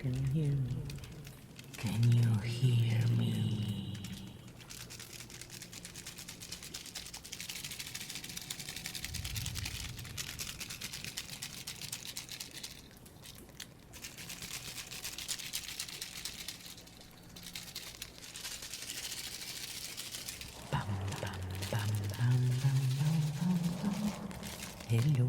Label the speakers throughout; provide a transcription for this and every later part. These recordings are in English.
Speaker 1: Can you hear me? Can you hear me? Hello.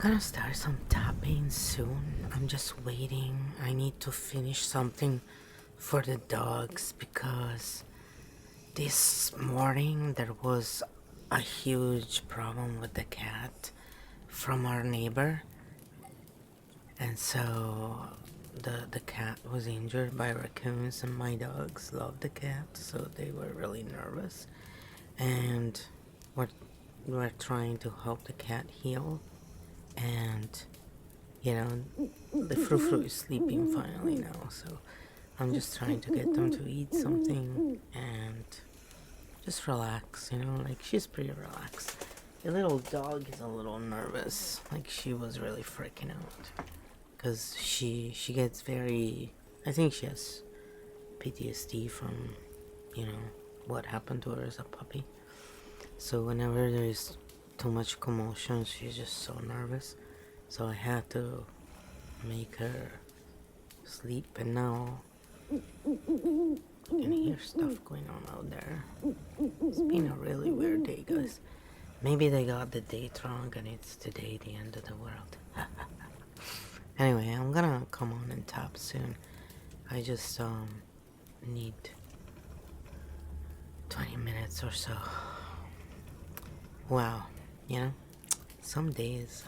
Speaker 1: gonna start some tapping soon. I'm just waiting. I need to finish something for the dogs because this morning there was a huge problem with the cat from our neighbor, and so the cat was injured by raccoons, and my dogs love the cat, so they were really nervous, and we're, we're trying to help the cat heal. And you know, the frou is sleeping finally now, so I'm just trying to get them to eat something and just relax, like she's pretty relaxed. The little dog is a little nervous, like she was really freaking out because she gets very, I think she has PTSD from, you know, what happened to her as a puppy. So whenever there's too much commotion, she's just so nervous. So I had to make her sleep, and now you can hear stuff going on out there. It's been a really weird day, guys. Maybe they got the date wrong and it's today the end of the world. Anyway, I'm gonna come on and tap soon. I just need 20 minutes or so. Wow, some days.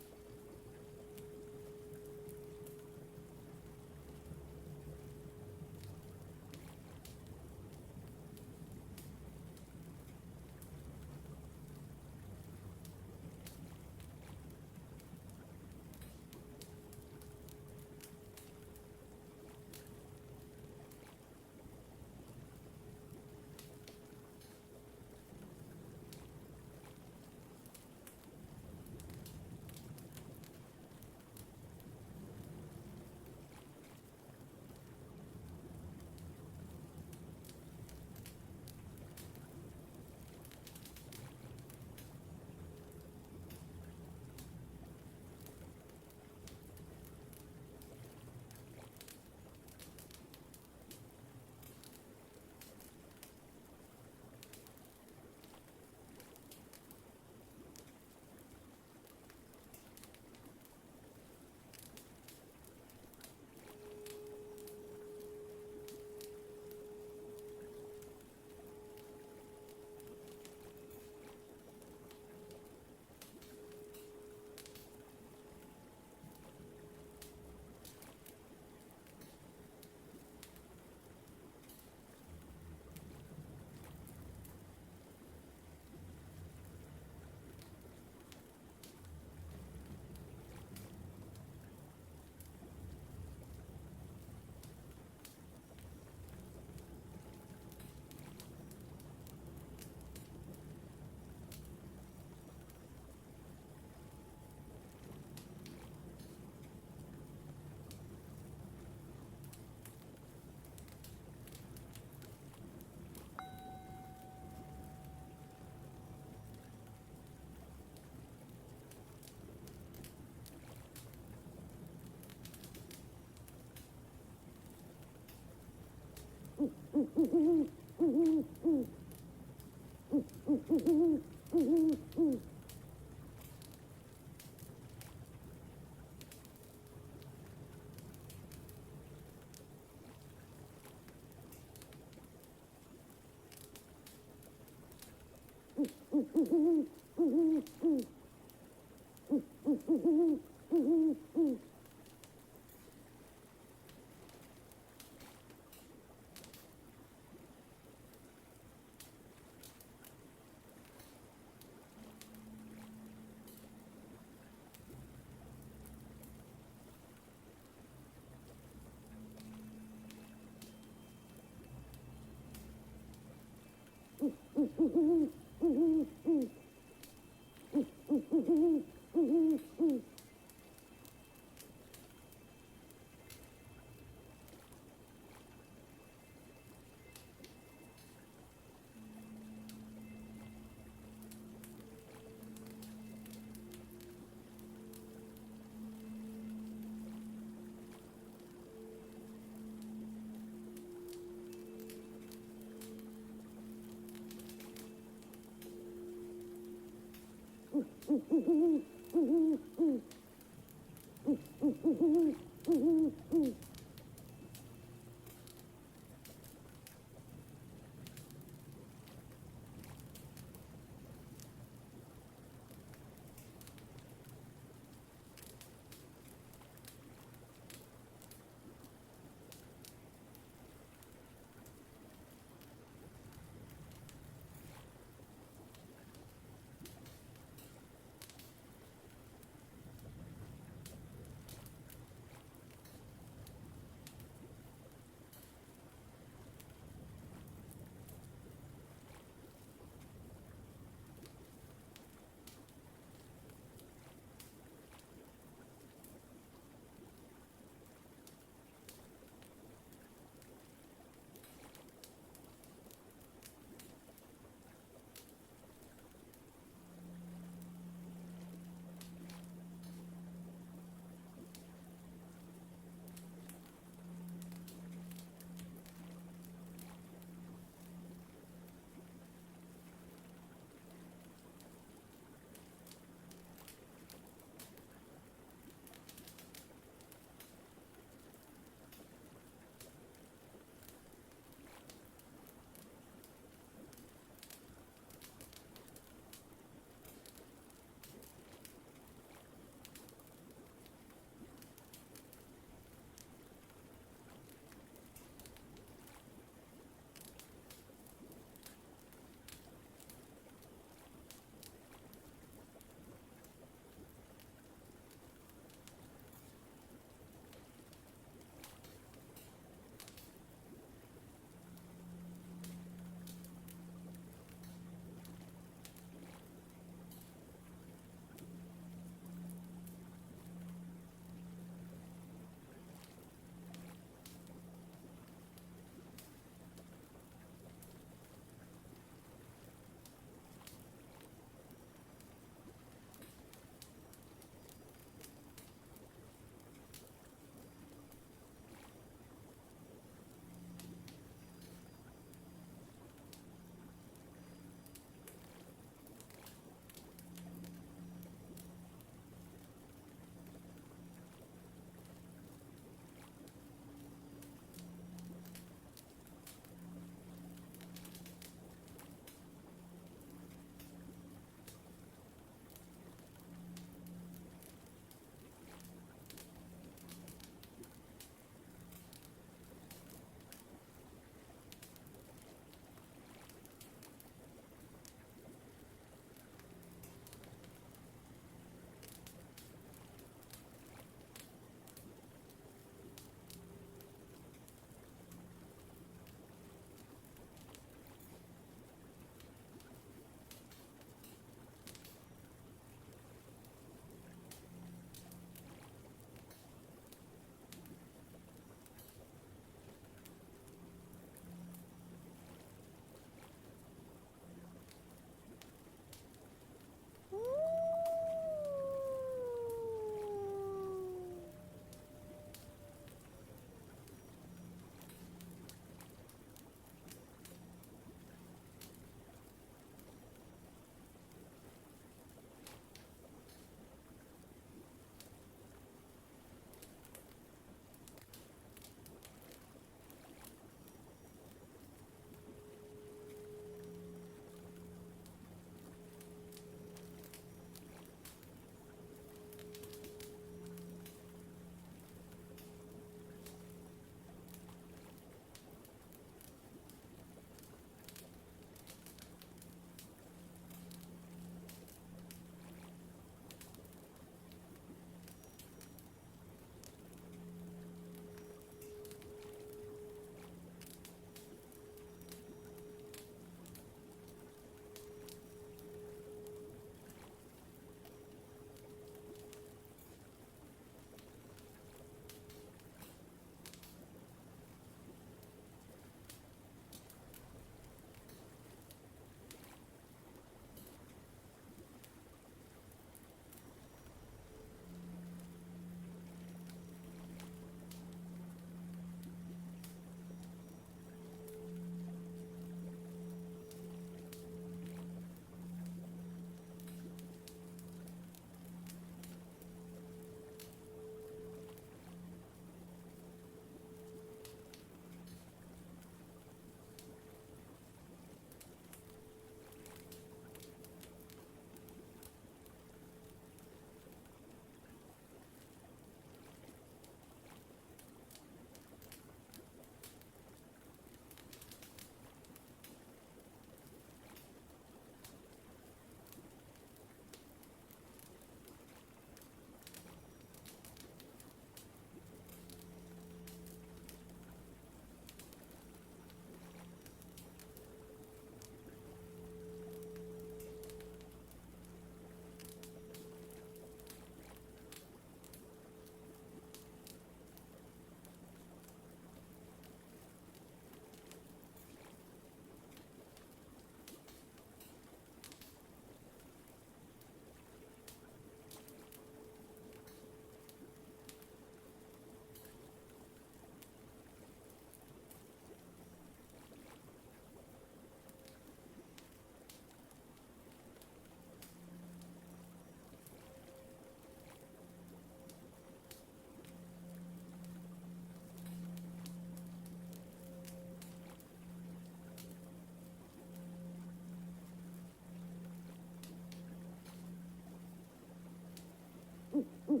Speaker 1: Just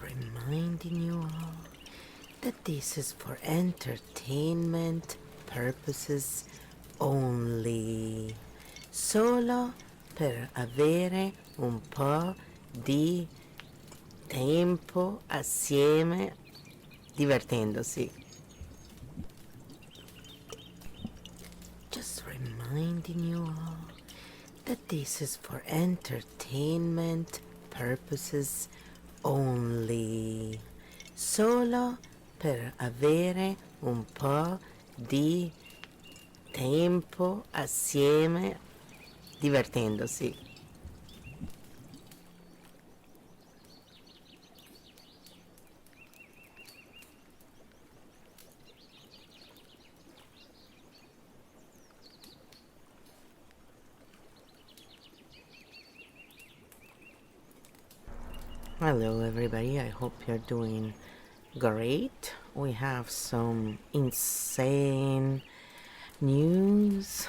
Speaker 1: reminding you all that this is for entertainment purposes only. Solo per avere un po' di tempo assieme divertendosi. Just reminding you all that this is for entertainment purposes only. Solo per avere un po' di tempo assieme divertendosi. Hello everybody, I hope you're doing great. We have some insane news.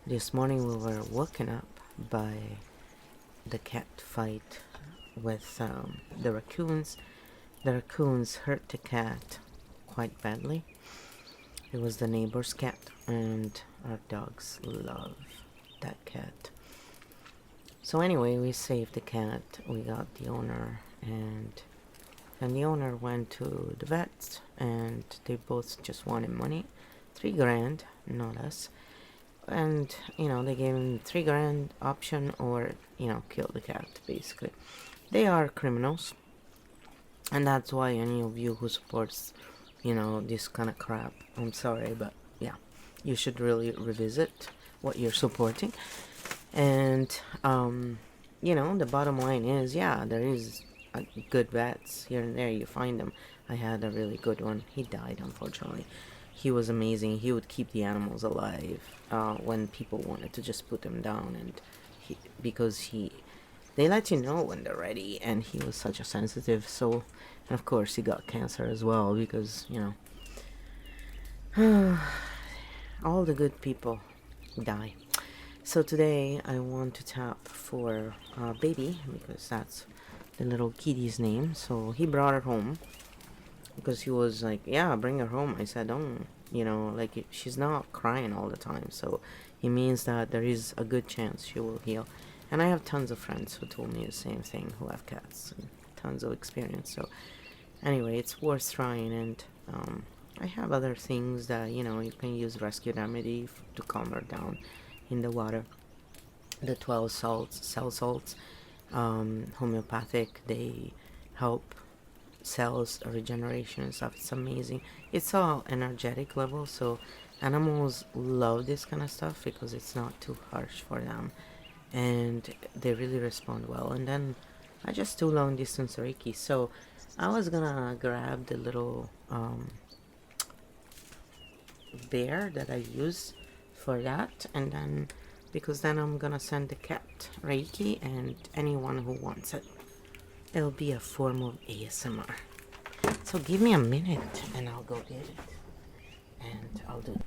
Speaker 1: This morning we were woken up by the cat fight with the raccoons. The raccoons hurt the cat quite badly. It was the neighbor's cat, and our dogs love that cat. So anyway, we saved the cat, we got the owner, and then the owner went to the vet, and they both just wanted money, $3,000, not us. And, you know, they gave him $3,000 option or, you know, kill the cat, basically. They are criminals, and that's why any of you who supports, you know, this kind of crap, I'm sorry, but yeah, you should really revisit what you're supporting. And you know, the bottom line is, yeah, there is good vets here and there, you find them. I had a really good one. He died, unfortunately. He was amazing. He would keep the animals alive when people wanted to just put them down, and they let you know when they're ready, and he was such a sensitive soul. And of course he got cancer as well, because, you know, all the good people die. So today I want to tap for Baby, because that's the little kitty's name. So he brought her home because he was like, yeah, bring her home. I said, don't, you know, like, she's not crying all the time, so it means that there is a good chance she will heal. And I have tons of friends who told me the same thing, who have cats, and tons of experience. So anyway, it's worth trying. And I have other things that, you know, you can use rescue remedy to calm her down in the water. The 12 salts, cell salts, homeopathic, they help cells regeneration and stuff. It's amazing. It's all energetic level, so animals love this kind of stuff because it's not too harsh for them, and they really respond well. And then I just do long distance Reiki, so I was gonna grab the little bear that I use for that, and then because then I'm gonna send the cat Reiki, and anyone who wants it, it'll be a form of ASMR. So give me a minute and I'll go get it, and I'll do.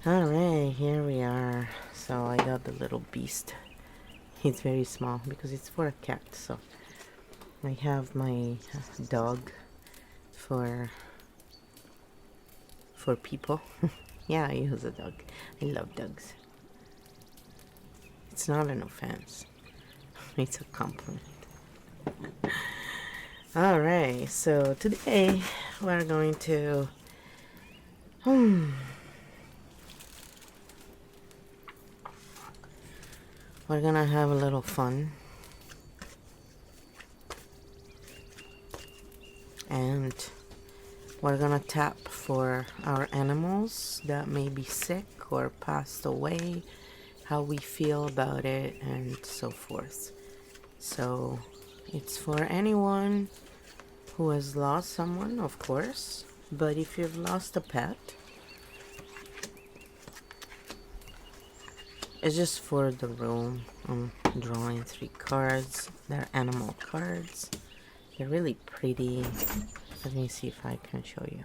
Speaker 1: Alright, here we are. So I got the little beast. It's very small because it's for a cat. So I have my dog for people. Yeah, I use a dog. I love dogs. It's not an offense. It's a compliment. Alright, so today we're going to we're gonna have a little fun. And we're gonna tap for our animals that may be sick or passed away, how we feel about it, and so forth. So it's for anyone who has lost someone, of course, but if you've lost a pet, it's just for the room. I'm drawing 3 cards. They're animal cards. They're really pretty. Let me see if I can show you.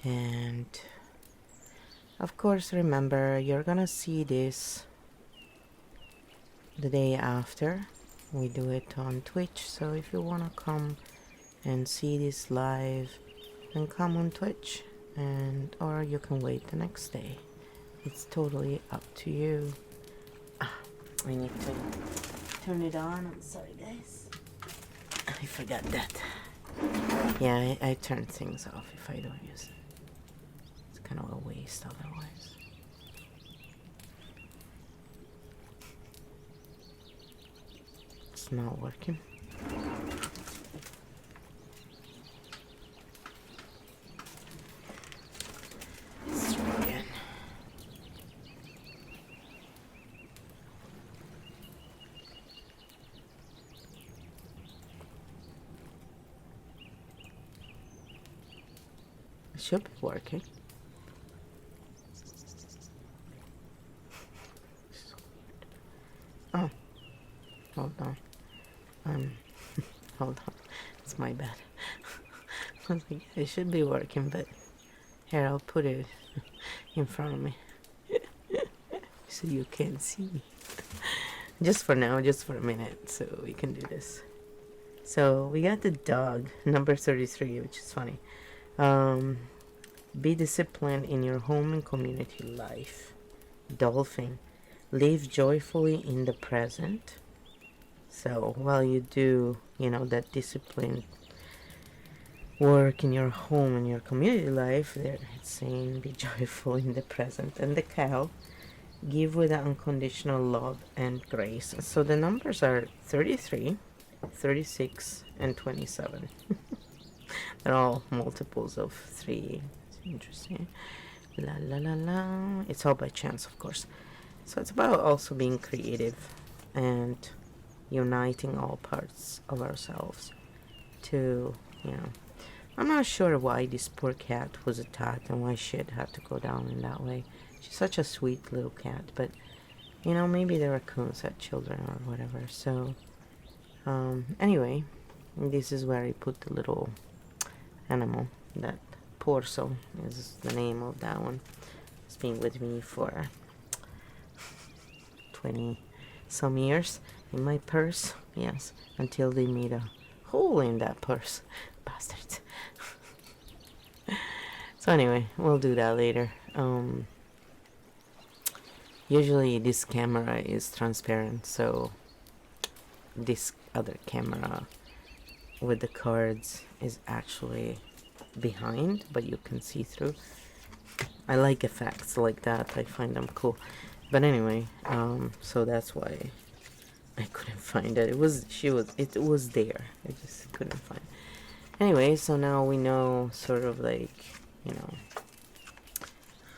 Speaker 1: And of course, remember, you're gonna see this the day after. We do it on Twitch, so if you wanna come and see this live, then come on Twitch, and or you can wait the next day. It's totally up to you. I need to turn it on. I'm sorry, guys. I forgot that. Yeah, I turn things off if I don't use it. It's kind of a waste otherwise. It's not working. Let's try again. It should be working. Oh, hold on. Hold on. It's my bad. I was like, it should be working, but here, I'll put it in front of me so you can see me. Just for now, just for a minute, so we can do this. So we got the dog, number 33, which is funny. Be disciplined in your home and community life. Dolphin, live joyfully in the present. So while you do, that discipline work in your home and your community life, there it's saying be joyful in the present. And the cow, give with unconditional love and grace. So the numbers are 33, 36, and 27. They're all multiples of 3. It's interesting. La la la la. It's all by chance, of course. So it's about also being creative and uniting all parts of ourselves to, I'm not sure why this poor cat was attacked and why shit had to go down in that way. She's such a sweet little cat, but, maybe the raccoons had children or whatever. So, anyway, this is where I put the little animal. That Porso is the name of that one. It's been with me for 20 some years in my purse. Yes, until they made a hole in that purse. Bastards. So anyway, we'll do that later. Usually this camera is transparent, so this other camera with the cards is actually behind, but you can see through. I like effects like that. I find them cool. But anyway, so that's why I couldn't find it. It was there. I just couldn't find it. Anyway, so now we know sort of like,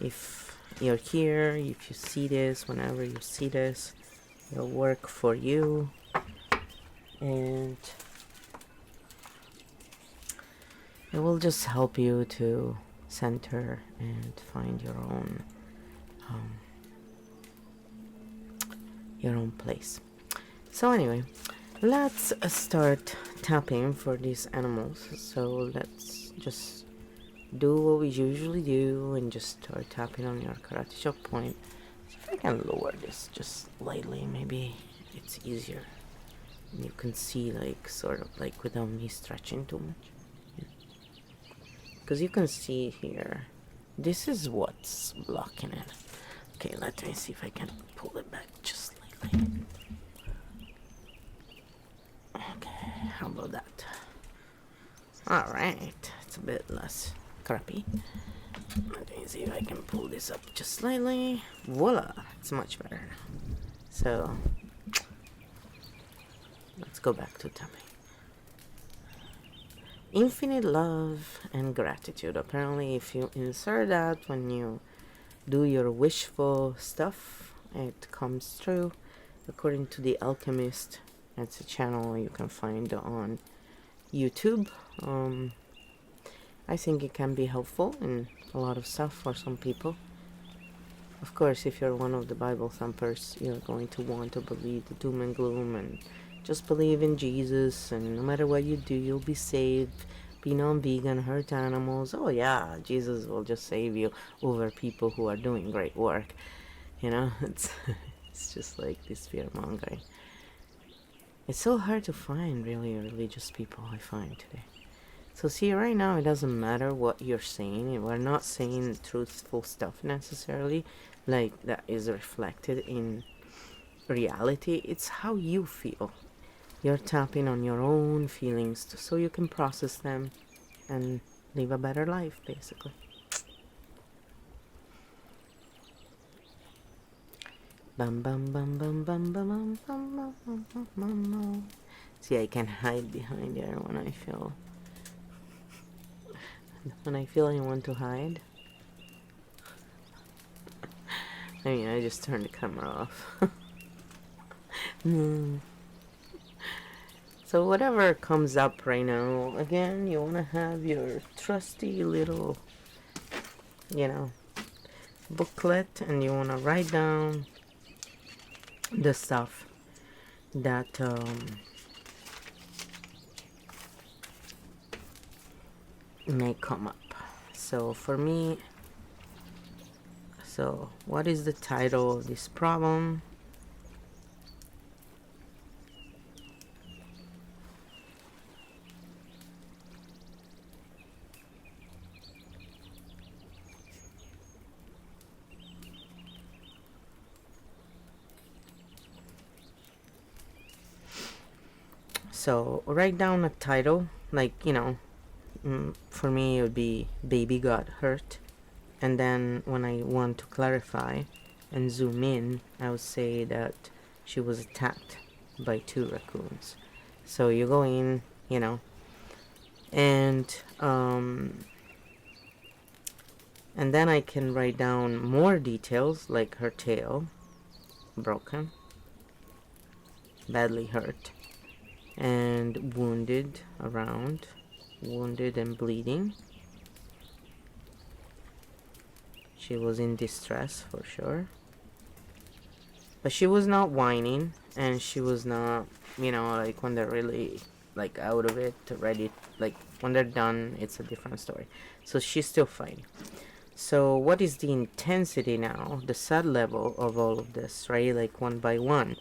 Speaker 1: if you're here, if you see this, whenever you see this, it'll work for you. And it will just help you to center and find your own place. So anyway, let's start tapping for these animals. So let's just do what we usually do and just start tapping on your karate chop point. See if I can lower this just slightly, maybe it's easier. And you can see like sort of like without me stretching too much. Because you can see here, this is what's blocking it. Okay, let me see if I can pull it back just slightly. Okay, how about that? Alright, it's a bit less crappy. Let me see if I can pull this up just slightly. Voila, it's much better. So, let's go back to tapping. Infinite love and gratitude. Apparently, if you insert that when you do your wishful stuff, it comes true. According to The Alchemist, it's a channel you can find on YouTube. I think it can be helpful in a lot of stuff for some people. Of course, if you're one of the Bible thumpers, you're going to want to believe the doom and gloom and just believe in Jesus, and no matter what you do, you'll be saved. Be non-vegan, hurt animals. Oh yeah, Jesus will just save you over people who are doing great work. You know, it's just like this fear-mongering. It's so hard to find really religious people, I find today. So see, right now it doesn't matter what you're saying. We're not saying truthful stuff necessarily, like that is reflected in reality. It's how you feel. You're tapping on your own feelings so you can process them and live a better life, basically. Bum bum bum bum bum bum bum bum bum bum bum. See, I can hide behind there when I feel I want to hide. I mean, I just turned the camera off. So whatever comes up right now, again, you want to have your trusty little, booklet, and you want to write down the stuff that may come up. So for me, what is the title of this problem? So write down a title, like, for me it would be Baby Got Hurt. And then when I want to clarify and zoom in, I would say that she was attacked by 2 raccoons. So you go in, and then I can write down more details, like her tail broken, badly hurt, and wounded and bleeding. She was in distress for sure, but she was not whining, and she was not, like when they're really like out of it, ready, like when they're done, it's a different story. So she's still fine. So what is the intensity now, the sad level of all of this, right? Like one by one.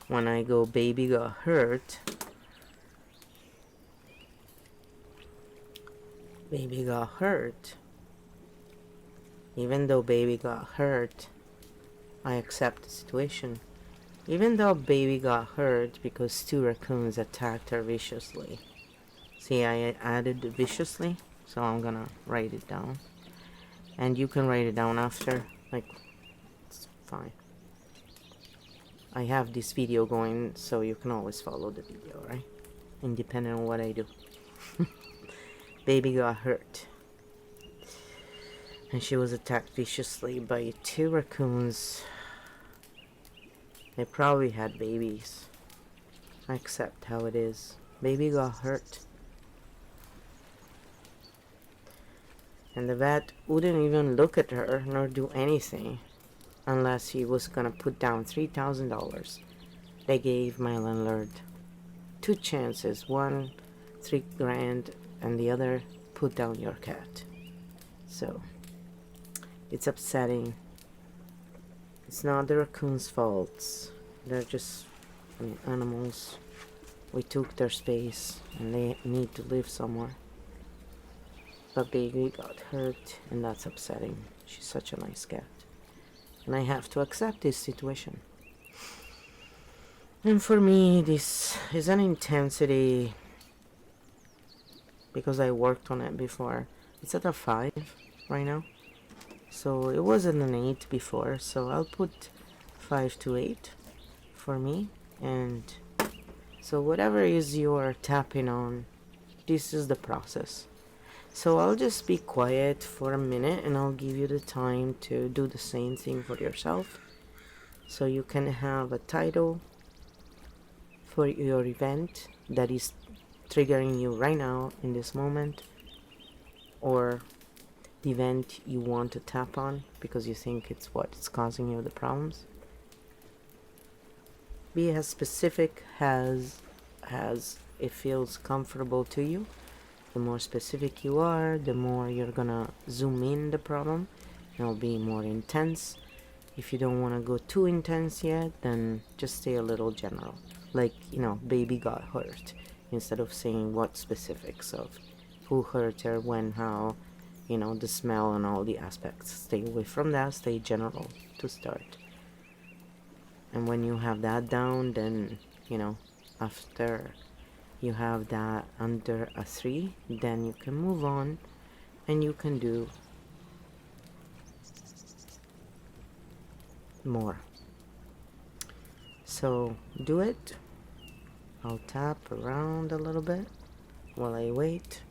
Speaker 1: When I go baby got hurt, baby got hurt. Even though baby got hurt, I accept the situation. Even though baby got hurt because 2 raccoons attacked her viciously. See, I added viciously, so I'm gonna write it down. And you can write it down after, like, it's fine. I have this video going, so you can always follow the video, right? Independent of what I do. Baby got hurt. And she was attacked viciously by 2 raccoons. They probably had babies. I accept how it is. Baby got hurt. And the vet wouldn't even look at her nor do anything unless he was gonna put down $3,000. They gave my landlord 2 chances. One, $3,000, and the other, put down your cat. So it's upsetting. It's not the raccoon's fault. They're just animals. We took their space and they need to live somewhere. But baby got hurt, and that's upsetting. She's such a nice cat. And I have to accept this situation. And for me, this is an intensity because I worked on it before. It's at a 5 right now. So it wasn't an 8 before, so I'll put 5 to 8 for me. And so whatever is you're tapping on, this is the process. So I'll just be quiet for a minute and I'll give you the time to do the same thing for yourself. So you can have a title for your event that is triggering you right now in this moment, or the event you want to tap on because you think it's what's causing you the problems. Be as specific as it feels comfortable to you. The more specific you are, the more you're gonna zoom in the problem. It'll be more intense. If you don't want to go too intense yet, then just stay a little general. Like, baby got hurt. Instead of saying what specifics of who hurt her, when, how, the smell and all the aspects. Stay away from that. Stay general to start. And when you have that down, then, after you have that under a 3, then you can move on and you can do more. So do it. I'll tap around a little bit while I wait.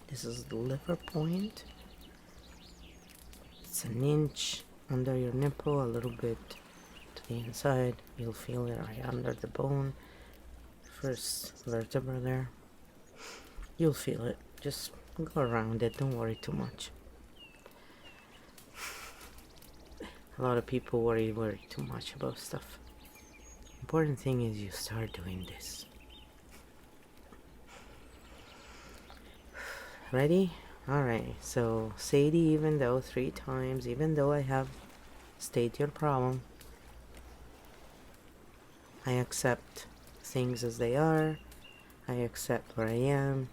Speaker 1: This is the liver point. It's an inch under your nipple, a little bit to the inside. You'll feel it right under the bone. First vertebra there. You'll feel it. Just go around it. Don't worry too much. A lot of people worry too much about stuff. Important thing is you start doing this. Ready? Alright, so say the even though 3 times, even though I have state your problem. I accept things as they are. I accept where I am.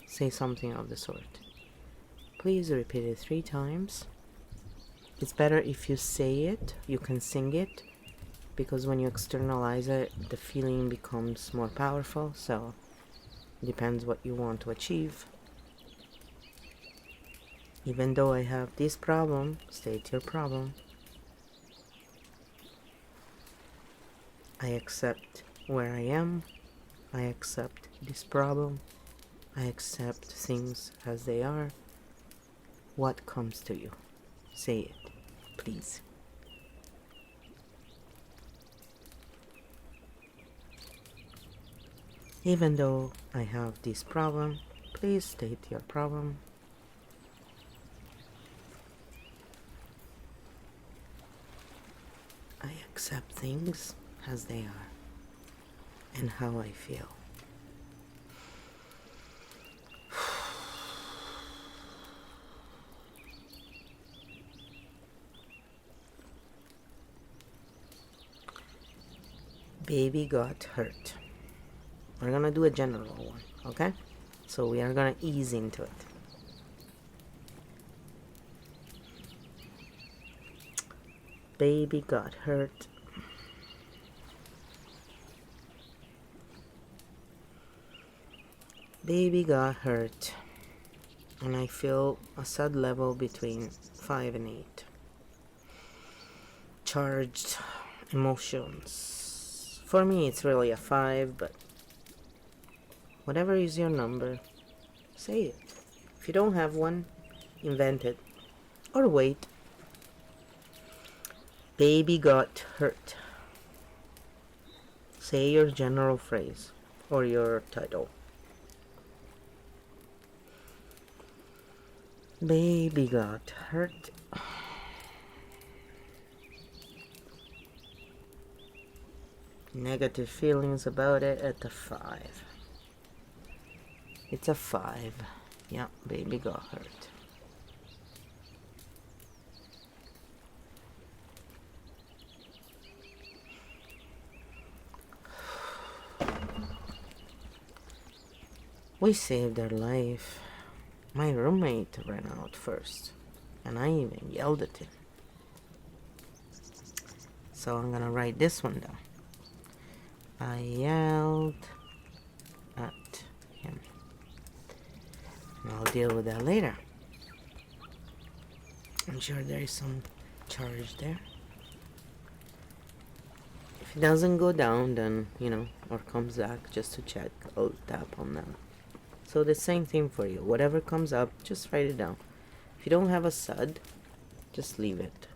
Speaker 1: Say something of the sort. Please repeat it 3 times. It's better if you say it, you can sing it, because when you externalize it, the feeling becomes more powerful, so it depends what you want to achieve. Even though I have this problem, state your problem. I accept where I am. I accept this problem. I accept things as they are. What comes to you? Say it, please. Even though I have this problem, please state your problem. I accept things as they are and how I feel. Baby got hurt. We're gonna do a general one, okay? So we are gonna ease into it. Baby got hurt. Baby got hurt. And I feel a sad level between 5 and 8. charged emotions. For me, it's really a 5, but whatever is your number, say it. If you don't have one, invent it. Or wait. Baby got hurt. Say your general phrase or your title. Baby got hurt. Negative feelings about it at a 5. It's a 5. Yeah, baby got hurt. We saved their life. My roommate ran out first, and I even yelled at him. So I'm gonna write this one down. I yelled at him. And I'll deal with that later. I'm sure there is some charge there. If it doesn't go down, then, or comes back just to check, I'll tap on that. So the same thing for you. Whatever comes up, just write it down. If you don't have a SUD, just leave it.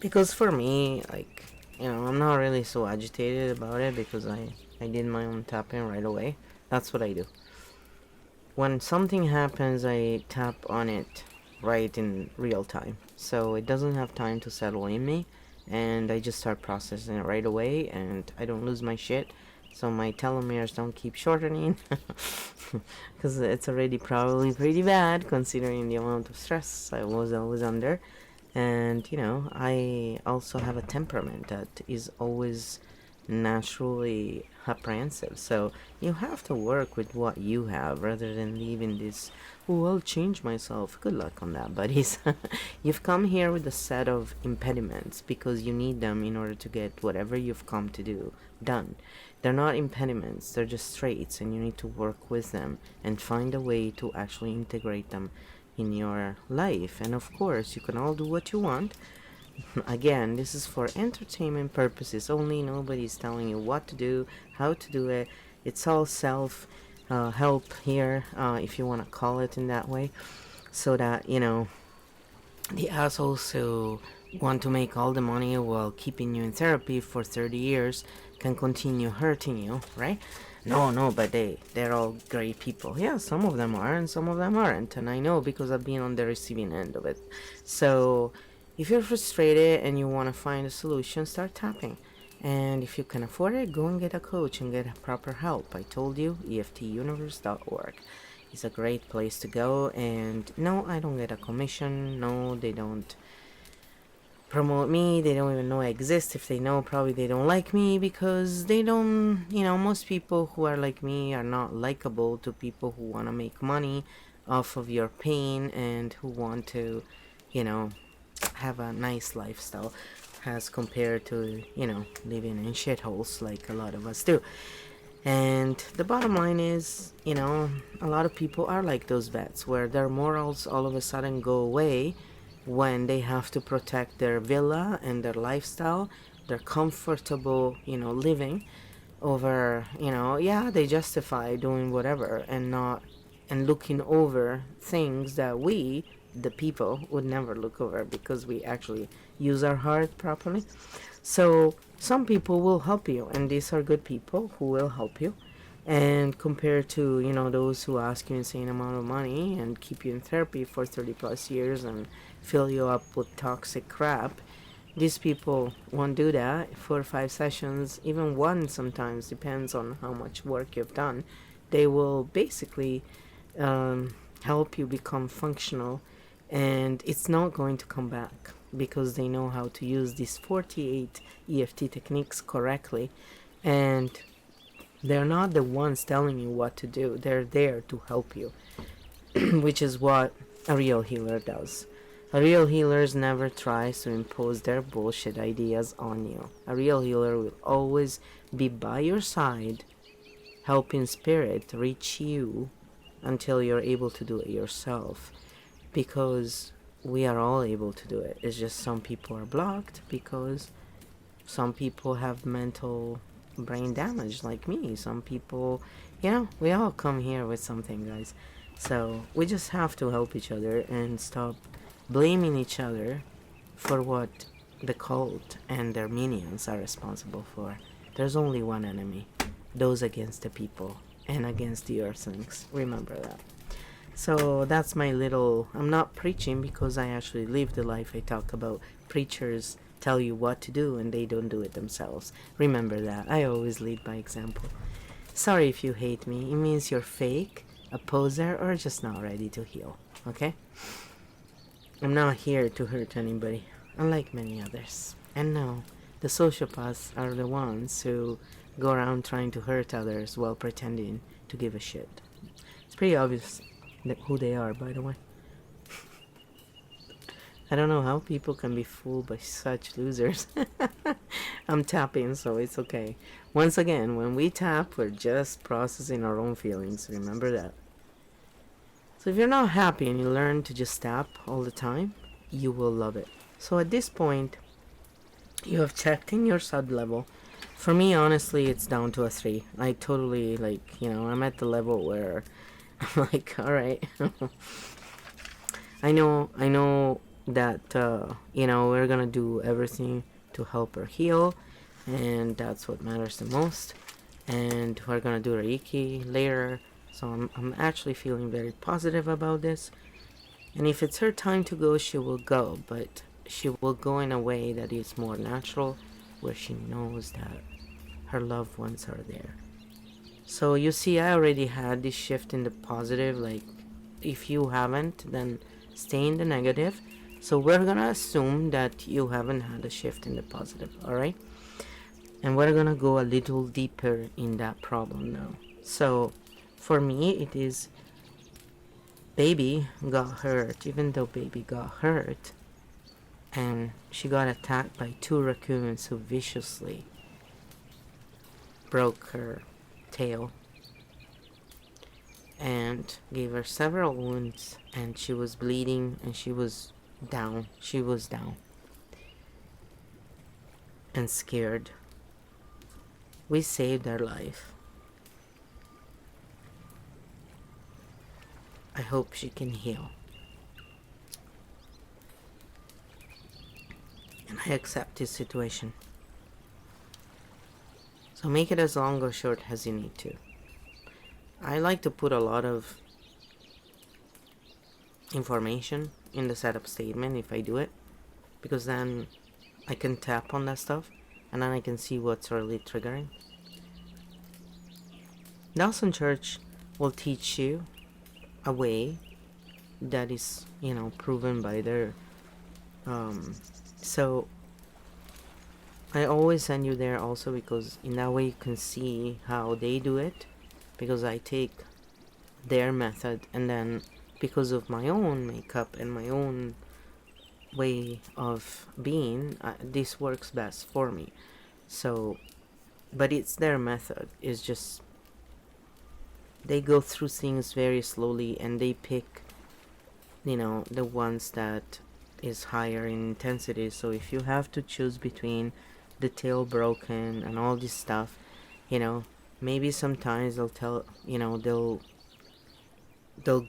Speaker 1: Because for me, I'm not really so agitated about it because I did my own tapping right away. That's what I do. When something happens, I tap on it right in real time. So it doesn't have time to settle in me, and I just start processing it right away, and I don't lose my shit. So my telomeres don't keep shortening because it's already probably pretty bad considering the amount of stress I was always under. And I also have a temperament that is always naturally apprehensive, so you have to work with what you have rather than leaving this, oh, I'll change myself. Good luck on that, buddies. You've come here with a set of impediments because you need them in order to get whatever you've come to do done. They're not impediments, they're just traits, and you need to work with them and find a way to actually integrate them in your life. And of course, you can all do what you want. Again, this is for entertainment purposes only. Nobody's telling you what to do, how to do it. It's all self help here, if you want to call it in that way, so that the assholes who want to make all the money while keeping you in therapy for 30 years can continue hurting you, right? No, but they're all great people. Yeah, some of them are and some of them aren't, and I know because I've been on the receiving end of it. So if you're frustrated and you want to find a solution, start tapping. And if you can afford it, go and get a coach and get proper help. I told you, EFTuniverse.org is a great place to go. And no, I don't get a commission. No, they don't promote me. They don't even know I exist. If they know, probably they don't like me because they don't, most people who are like me are not likable to people who want to make money off of your pain and who want to, have a nice lifestyle as compared to, living in shitholes like a lot of us do. And the bottom line is, a lot of people are like those vets where their morals all of a sudden go away when they have to protect their villa and their lifestyle, their comfortable, living over, they justify doing whatever and looking over things that we, the people, would never look over because we actually use our heart properly. So some people will help you, and these are good people who will help you. And compared to those who ask you insane amount of money and keep you in therapy for 30 plus years and fill you up with toxic crap, these people won't do that. 4 or 5 sessions, even one sometimes, depends on how much work you've done. They will basically help you become functional, and it's not going to come back because they know how to use these 48 EFT techniques correctly, and they're not the ones telling you what to do. They're there to help you, which is what a real healer does. A real healer never tries to impose their bullshit ideas on you. A real healer will always be by your side helping spirit reach you until you're able to do it yourself, because we are all able to do it. It's just some people are blocked because some people have mental brain damage like me. Some people, we all come here with something, guys. So we just have to help each other and stop blaming each other for what the cult and their minions are responsible for. There's only one enemy, those against the people and against the earthlings. Remember that. So that's my little, I'm not preaching because I actually live the life I talk about. Preachers tell you what to do and they don't do it themselves. Remember that. I always lead by example. Sorry if you hate me. It means you're fake, a poser, or just not ready to heal. Okay? I'm not here to hurt anybody, unlike many others. And no, the sociopaths are the ones who go around trying to hurt others while pretending to give a shit. It's pretty obvious who they are, by the way. I don't know how people can be fooled by such losers. I'm tapping, so it's okay. Once again, when we tap, we're just processing our own feelings. Remember that. So if you're not happy and you learn to just tap all the time, you will love it. So at this point, you have checked in your SUD level. For me, honestly, it's down to a 3. I totally, I'm at the level where I'm like, alright. I know that, we're gonna do everything to help her heal, and that's what matters the most. And we're gonna do Reiki later, so I'm actually feeling very positive about this. And if it's her time to go, she will go, but she will go in a way that is more natural, where she knows that her loved ones are there. So you see, I already had this shift in the positive. Like, if you haven't, then stay in the negative. So we're gonna assume that you haven't had a shift in the positive, alright? And we're gonna go a little deeper in that problem now. So for me, it is baby got hurt. Even though baby got hurt, and she got attacked by 2 raccoons who viciously broke her tail and gave her several wounds, and she was bleeding and she was down and scared. We saved her life. I hope she can heal, and I accept this situation. So make it as long or short as you need to. I like to put a lot of information in the setup statement if I do it, because then I can tap on that stuff and then I can see what's really triggering. Dawson Church will teach you a way that is, proven by their so I always send you there also, because in that way you can see how they do it, because I take their method, and then because of my own makeup and my own way of being, this works best for me. So, but it's their method. It's just they go through things very slowly, and they pick, the ones that is higher in intensity. So if you have to choose between the tail broken and all this stuff, maybe sometimes they'll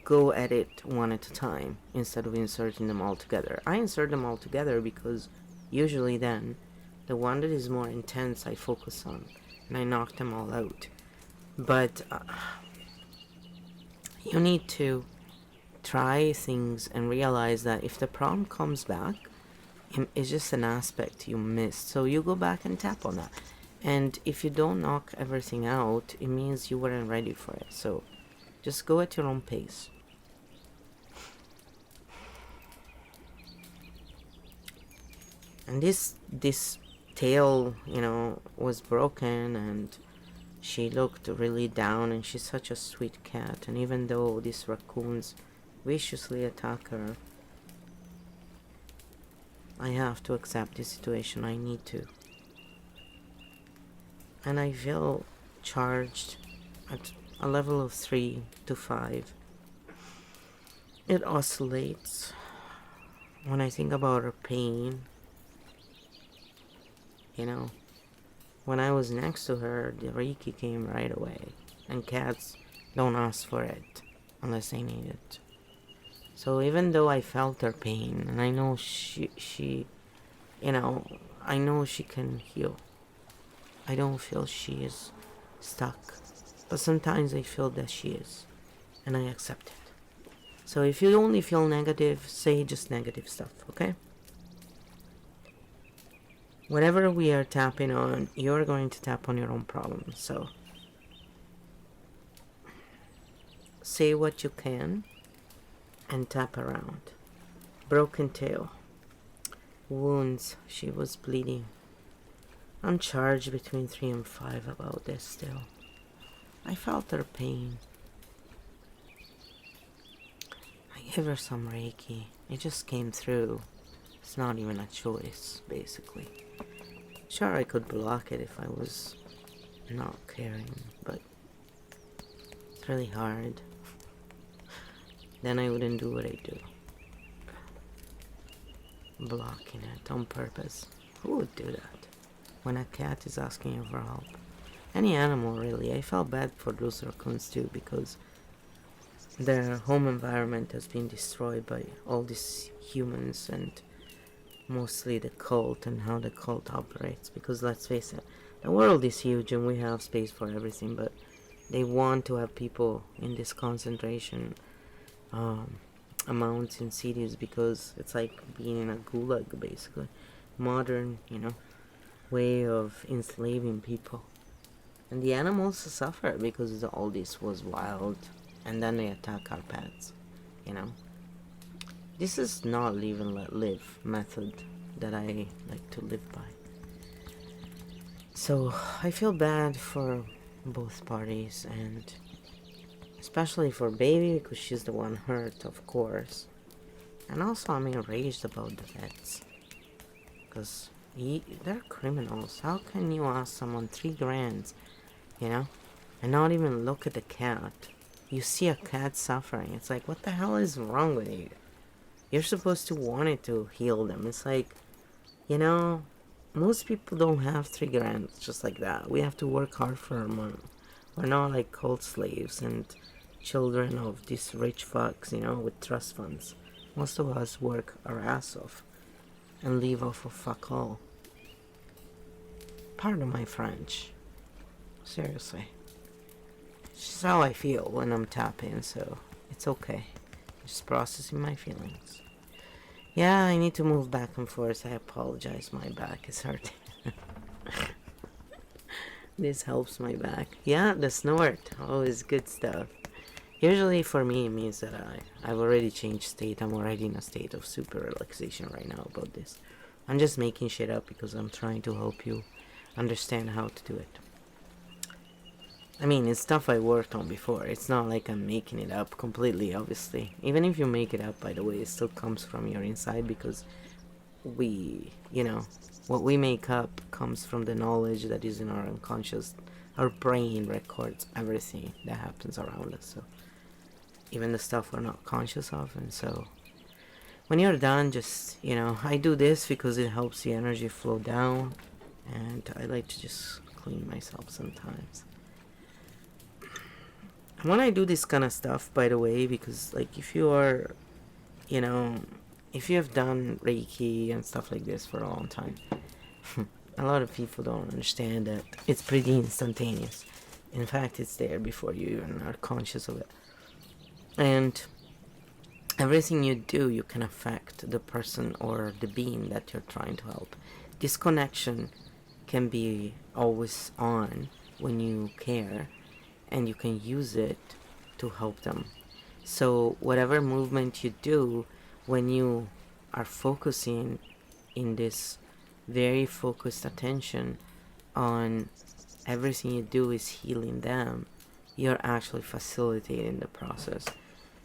Speaker 1: go at it one at a time instead of inserting them all together. I insert them all together because usually then the one that is more intense I focus on and I knock them all out. But you need to try things and realize that if the problem comes back, it's just an aspect you missed. So you go back and tap on that. And if you don't knock everything out, it means you weren't ready for it. So just go at your own pace. And this tail, was broken, and she looked really down, and she's such a sweet cat. And even though these raccoons viciously attack her, I have to accept this situation. I need to. And I feel charged. at a level of 3 to 5. It oscillates. When I think about her pain, you know, when I was next to her, the Reiki came right away. And cats don't ask for it unless they need it. So even though I felt her pain, and I know she you know, I know she can heal. I don't feel she is stuck. But sometimes I feel that she is. And I accept it. So if you only feel negative, say just negative stuff, okay? Whatever we are tapping on, you're going to tap on your own problems. So say what you can and tap around. Broken tail. Wounds. She was bleeding. I'm charged between 3 and 5 about this still. I felt her pain. I gave her some Reiki. It just came through. It's not even a choice, basically. Sure, I could block it if I was not caring, but it's really hard. Then I wouldn't do what I do. Blocking it on purpose. Who would do that? When a cat is asking you for help. Any animal, really. I felt bad for those raccoons too, because their home environment has been destroyed by all these humans and mostly the cult and how the cult operates. Because let's face it, the world is huge and we have space for everything, but they want to have people in this concentration amounts in cities, because it's like being in a gulag, basically. Modern, way of enslaving people. And the animals suffer because all this was wild, and then they attack our pets, This is not live and let live method that I like to live by. So I feel bad for both parties, and especially for baby, because she's the one hurt, of course. And also I'm enraged about the vets, because they're criminals. How can you ask someone $3,000, and not even look at the cat? You see a cat suffering, it's like, what the hell is wrong with you? You're supposed to want it to heal them. It's like, most people don't have $3,000 just like that. We have to work hard for our money. We're not like cold slaves and children of these rich fucks, with trust funds. Most of us work our ass off and live off of fuck all. Pardon my French. Seriously. It's just how I feel when I'm tapping, so it's okay. Just processing my feelings. Yeah, I need to move back and forth. I apologize, my back is hurting. This helps my back. Yeah, the snort. Always good stuff. Usually for me it means that I've already changed state. I'm already in a state of super relaxation right now about this. I'm just making shit up because I'm trying to help you understand how to do it. I mean, it's stuff I worked on before. It's not like I'm making it up completely, obviously. Even if you make it up, by the way, it still comes from your inside, because what we make up comes from the knowledge that is in our unconscious. Our brain records everything that happens around us, so even the stuff we're not conscious of. And so when you're done, just, I do this because it helps the energy flow down, and I like to just clean myself sometimes. When I do this kind of stuff, by the way, because like if you are, if you have done Reiki and stuff like this for a long time, a lot of people don't understand that it's pretty instantaneous. In fact, it's there before you even are conscious of it. And everything you do, you can affect the person or the being that you're trying to help. This connection can be always on when you care, and you can use it to help them. So whatever movement you do, when you are focusing in this very focused attention on everything you do is healing them, you're actually facilitating the process.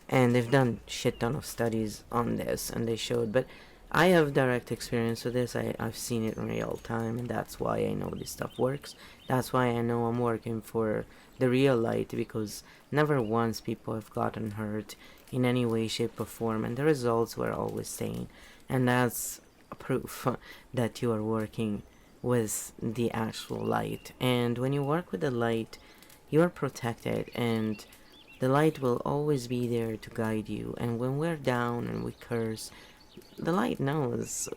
Speaker 1: And they've done shit ton of studies on this, and they showed, but I have direct experience with this. I've seen it in real time, and that's why I know this stuff works. That's why I know I'm working for the real light, because never once people have gotten hurt in any way, shape, or form, and the results were always sane. And that's a proof that you are working with the actual light. And when you work with the light, you are protected, and the light will always be there to guide you. And when we're down and we curse, the light knows,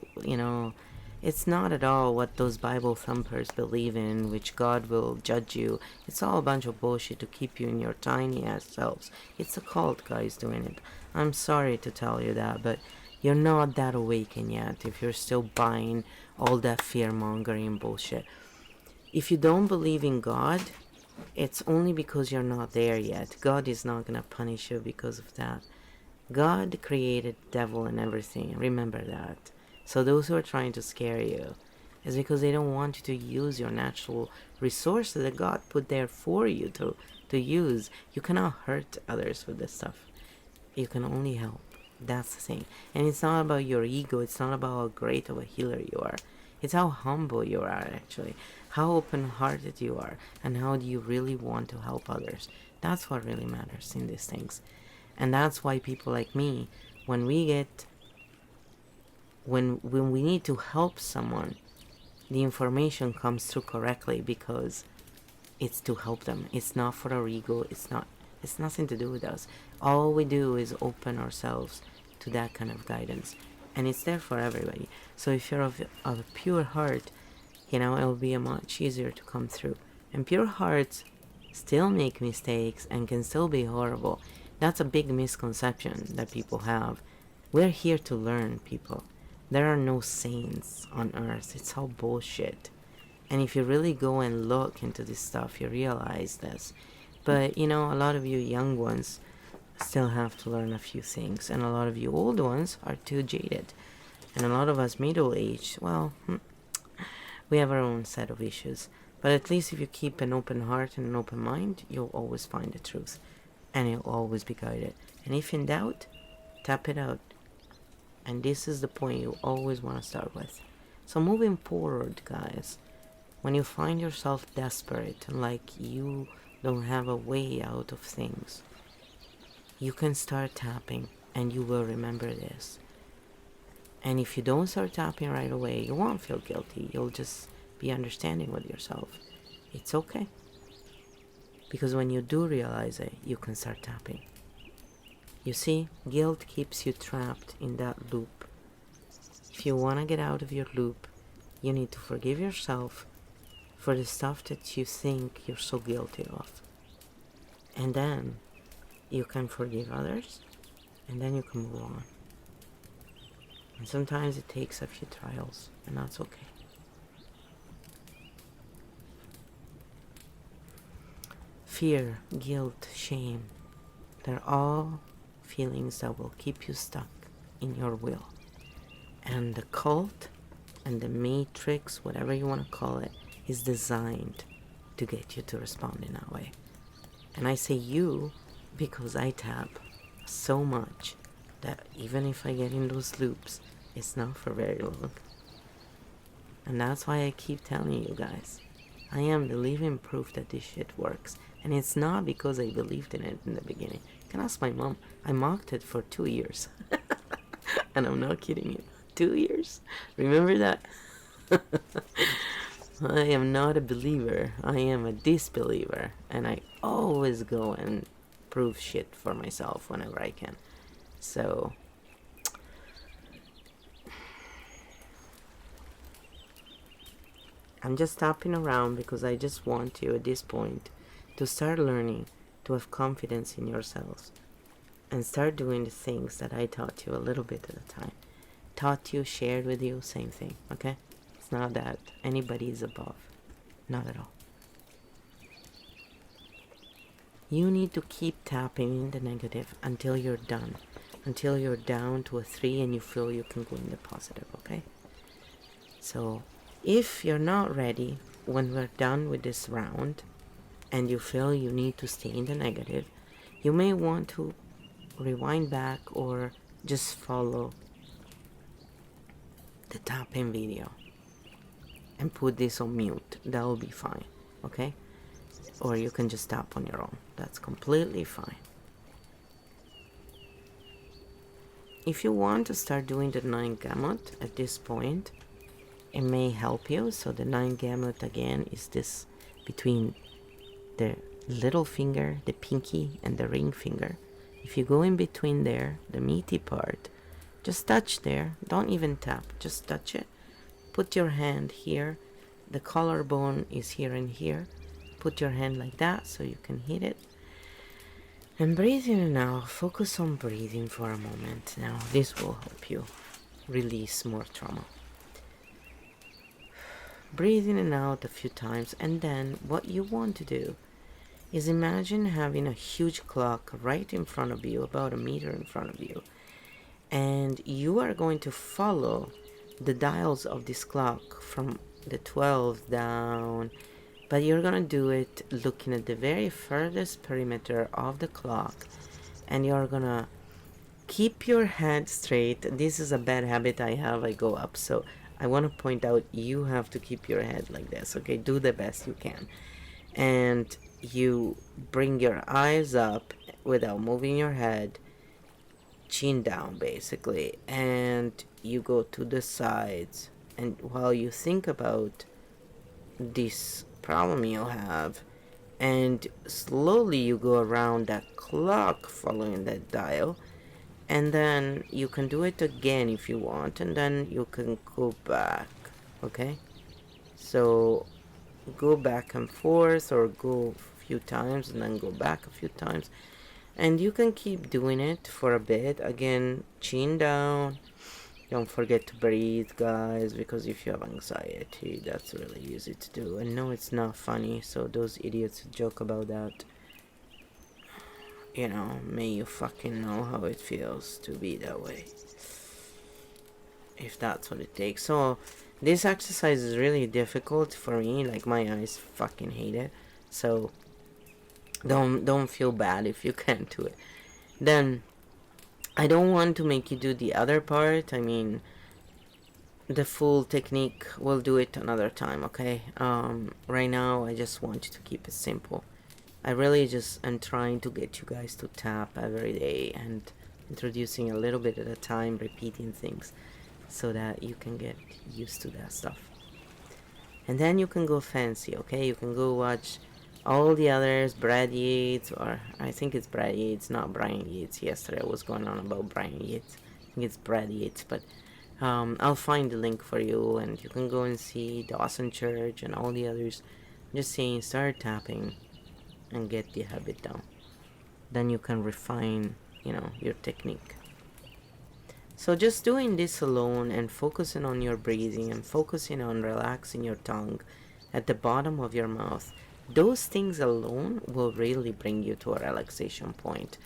Speaker 1: it's not at all what those Bible thumpers believe in, which God will judge you. It's all a bunch of bullshit to keep you in your tiny ass selves. It's a cult, guys, doing it. I'm sorry to tell you that, but you're not that awakened yet if you're still buying all that fear-mongering bullshit. If you don't believe in God, it's only because you're not there yet. God is not gonna punish you because of that. God created devil and everything. Remember that. So those who are trying to scare you is because they don't want you to use your natural resources that God put there for you to use. You cannot hurt others with this stuff. You can only help. That's the thing. And it's not about your ego. It's not about how great of a healer you are. It's how humble you are, actually. How open-hearted you are. And how do you really want to help others. That's what really matters in these things. And that's why people like me, when we we need to help someone, the information comes through correctly because it's to help them. It's not for our ego. It's nothing to do with us. All we do is open ourselves to that kind of guidance. And it's there for everybody. So if you're of a pure heart, it'll be much easier to come through. And pure hearts still make mistakes and can still be horrible. That's a big misconception that people have. We're here to learn, people. There are no saints on earth. It's all bullshit. And if you really go and look into this stuff, you realize this. But, a lot of you young ones still have to learn a few things. And a lot of you old ones are too jaded. And a lot of us middle-aged, well, we have our own set of issues. But at least if you keep an open heart and an open mind, you'll always find the truth. And you'll always be guided. And if in doubt, tap it out. And this is the point you always want to start with. So moving forward, guys, when you find yourself desperate and like you don't have a way out of things, you can start tapping and you will remember this. And if you don't start tapping right away, you won't feel guilty. You'll just be understanding with yourself. It's okay. Because when you do realize it, you can start tapping. You see, guilt keeps you trapped in that loop. If you want to get out of your loop, you need to forgive yourself for the stuff that you think you're so guilty of. And then you can forgive others, and then you can move on. And sometimes it takes a few trials, and that's okay. Fear, guilt, shame, they're all feelings that will keep you stuck in your will. And the cult and the matrix, whatever you want to call it, is designed to get you to respond in that way. And I say you because I tap so much that even if I get in those loops, it's not for very long. And that's why I keep telling you guys, I am the living proof that this shit works. And it's not because I believed in it in the beginning. You can ask my mom. I mocked it for 2 years. And I'm not kidding you. 2 years? Remember that? I am not a believer. I am a disbeliever. And I always go and prove shit for myself whenever I can. So I'm just tapping around because I just want you at this point to start learning to have confidence in yourselves and start doing the things that I taught you a little bit at a time. Taught you, shared with you, same thing, okay? It's not that anybody is above. Not at all. You need to keep tapping in the negative until you're done. Until you're down to a 3 and you feel you can go in the positive, okay? So if you're not ready when we're done with this round and you feel you need to stay in the negative, you may want to rewind back or just follow the tapping video and put this on mute. That will be fine, okay? or you can just tap on your own. That's completely fine. If you want to start doing the 9 gamut at this point, it may help you. So the 9 gamut again is this between the little finger, the pinky, and the ring finger. If you go in between there, the meaty part, just touch there. Don't even tap, just touch it. Put your hand here. The collarbone is here and here. Put your hand like that so you can hit it. And breathe in and out. Focus on breathing for a moment. Now, this will help you release more trauma. Breathe in and out a few times, and then what you want to do is imagine having a huge clock right in front of you, about 1 meter in front of you, and you are going to follow the dials of this clock from the 12 down, but you're gonna do it looking at the very furthest perimeter of the clock, and you're gonna keep your head straight. This is a bad habit I have. I go up, so I want to point out you have to keep your head like this, okay? Do the best you can. And you bring your eyes up without moving your head, chin down basically, and you go to the sides. And while you think about this problem you have, and slowly you go around that clock following that dial, and then you can do it again if you want, and then you can go back, okay? So go back and forth, or go a few times and then go back a few times, and you can keep doing it for a bit. Again, chin down. Don't forget to breathe, guys, because if you have anxiety, that's really easy to do. And no, it's not funny, so those idiots who joke about that, you know, may you fucking know how it feels to be that way, if that's what it takes. So this exercise is really difficult for me. Like, my eyes fucking hate it, so don't feel bad if you can't do it. Then I don't want to make you do the other part. I mean, the full technique, we'll do it another time, okay? Right now I just want you to keep it simple. I really just am trying to get you guys to tap every day, and introducing a little bit at a time, repeating things, so that you can get used to that stuff. And then you can go fancy, okay? You can go watch all the others, Brad Yates, or I think it's Brad Yates, not Brian Yates. Yesterday I was going on about Brian Yates. I think it's Brad Yates, but I'll find the link for you, and you can go and see Dawson Church and all the others. Just saying, start tapping and get the habit down. Then you can refine, you know, your technique. So just doing this alone and focusing on your breathing and focusing on relaxing your tongue at the bottom of your mouth, those things alone will really bring you to a relaxation point.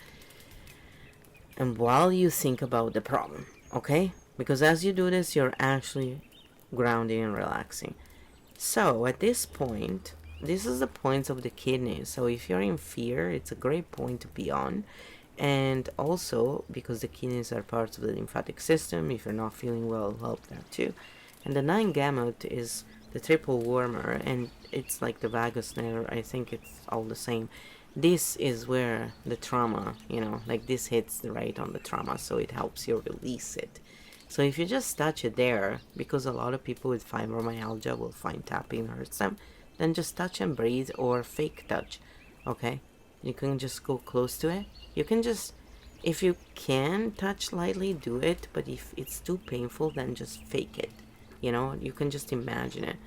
Speaker 1: And while you think about the problem, okay? Because as you do this, you're actually grounding and relaxing. So at this point, this is the points of the kidneys. So if you're in fear, it's a great point to be on. And also, because the kidneys are parts of the lymphatic system, if you're not feeling well, it'll help that too. And the 9 gamut is the triple warmer, and it's like the vagus nerve. I think it's all the same. This is where the trauma, you know, like this hits right on the trauma, so it helps you release it. So if you just touch it there, because a lot of people with fibromyalgia will find tapping hurts them, then just touch and breathe, or fake touch, okay? You can just go close to it. You can just, if you can touch lightly, do it, but if it's too painful, then just fake it. You know, you can just imagine it.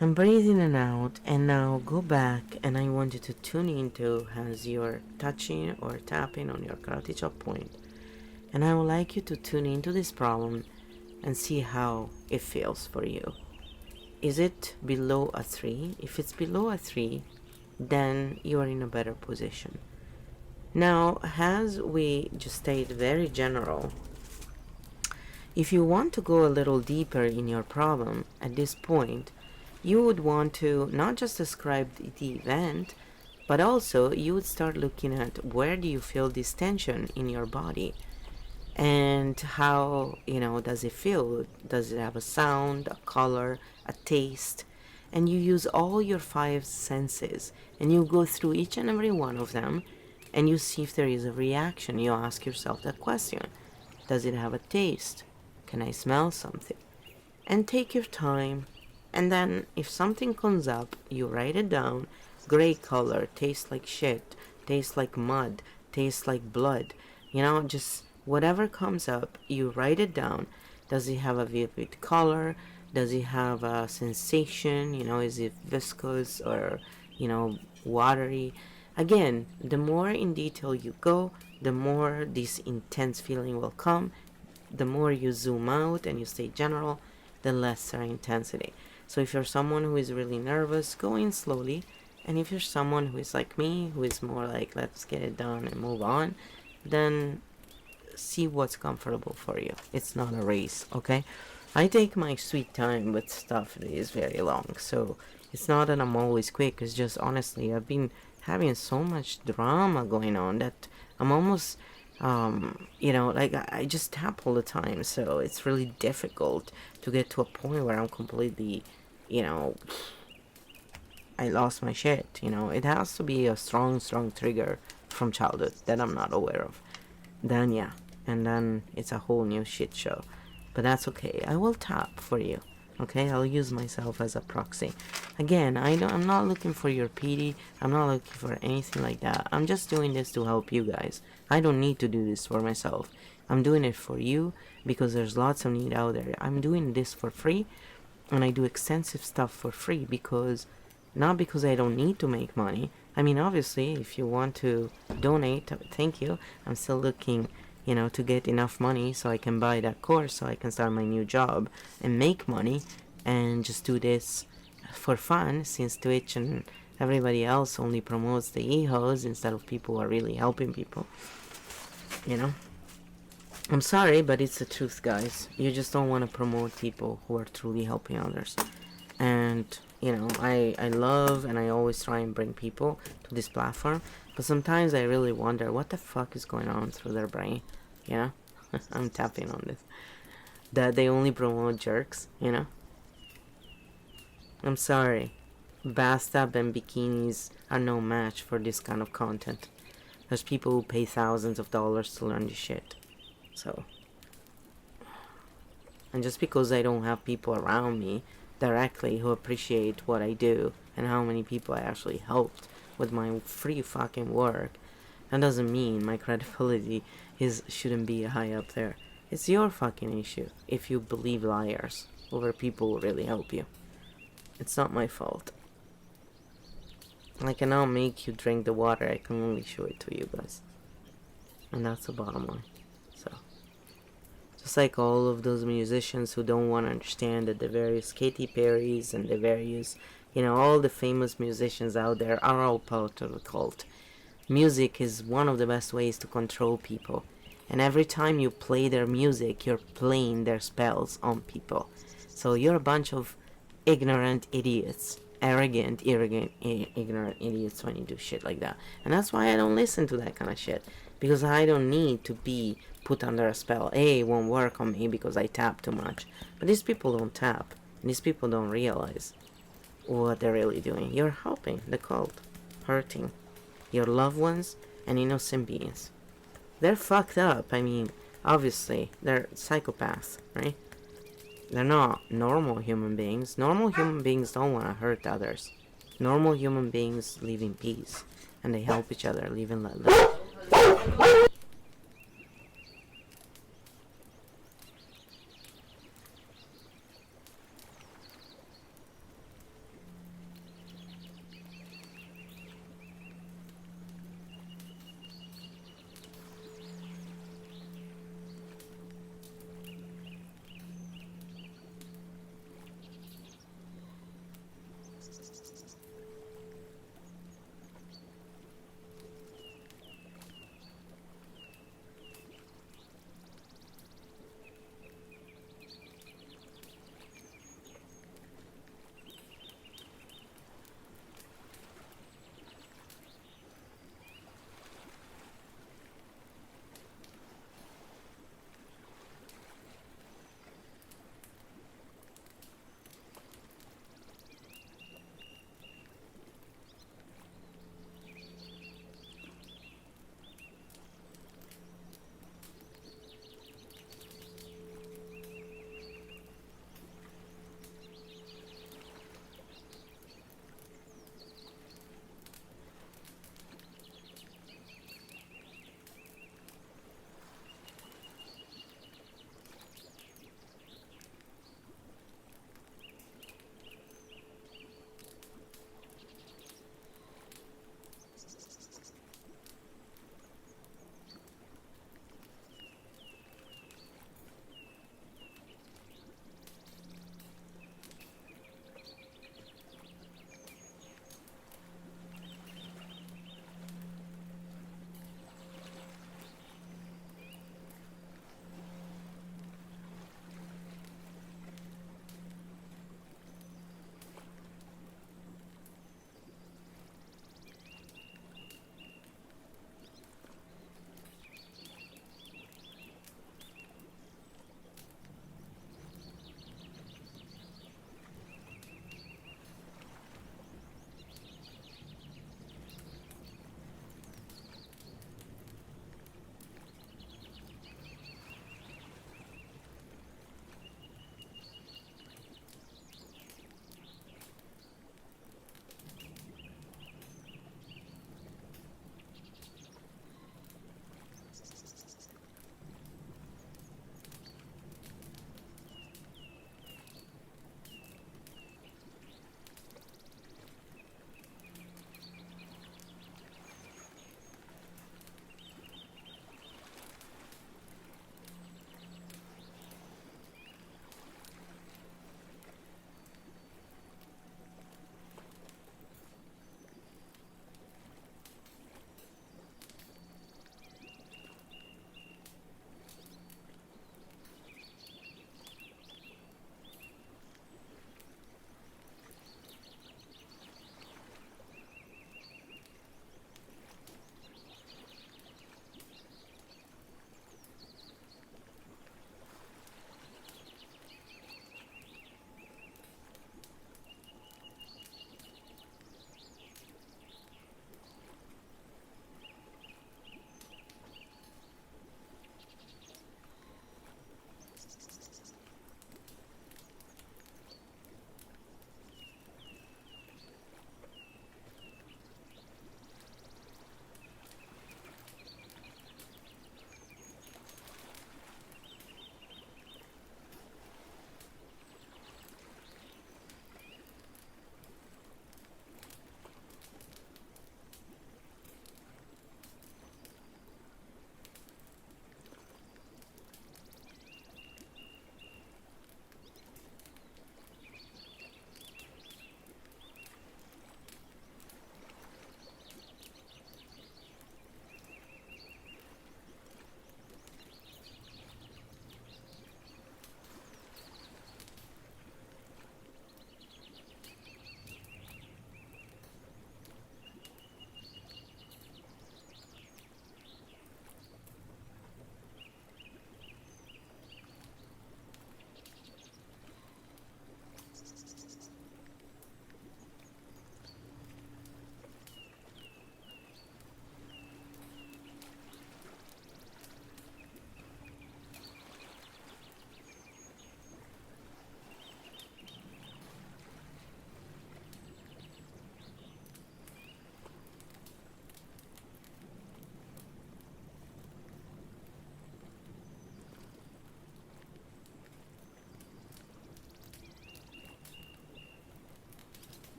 Speaker 1: And breathe in and out, and now go back, and I want you to tune into as you're touching or tapping on your karate chop point. And I would like you to tune into this problem and see how it feels for you. Is it below a 3? If it's below a 3, then you are in a better position. Now, as we just stayed very general, if you want to go a little deeper in your problem at this point, you would want to not just describe the event, but also you would start looking at where do you feel this tension in your body, and how, you know, does it feel? Does it have a sound, a color, a taste? and you use all your five senses, and you go through each and every one of them, and you see if there is a reaction. You ask yourself that question. Does it have a taste? Can I smell something? And take your time, and then if something comes up, you write it down. Gray color, tastes like shit, tastes like mud, tastes like blood. Just whatever comes up, you write it down. Does it have a vivid color? Does it have a sensation? Is it viscous or, watery? Again, the more in detail you go, the more this intense feeling will come. The more you zoom out and you stay general, the lesser intensity. So if you're someone who is really nervous, go in slowly. And if you're someone who is like me, who is more like, let's get it done and move on, then see what's comfortable for you. It's not a race, okay? I take my sweet time with stuff that is very long, so it's not that I'm always quick. It's just honestly, I've been having so much drama going on that I'm almost, like I just tap all the time, so it's really difficult to get to a point where I'm completely, you know, I lost my shit. It has to be a strong, strong trigger from childhood that I'm not aware of. Then yeah, and then it's a whole new shit show. But that's okay. I will tap for you. Okay, I'll use myself as a proxy. Again, I'm not looking for your pity. I'm not looking for anything like that. I'm just doing this to help you guys. I don't need to do this for myself. I'm doing it for you because there's lots of need out there. I'm doing this for free, and I do extensive stuff for free because, not because I don't need to make money. I mean, obviously, if you want to donate, thank you. I'm still looking, to get enough money so I can buy that course, so I can start my new job and make money and just do this for fun, since Twitch and everybody else only promotes the e-hos instead of people who are really helping people. I'm sorry, but it's the truth, guys. You just don't want to promote people who are truly helping others. And I love and I always try and bring people to this platform, but sometimes I really wonder what the fuck is going on through their brain. I'm tapping on this, that they only promote jerks. I'm sorry, bathtub and bikinis are no match for this kind of content. There's people who pay thousands of dollars to learn this shit. So, and just because I don't have people around me directly who appreciate what I do and how many people I actually helped with my free fucking work, that doesn't mean my credibility shouldn't be high up there. It's your fucking issue if you believe liars over people who really help you. It's not my fault. I cannot make you drink the water, I can only show it to you guys. And that's the bottom line. So, just like all of those musicians who don't want to understand that the various Katy Perrys and the various, all the famous musicians out there are all part of a cult. Music is one of the best ways to control people. And every time you play their music, you're playing their spells on people. So you're a bunch of ignorant idiots. Arrogant, ignorant idiots when you do shit like that. And that's why I don't listen to that kind of shit. Because I don't need to be put under a spell. It won't work on me because I tap too much. But these people don't tap. And these people don't realize what they're really doing. You're helping the cult. Hurting your loved ones and innocent beings. They're fucked up. I mean, obviously, they're psychopaths, right? They're not normal human beings. Normal human beings don't want to hurt others. Normal human beings live in peace. And they help each other live and let live.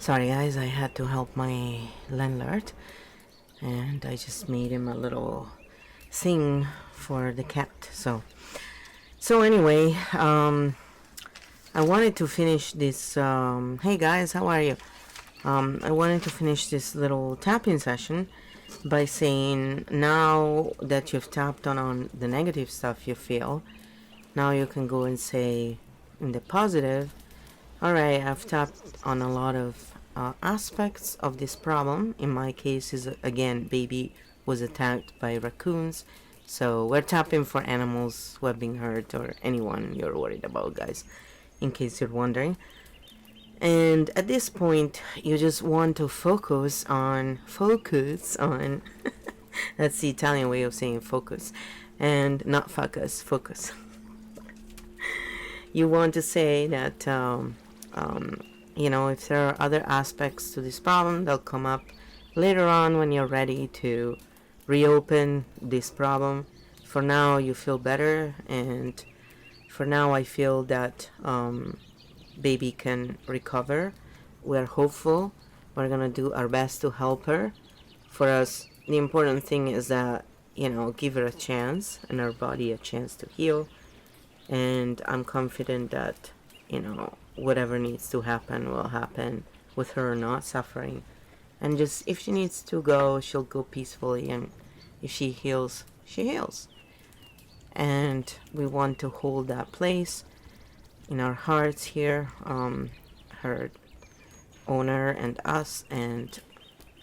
Speaker 1: Sorry guys, I had to help my landlord, and I just made him a little thing for the cat. So anyway, I wanted to finish this. Hey guys, how are you? I wanted to finish this little tapping session by saying, now that you've tapped on the negative stuff you feel, now you can go and say in the positive, alright, I've tapped on a lot of aspects of this problem. In my case, is again, baby was attacked by raccoons. So we're tapping for animals who have been hurt, or anyone you're worried about, guys, in case you're wondering. And at this point, you just want to focus on that's the Italian way of saying focus, and not focus. You want to say that you know, if there are other aspects to this problem, they'll come up later on when you're ready to reopen this problem. For now, you feel better, and for now, I feel that baby can recover. We're hopeful. We're gonna do our best to help her. For us, the important thing is that, you know, give her a chance and her body a chance to heal. And I'm confident that, you know, whatever needs to happen will happen with her not suffering. And just, if she needs to go, she'll go peacefully, and if she heals, she heals. And we want to hold that place in our hearts here, her owner and us, and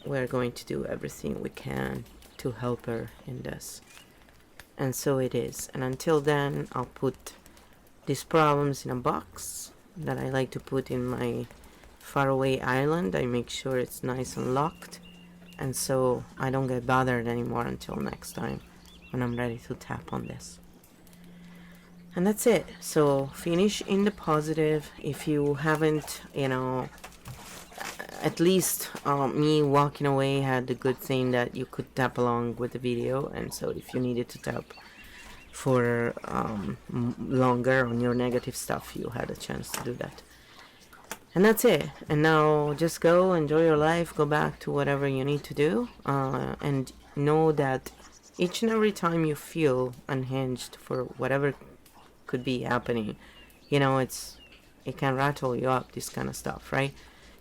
Speaker 1: we're going to do everything we can to help her in this. And so it is. And until then, I'll put these problems in a box that I like to put in my faraway island. I make sure it's nice and locked, and so I don't get bothered anymore until next time when I'm ready to tap on this. And that's it. So finish in the positive. If you haven't, you know, at least me walking away had the good thing that you could tap along with the video, and so if you needed to tap for longer on your negative stuff, you had a chance to do that. And that's it. And now just go enjoy your life, go back to whatever you need to do, and know that each and every time you feel unhinged for whatever could be happening, you know, it can rattle you up, this kind of stuff, right?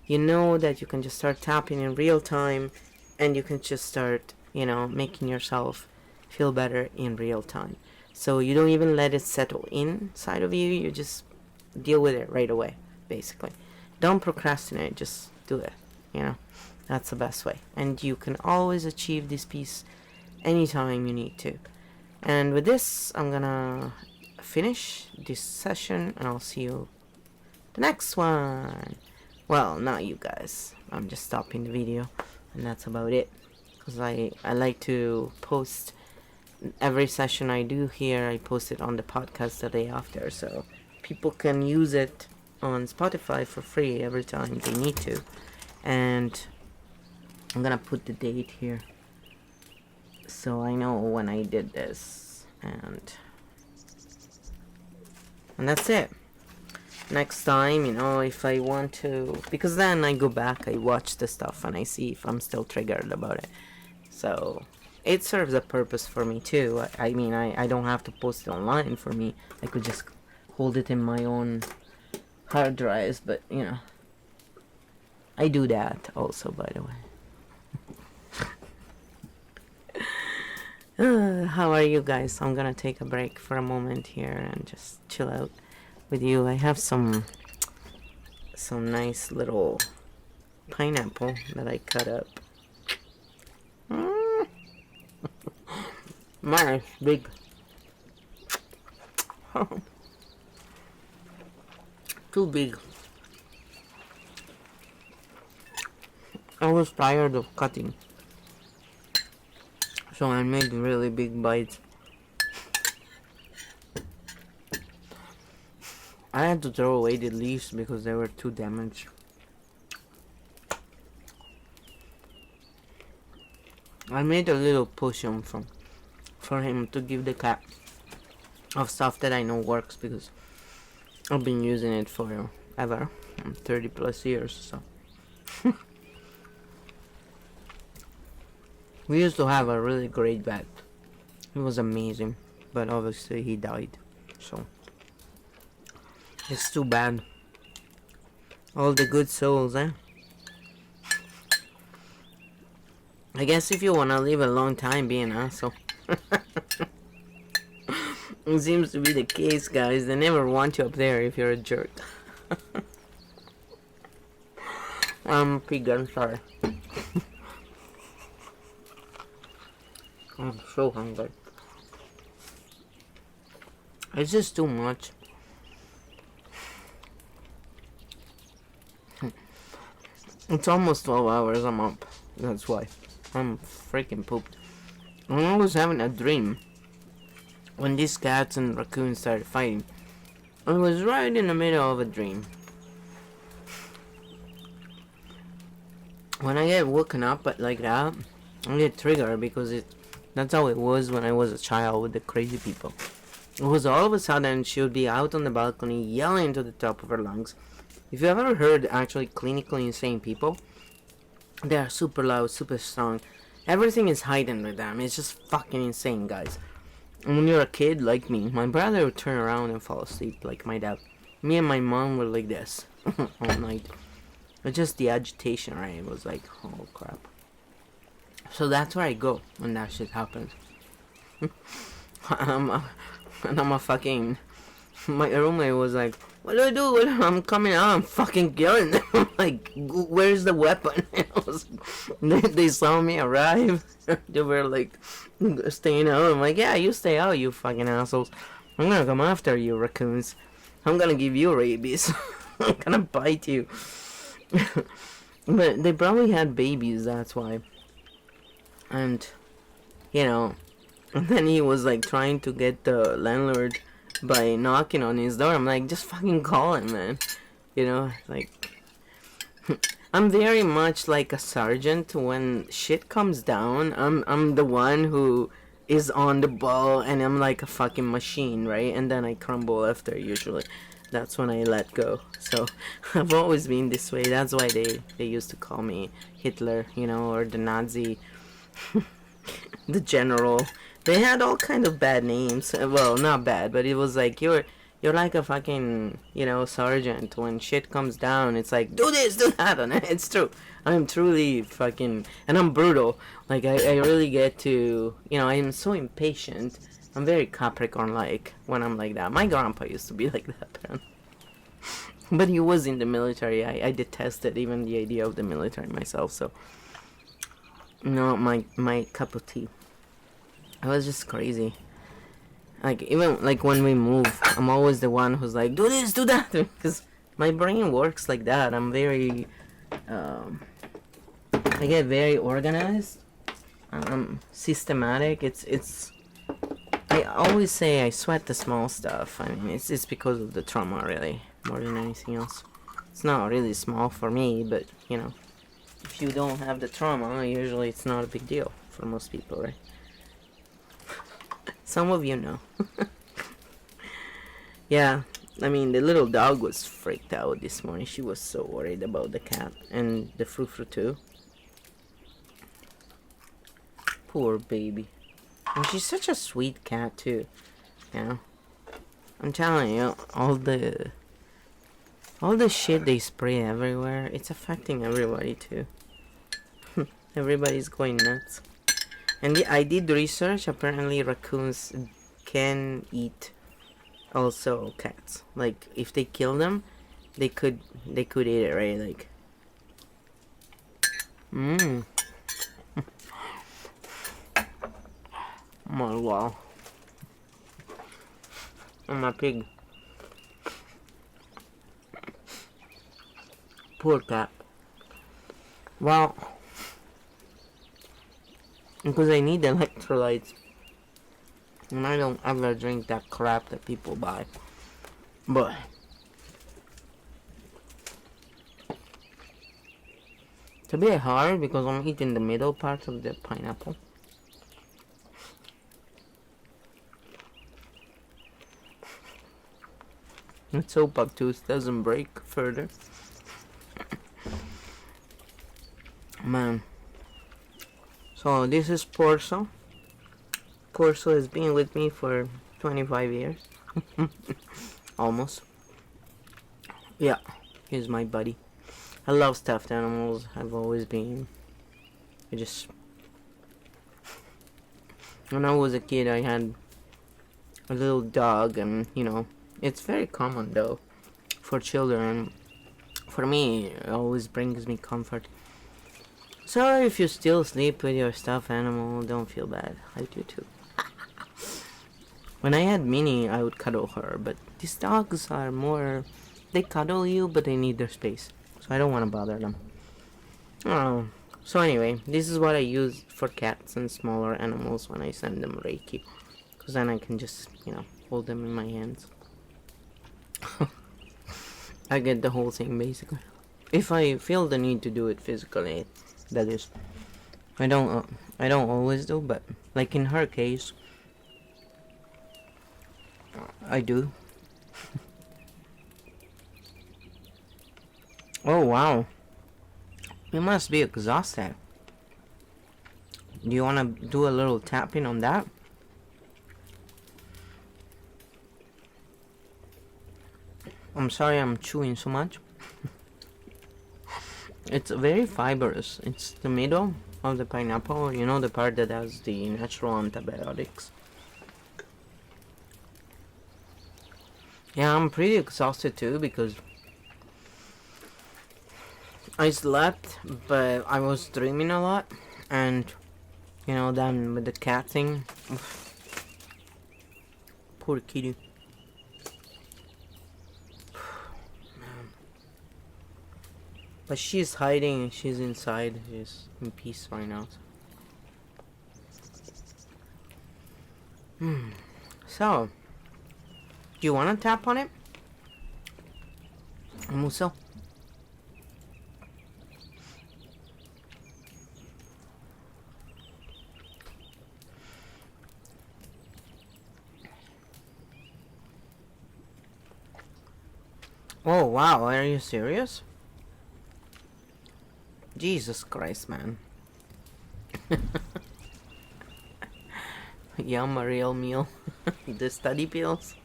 Speaker 1: You know that you can just start tapping in real time, and you can just start, you know, making yourself feel better in real time. So you don't even let it settle inside of you, you just deal with it right away, basically. Don't procrastinate, just do it, you know. That's the best way. And you can always achieve this peace anytime you need to. And with this, I'm gonna finish this session, and I'll see you the next one. Well, not you guys. I'm just stopping the video, and that's about it. Because I like to post every session I do here. I post it on the podcast the day after, so people can use it on Spotify for free every time they need to. And I'm gonna put the date here so I know when I did this, and that's it. Next time, you know, if I want to, because then I go back, I watch the stuff, and I see if I'm still triggered about it. So it serves a purpose for me too. I mean, I don't have to post it online. For me, I could just hold it in my own hard drives, but you know, I do that also, by the way. How are you guys? I'm gonna take a break for a moment here and just chill out with you. I have some nice little pineapple that I cut up. Man, it's big. Too big. I was tired of cutting, so I made really big bites. I had to throw away the leaves because they were too damaged. I made a little potion for him to give the cat of stuff that I know works, because I've been using it for ever, 30 plus years. So We used to have a really great vet. He was amazing, but obviously he died. So it's too bad. All the good souls, eh? I guess if you wanna live a long time, be an asshole. It seems to be the case, guys. They never want you up there if you're a jerk. Pig, I'm sorry. I'm so hungry. It's just too much. It's almost 12 hours I'm up. That's why. I'm freaking pooped. I was having a dream when these cats and raccoons started fighting. I was right in the middle of a dream. When I get woken up like that, I get triggered because that's how it was when I was a child with the crazy people. It was all of a sudden she would be out on the balcony yelling to the top of her lungs. If you ever heard actually clinically insane people, they are super loud, super strong. Everything is heightened with them. It's just fucking insane, guys. And when you're a kid like me, my brother would turn around and fall asleep like my dad. Me and my mom were like this all night. But just the agitation, right? It was like, oh crap. So that's where I go when that shit happens. And I'm a fucking... My roommate was like, what do I do? I'm coming out, I'm fucking killing them. I'm like, where's the weapon? They saw me arrive. They were like, staying out. I'm like, yeah, you stay out, you fucking assholes. I'm gonna come after you, raccoons. I'm gonna give you rabies. I'm gonna bite you. But they probably had babies, that's why. And, you know, and then he was like trying to get the landlord by knocking on his door. I'm like, just fucking call him, man. You know, like, I'm very much like a sergeant. When shit comes down, I'm the one who is on the ball, and I'm like a fucking machine, right? And then I crumble after, usually. That's when I let go. So I've always been this way. That's why they used to call me Hitler, you know, or the Nazi, the general. They had all kind of bad names. Well, not bad, but it was like you're like a fucking, you know, sergeant. When shit comes down, it's like, do this, do that, and it's true. I'm truly fucking, and I'm brutal. Like I really get to, you know, I'm so impatient. I'm very Capricorn-like when I'm like that. My grandpa used to be like that, man. But he was in the military. I detested even the idea of the military myself. So, no, my cup of tea. It was just crazy. Like, even like when we move, I'm always the one who's like, do this, do that, because my brain works like that. I'm very, I get very organized. I'm systematic. It's. I always say I sweat the small stuff. I mean, it's because of the trauma, really, more than anything else. It's not really small for me, but you know, if you don't have the trauma, usually it's not a big deal for most people, right? Some of you know. Yeah, I mean, the little dog was freaked out this morning. She was so worried about the cat and the frou-frou too. Poor baby. And she's such a sweet cat too, you know. I'm telling you, all the shit they spray everywhere, it's affecting everybody too. Everybody's going nuts. And I did research. Apparently, raccoons can eat also cats. Like if they kill them, they could eat it, right? Like, Oh wow. I'm a pig. Poor cat. Well, because I need electrolytes, and I don't ever drink that crap that people buy. But it's a bit hard because I'm eating the middle part of the pineapple. Let's hope Bucktooth doesn't break further. Man. So this is Porso. Porso has been with me for 25 years. Almost. Yeah, he's my buddy. I love stuffed animals. I've always been. I just. When I was a kid, I had a little dog, and it's very common though for children. For me, it always brings me comfort. So if you still sleep with your stuffed animal, don't feel bad. I do too. When I had Minnie, I would cuddle her, but these dogs are more. They cuddle you, but they need their space. So I don't want to bother them. Oh. So anyway, this is what I use for cats and smaller animals when I send them Reiki. Because then I can just, hold them in my hands. I get the whole thing basically. If I feel the need to do it physically, that is. I don't always do, but like in her case, I do. Oh wow. You must be exhausted. Do you want to do a little tapping on that? I'm sorry I'm chewing so much. It's very fibrous. It's the middle of the pineapple, the part that has the natural antibiotics. Yeah, I'm pretty exhausted too because I slept, but I was dreaming a lot, and then with the cat thing, poor kitty. Man. But she's hiding, she's inside, she's in peace right now. So, do you want to tap on it, Muso? Oh wow, are you serious? Jesus Christ, man. Yum, a real meal. The study pills.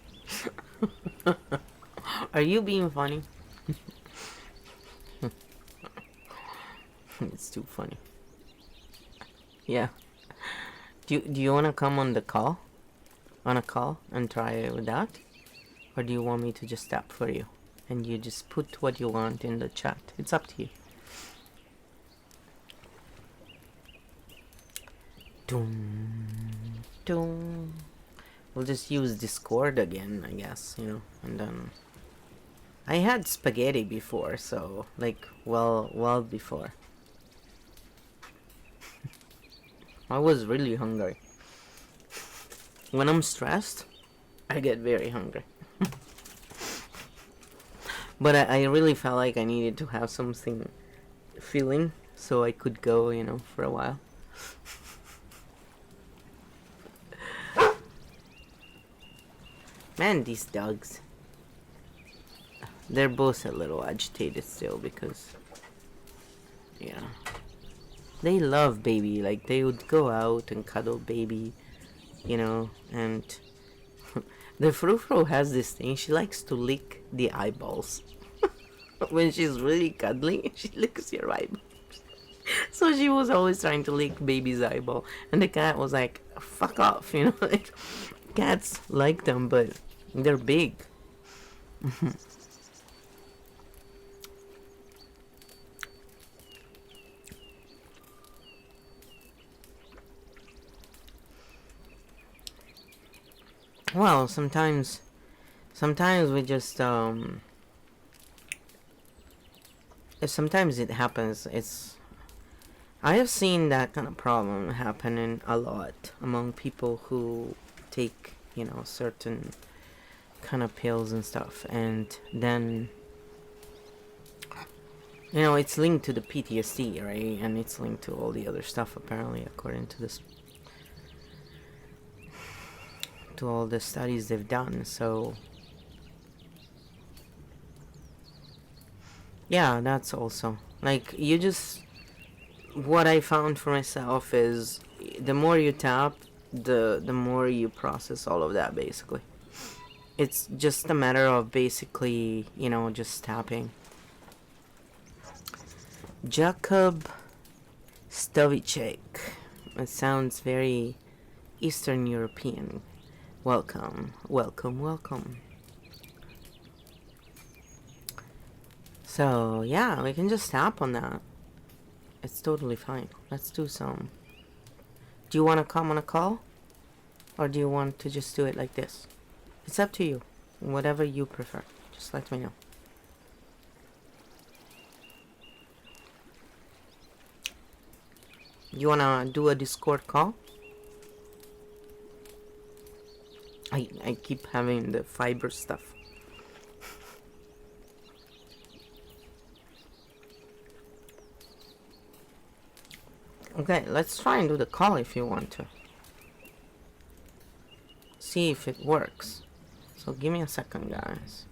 Speaker 1: Are you being funny? It's too funny. Yeah. Do you want to come on the call? On a call and try it with that? Or do you want me to just tap for you? And you just put what you want in the chat. It's up to you. Doom, doom. We'll just use Discord again, I guess, and then I had spaghetti before, so well before. I was really hungry. When I'm stressed, I get very hungry. But I really felt like I needed to have something filling so I could go, for a while. Man, these dogs. They're both a little agitated still because, they love baby. Like, they would go out and cuddle baby, and the Frou-Frou has this thing. She likes to lick the eyeballs. When she's really cuddly, she licks your eyeballs. So she was always trying to lick baby's eyeball. And the cat was like, fuck off, like, cats like them, but they're big. Well, sometimes we just sometimes it happens. I have seen that kind of problem happening a lot among people who take, certain kind of pills and stuff, and then it's linked to the PTSD, right? And it's linked to all the other stuff apparently, according to this, to all the studies they've done. So yeah, that's also like, you just what I found for myself is the more you tap, the more you process all of that. Basically, it's just a matter of basically, just tapping. Jakob Stovicek. It sounds very Eastern European. Welcome, welcome, welcome. So yeah, we can just tap on that. It's totally fine. Let's do some. Do you want to come on a call? Or do you want to just do it like this? It's up to you. Whatever you prefer. Just let me know. You wanna do a Discord call? I keep having the fiber stuff. Okay, let's try and do the call if you want to. See if it works. So give me a second, guys.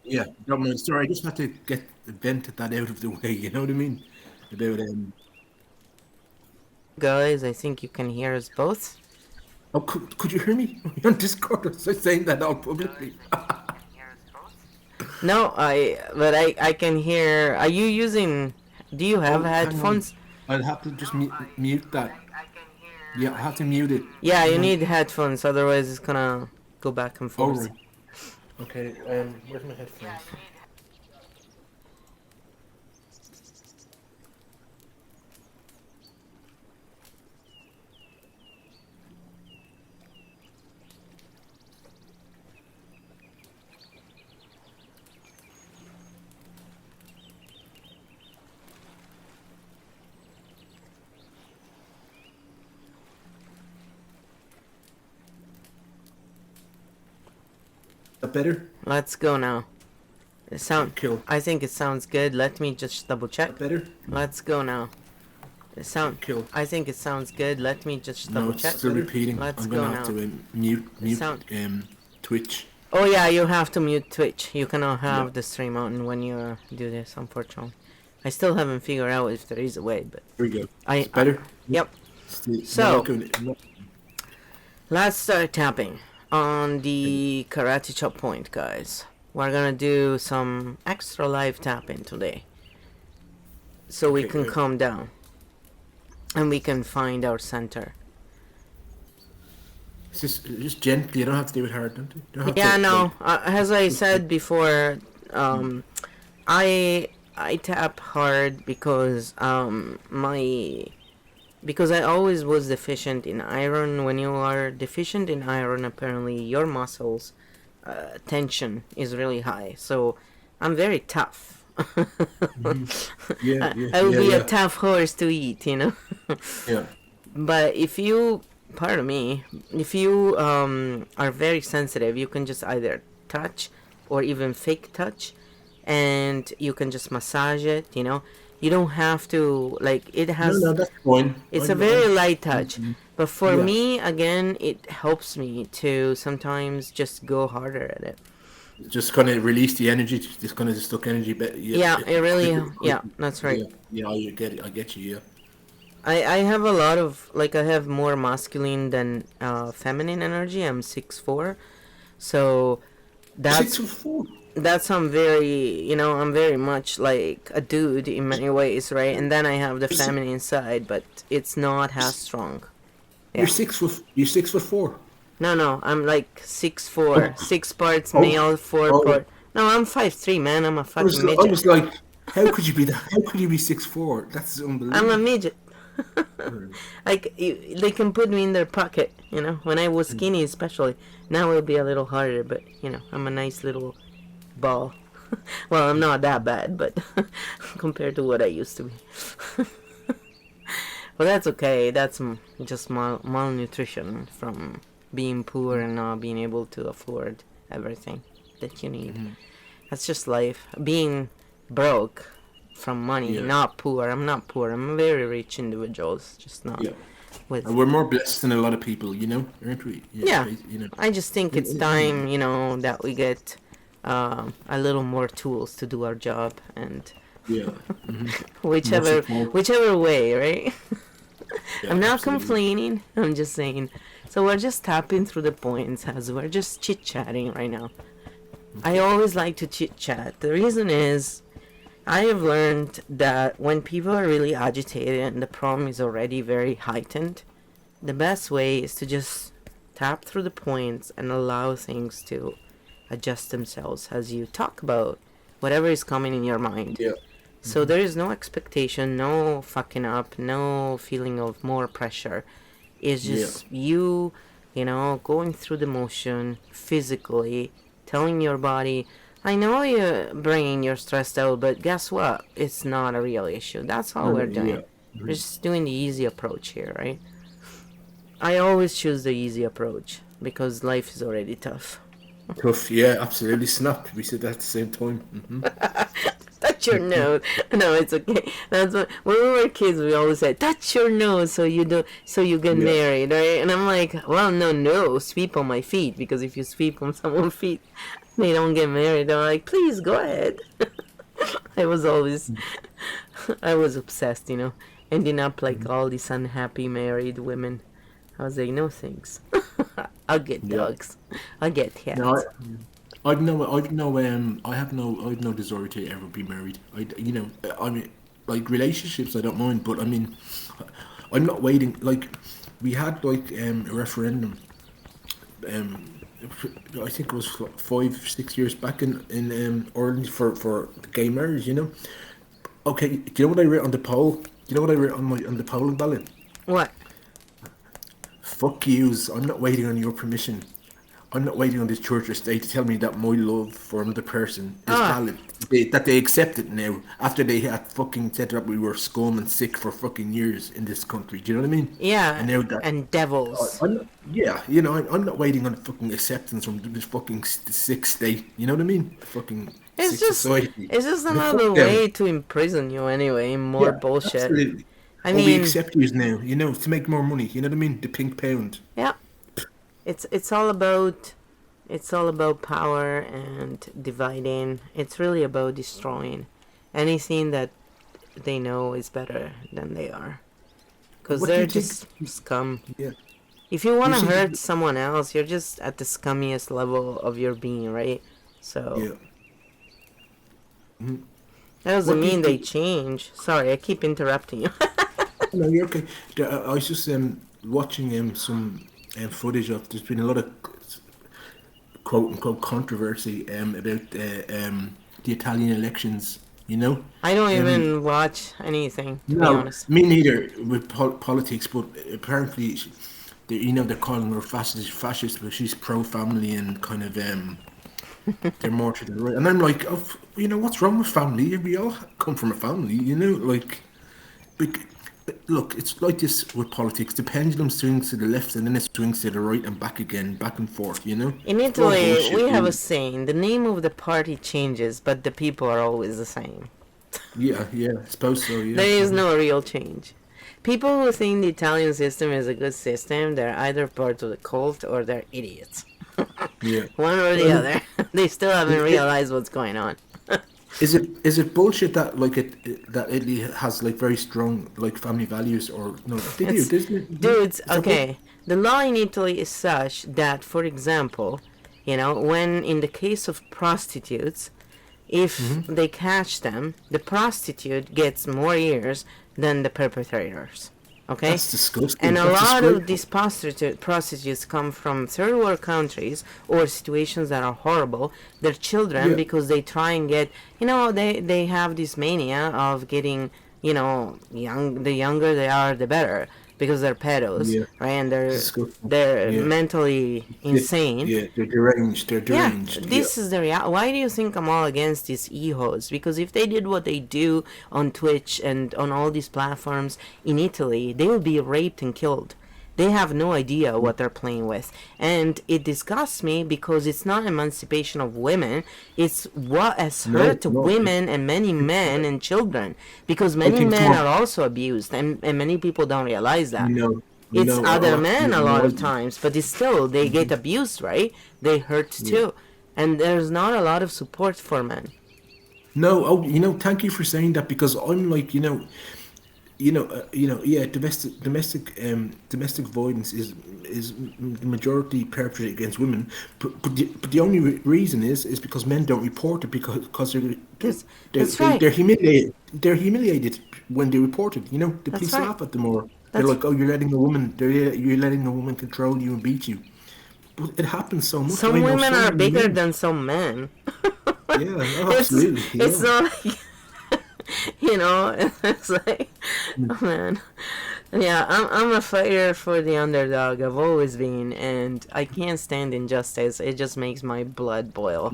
Speaker 2: Yeah, don't mind. Sorry, I just had to get the vent that out of the way. You know what I mean? about
Speaker 1: Guys, I think you can hear us both.
Speaker 2: Oh, could you hear me on Discord? I was saying that out publicly.
Speaker 1: No, I can hear. Are you using? Do you have
Speaker 2: Oh, hang on.
Speaker 1: headphones?
Speaker 2: I'll have to just mute that. Yeah, I have to mute it.
Speaker 1: Yeah,
Speaker 2: Hang
Speaker 1: you
Speaker 2: on.
Speaker 1: need headphones, otherwise it's gonna go back and
Speaker 2: Oh,
Speaker 1: forth.
Speaker 2: right. Okay. Where's my headphones? Is that better?
Speaker 1: Let's go now. It sound.
Speaker 2: Kill.
Speaker 1: I think it sounds good. Let me just double
Speaker 2: Is
Speaker 1: check.
Speaker 2: that better?
Speaker 1: Let's go now. It sound.
Speaker 2: Kill.
Speaker 1: I think it sounds good. Let me just
Speaker 2: No,
Speaker 1: double
Speaker 2: it's
Speaker 1: check.
Speaker 2: still repeating.
Speaker 1: Let's
Speaker 2: I'm
Speaker 1: go
Speaker 2: gonna have
Speaker 1: now.
Speaker 2: to mute
Speaker 1: Sound.
Speaker 2: Twitch.
Speaker 1: Oh yeah, you have to mute Twitch. You cannot have
Speaker 2: Yeah.
Speaker 1: the stream on when you do this, unfortunately. I still haven't figured out if there is a way, but
Speaker 2: Here we go.
Speaker 1: I.
Speaker 2: Better.
Speaker 1: Yep. So- Let's start tapping on the karate chop point, guys. We're gonna do some extra live tapping today, so we
Speaker 2: Okay,
Speaker 1: can
Speaker 2: good.
Speaker 1: calm down and we can find our center.
Speaker 2: Just gently. You don't have to do it hard, don't you? You don't have
Speaker 1: Yeah,
Speaker 2: to,
Speaker 1: no.
Speaker 2: like-
Speaker 1: As I said before, I tap hard because because I always was deficient in iron. When you are deficient in iron, apparently your muscles tension is really high. So I'm very tough.
Speaker 2: Yeah,
Speaker 1: I would be
Speaker 2: yeah.
Speaker 1: a tough horse to eat, you know.
Speaker 2: Yeah.
Speaker 1: But if you, pardon me, if you are very sensitive, you can just either touch or even fake touch, and you can just massage it, you know. You don't have to, like, it has,
Speaker 2: No, that's fine.
Speaker 1: it's a very light touch.
Speaker 2: Mhm.
Speaker 1: But for
Speaker 2: Yeah.
Speaker 1: me, again, it helps me to sometimes just go harder at it.
Speaker 2: Just kind of release the energy, just kind of stuck energy.
Speaker 1: Yeah, it really, yeah, that's right.
Speaker 2: Yeah, I get it. I get you. Yeah.
Speaker 1: I have a lot of, like, I have more masculine than feminine energy. I'm 6'4", so that's
Speaker 2: 6'4".
Speaker 1: I'm very, you know, I'm very much like a dude in many ways, right? And then I have the feminine side, but it's not as strong. Yeah.
Speaker 2: You're 6'4". You're 6'4".
Speaker 1: No, I'm like 6'4", 6 parts
Speaker 2: Oh.
Speaker 1: male, 4
Speaker 2: Oh.
Speaker 1: part. No, I'm 5'3", man. I'm a
Speaker 2: I
Speaker 1: fucking midget.
Speaker 2: was like, how could you be that? How could you be 6'4"? That's unbelievable.
Speaker 1: I'm a midget. Like, they can put me in their pocket, you know. When I was skinny, especially. Now it'll be a little harder, but you know, I'm a nice little ball. Well, I'm not that bad, but compared to what I used to be. Well, that's okay. That's just malnutrition from being poor and not being able to afford everything that you need. That's just life. Being broke from money,
Speaker 2: Yeah.
Speaker 1: not poor. I'm not poor. I'm a very rich individual. Just not
Speaker 2: Yeah.
Speaker 1: with.
Speaker 2: And we're more blessed than a lot of people, you know, aren't we?
Speaker 1: Yeah.
Speaker 2: You know.
Speaker 1: I just think it's time, you know, that we get a little more tools to do our job, and
Speaker 2: Yeah.
Speaker 1: whichever
Speaker 2: support.
Speaker 1: whichever way, right?
Speaker 2: Yeah,
Speaker 1: I'm not
Speaker 2: absolutely.
Speaker 1: complaining. I'm just saying. So we're just tapping through the points as we're just chit chatting right now. I always like to chit chat. The reason is, I have learned that when people are really agitated and the problem is already very heightened, the best way is to just tap through the points and allow things to adjust themselves as you talk about whatever is coming in your mind.
Speaker 2: Yeah.
Speaker 1: So there is no expectation, no fucking up, no feeling of more pressure. It's just you know, going through the motion physically, telling your body, I know you're bringing you're stressed out, but guess what? It's not a real issue. That's all we're doing.
Speaker 2: Yeah.
Speaker 1: We're just doing the easy approach here, right? I always choose the easy approach because life is already tough.
Speaker 2: Tough. Yeah, absolutely. Snap. We said that at the same time.
Speaker 1: Touch your nose. No, it's okay. That's what, when we were kids, we always said, touch your nose so you get married, right? And I'm like, well, no, sweep on my feet, because if you sweep on someone's feet, they don't get married. They're like, please go ahead. I was always, I was obsessed, you know, ending up like all these unhappy married women. I was like, no thanks. I'll get
Speaker 2: Yeah.
Speaker 1: dogs. I'll get
Speaker 2: No,
Speaker 1: cats.
Speaker 2: I have no desire to ever be married. I mean, like relationships, I don't mind, but I mean, I'm not waiting. Like, we had like a referendum. I think it was 5, 6 years back in Ireland for the gay marriage. Okay, do you know what I wrote on the poll? Do you know what I wrote on the polling ballot?
Speaker 1: What?
Speaker 2: Fuck yous. I'm not waiting on your permission. I'm not waiting on this church or state to tell me that my love for another person is
Speaker 1: Ah,
Speaker 2: valid. That they accept it now after they had fucking said that we were scum and sick for fucking years in this country. Do you know what I mean?
Speaker 1: yeah,
Speaker 2: And now that
Speaker 1: and devils.
Speaker 2: I'm not, yeah, I'm not waiting on fucking acceptance from this fucking sick state. You know what I mean? Fucking
Speaker 1: It's
Speaker 2: sick
Speaker 1: just,
Speaker 2: society.
Speaker 1: it's just
Speaker 2: No,
Speaker 1: another
Speaker 2: fuck them.
Speaker 1: way to imprison you anyway. More
Speaker 2: Yeah,
Speaker 1: bullshit.
Speaker 2: absolutely.
Speaker 1: I
Speaker 2: Oh, we
Speaker 1: mean,
Speaker 2: accept yous now. To make more money. You know what I mean? The pink pound.
Speaker 1: yeah, it's all about power and dividing. It's really about destroying anything that they know is better than they are. Because
Speaker 2: What do
Speaker 1: they're
Speaker 2: you think?
Speaker 1: just scum.
Speaker 2: Yeah.
Speaker 1: If you
Speaker 2: Do
Speaker 1: want
Speaker 2: you
Speaker 1: to
Speaker 2: think?
Speaker 1: hurt someone else, you're just at the scummiest level of your being, right? So,
Speaker 2: Yeah. Mhm.
Speaker 1: that doesn't
Speaker 2: What do you
Speaker 1: mean they
Speaker 2: think?
Speaker 1: change. Sorry, I keep interrupting you.
Speaker 2: No, you're okay. I was just watching some footage of. There's been a lot of quote unquote controversy about the Italian elections. You know,
Speaker 1: I don't
Speaker 2: um,
Speaker 1: even watch anything, to be
Speaker 2: no,
Speaker 1: honest.
Speaker 2: me neither with politics. But apparently, they're calling her fascist, but she's pro-family and kind of they're more to the right. And I'm like, oh, what's wrong with family? We all come from a family. Like. Bec- Look, it's like this with politics. The pendulum swings to the left and then it swings to the right and back again, back and forth,
Speaker 1: In
Speaker 2: It's all
Speaker 1: Italy, we
Speaker 2: bullshit,
Speaker 1: have a
Speaker 2: really.
Speaker 1: saying: the name of the party changes, but the people are always the same.
Speaker 2: Yeah, yeah, I suppose so, yeah.
Speaker 1: There is no real change. People who think the Italian system is a good system, they're either part of the cult or they're idiots.
Speaker 2: Yeah.
Speaker 1: One or
Speaker 2: But
Speaker 1: the
Speaker 2: I mean,
Speaker 1: other. They still haven't
Speaker 2: it,
Speaker 1: realized what's going on.
Speaker 2: is it bullshit that like that Italy has like very strong like family values or no they do,
Speaker 1: It's,
Speaker 2: doesn't it?
Speaker 1: dudes,
Speaker 2: Is that bullshit?
Speaker 1: okay. The law in Italy is such that, for example, when in the case of prostitutes, if
Speaker 2: Mm-hmm.
Speaker 1: they catch them, the prostitute gets more years than the perpetrators. Okay?
Speaker 2: That's disgusting.
Speaker 1: And a
Speaker 2: That's
Speaker 1: lot of
Speaker 2: disgraceful.
Speaker 1: these prostitutes come from third world countries or situations that are horrible. They're children
Speaker 2: Yeah,
Speaker 1: because they try and get, they have this mania of getting, the younger they are, the better because they're pedos,
Speaker 2: yeah,
Speaker 1: right? And they're,
Speaker 2: disgusting.
Speaker 1: they're
Speaker 2: Yeah,
Speaker 1: mentally
Speaker 2: yeah,
Speaker 1: insane.
Speaker 2: yeah. They're deranged. They're
Speaker 1: Yeah,
Speaker 2: deranged. Yeah.
Speaker 1: this is the real. Why do you think I'm all against these e-hosts? Because if they did what they do on Twitch and on all these platforms in Italy, they will be raped and killed. They have no idea what they're playing with. And it disgusts me because it's not emancipation of women, it's what has
Speaker 2: No,
Speaker 1: hurt
Speaker 2: no.
Speaker 1: women and many men and children. Because
Speaker 2: I
Speaker 1: many
Speaker 2: think it's
Speaker 1: men
Speaker 2: more.
Speaker 1: are also abused, and many people don't realize
Speaker 2: We
Speaker 1: that.
Speaker 2: know. We
Speaker 1: It's
Speaker 2: know.
Speaker 1: other
Speaker 2: Oh,
Speaker 1: men a
Speaker 2: absolutely no
Speaker 1: lot of
Speaker 2: idea.
Speaker 1: times, but it's still they get abused, right? They hurt
Speaker 2: Yeah.
Speaker 1: too, and there's not a lot of support for men.
Speaker 2: No. Oh, thank you for saying that because I'm like, yeah, domestic violence is the majority perpetrated against women, but the only reason is because men don't report it because
Speaker 1: That's that's right.
Speaker 2: they're humiliated when they report it. The
Speaker 1: That's
Speaker 2: police
Speaker 1: right.
Speaker 2: laugh at them or they're
Speaker 1: That's
Speaker 2: like, oh, you're letting a woman control you and beat you. But it happens so much. I
Speaker 1: some
Speaker 2: know
Speaker 1: women
Speaker 2: so
Speaker 1: are
Speaker 2: many
Speaker 1: bigger
Speaker 2: men.
Speaker 1: than some men.
Speaker 2: Yeah, no,
Speaker 1: it's
Speaker 2: absolutely,
Speaker 1: it's
Speaker 2: yeah.
Speaker 1: not like it's like, oh man. Yeah, I'm a fighter for the underdog. I've always been, and I can't stand injustice. It just makes my blood boil,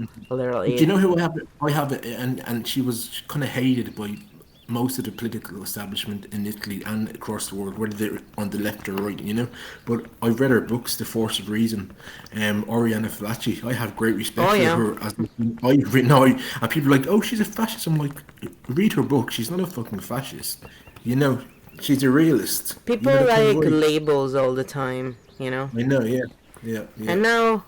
Speaker 2: But you
Speaker 1: literally.
Speaker 2: know who I have, and she was kind of hated by most of the political establishment in Italy and across the world, whether they're on the left or right, But I've read her books, The Force of Reason, Oriana Fallaci. I have great respect
Speaker 1: Oh
Speaker 2: for
Speaker 1: yeah.
Speaker 2: her as I've written. And people are like, oh, she's a fascist. I'm like, read her book. She's not a fucking fascist. You know, she's a realist.
Speaker 1: People
Speaker 2: They're kind of
Speaker 1: like
Speaker 2: right.
Speaker 1: labels all the time.
Speaker 2: I know. Yeah. Yeah. Yeah.
Speaker 1: And now,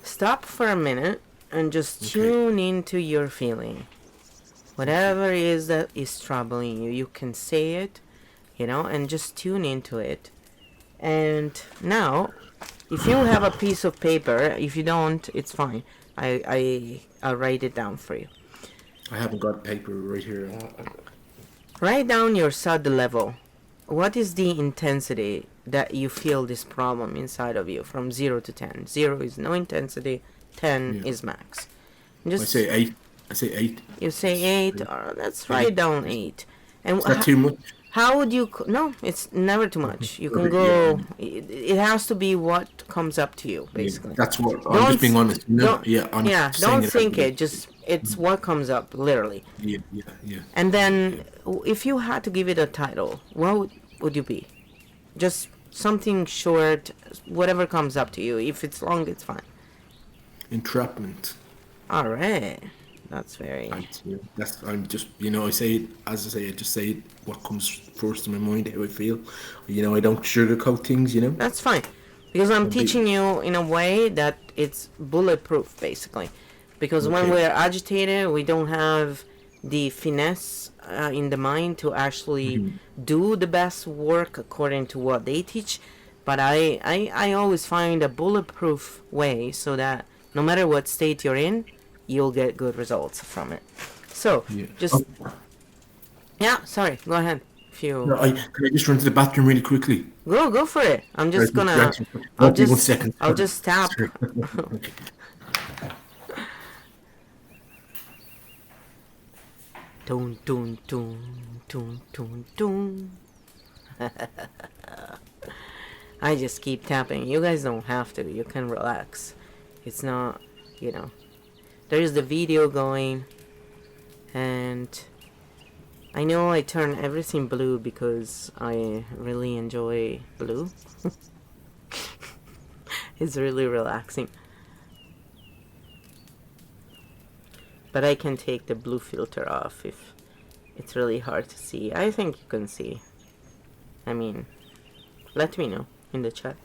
Speaker 1: stop for a minute and just
Speaker 2: Okay.
Speaker 1: tune into your feeling. Whatever it is that is troubling you, you can say it, and just tune into it. And now, if you have a piece of paper, if you don't, it's fine. I'll write it down for you.
Speaker 2: I haven't got paper right here.
Speaker 1: Write down your SUD level. What is the intensity that you feel this problem inside of you from 0 to 10? 0 is no intensity, 10 is max.
Speaker 2: I say 8.
Speaker 1: You say 8? Let's write down 8. And
Speaker 2: Is that too much?
Speaker 1: how would you... No, it's never too much. You can go... It has to be what comes up to you, basically.
Speaker 2: That's what... I'm just being honest. Honest.
Speaker 1: Don't think it. Just... It's what comes up, literally.
Speaker 2: Yeah.
Speaker 1: And then, if you had to give it a title, what would you be? Just something short, whatever comes up to you. If it's long, it's fine.
Speaker 2: Entrapment.
Speaker 1: All right. That's very...
Speaker 2: I'm just, I say it, as I say, I just say it, what comes first in my mind, how I feel. I don't sugarcoat things,
Speaker 1: That's fine. Because I'm teaching you in a way that it's bulletproof, basically. Because when we're agitated, we don't have the finesse in the mind to actually do the best work according to what they teach. But I always find a bulletproof way so that no matter what state you're in, you'll get good results from it. So, just... Yeah, sorry, go ahead. If you...
Speaker 2: No, can I just run to the bathroom really quickly?
Speaker 1: Go for it. I'm just gonna...
Speaker 2: I'll just... 1 second.
Speaker 1: I'll just tap.
Speaker 2: Okay.
Speaker 1: Dun dun dun dun dun dun. I just keep tapping. You guys don't have to. You can relax. It's not, There's the video going. And I know I turn everything blue because I really enjoy blue. It's really relaxing. But I can take the blue filter off if it's really hard to see. I think you can see. I mean, let me know in the chat.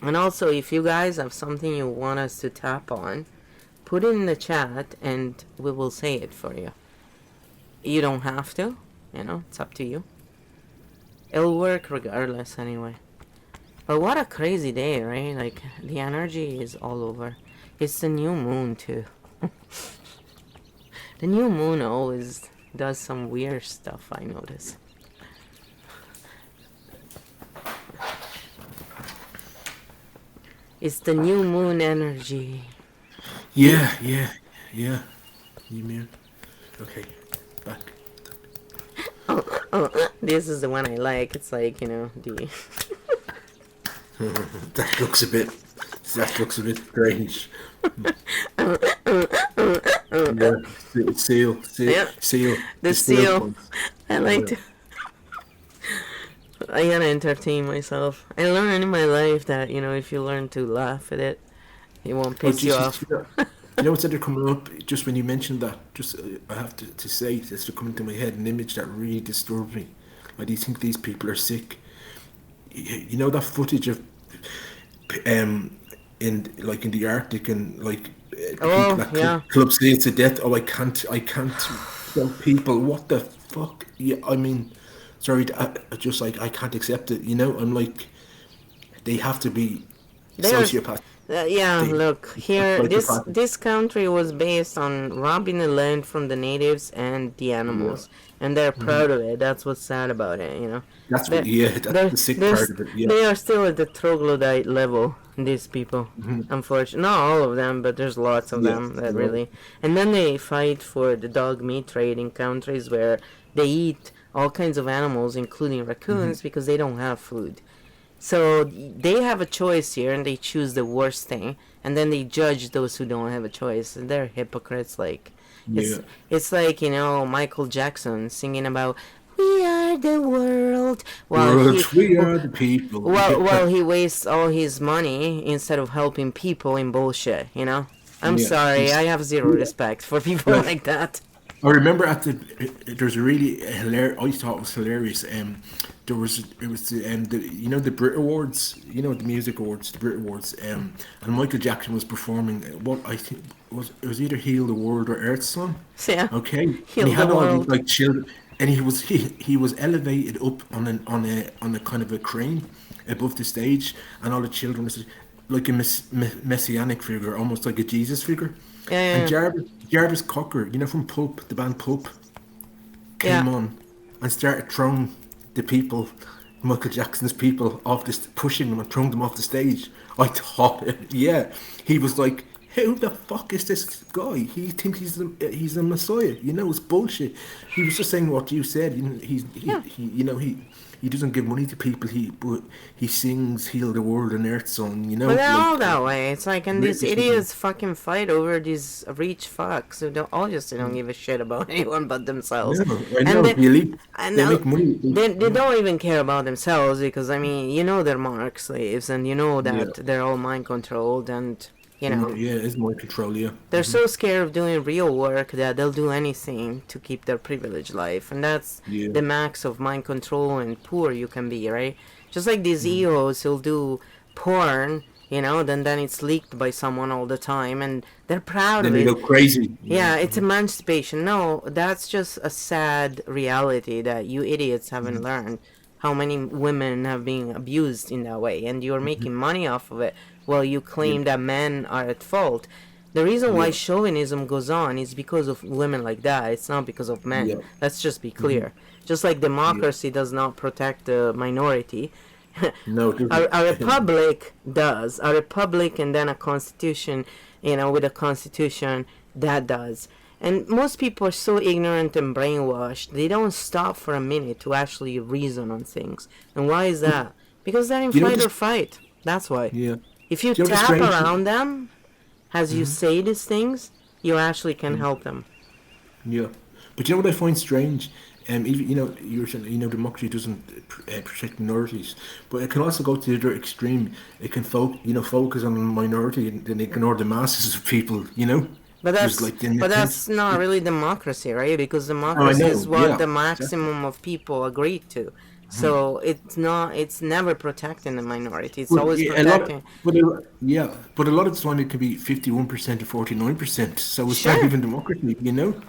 Speaker 1: And also, if you guys have something you want us to tap on, put it in the chat and we will say it for you. You don't have to, it's up to you. It'll work regardless anyway. But what a crazy day, right? Like, the energy is all over. It's the new moon too. The new moon always does some weird stuff, I notice. It's the new moon energy.
Speaker 2: Yeah. You mean? Okay, back.
Speaker 1: This is the one I like. It's like, the...
Speaker 2: That looks a bit strange. Seal.
Speaker 1: The seal. I like to... I gotta entertain myself. I learned in my life that, if you learn to laugh at it, it won't piss you off.
Speaker 2: What's that coming up? Just when you mentioned that, I have to say, it's coming to my head, an image that really disturbed me. I do think these people are sick. That footage of in the Arctic and people that club seals to death. I can't tell people what the fuck. Yeah, I mean, sorry, I can't accept it. I'm like, they have to be sociopaths.
Speaker 1: Look here. This country was based on robbing the land from the natives and the animals, and they're proud of it. That's what's sad about it,
Speaker 2: That's the sick part of it. Yeah.
Speaker 1: They are still at the troglodyte level. These people, unfortunately, not all of them, but there's lots of them that really. And then they fight for the dog meat trade in countries where they eat all kinds of animals, including raccoons, because they don't have food. So they have a choice here, and they choose the worst thing, and then they judge those who don't have a choice. And they're hypocrites. It's like Michael Jackson singing about "We are the world."
Speaker 2: We are the people.
Speaker 1: While he wastes all his money instead of helping people in bullshit. I'm sorry, I have zero respect for people like that.
Speaker 2: I remember at the there's a really hilarious. I thought it was hilarious. There was it was the you know the Brit Awards, you know the music awards, the Brit Awards. And Michael Jackson was performing what I think was it was either Heal the World or Earth Song.
Speaker 1: So, yeah,
Speaker 2: Okay, and he
Speaker 1: heal the
Speaker 2: had all these
Speaker 1: world.
Speaker 2: like children, and he was elevated up on a kind of a crane above the stage, and all the children was like a messianic figure, almost like a Jesus figure.
Speaker 1: Yeah,
Speaker 2: And
Speaker 1: yeah,
Speaker 2: Jarvis Cocker, you know from Pulp, the band Pulp,
Speaker 1: yeah.
Speaker 2: came on and started throwing the people, Michael Jackson's people, off this, pushing them and throwing them off the stage. I thought, yeah, he was like, "Who the fuck is this guy? He thinks he's a messiah. You know, it's bullshit." He was just saying what you said. You know,
Speaker 1: Yeah.
Speaker 2: he doesn't give money to people. But he sings "Heal the World" and Earth Song. You
Speaker 1: But
Speaker 2: know,
Speaker 1: they're all
Speaker 2: like
Speaker 1: that way. It's like, and these
Speaker 2: British people.
Speaker 1: idiots fucking fight over these rich fucks who don't all just don't give a shit about anyone but themselves,
Speaker 2: No, I
Speaker 1: and
Speaker 2: know
Speaker 1: they
Speaker 2: the elite.
Speaker 1: and
Speaker 2: They make money.
Speaker 1: they don't even care about themselves because I mean you know they're monarch slaves and you know
Speaker 2: Yeah,
Speaker 1: that they're all mind controlled and you know
Speaker 2: yeah, it's more control. Yeah.
Speaker 1: they're so scared of doing real work that they'll do anything to keep their privileged life, and that's
Speaker 2: Yeah.
Speaker 1: the max of mind control and poor you can be, right? Just like these EOs who'll do porn, then it's leaked by someone all the time, and they're proud
Speaker 2: Then
Speaker 1: of
Speaker 2: they
Speaker 1: it.
Speaker 2: go crazy. Yeah.
Speaker 1: Yeah, it's emancipation. No, that's just a sad reality that you idiots haven't learned how many women have been abused in that way, and you're making money off of it while you
Speaker 2: Yeah.
Speaker 1: claim that men are at fault. The reason why
Speaker 2: Yeah.
Speaker 1: chauvinism goes on is because of women like that. It's not because of men.
Speaker 2: Yeah.
Speaker 1: Let's just be clear. Just like
Speaker 2: Yeah.
Speaker 1: democracy does not protect the minority,
Speaker 2: No, it
Speaker 1: a
Speaker 2: doesn't.
Speaker 1: republic does. A republic and then a constitution, with a constitution that does. And most people are so ignorant and brainwashed, they don't stop for a minute to actually reason on things. And why is
Speaker 2: But
Speaker 1: that? Because they're in
Speaker 2: you know
Speaker 1: fight or
Speaker 2: this.
Speaker 1: fight. That's why.
Speaker 2: Yeah.
Speaker 1: If you
Speaker 2: Do you know the
Speaker 1: tap
Speaker 2: strange
Speaker 1: around
Speaker 2: thing?
Speaker 1: them as you say these things, you actually can help them.
Speaker 2: Yeah. But you know what I find strange? Even, you were saying, democracy doesn't protect minorities, but it can also go to the other extreme. It can focus on a minority and then ignore the masses of people.
Speaker 1: But
Speaker 2: There's
Speaker 1: that's
Speaker 2: like in
Speaker 1: but
Speaker 2: a sense.
Speaker 1: that's not really democracy, right? Because
Speaker 2: Oh, I
Speaker 1: democracy is
Speaker 2: know.
Speaker 1: what
Speaker 2: Yeah.
Speaker 1: the
Speaker 2: Exactly.
Speaker 1: maximum of people agree to. So it's not. It's never protecting the minority. It's
Speaker 2: But
Speaker 1: always
Speaker 2: yeah, a lot,
Speaker 1: protecting.
Speaker 2: yeah, but a lot of the time it can be 51% to 49%. So it's not
Speaker 1: Sure,
Speaker 2: even democracy.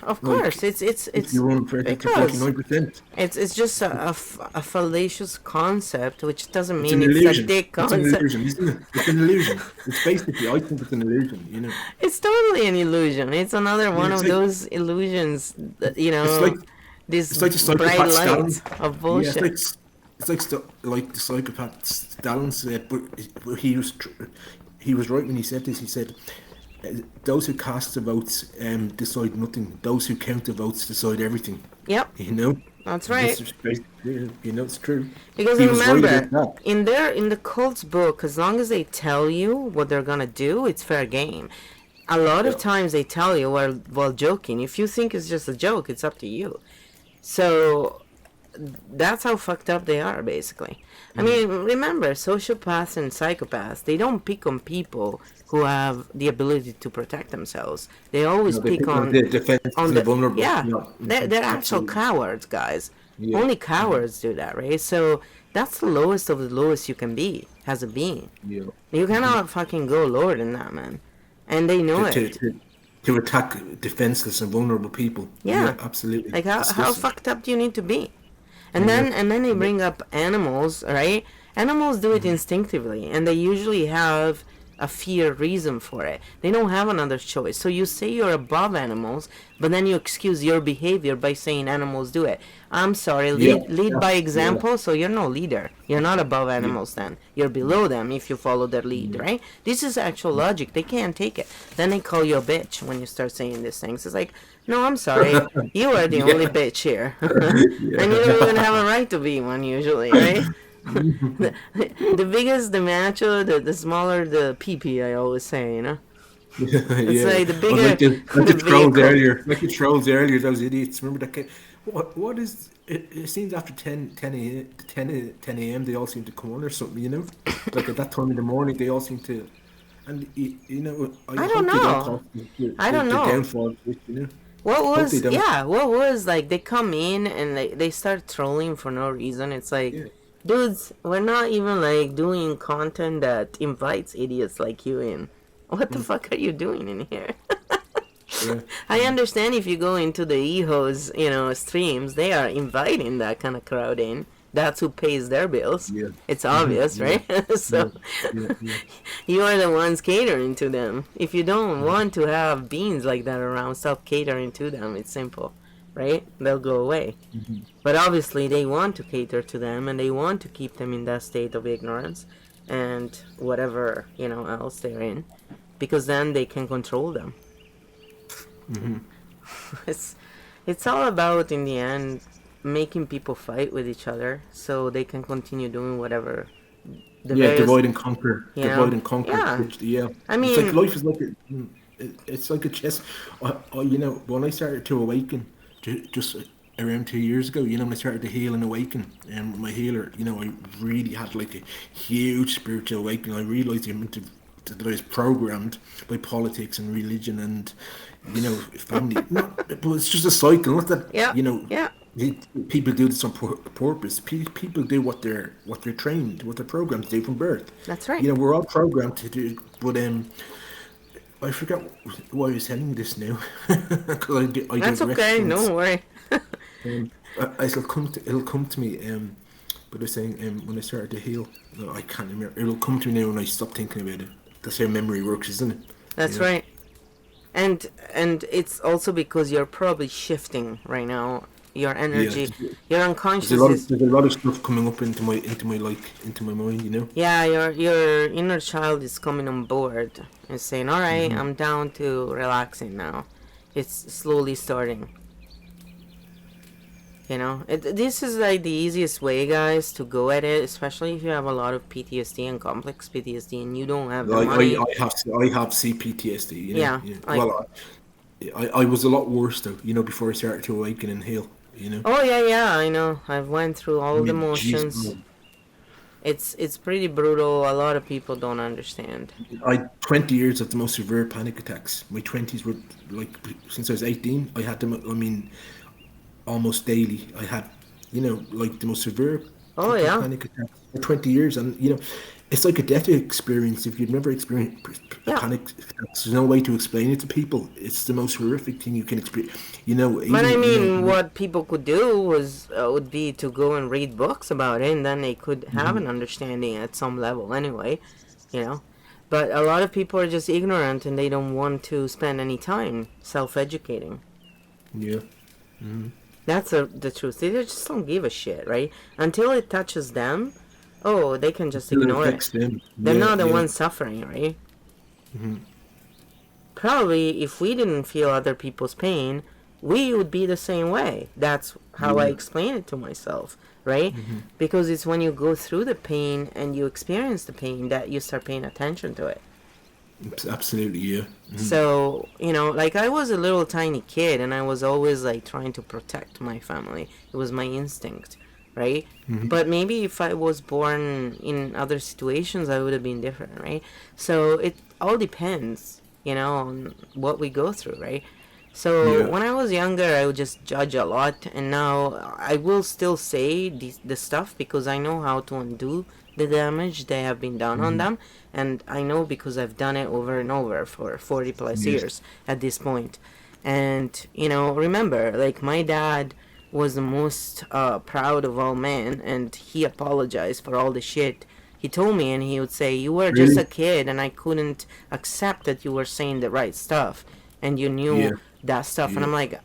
Speaker 1: of course.
Speaker 2: Like
Speaker 1: It's it's
Speaker 2: if
Speaker 1: it's
Speaker 2: you run for it to
Speaker 1: because
Speaker 2: 49%,
Speaker 1: it's just a fallacious concept, which doesn't
Speaker 2: it's
Speaker 1: mean
Speaker 2: an
Speaker 1: it's a
Speaker 2: illusion.
Speaker 1: dick
Speaker 2: It's an
Speaker 1: concept.
Speaker 2: illusion, isn't it? It's an illusion. It's basically, I think it's an illusion.
Speaker 1: It's totally an illusion. It's another
Speaker 2: Yeah,
Speaker 1: one of those illusions that
Speaker 2: it's like,
Speaker 1: this
Speaker 2: it's like the
Speaker 1: bright
Speaker 2: psychopath
Speaker 1: light
Speaker 2: Stalin.
Speaker 1: of
Speaker 2: Yeah,
Speaker 1: bullshit.
Speaker 2: it's like the psychopath Stalin said, but he was right when he said this. He said, "Those who cast the votes decide nothing. Those who count the votes decide everything."
Speaker 1: Yep,
Speaker 2: You know,
Speaker 1: that's
Speaker 2: that's
Speaker 1: right.
Speaker 2: just basically, it's true.
Speaker 1: Because
Speaker 2: He was right about
Speaker 1: remember,
Speaker 2: that.
Speaker 1: in the cult's book, as long as they tell you what they're gonna do, it's fair game. A lot of
Speaker 2: Yeah.
Speaker 1: times they tell you while joking. If you think it's just a joke, it's up to you. So that's how fucked up they are, basically. I mean, remember, sociopaths and psychopaths, they don't pick on people who have the ability to protect themselves. They always
Speaker 2: They
Speaker 1: pick
Speaker 2: pick on the defenseless
Speaker 1: on
Speaker 2: and the
Speaker 1: the
Speaker 2: vulnerable.
Speaker 1: yeah.
Speaker 2: Yeah,
Speaker 1: They're actual
Speaker 2: absolutely.
Speaker 1: cowards, guys.
Speaker 2: Yeah,
Speaker 1: Only cowards do that, right? So that's the lowest of the lowest you can be as a being.
Speaker 2: yeah.
Speaker 1: You cannot fucking go lower than that, man. And they know
Speaker 2: To, to,
Speaker 1: it.
Speaker 2: to, to attack defenseless and vulnerable people. Yeah,
Speaker 1: Yeah.
Speaker 2: absolutely.
Speaker 1: Like how
Speaker 2: Disgusting.
Speaker 1: fucked up do you need to be? And
Speaker 2: Yeah.
Speaker 1: then they
Speaker 2: Yeah.
Speaker 1: bring up animals, right? Animals do it instinctively, and they usually have a fear reason for it. They don't have another choice. So you say you're above animals, but then you excuse your behavior by saying animals do it. I'm sorry,
Speaker 2: Yeah.
Speaker 1: lead
Speaker 2: Yeah.
Speaker 1: by
Speaker 2: Yeah.
Speaker 1: example, so you're no leader. You're not above
Speaker 2: Yeah.
Speaker 1: animals then. You're below them if you follow their lead, right? This is actual logic. They can't take it. Then they call you a bitch when you start saying these things. It's like, no, I'm sorry. You are the only
Speaker 2: Yeah.
Speaker 1: bitch here. And you don't even
Speaker 2: Yeah.
Speaker 1: have a right to be one usually, right? The bigger the macho, the smaller the pee. I always say. It's
Speaker 2: Yeah.
Speaker 1: like the
Speaker 2: Or
Speaker 1: bigger
Speaker 2: like
Speaker 1: the
Speaker 2: the trolls
Speaker 1: vehicle.
Speaker 2: earlier. Like the trolls earlier, those idiots. Remember that kid? What is it seems after 10 a.m. they all seem to come on or something. Like at that time in the morning they all seem to, and I
Speaker 1: I don't
Speaker 2: hope they don't
Speaker 1: know.
Speaker 2: cause
Speaker 1: I don't
Speaker 2: the
Speaker 1: know.
Speaker 2: downfall of it.
Speaker 1: What
Speaker 2: Hope they
Speaker 1: was,
Speaker 2: don't.
Speaker 1: yeah, what was like they come in and they start trolling for no reason. It's like,
Speaker 2: Yeah.
Speaker 1: dudes, we're not even like doing content that invites idiots like you in. What the
Speaker 2: Mm,
Speaker 1: fuck are you doing in here?
Speaker 2: yeah.
Speaker 1: I understand if you go into the EHO's, streams, they are inviting that kind of crowd in. That's who pays their bills.
Speaker 2: Yeah.
Speaker 1: It's
Speaker 2: Hmm.
Speaker 1: obvious,
Speaker 2: Yeah.
Speaker 1: right?
Speaker 2: Yeah.
Speaker 1: So
Speaker 2: Yeah. Yeah.
Speaker 1: you are the ones catering to them. If you don't want to have beans like that around, stop catering to them. It's simple, right? They'll go away.
Speaker 2: Hmm.
Speaker 1: But obviously, they want to cater to them and they want to keep them in that state of ignorance and whatever, else they're in, because then they can control them.
Speaker 2: Hmm.
Speaker 1: it's it's all about in the end making people fight with each other so they can continue doing whatever the
Speaker 2: Yeah.
Speaker 1: various
Speaker 2: Divide and conquer.
Speaker 1: you
Speaker 2: Divide
Speaker 1: know
Speaker 2: and conquer.
Speaker 1: yeah.
Speaker 2: Yeah.
Speaker 1: I
Speaker 2: It's like
Speaker 1: mean,
Speaker 2: life is like it's like a chess. When I started to awaken, just around 2 years ago, when I started to heal and awaken, and my healer, I really had like a huge spiritual awakening. I realized that I was programmed by politics and religion and family. Not, but it's just a cycle. Not that
Speaker 1: yeah, yeah,
Speaker 2: people do this on purpose. People do what they're trained, what they're programmed to do from birth.
Speaker 1: that's right.
Speaker 2: We're all programmed to do. But I forgot why I was telling you this now, because I
Speaker 1: That's
Speaker 2: digress
Speaker 1: okay,
Speaker 2: once.
Speaker 1: don't worry.
Speaker 2: It'll come to me. But I was saying, when I started to heal, no, I can't remember. It'll come to me now when I stop thinking about it. That's how memory works, isn't it? You
Speaker 1: That's
Speaker 2: know.
Speaker 1: right. And it's also because you're probably shifting right now. Your
Speaker 2: Yeah.
Speaker 1: energy, your
Speaker 2: There's a
Speaker 1: unconscious
Speaker 2: lot of
Speaker 1: is,
Speaker 2: there's a lot of stuff coming up into my mind.
Speaker 1: yeah, your inner child is coming on board and saying, all right,
Speaker 2: Hmm.
Speaker 1: I'm down to relaxing now. It's slowly starting. This is like the easiest way, guys, to go at it, especially if you have a lot of PTSD and complex PTSD and you don't have the
Speaker 2: I, I,
Speaker 1: money.
Speaker 2: I have CPTSD.
Speaker 1: Yeah,
Speaker 2: Yeah.
Speaker 1: like,
Speaker 2: Well, I was a lot worse though. Before I started to awaken and heal.
Speaker 1: oh yeah, yeah, I know. I've went through
Speaker 2: I
Speaker 1: all the
Speaker 2: mean, jeez,
Speaker 1: motions. It's pretty brutal. A lot of people don't understand.
Speaker 2: I had 20 years of the most severe panic attacks. My 20s were like since I was 18. I had them. I mean, almost daily. I had, like the most severe
Speaker 1: Oh
Speaker 2: fucking
Speaker 1: yeah,
Speaker 2: panic attack for 20 years. And, it's like a death experience. If you've never experienced a
Speaker 1: yeah.
Speaker 2: panic attack, there's no way to explain it to people. It's the most horrific thing you can experience.
Speaker 1: But I
Speaker 2: Even,
Speaker 1: mean, what people could do would be to go and read books about it, and then they could have
Speaker 2: mhm,
Speaker 1: an understanding at some level anyway. You know. But a lot of people are just ignorant and they don't want to spend any time self-educating.
Speaker 2: yeah.
Speaker 1: That's the truth. They just don't give a shit, right? Until it touches them, oh, they can just
Speaker 2: Until it
Speaker 1: ignore it.
Speaker 2: affects them.
Speaker 1: They're
Speaker 2: Yeah,
Speaker 1: not the
Speaker 2: yeah.
Speaker 1: ones suffering, right? Probably if we didn't feel other people's pain, we would be the same way. That's how I
Speaker 2: Yeah.
Speaker 1: explain it to myself, right? Because it's when you go through the pain and you experience the pain that you start paying attention to it.
Speaker 2: Absolutely, yeah.
Speaker 1: So, like I was a little tiny kid and I was always like trying to protect my family. It was my instinct, right? But maybe if I was born in other situations, I would have been different, right? So it all depends, on what we go through, right? So
Speaker 2: Yeah.
Speaker 1: when I was younger, I would just judge a lot, and now I will still say the stuff because I know how to undo the damage that have been done on
Speaker 2: Hmm.
Speaker 1: them, and I know because I've done it over and over for 40 plus
Speaker 2: Yes.
Speaker 1: years at this point. And remember, like my dad was the most proud of all men, and he apologized for all the shit he told me, and he would say, "You were just a
Speaker 2: Really?
Speaker 1: kid, and I couldn't accept that you were saying the right stuff, and you knew
Speaker 2: Yeah.
Speaker 1: that stuff." And
Speaker 2: Yeah.
Speaker 1: I'm like,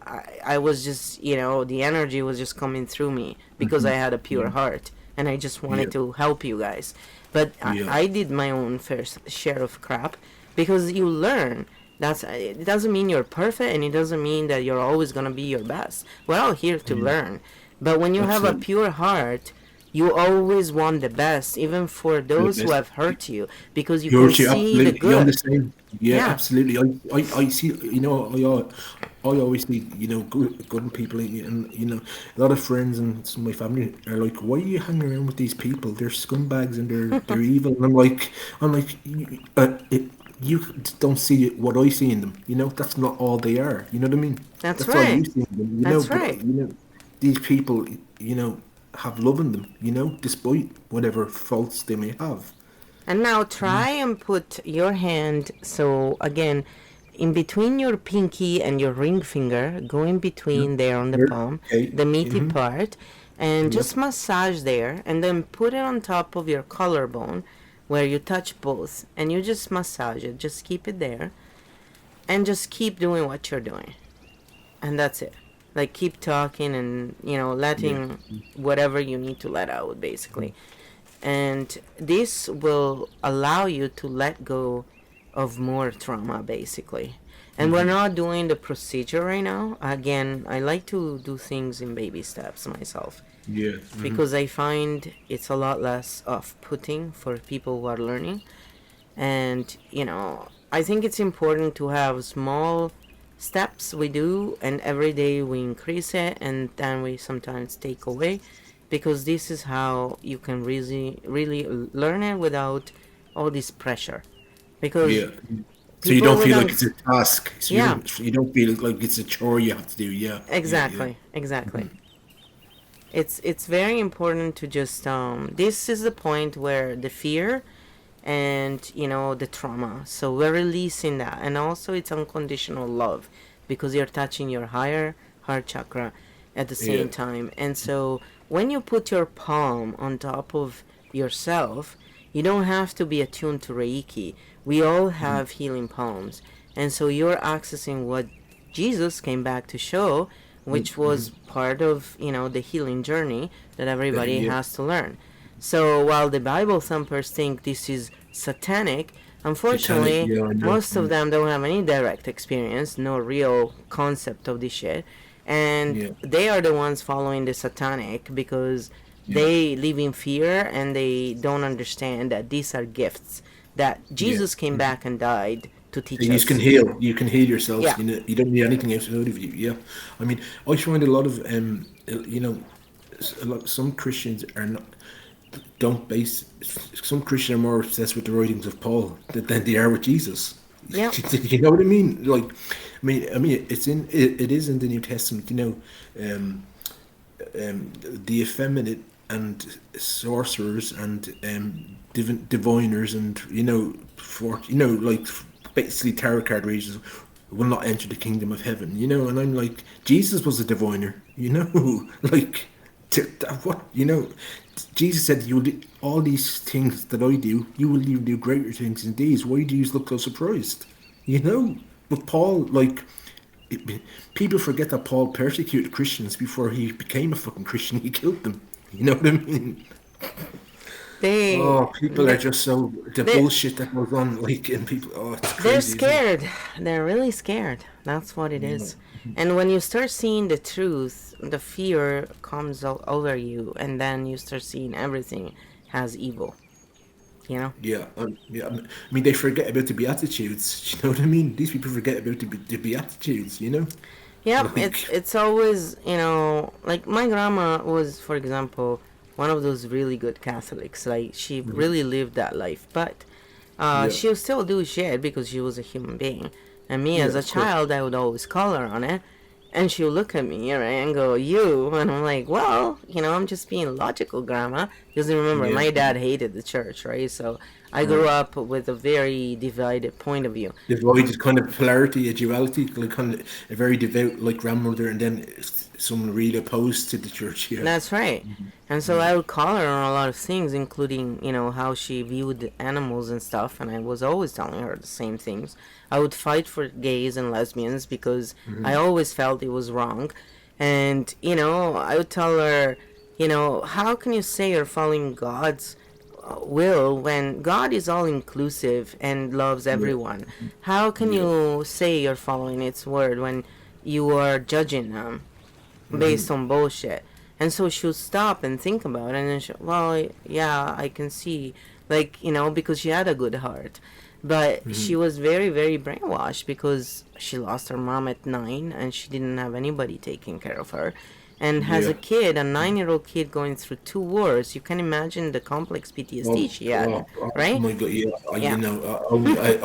Speaker 1: I was just, the energy was just coming through me because I
Speaker 2: Hmm.
Speaker 1: had a pure
Speaker 2: Yeah.
Speaker 1: heart, and I just
Speaker 2: Yeah.
Speaker 1: wanted to help you guys. But
Speaker 2: Yeah.
Speaker 1: I did my own fair share of crap because you learn. It doesn't mean you're perfect, and it doesn't mean that you're always gonna be your best. We're all here to
Speaker 2: Yeah.
Speaker 1: learn. But when you have a
Speaker 2: Absolutely.
Speaker 1: pure heart, you always want the best, even for
Speaker 2: For the
Speaker 1: those who
Speaker 2: best.
Speaker 1: have hurt you, because you can
Speaker 2: Yours, you
Speaker 1: see the
Speaker 2: absolutely. You're on the
Speaker 1: good.
Speaker 2: same. Yeah,
Speaker 1: Yeah.
Speaker 2: absolutely. I see. I always need good people, and a lot of friends and some of my family are like, "Why are you hanging around with these people? They're scumbags and they're evil." And I'm like, you don't see what I see in them. You know, that's not all they are. You know what I mean?
Speaker 1: That's
Speaker 2: That's all
Speaker 1: right.
Speaker 2: you see in them. You know,
Speaker 1: That's
Speaker 2: but
Speaker 1: right.
Speaker 2: these people, have love in them. You know, despite whatever faults they may have.
Speaker 1: And now try and put your hand, so again, in between your pinky and your ring finger, go in
Speaker 2: Yeah.
Speaker 1: between there on the
Speaker 2: Here.
Speaker 1: palm,
Speaker 2: Okay.
Speaker 1: the meaty
Speaker 2: Mm-hmm.
Speaker 1: part, and
Speaker 2: Yeah.
Speaker 1: just massage there, and then put it on top of your collarbone where you touch both, and you just massage it. Just keep it there, and just keep doing what you're doing. And that's it. Like, keep talking and,
Speaker 2: Yeah.
Speaker 1: letting whatever you need to let out, basically. And this will allow you to let go of more trauma, basically. And we're not doing the procedure right now. Again, I like to do things in baby steps myself,
Speaker 2: Yeah. Mm-hmm.
Speaker 1: because I find it's a lot less off-putting for people who are learning. And I think it's important to have small steps we do, and every day we increase it, and then we sometimes take away, because this is how you can really learn it without all this pressure. Because
Speaker 2: Yeah. So you
Speaker 1: people
Speaker 2: don't
Speaker 1: with
Speaker 2: feel like it's a task. So
Speaker 1: yeah,
Speaker 2: you don't feel like it's a chore you have to do. Yeah. Yeah. Yeah.
Speaker 1: exactly. It's very important to just this is the point where the fear and the trauma, so we're releasing that, and also it's unconditional love, because you're touching your higher heart chakra at the
Speaker 2: Yeah.
Speaker 1: same time. And so when you put your palm on top of yourself, you don't have to be attuned to Reiki. We all have healing palms, and so you're accessing what Jesus came back to show, which was part of the healing journey that everybody
Speaker 2: Yeah.
Speaker 1: has to learn. So while the Bible thumpers think this is satanic,
Speaker 2: Satanic.
Speaker 1: unfortunately,
Speaker 2: Yeah. I know.
Speaker 1: most of them don't have any direct experience, no real concept of this shit. And
Speaker 2: Yeah.
Speaker 1: they are the ones following the satanic, because
Speaker 2: Yeah.
Speaker 1: they live in fear and they don't understand that these are gifts that
Speaker 2: Yeah.
Speaker 1: Jesus came back and died to teach
Speaker 2: You can
Speaker 1: us.
Speaker 2: heal. You can heal yourself.
Speaker 1: Yeah.
Speaker 2: You don't need anything outside of you. Yeah, I mean, I find a lot of some Christians are not don't base. Some Christians are more obsessed with the writings of Paul than they are with Jesus.
Speaker 1: Yeah.
Speaker 2: You know what I mean? Like, it is in the New Testament. The effeminate and sorcerers and diviners and like basically tarot card readers will not enter the kingdom of heaven. And I'm like, Jesus was a diviner. Like what Jesus said, "You will do all these things that I do. You will even do greater things than these." Why do you look so surprised? But Paul, like, people forget that Paul persecuted Christians before he became a fucking Christian. He killed them. You know what I mean?
Speaker 1: They,
Speaker 2: Oh, people are
Speaker 1: they,
Speaker 2: just so the
Speaker 1: they,
Speaker 2: bullshit that goes on, like, and people. Oh, it's
Speaker 1: they're
Speaker 2: crazy, isn't it?
Speaker 1: scared. They're really scared. That's what it
Speaker 2: Yeah,
Speaker 1: is. And when you start seeing the truth, the fear comes over you, and then you start seeing everything as evil. You know?
Speaker 2: yeah, yeah. I mean, they forget about the Beatitudes. You know what I mean? These people forget about the Beatitudes.
Speaker 1: Yep, it's
Speaker 2: Like,
Speaker 1: it's always, like my grandma was, for example, one of those really good Catholics. Like, she really lived that life, but
Speaker 2: yeah,
Speaker 1: she'll still do shit because she was a human being. And me
Speaker 2: yeah,
Speaker 1: as a
Speaker 2: of course.
Speaker 1: child, I would always call her on it, and she'll look at me, right, and go, "You," and I'm like, "Well, I'm just being logical, grandma." Because remember,
Speaker 2: Yeah,
Speaker 1: my dad hated the church, right? So I grew
Speaker 2: right.
Speaker 1: up with a very divided point of view.
Speaker 2: Divided kind of polarity, a duality, like kind of a very devout like grandmother, and then someone really opposed to the church. Yeah,
Speaker 1: That's right. And so
Speaker 2: yeah,
Speaker 1: I would call her on a lot of things, including, how she viewed animals and stuff, and I was always telling her the same things. I would fight for gays and lesbians because I always felt it was wrong. And, I would tell her, how can you say you're following God's will when God is all inclusive and loves
Speaker 2: yeah,
Speaker 1: everyone? How can
Speaker 2: yeah,
Speaker 1: you say you're following its word when you are judging them based on bullshit? And so she'll stop and think about it, and then well, yeah, I can see, like, because she had a good heart, but she was very, very brainwashed because she lost her mom at 9 and she didn't have anybody taking care of her. and has a
Speaker 2: Yeah.
Speaker 1: kid, a 9-year-old kid going through 2 wars. You can imagine the complex PTSD
Speaker 2: Oh,
Speaker 1: she had,
Speaker 2: oh
Speaker 1: right?
Speaker 2: my God, yeah.
Speaker 1: Yeah.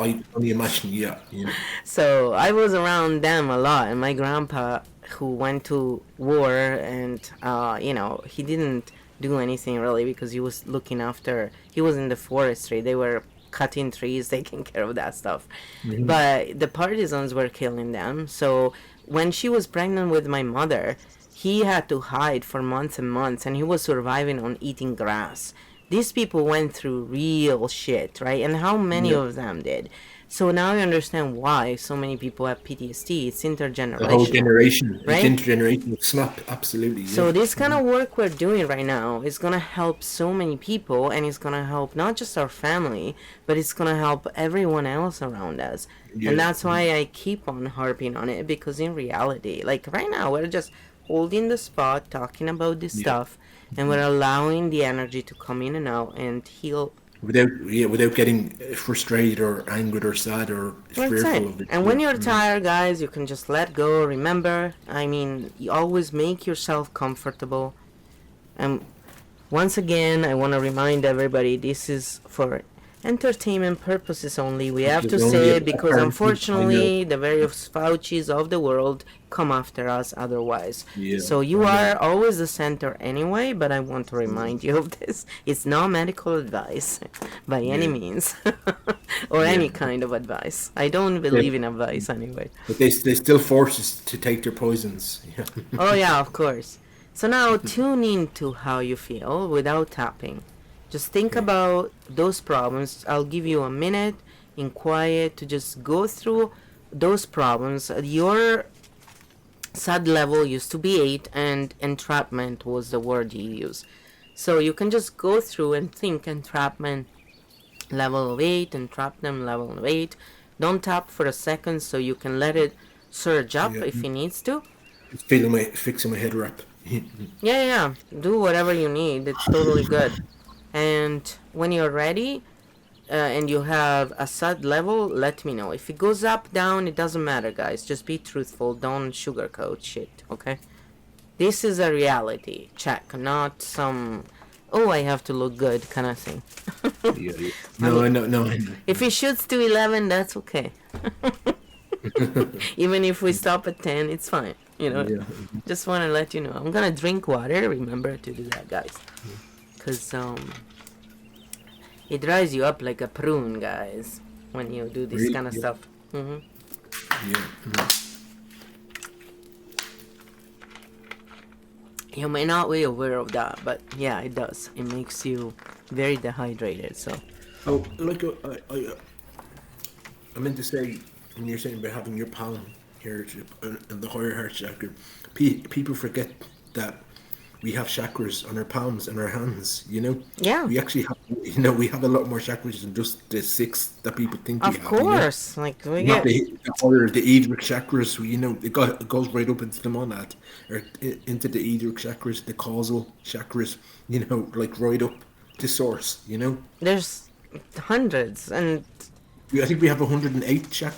Speaker 2: I only imagine, yeah, yeah.
Speaker 1: So I was around them a lot, and my grandpa, who went to war, and he didn't do anything really because he was looking after. He was in the forestry. They were cutting trees, taking care of that stuff.
Speaker 2: Hmm.
Speaker 1: But the partisans were killing them. So when she was pregnant with my mother, he had to hide for months and months, and he was surviving on eating grass. These people went through real shit, right? And how many
Speaker 2: Yeah.
Speaker 1: of them did? So now I understand why so many people have PTSD. It's
Speaker 2: The whole
Speaker 1: intergenerational,
Speaker 2: generation, it's
Speaker 1: right?
Speaker 2: intergenerational snap, absolutely, yeah.
Speaker 1: So this kind
Speaker 2: Hmm.
Speaker 1: of work we're doing right now is gonna help so many people, and it's gonna help not just our family, but it's gonna help everyone else around us. And
Speaker 2: Yeah.
Speaker 1: that's why I keep on harping on it, because in reality, like right now, we're just holding the spot, talking about this
Speaker 2: Yeah.
Speaker 1: stuff, and we're allowing the energy to come in and out and heal.
Speaker 2: Without getting frustrated or angered or sad or
Speaker 1: That's
Speaker 2: fearful
Speaker 1: it.
Speaker 2: of it.
Speaker 1: And
Speaker 2: Yeah.
Speaker 1: when you're
Speaker 2: Mhm.
Speaker 1: tired, guys, you can just let go. Remember, I mean, you always make yourself comfortable. And once again, I want to remind everybody this is for entertainment purposes only. We have to
Speaker 2: There's only
Speaker 1: say it because
Speaker 2: apparently, I know.
Speaker 1: unfortunately, the various Faucis of the world come after us otherwise.
Speaker 2: Yeah,
Speaker 1: So you
Speaker 2: I know.
Speaker 1: are always the center anyway, but I want to remind you of this. It's not medical advice by any
Speaker 2: Yeah,
Speaker 1: means, or
Speaker 2: yeah.
Speaker 1: any kind of advice. I don't believe
Speaker 2: They,
Speaker 1: in advice anyway.
Speaker 2: but they still force us to take their poisons. Yeah.
Speaker 1: Oh, yeah, of course. So now tune into how you feel without tapping. Just think
Speaker 2: Okay.
Speaker 1: about those problems. I'll give you a minute in quiet to just go through those problems. Your SAD level used to be 8, and entrapment was the word you use. So you can just go through and think entrapment level of 8, entrapment level of 8. Don't tap for a second so you can let it surge up
Speaker 2: Yeah.
Speaker 1: if it needs to.
Speaker 2: It's feeling my fixing my head wrap.
Speaker 1: Yeah, yeah, do whatever you need. It's totally good. And when you're ready, and you have a set level, let me know. If it goes up, down, it doesn't matter, guys. Just be truthful. Don't sugarcoat shit, okay? This is a reality check, not some, oh, I have to look good kind of thing.
Speaker 2: Yeah, yeah.
Speaker 1: I
Speaker 2: No,
Speaker 1: mean,
Speaker 2: I know, no, I know.
Speaker 1: if it shoots to 11, that's okay. Even if we stop at 10, it's fine.
Speaker 2: Yeah.
Speaker 1: Just want to let you know. I'm gonna drink water. Remember to do that, guys. Because, it dries you up like a prune, guys, when you do this
Speaker 2: Really?
Speaker 1: kind of
Speaker 2: Yeah.
Speaker 1: stuff. Hmm.
Speaker 2: Yeah. Mhm.
Speaker 1: You may not be aware of that, but yeah, it does. It makes you very dehydrated. So
Speaker 2: Oh, like I meant to say when you're saying about having your palm here in the higher heart chakra, people forget that we have chakras on our palms and our hands. You know,
Speaker 1: yeah,
Speaker 2: we actually have. We have a lot more chakras than just the six that people think we
Speaker 1: of
Speaker 2: have. You know,
Speaker 1: course. Like we
Speaker 2: we have
Speaker 1: get,
Speaker 2: the higher, the etheric chakras. It goes right up into the monad, or into the etheric chakras, the causal chakras. Like right up to source.
Speaker 1: there's hundreds, and
Speaker 2: I think we have 108
Speaker 1: yeah,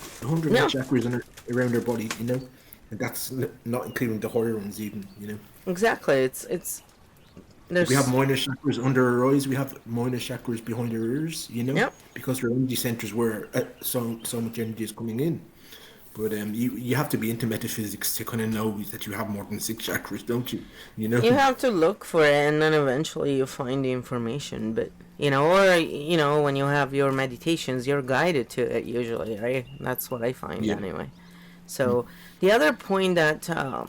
Speaker 2: chakras around our body, and that's not including the higher ones even,
Speaker 1: exactly. It's
Speaker 2: Like we have
Speaker 1: there's
Speaker 2: minor chakras under our eyes, we have minor chakras behind our ears,
Speaker 1: yeah.
Speaker 2: because our energy centers where so much energy is coming in. But you have to be into metaphysics to kind of know that you have more than six chakras, don't you? You know?
Speaker 1: You have to look for it, and then eventually you find the information. But or when you have your meditations, you're guided to it usually, right? That's what I find
Speaker 2: Yeah.
Speaker 1: anyway. So the other point that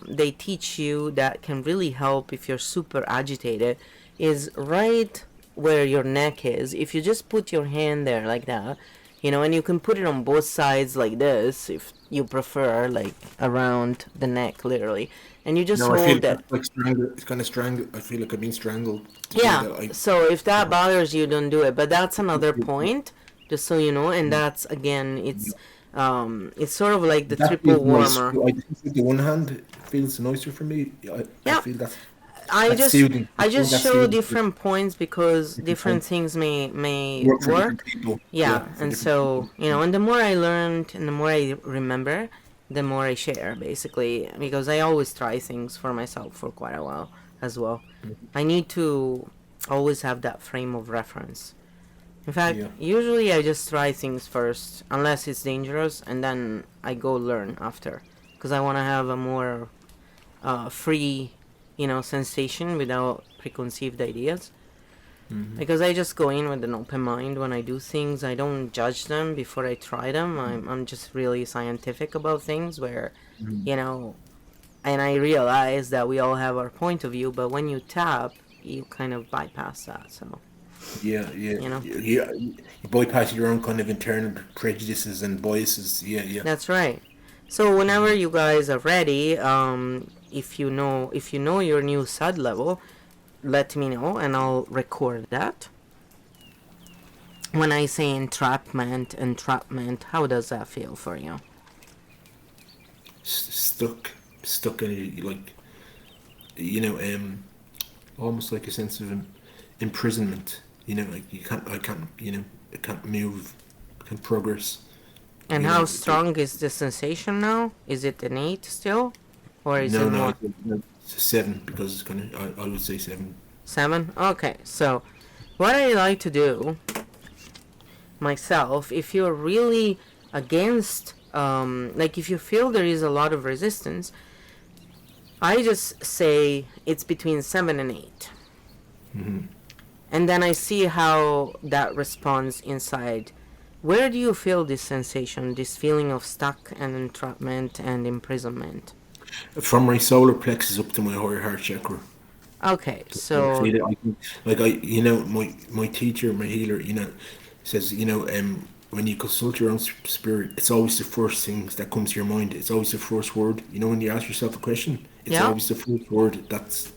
Speaker 1: they teach you that can really help if you're super agitated is right where your neck is. If you just put your hand there like that, and you can put it on both sides like this if you prefer, like around the neck, literally, and you just
Speaker 2: No, I feel
Speaker 1: hold it.
Speaker 2: that's like strangled. It's kind of strangled. I feel like I'm being strangled to do
Speaker 1: Yeah.
Speaker 2: that.
Speaker 1: So if that bothers you, don't do it. But that's another point, just so you know. And that's again, it's sort of like the
Speaker 2: That
Speaker 1: triple
Speaker 2: feels nice.
Speaker 1: warmer.
Speaker 2: I think with the one hand it feels nicer for me. I
Speaker 1: Yeah.
Speaker 2: feel
Speaker 1: I
Speaker 2: that's
Speaker 1: just
Speaker 2: soothing. I
Speaker 1: I
Speaker 2: think
Speaker 1: just
Speaker 2: that's
Speaker 1: show
Speaker 2: soothing for
Speaker 1: different points because
Speaker 2: different
Speaker 1: different
Speaker 2: points.
Speaker 1: things may
Speaker 2: Work for different
Speaker 1: work.
Speaker 2: people. Yeah,
Speaker 1: Yeah,
Speaker 2: for
Speaker 1: and
Speaker 2: different
Speaker 1: so
Speaker 2: people.
Speaker 1: and the more I learned and the more I remember, the more I share, basically, because I always try things for myself for quite a while as well. I need to always have that frame of reference. In fact,
Speaker 2: Yeah.
Speaker 1: usually I just try things first, unless it's dangerous, and then I go learn after, because I want to have a more free, sensation without preconceived ideas. Because I just go in with an open mind when I do things. I don't judge them before I try them. I'm just really scientific about things where,
Speaker 2: Mhm.
Speaker 1: you know, and I realize that we all have our point of view, but when you tap, you kind of bypass that. So,
Speaker 2: Yeah, yeah,
Speaker 1: you know,
Speaker 2: yeah. You bypass your own kind of internal prejudices and biases. Yeah, yeah.
Speaker 1: that's right. So whenever you guys are ready, if you know your new SUD level, let me know and I'll record that. When I say entrapment, how does that feel for you?
Speaker 2: Stuck in it, like you know, almost like a sense of imprisonment. Like I can't, I can't move, can't progress.
Speaker 1: And
Speaker 2: You
Speaker 1: how
Speaker 2: know,
Speaker 1: strong is the sensation now? Is it an 8 still? Or is it
Speaker 2: no, no,
Speaker 1: more?
Speaker 2: no, it's a 7 because it's kind of. I would say 7.
Speaker 1: 7? Okay, so what I like to do myself, if you're really against, like if you feel there is a lot of resistance, I just say it's between 7 and 8. And then I see how that responds inside. Where do you feel this sensation, this feeling of stuck and entrapment and imprisonment?
Speaker 2: From my solar plexus up to my higher heart chakra.
Speaker 1: Okay,
Speaker 2: I
Speaker 1: so
Speaker 2: feel it. My teacher, my healer, says, when you consult your own spirit, it's always the first things that comes to your mind. It's always the first word. When you ask yourself a question, it's
Speaker 1: yeah,
Speaker 2: always the first word. That's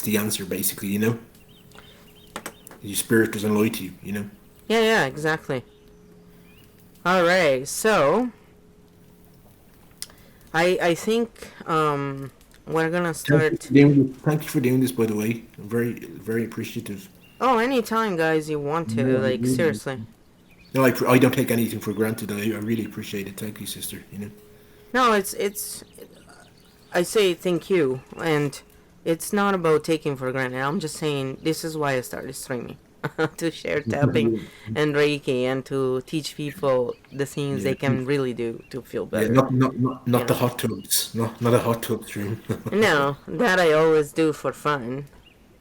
Speaker 2: the answer, basically. Your spirit doesn't lie to you.
Speaker 1: yeah, exactly. All right, so I think we're gonna start.
Speaker 2: Thank you for doing this, by the way. I'm very, very appreciative.
Speaker 1: Oh, anytime, guys, you want to,
Speaker 2: No,
Speaker 1: like, seriously.
Speaker 2: no, I don't take anything for granted. I really appreciate it. Thank you, sister.
Speaker 1: No, it's. I say thank you, and it's not about taking for granted. I'm just saying this is why I started streaming. To share tapping and Reiki and to teach people the things
Speaker 2: Yeah,
Speaker 1: they can really do to feel
Speaker 2: yeah,
Speaker 1: better.
Speaker 2: not
Speaker 1: You
Speaker 2: the
Speaker 1: know.
Speaker 2: hot tubs. Not a hot tub stream.
Speaker 1: No, that I always do for fun.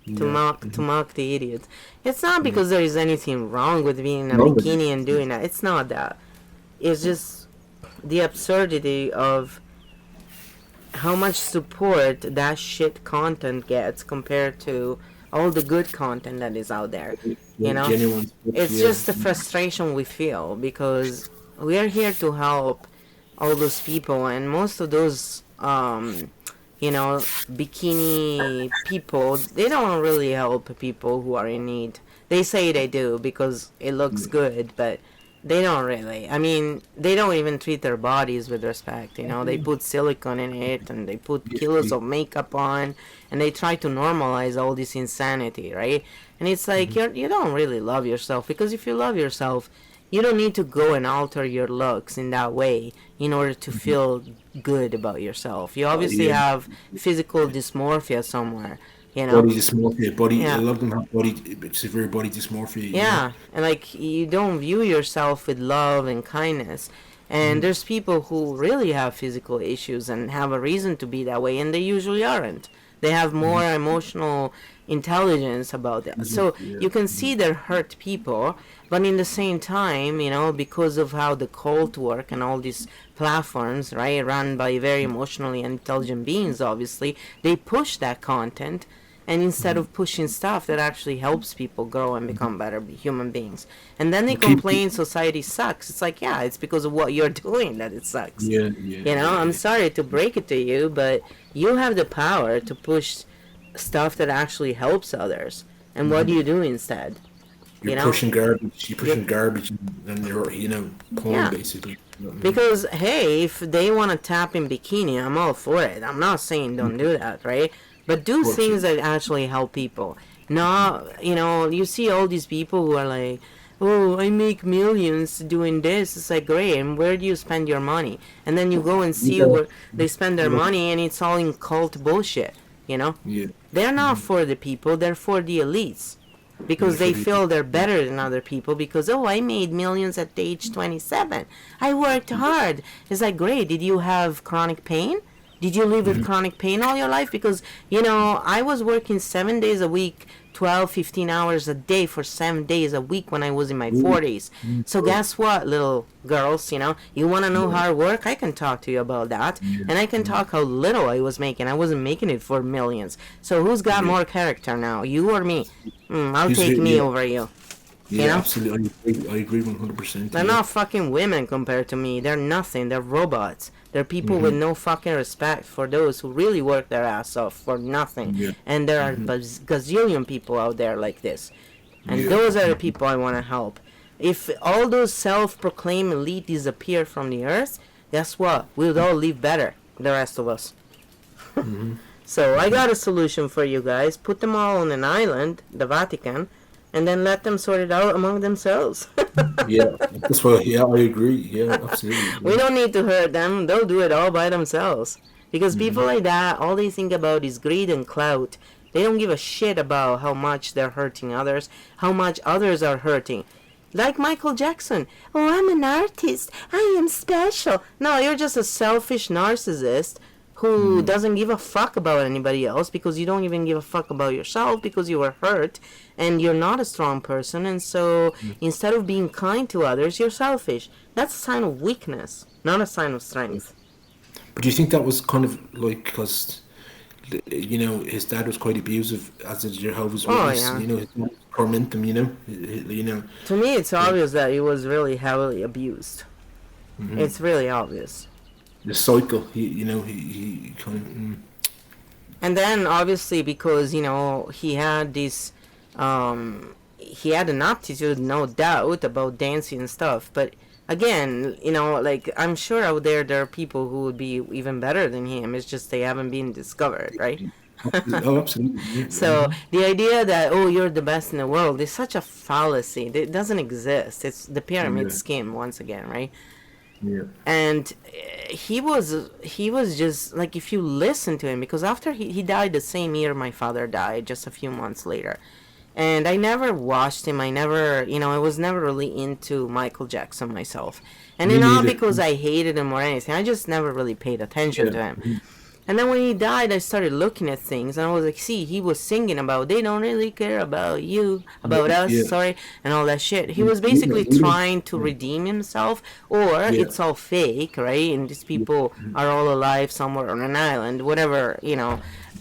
Speaker 1: To
Speaker 2: Yeah.
Speaker 1: mock the idiots. It's not
Speaker 2: Yeah.
Speaker 1: because there is anything wrong with being in a
Speaker 2: No, but
Speaker 1: bikini and doing that. It's not that. It's just the absurdity of how much support that shit content gets compared to all the good content that is out there. You know?
Speaker 2: genuine stuff.
Speaker 1: It's
Speaker 2: Yeah.
Speaker 1: just the frustration we feel because we are here to help all those people, and most of those bikini people, they don't really help people who are in need. They say they do because it looks good, but they don't really. I mean, they don't even treat their bodies with respect. They put silicone in it and they put kilos of makeup on, and they try to normalize all this insanity, right? And it's like you don't really love yourself, because if you love yourself, you don't need to go and alter your looks in that way in order to feel good about yourself. You obviously
Speaker 2: Yeah.
Speaker 1: have physical dysmorphia somewhere, you know?
Speaker 2: Body dysmorphia. Body. A
Speaker 1: Yeah.
Speaker 2: lot of them have severe body dysmorphia.
Speaker 1: Yeah, and like you don't view yourself with love and kindness. And there's people who really have physical issues and have a reason to be that way, and they usually aren't. They have more emotional intelligence about that. So
Speaker 2: Yeah.
Speaker 1: you can see they're hurt people, but in the same time, because of how the cult work and all these platforms, right, run by very emotionally intelligent beings, obviously, they push that content, and instead of pushing stuff that actually helps people grow and become better human beings. And then they
Speaker 2: Keep.
Speaker 1: complain society sucks. It's like, yeah, it's because of what you're doing that it sucks.
Speaker 2: Yeah. Yeah.
Speaker 1: I'm
Speaker 2: Yeah.
Speaker 1: sorry to break it to you, but you have the power to push stuff that actually helps others. And what do you do instead?
Speaker 2: You're
Speaker 1: You know?
Speaker 2: pushing garbage. You're
Speaker 1: You're,
Speaker 2: pushing garbage, and you're porn
Speaker 1: yeah.
Speaker 2: basically.
Speaker 1: Because, hey, if they want to tap in bikini, I'm all for it. I'm not saying don't do that, right? But
Speaker 2: Of
Speaker 1: do
Speaker 2: course.
Speaker 1: things that actually help people. No, you see all these people who are like, oh, I make millions doing this. It's like, great, and where do you spend your money? And then you go and see
Speaker 2: Yeah.
Speaker 1: where they spend their money, and it's all in cult bullshit, you know?
Speaker 2: Yeah.
Speaker 1: They're not for the people, they're for the elites.
Speaker 2: Yeah.
Speaker 1: Because
Speaker 2: For
Speaker 1: they
Speaker 2: the
Speaker 1: feel they're better than other people because, oh, I made millions at age 27. I worked hard. It's like, great, did you have chronic pain? Did you live with chronic pain all your life? Because, I was working 7 days a week, 12, 15 hours a day for 7 days a week when I was in my 40s. So guess what, little girls, you want to know hard work? I can talk to you about that. And I can talk how little I was making. I wasn't making it for millions. So who's got more character now, you or me? I'll take me
Speaker 2: Yeah.
Speaker 1: over you.
Speaker 2: Yeah. Absolutely. I agree 100%.
Speaker 1: They're not fucking women compared to me. They're nothing. They're robots. They're people with no fucking respect for those who really work their ass off for nothing.
Speaker 2: Yeah.
Speaker 1: And there are gazillion people out there like this. And
Speaker 2: Yeah.
Speaker 1: those are the people I want to help. If all those self-proclaimed elite disappear from the earth, guess what? We'll all live better, the rest of us. So I got a solution for you guys. Put them all on an island, the Vatican, and then let them sort it out among themselves.
Speaker 2: Yeah. That's why. Yeah, I agree. Yeah, absolutely.
Speaker 1: We don't need to hurt them. They'll do it all by themselves. Because people like that, all they think about is greed and clout. They don't give a shit about how much they're hurting others, how much others are hurting. Like Michael Jackson. Oh, I'm an artist. I am special. No, you're just a selfish narcissist who doesn't give a fuck about anybody else because you don't even give a fuck about yourself because you were hurt and you're not a strong person. And so instead of being kind to others, you're selfish. That's a sign of weakness, not a sign of strength.
Speaker 2: But do you think that was kind of like because, his dad was quite abusive as a Jehovah's
Speaker 1: Oh,
Speaker 2: Witness.
Speaker 1: yeah.
Speaker 2: His dad would torment him.
Speaker 1: To me, it's
Speaker 2: like,
Speaker 1: obvious that he was really heavily abused. It's really obvious.
Speaker 2: the cycle. He kind of.
Speaker 1: And then obviously because he had this he had an aptitude, no doubt, about dancing and stuff, but again, like, I'm sure out there are people who would be even better than him. It's just they haven't been discovered, right?
Speaker 2: Oh, absolutely. Yeah.
Speaker 1: So the idea that, oh, you're the best in the world is such a fallacy. It doesn't exist. It's the pyramid
Speaker 2: Yeah.
Speaker 1: scheme once again, right?
Speaker 2: Yeah.
Speaker 1: And he was just like, if you listen to him, because after he died the same year my father died, just a few months later, and I never watched him. I was never really into Michael Jackson myself, and
Speaker 2: Me
Speaker 1: not
Speaker 2: neither.
Speaker 1: because I hated him or anything. I just never really paid attention to
Speaker 2: Yeah.
Speaker 1: him. And then when he died, I started looking at things, and I was like, see, he was singing about, they don't really care about you, about us,
Speaker 2: Yeah.
Speaker 1: sorry, and all that shit. He was
Speaker 2: Yeah.
Speaker 1: basically
Speaker 2: Yeah.
Speaker 1: trying to redeem himself, or
Speaker 2: Yeah.
Speaker 1: it's all fake, right? And these people are all alive somewhere on an island, whatever,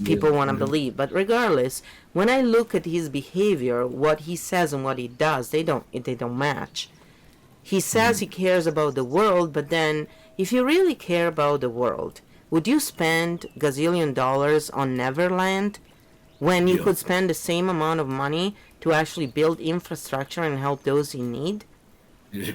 Speaker 1: people want to believe. But regardless, when I look at his behavior, what he says and what he does, they don't match. He says he cares about the world, but then if you really care about the world, would you spend gazillion dollars on Neverland when you
Speaker 2: Yeah.
Speaker 1: could spend the same amount of money to actually build infrastructure and help those in need?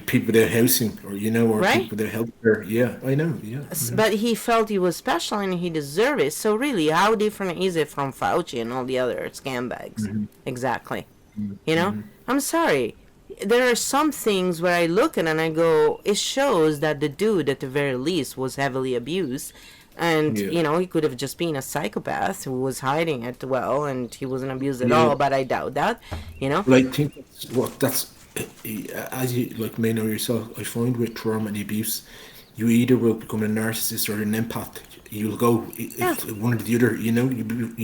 Speaker 2: People without housing, or
Speaker 1: Right?
Speaker 2: people without healthcare. Yeah, I know. Yeah.
Speaker 1: But he felt he was special and he deserved it. So really, how different is it from Fauci and all the other scumbags? Exactly. I'm sorry. There are some things where I look at and I go, it shows that the dude at the very least was heavily abused. And,
Speaker 2: Yeah.
Speaker 1: he could have just been a psychopath who was hiding it well and he wasn't abused at
Speaker 2: Yeah.
Speaker 1: all, but I doubt that.
Speaker 2: Well, I think that's as you like may know yourself. I find with trauma and abuse, you either will become a narcissist or an empath. You'll go
Speaker 1: Yeah.
Speaker 2: one or the other. You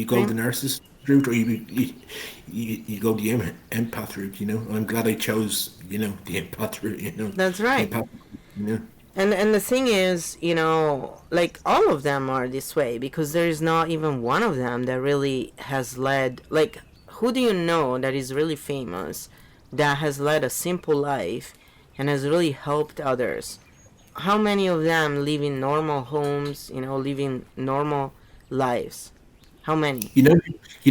Speaker 2: go
Speaker 1: Yeah.
Speaker 2: the narcissist route, or you go the empath route. I'm glad I chose the empath route.
Speaker 1: That's right.
Speaker 2: Empath, you know.
Speaker 1: And the thing is, like, all of them are this way because there is not even one of them that really has led, like, who do you know that is really famous that has led a simple life and has really helped others? How many of them live in normal homes, living normal lives? How many?
Speaker 2: You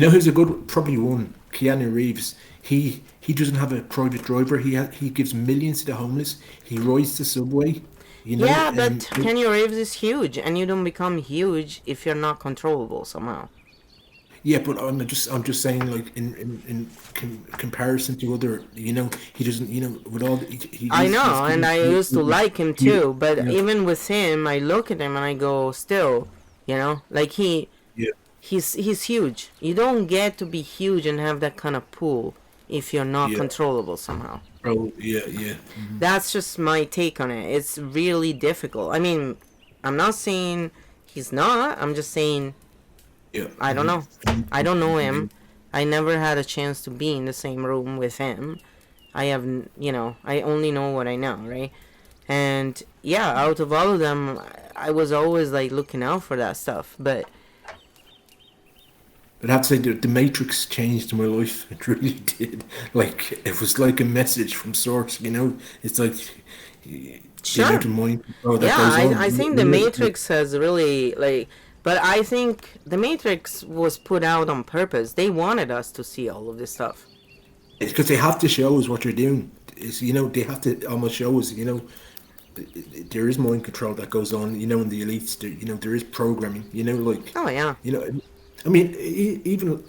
Speaker 2: know, who's a good probably one. Keanu Reeves. He doesn't have a private driver. He gives millions to the homeless. He rides the subway.
Speaker 1: Yeah, but Kenny Reeves is huge, and you don't become huge if you're not controllable somehow.
Speaker 2: Yeah, but I'm just saying, like in comparison to other, he doesn't, with all
Speaker 1: I
Speaker 2: he's
Speaker 1: know, and
Speaker 2: given,
Speaker 1: I used to like him
Speaker 2: you,
Speaker 1: too, but
Speaker 2: yeah,
Speaker 1: even with him, I look at him and I go, still, like
Speaker 2: yeah,
Speaker 1: he's huge. You don't get to be huge and have that kind of pull if you're not
Speaker 2: yeah,
Speaker 1: controllable somehow.
Speaker 2: bro, yeah, yeah,
Speaker 1: That's just my take on it. It's really difficult. I mean, I'm not saying he's not. I'm just saying
Speaker 2: yeah,
Speaker 1: I don't know. I don't know him. I never had a chance to be in the same room with him. I have, I only know what I know, right? And yeah, out of all of them, I was always like looking out for that stuff. But
Speaker 2: But I'd say the Matrix changed my life. It really did. Like it was like a message from source. It's like the amount
Speaker 1: sure,
Speaker 2: of mind control that
Speaker 1: yeah,
Speaker 2: goes
Speaker 1: I
Speaker 2: on.
Speaker 1: think the Matrix has really like, but I think the Matrix was put out on purpose. They wanted us to see all of this stuff.
Speaker 2: It's because they have to show us what you're doing. They have to almost show us. There is mind control that goes on. In the elites, there is programming. Like,
Speaker 1: Oh yeah,
Speaker 2: you know. I mean, even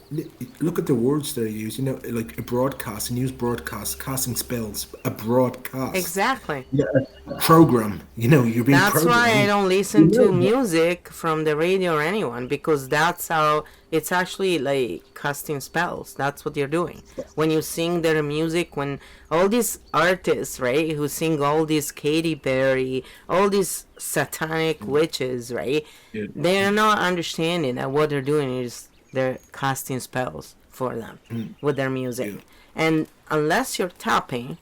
Speaker 2: look at the words they use. Like a broadcast, and use broadcast, casting spells. A broadcast,
Speaker 1: exactly.
Speaker 2: yeah, a program. You're being
Speaker 1: That's why I
Speaker 2: programmed.
Speaker 1: don't listen to music from the radio or anyone, because that's how it's actually like casting spells. That's what you're doing. When you sing their music, when all these artists, right, who sing all these Katy Perry, all these satanic witches, right,
Speaker 2: Yeah,
Speaker 1: they're not understanding that what they're doing is they're casting spells for them with their
Speaker 2: yeah,
Speaker 1: music. And unless you're tapping,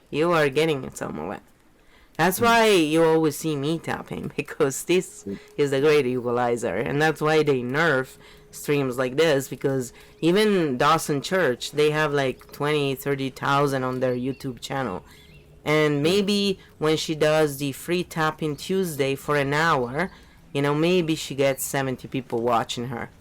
Speaker 1: you are getting it somewhere. That's why you always see me tapping, because this is the great equalizer, and that's why they nerf streams like this, because even Dawson Church, they have like 20, 30,000 on their YouTube channel. And maybe when she does the free tapping Tuesday for an hour, maybe she gets 70 people watching her.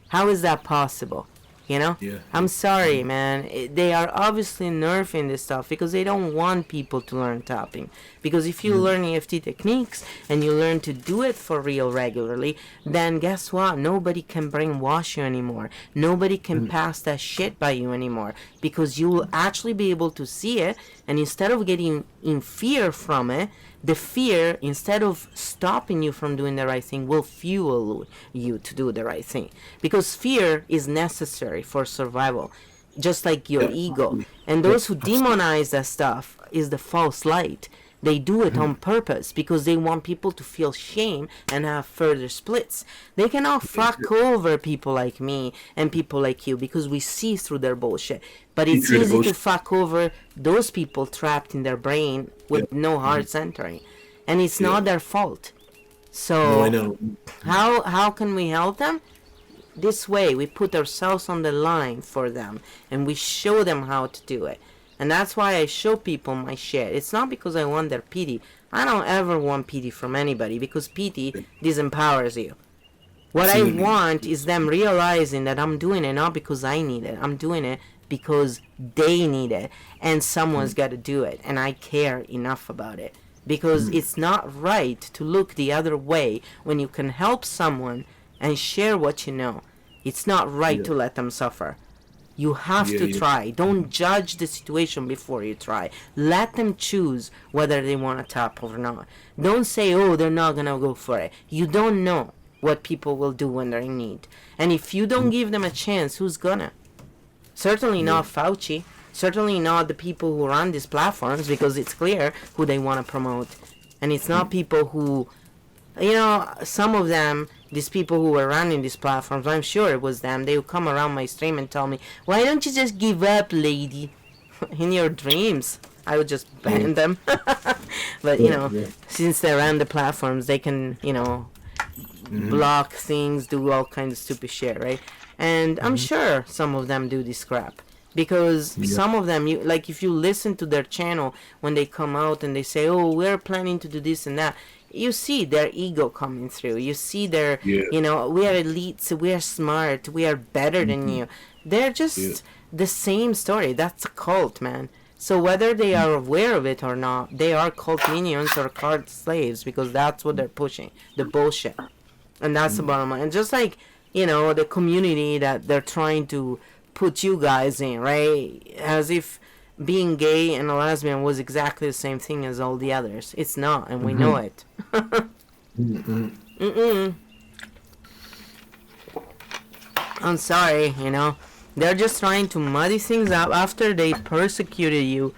Speaker 1: How is that possible? You know?
Speaker 2: yeah,
Speaker 1: I'm
Speaker 2: yeah.
Speaker 1: sorry, man. They are obviously nerfing this stuff because they don't want people to learn tapping. Because if you learn EFT techniques and you learn to do it for real regularly, then guess what? Nobody can brainwash you anymore. Nobody can pass that shit by you anymore. Because you will actually be able to see it, and instead of getting in fear from it, the fear, instead of stopping you from doing the right thing, will fuel you to do the right thing. Because fear is necessary for survival, just like your
Speaker 2: Yeah,
Speaker 1: ego.
Speaker 2: absolutely.
Speaker 1: And
Speaker 2: Yeah,
Speaker 1: those who
Speaker 2: absolutely.
Speaker 1: demonize that stuff is the false light. They do it on purpose because they want people to feel shame and have further splits. They cannot fuck over people like me and people like you because we see through their bullshit. But
Speaker 2: See
Speaker 1: it's
Speaker 2: through the
Speaker 1: easy to
Speaker 2: bullshit.
Speaker 1: fuck over those people trapped in their brain
Speaker 2: Yeah,
Speaker 1: with no heart centering. And it's
Speaker 2: yeah.
Speaker 1: not their fault.
Speaker 2: No, I
Speaker 1: So
Speaker 2: know.
Speaker 1: how can we help them? This way we put ourselves on the line for them and we show them how to do it. And that's why I show people my shit. It's not because I want their pity. I don't ever want pity from anybody because pity disempowers you. What I
Speaker 2: Absolutely.
Speaker 1: want is them realizing that I'm doing it not because I need it. I'm doing it because they need it. And someone's got to do it. And I care enough about it. Because it's not right to look the other way when you can help someone and share what you know. It's not right
Speaker 2: Yeah,
Speaker 1: to let them suffer. You have
Speaker 2: yeah,
Speaker 1: to
Speaker 2: yeah.
Speaker 1: try. Don't judge the situation before you try. Let them choose whether they want to tap or not. Don't say, oh, they're not going to go for it. You don't know what people will do when they're in need. And if you don't give them a chance, who's gonna? Certainly
Speaker 2: Yeah.
Speaker 1: not Fauci. Certainly not the people who run these platforms, because it's clear who they want to promote. And it's not people who, some of them, these people who were running these platforms, I'm sure it was them, they would come around my stream and tell me, why don't you just give up, lady? In your dreams. I would just
Speaker 2: Yeah,
Speaker 1: ban them. But,
Speaker 2: yeah, yeah.
Speaker 1: since they ran the platforms, they can, block things, do all kinds of stupid shit, right? And I'm sure some of them do this crap. Because
Speaker 2: Yeah,
Speaker 1: some of them, like if you listen to their channel when they come out and they say, oh, we're planning to do this and that, you see their ego coming through. You see their,
Speaker 2: yeah,
Speaker 1: we are elites, we are smart, we are better than you. They're
Speaker 2: yeah,
Speaker 1: just the same story. That's a cult, man. So whether they are aware of it or not, they are cult minions or cult slaves because that's what they're pushing. The bullshit. And that's the bottom line. And just like the community that they're trying to put you guys in, right? As if being gay and a lesbian was exactly the same thing as all the others. It's not, and we know it. Mm-mm. I'm sorry, They're just trying to muddy things up after they persecuted you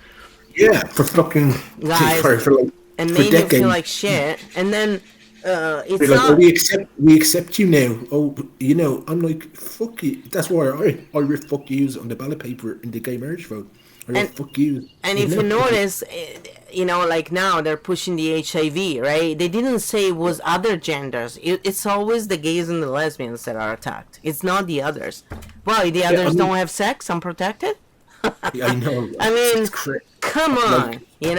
Speaker 2: Yeah, for fucking
Speaker 1: guys and
Speaker 2: for
Speaker 1: made you feel
Speaker 2: decades.
Speaker 1: like shit. And then
Speaker 2: They're
Speaker 1: it's
Speaker 2: like, oh,
Speaker 1: not.
Speaker 2: we accept you now. Oh, I'm like, fuck you. That's why I wrote fuck yous on the ballot paper in the gay marriage vote. I wrote
Speaker 1: And
Speaker 2: fuck yous.
Speaker 1: And if you notice, like now they're pushing the HIV, right? They didn't say it was other genders. It's always the gays and the lesbians that are attacked. It's not the others. Why? The
Speaker 2: Yeah, I
Speaker 1: others
Speaker 2: mean,
Speaker 1: don't have sex unprotected?
Speaker 2: yeah, I know.
Speaker 1: I
Speaker 2: It's
Speaker 1: mean,
Speaker 2: crazy.
Speaker 1: come on,
Speaker 2: Like,
Speaker 1: you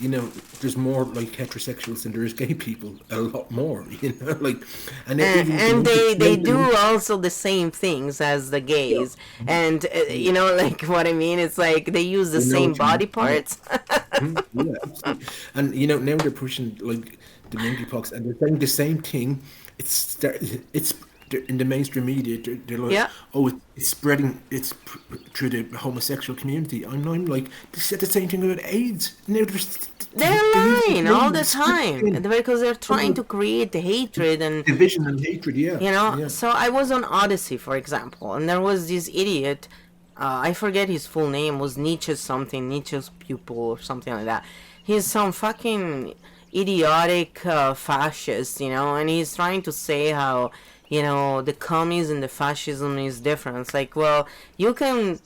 Speaker 1: know?
Speaker 2: there's more like heterosexuals than there is gay people. A lot more, like, and even
Speaker 1: And they do
Speaker 2: the
Speaker 1: also the same things as the
Speaker 2: yeah,
Speaker 1: gays. And, like what I mean? It's like they use the
Speaker 2: I know
Speaker 1: same
Speaker 2: what you
Speaker 1: body
Speaker 2: mean. Yeah.
Speaker 1: parts.
Speaker 2: Yeah, absolutely. And now they're pushing like the monkeypox, and they're saying the same thing. It's in the mainstream media. They're like,
Speaker 1: Yeah.
Speaker 2: oh, it's spreading. Through the homosexual community. I'm like, they said the same thing about AIDS. Now
Speaker 1: They're
Speaker 2: they're using
Speaker 1: lying all the
Speaker 2: AIDS.
Speaker 1: time because they're trying to create the hatred and
Speaker 2: Division and hatred. Yeah, yeah.
Speaker 1: So I was on Odyssey, for example, and there was this idiot. I forget his full name. Was Nietzsche something? Nietzsche's pupil or something like that. He's some fucking idiotic fascist, and he's trying to say how the commies and the fascism is different. It's like, well, you can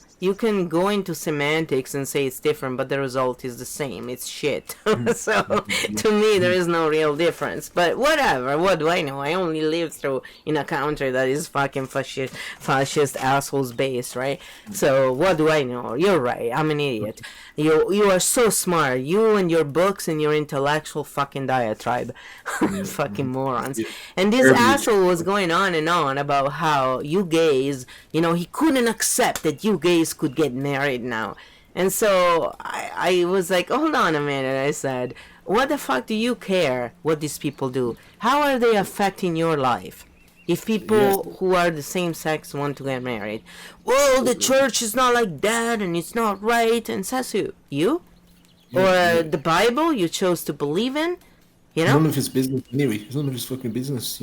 Speaker 1: go into semantics and say it's different, but the result is the same. It's shit. So to me, there is no real difference. But whatever. What do I know? I only live through in a country that is fucking fascist assholes based, right? So what do I know? You're right. I'm an idiot. You are so smart. You and your books and your intellectual fucking diatribe, fucking morons.
Speaker 2: Yeah.
Speaker 1: And this
Speaker 2: Terribly.
Speaker 1: asshole was going on and on about how you gays, he couldn't accept that you gays could get married now. And so I was like, hold on a minute. I said, what the fuck do you care what these people do? How are they affecting your life? If
Speaker 2: Yes.
Speaker 1: people who are the same sex want to get married, well, the church is not like that and it's not right. And says who? You?
Speaker 2: Yeah,
Speaker 1: Or
Speaker 2: yeah.
Speaker 1: the Bible you chose to believe in? You know?
Speaker 2: None of his business anyway. It's none of his fucking business.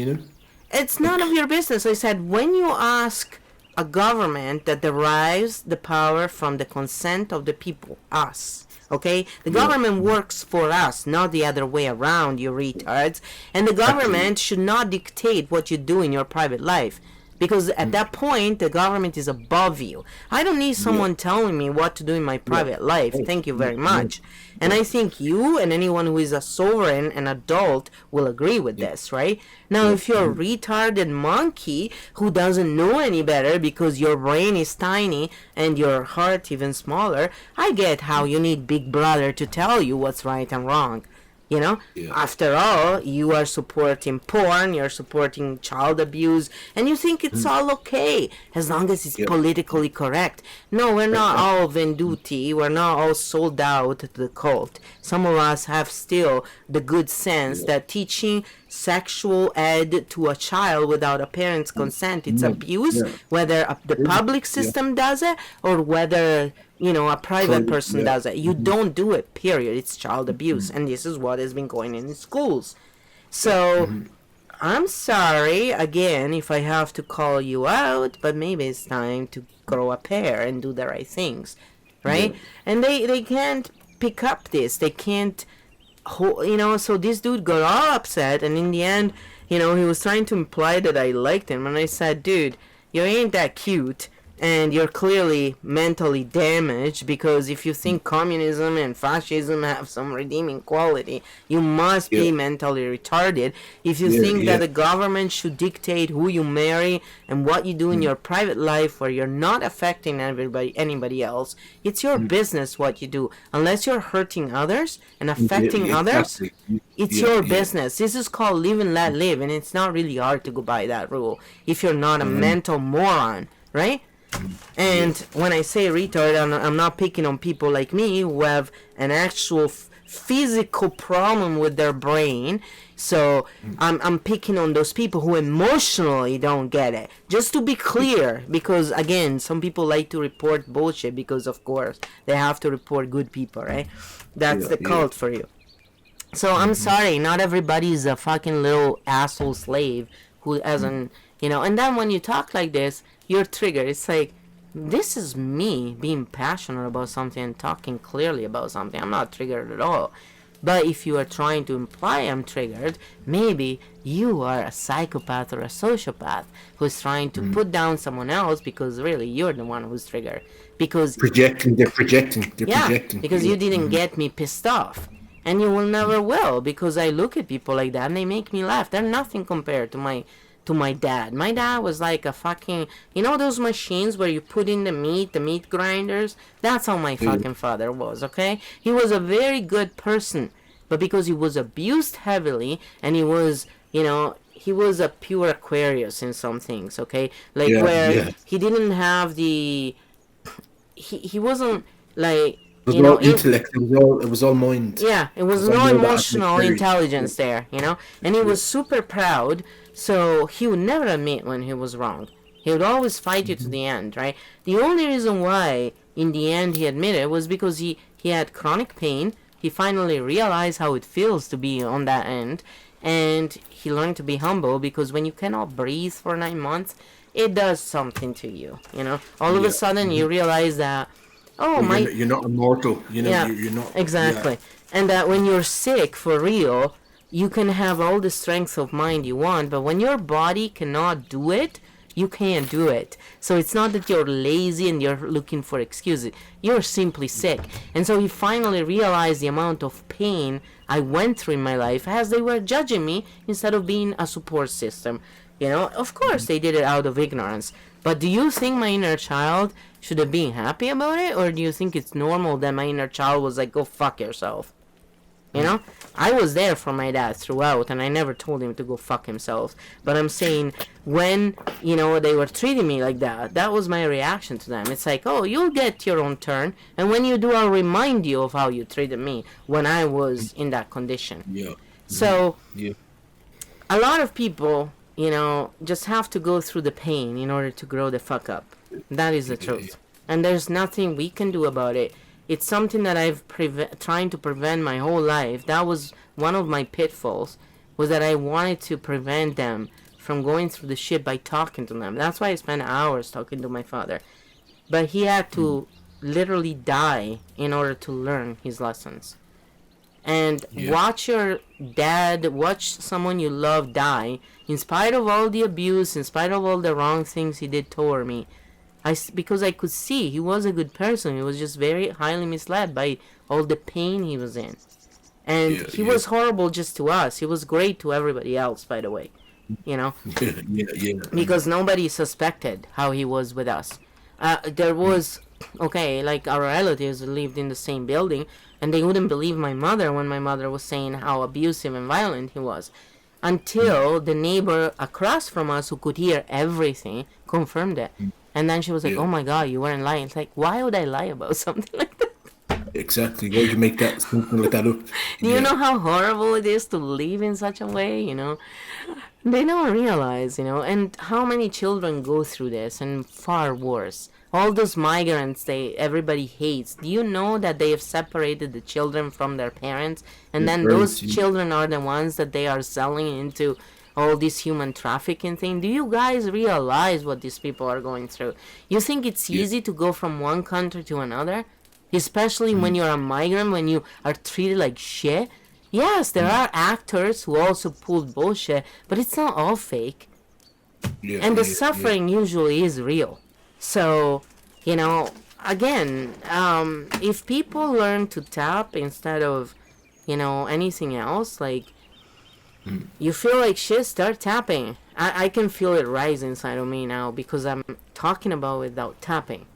Speaker 1: It's none of
Speaker 2: Like,
Speaker 1: your business. I said, when you ask a government that derives the power from the consent of the people, us, okay? The
Speaker 2: yeah,
Speaker 1: government works for us, not the other way around, you retards. And the
Speaker 2: exactly.
Speaker 1: government should not dictate what you do in your private life. Because at that point, the government is above you. I don't need
Speaker 2: Yeah,
Speaker 1: someone telling me what to do in my
Speaker 2: yeah.
Speaker 1: private life.
Speaker 2: Oh,
Speaker 1: Thank you
Speaker 2: yeah,
Speaker 1: very
Speaker 2: yeah,
Speaker 1: much. And I think you and anyone who is a sovereign and adult will agree with
Speaker 2: yeah,
Speaker 1: this, right? Now,
Speaker 2: yeah.
Speaker 1: if you're a retarded monkey who doesn't know any better because your brain is tiny and your heart even smaller, I get how you need Big Brother to tell you what's right and wrong.
Speaker 2: Yeah.
Speaker 1: After all, you are supporting porn, you're supporting child abuse, and you think it's all okay as long as it's
Speaker 2: Yeah.
Speaker 1: politically correct. No, we're not all venduti, we're not all sold out to the cult. Some of us have still the good sense
Speaker 2: Yeah.
Speaker 1: that teaching sexual ed to a child without a parent's consent, it's
Speaker 2: Yeah.
Speaker 1: abuse,
Speaker 2: Yeah.
Speaker 1: whether the public
Speaker 2: Yeah.
Speaker 1: system does it or whether a private
Speaker 2: Private.
Speaker 1: person
Speaker 2: Yeah.
Speaker 1: does it. You don't do it, period. It's child abuse. And this is what has been going in schools.
Speaker 2: Yeah.
Speaker 1: So, I'm sorry, again, if I have to call you out, but maybe it's time to grow a pair and do the right things,
Speaker 2: Yeah.
Speaker 1: right? And they can't pick up this. They can't, so this dude got all upset, and in the end, he was trying to imply that I liked him. And I said, dude, you ain't that cute. And you're clearly mentally damaged because if you think communism and fascism have some redeeming quality, you must
Speaker 2: Yeah.
Speaker 1: be mentally retarded. If you
Speaker 2: Yeah.
Speaker 1: think that
Speaker 2: Yeah.
Speaker 1: the government should dictate who you marry and what you do in your private life where you're not affecting anybody else, it's your business what you do. Unless you're hurting others and affecting
Speaker 2: Yeah.
Speaker 1: others,
Speaker 2: Exactly.
Speaker 1: it's
Speaker 2: Yeah.
Speaker 1: your
Speaker 2: Yeah.
Speaker 1: business. This is called live and let live, and it's not really hard to go by that rule if you're not a mental moron, right?
Speaker 2: Yeah.
Speaker 1: And when I say retard, I'm not picking on people like me who have an actual physical problem with their brain. So I'm picking on those people who emotionally don't get it. Just to be clear, because again, some people like to report bullshit because of course they have to report good people, right? That's the cult for you. So I'm sorry, not everybody is a fucking little asshole slave who hasn't, and then when you talk like this, you're triggered. It's like, this is me being passionate about something and talking clearly about something. I'm not triggered at all. But if you are trying to imply I'm triggered, maybe you are a psychopath or a sociopath who's trying to put down someone else because really you're the one who's triggered. Because
Speaker 2: They're projecting.
Speaker 1: because you didn't get me pissed off. And you will never will, because I look at people like that and they make me laugh. They're nothing compared to my dad. My dad was like a fucking, those machines where you put in the meat grinders? That's how my fucking father was, okay? He was a very good person, but because he was abused heavily and he was, he was a pure Aquarius in some things, okay? Like he didn't have the, he wasn't like,
Speaker 2: it was all intellect. It was all mind.
Speaker 1: Yeah, it was no emotional intelligence there, and he was super proud. So he would never admit when he was wrong. He would always fight you to the end, right? The only reason why, in the end, he admitted was because he had chronic pain. He finally realized how it feels to be on that end, and he learned to be humble, because when you cannot breathe for 9 months, it does something to you, All of a sudden, you realize that,
Speaker 2: you're not immortal. You're not.
Speaker 1: Exactly. And that when you're sick for real, you can have all the strength of mind you want, but when your body cannot do it, you can't do it. So it's not that you're lazy and you're looking for excuses. You're simply sick. And so he finally realized the amount of pain I went through in my life as they were judging me instead of being a support system. Of course they did it out of ignorance. But do you think my inner child should have been happy about it? Or do you think it's normal that my inner child was like, go fuck yourself? I was there for my dad throughout, and I never told him to go fuck himself. But I'm saying, when, they were treating me like that, that was my reaction to them. It's like, oh, you'll get your own turn, and when you do, I'll remind you of how you treated me when I was in that condition. So, a lot of people, just have to go through the pain in order to grow the fuck up. That is the truth. And there's nothing we can do about it. It's something that I've trying to prevent my whole life. That was one of my pitfalls, was that I wanted to prevent them from going through the shit by talking to them. That's why I spent hours talking to my father. But he had to literally die in order to learn his lessons. And watch your dad, watch someone you love die, in spite of all the abuse, in spite of all the wrong things he did toward me. Because I could see he was a good person. He was just very highly misled by all the pain he was in. And he was horrible just to us. He was great to everybody else, by the way. Because nobody suspected how he was with us. There was, like our relatives lived in the same building, and they wouldn't believe my mother when my mother was saying how abusive and violent he was. Until the neighbor across from us, who could hear everything, confirmed it. And then she was like, oh my God, you weren't lying. It's like, why would I lie about something like that?
Speaker 2: Exactly. Why would you make that something like that up?
Speaker 1: Do you know how horrible it is to live in such a way, They don't realize, and how many children go through this, and far worse. All those migrants everybody hates. Do you know that they have separated the children from their parents? And then those children are the ones that they are selling into all this human trafficking thing. Do you guys realize what these people are going through? You think it's easy to go from one country to another? Especially when you're a migrant, when you are treated like shit? Yes, there are actors who also pulled bullshit, but it's not all fake. And the suffering usually is real. So, again, if people learn to tap instead of, anything else, like, you feel like shit, start tapping. I can feel it rise inside of me now because I'm talking about it without tapping.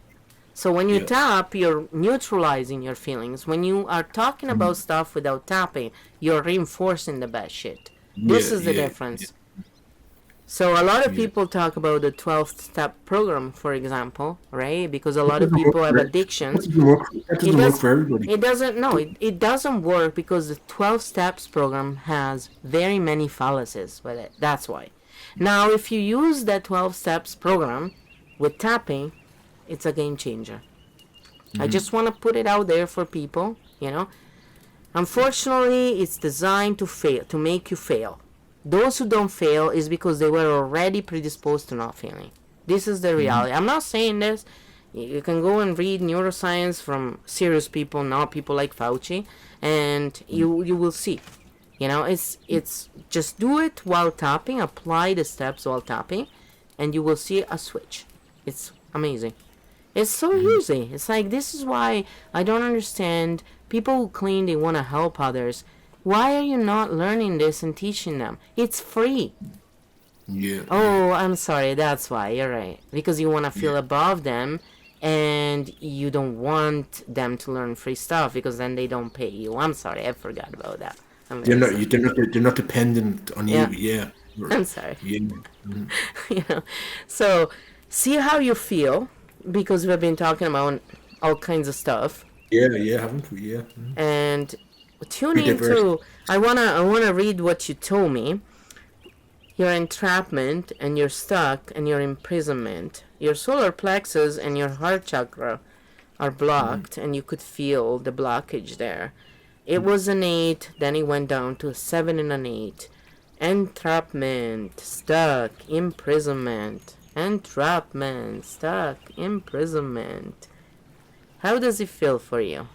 Speaker 1: So when you tap, you're neutralizing your feelings. When you are talking about stuff without tapping, you're reinforcing the bad shit. This is the difference. So a lot of
Speaker 2: Yeah.
Speaker 1: people talk about the 12-step program, for example, right? Because a
Speaker 2: That
Speaker 1: lot of
Speaker 2: doesn't work
Speaker 1: people have
Speaker 2: for that
Speaker 1: addictions.
Speaker 2: doesn't work. That
Speaker 1: It
Speaker 2: doesn't work
Speaker 1: does.
Speaker 2: for everybody.
Speaker 1: It doesn't. No, it doesn't work because the 12 steps program has very many fallacies with it. That's why. Now, if you use that 12 steps program with tapping, it's a game changer. I just want to put it out there for people. Unfortunately, it's designed to fail, to make you fail. Those who don't fail is because they were already predisposed to not failing. This is the reality. I'm not saying this. You can go and read neuroscience from serious people, not people like Fauci, and you will see. It's just do it while tapping, apply the steps while tapping, and you will see a switch. It's amazing. It's so easy. It's like, this is why I don't understand people who claim they want to help others. Why are you not learning this and teaching them? It's free.
Speaker 2: Yeah, yeah,
Speaker 1: Oh, I'm sorry. That's why. You're right. Because you want to
Speaker 2: yeah.
Speaker 1: feel above them and you don't want them to learn free stuff because then they don't pay you. I'm sorry. I forgot about that. I'm
Speaker 2: They're
Speaker 1: very
Speaker 2: not.
Speaker 1: sorry.
Speaker 2: They're not dependent on you.
Speaker 1: Yeah.
Speaker 2: Yeah.
Speaker 1: I'm sorry.
Speaker 2: Yeah. Mhm.
Speaker 1: you know. So, see how you feel because we've been talking about all kinds of stuff.
Speaker 2: Yeah. Yeah. Haven't we? Yeah.
Speaker 1: And tune
Speaker 2: Very diverse.
Speaker 1: into, I wanna read what you told me. Your entrapment and your stuck and your imprisonment. Your solar plexus and your heart chakra are blocked and you could feel the blockage there. It was an 8, then it went down to a 7 and an 8. Entrapment, stuck, imprisonment. Entrapment, stuck, imprisonment. How does it feel for you?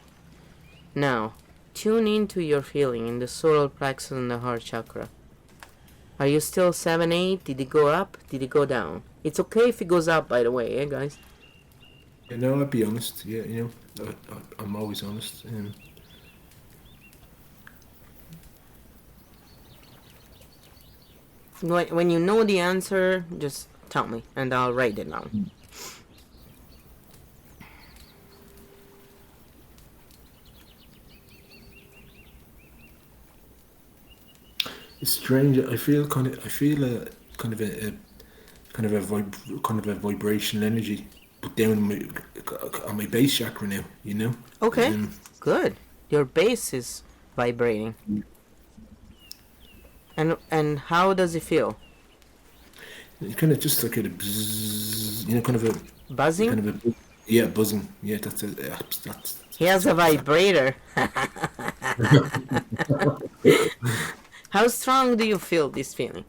Speaker 1: Now, tune into your feeling in the solar plexus and the heart chakra. Are you still 7, 8? Did it go up? Did it go down? It's okay if it goes up, by the way, guys?
Speaker 2: I'll be honest. Yeah. I'm always honest.
Speaker 1: When you know the answer, just tell me, and I'll write it down.
Speaker 2: It's strange. I feel kind of. I feel a kind of a kind of a kind of a vibrational energy, but down on my base chakra now.
Speaker 1: Okay,
Speaker 2: Um,
Speaker 1: good. Your base is vibrating. And how does it feel?
Speaker 2: it's kind of just like a bzzz, kind of a
Speaker 1: Buzzing?
Speaker 2: kind of a yeah buzzing. Yeah, that's it. Yeah,
Speaker 1: He has a vibrator. How strong do you feel this feeling?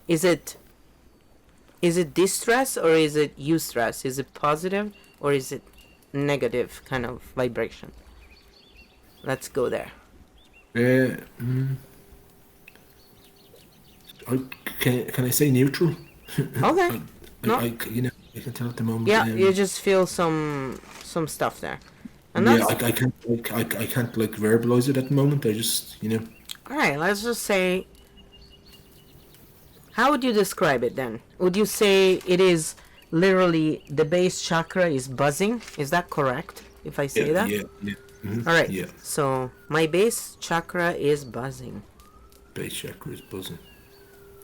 Speaker 1: Is it distress or is it eustress? Is it positive or is it negative kind of vibration? Let's go there.
Speaker 2: Uh, mm, I can I say neutral?
Speaker 1: Okay. No.
Speaker 2: I can tell at the moment.
Speaker 1: Yeah, you just feel some stuff there, and
Speaker 2: Yeah,
Speaker 1: that's
Speaker 2: I can't like verbalize it at the moment. I just
Speaker 1: all right. Let's just say, how would you describe it then? Would you say it is literally the base chakra is buzzing? Is that correct? If I say that?
Speaker 2: yeah.
Speaker 1: All right.
Speaker 2: Yeah.
Speaker 1: So my base chakra is buzzing.
Speaker 2: Base chakra is buzzing.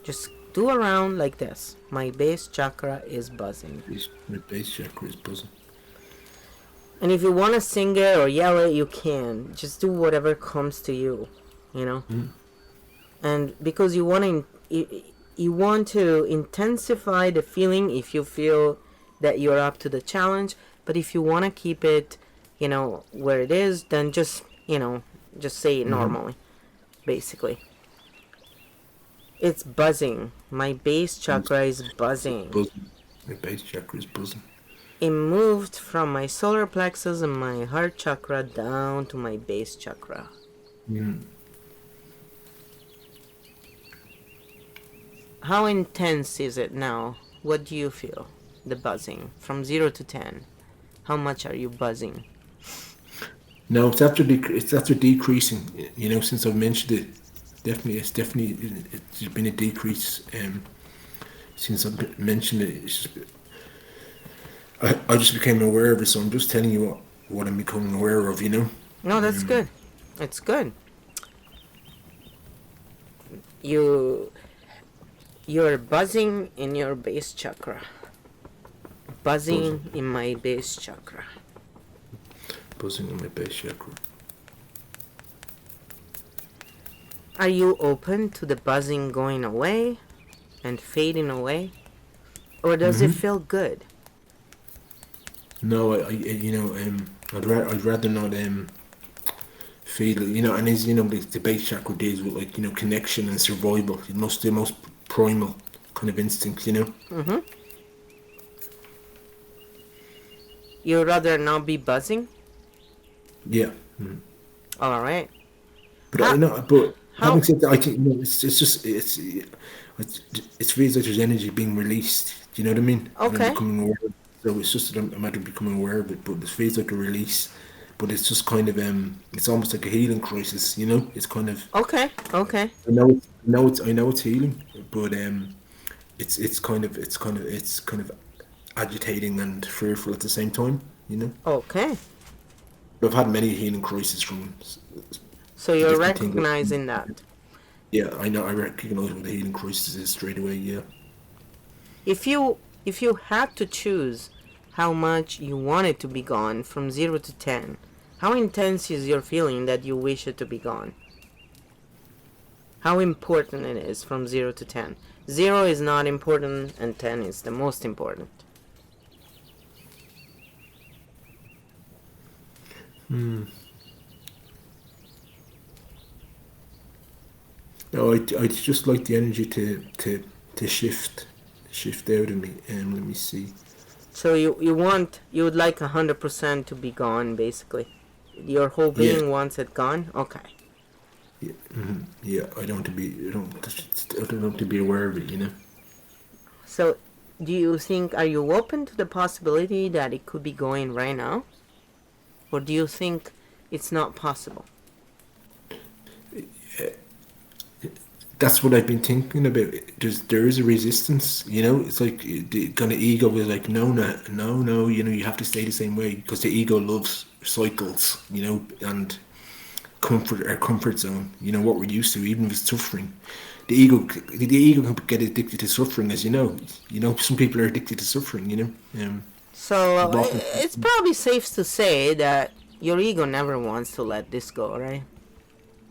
Speaker 1: Just do a round like this. My base chakra is buzzing.
Speaker 2: My base chakra is buzzing.
Speaker 1: And if you want to sing it or yell it, you can. Just do whatever comes to you, And because you want to intensify the feeling if you feel that you're up to the challenge. But if you want to keep it, where it is, then just say it normally, basically. It's buzzing. My base chakra is buzzing.
Speaker 2: Buzzing. My base chakra is buzzing.
Speaker 1: It moved from my solar plexus and my heart chakra down to my base chakra. How intense is it now? What do you feel? The buzzing from 0 to 10. How much are you buzzing?
Speaker 2: No, it's after decreasing. Since I've mentioned it, it's been a decrease. Since I've mentioned it, I just became aware of it. So I'm just telling you what I'm becoming aware of.
Speaker 1: No, that's good. It's good. You you're buzzing in your base chakra.
Speaker 2: Buzzing,
Speaker 1: Buzzing in my base chakra.
Speaker 2: buzzing in my base chakra.
Speaker 1: Are you open to the buzzing going away and fading away? Or does it feel good?
Speaker 2: No, I'd rather not feel it, and as the base chakra deals with like connection and survival, the most primal kind of instincts.
Speaker 1: Mm-hmm. You'd rather not be buzzing?
Speaker 2: Yeah.
Speaker 1: All right.
Speaker 2: But
Speaker 1: How?
Speaker 2: but having
Speaker 1: How?
Speaker 2: said that, I think it's just it feels like there's energy being released. Do you know what I mean? And I'm
Speaker 1: Okay.
Speaker 2: becoming aware. So it's just a matter of becoming aware of it. But it feels like a release. But it's just kind of it's almost like a healing crisis. It's kind of
Speaker 1: Okay. Okay.
Speaker 2: I know it's healing, but it's kind of agitating and fearful at the same time.
Speaker 1: Okay.
Speaker 2: I've had many healing crises from
Speaker 1: So
Speaker 2: the
Speaker 1: you're
Speaker 2: different things.
Speaker 1: recognizing that.
Speaker 2: Yeah, I know. I recognize what the healing crisis is straight away. Yeah.
Speaker 1: If you had to choose how much you want it to be gone from 0 to 10, how intense is your feeling that you wish it to be gone? How important it is from 0 to 10. 0 is not important and 10 is the most important.
Speaker 2: No, I'd just like the energy to shift out of me. Let me see.
Speaker 1: So you would like 100% to be gone, basically. Your whole
Speaker 2: Yeah,
Speaker 1: being wants it gone? Okay.
Speaker 2: yeah, yeah. I don't want to be. I don't want to be aware of it.
Speaker 1: So do you think, are you open to the possibility that it could be going right now? Or do you think it's not possible?
Speaker 2: That's what I've been thinking about. There is a resistance. It's like the kind of ego is like, no, no, no, no. You have to stay the same way because the ego loves cycles. And our comfort zone. What we're used to, even if it's suffering. The ego can get addicted to suffering, as you know. Some people are addicted to suffering.
Speaker 1: So
Speaker 2: I've often,
Speaker 1: it's probably safe to say that your ego never wants to let this go, right?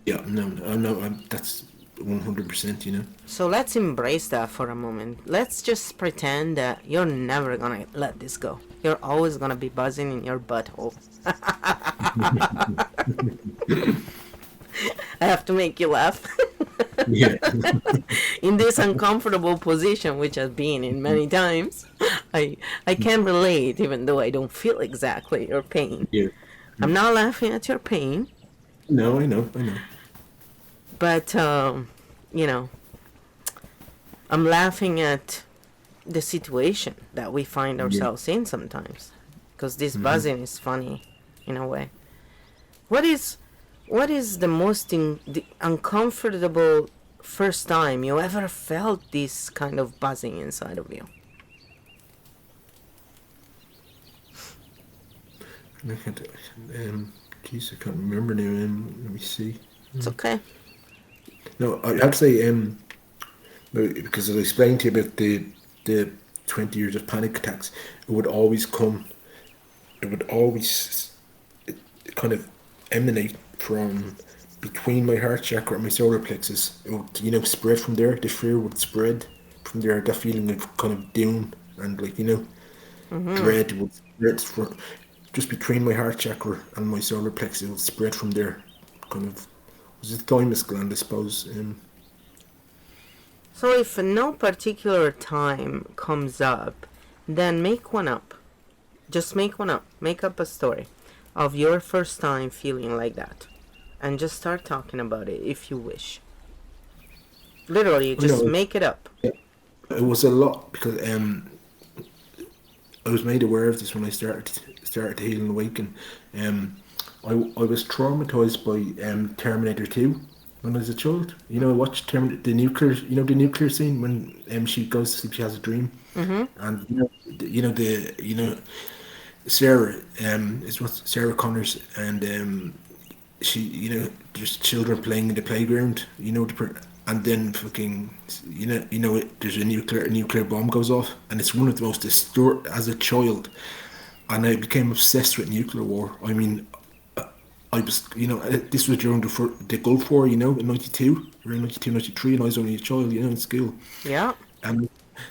Speaker 2: yeah, no, no, that's 100%.
Speaker 1: So let's embrace that for a moment. Let's just pretend that you're never gonna let this go. You're always gonna be buzzing in your butthole. I have to make you laugh.
Speaker 2: Yeah,
Speaker 1: In this uncomfortable position, which I've been in many times, I can relate, even though I don't feel exactly your pain.
Speaker 2: yeah.
Speaker 1: I'm not laughing at your pain,
Speaker 2: No, I know.
Speaker 1: but you know, I'm laughing at the situation that we find
Speaker 2: Yeah.
Speaker 1: ourselves in sometimes, because this buzzing is funny, in a way. What is what is the uncomfortable first time you ever felt this kind of buzzing inside of you?
Speaker 2: I can't. Geez, I can't remember now. Let me see.
Speaker 1: It's okay.
Speaker 2: No, I have to say, because as I explained to you about the 20 years of panic attacks, it would always come. It would always kind of emanate from between my heart chakra and my solar plexus. It would, spread from there. The fear would spread from there. That feeling of kind of doom and like dread would spread from just between my heart chakra and my solar plexus. It would spread from there. Kind of was it thymus gland, I suppose.
Speaker 1: So if no particular time comes up, then make one up. Just make one up. Make up a story of your first time feeling like that. And just start talking about it if you wish. Literally,
Speaker 2: You
Speaker 1: just
Speaker 2: know,
Speaker 1: make it up.
Speaker 2: it was a lot because I was made aware of this when I started to heal and awaken. I was traumatized by Terminator 2 when I was a child. I watched the nuclear scene when she goes to sleep, she has a dream, and Sarah is what Sarah Connors, and she, there's children playing in the playground. and then fucking, there's a nuclear bomb goes off, and it's one of the most as a child, and I became obsessed with nuclear war. I mean, I was, this was during the Gulf War, in '92, around '92, '93, and I was only a child, in school.
Speaker 1: Yeah.
Speaker 2: And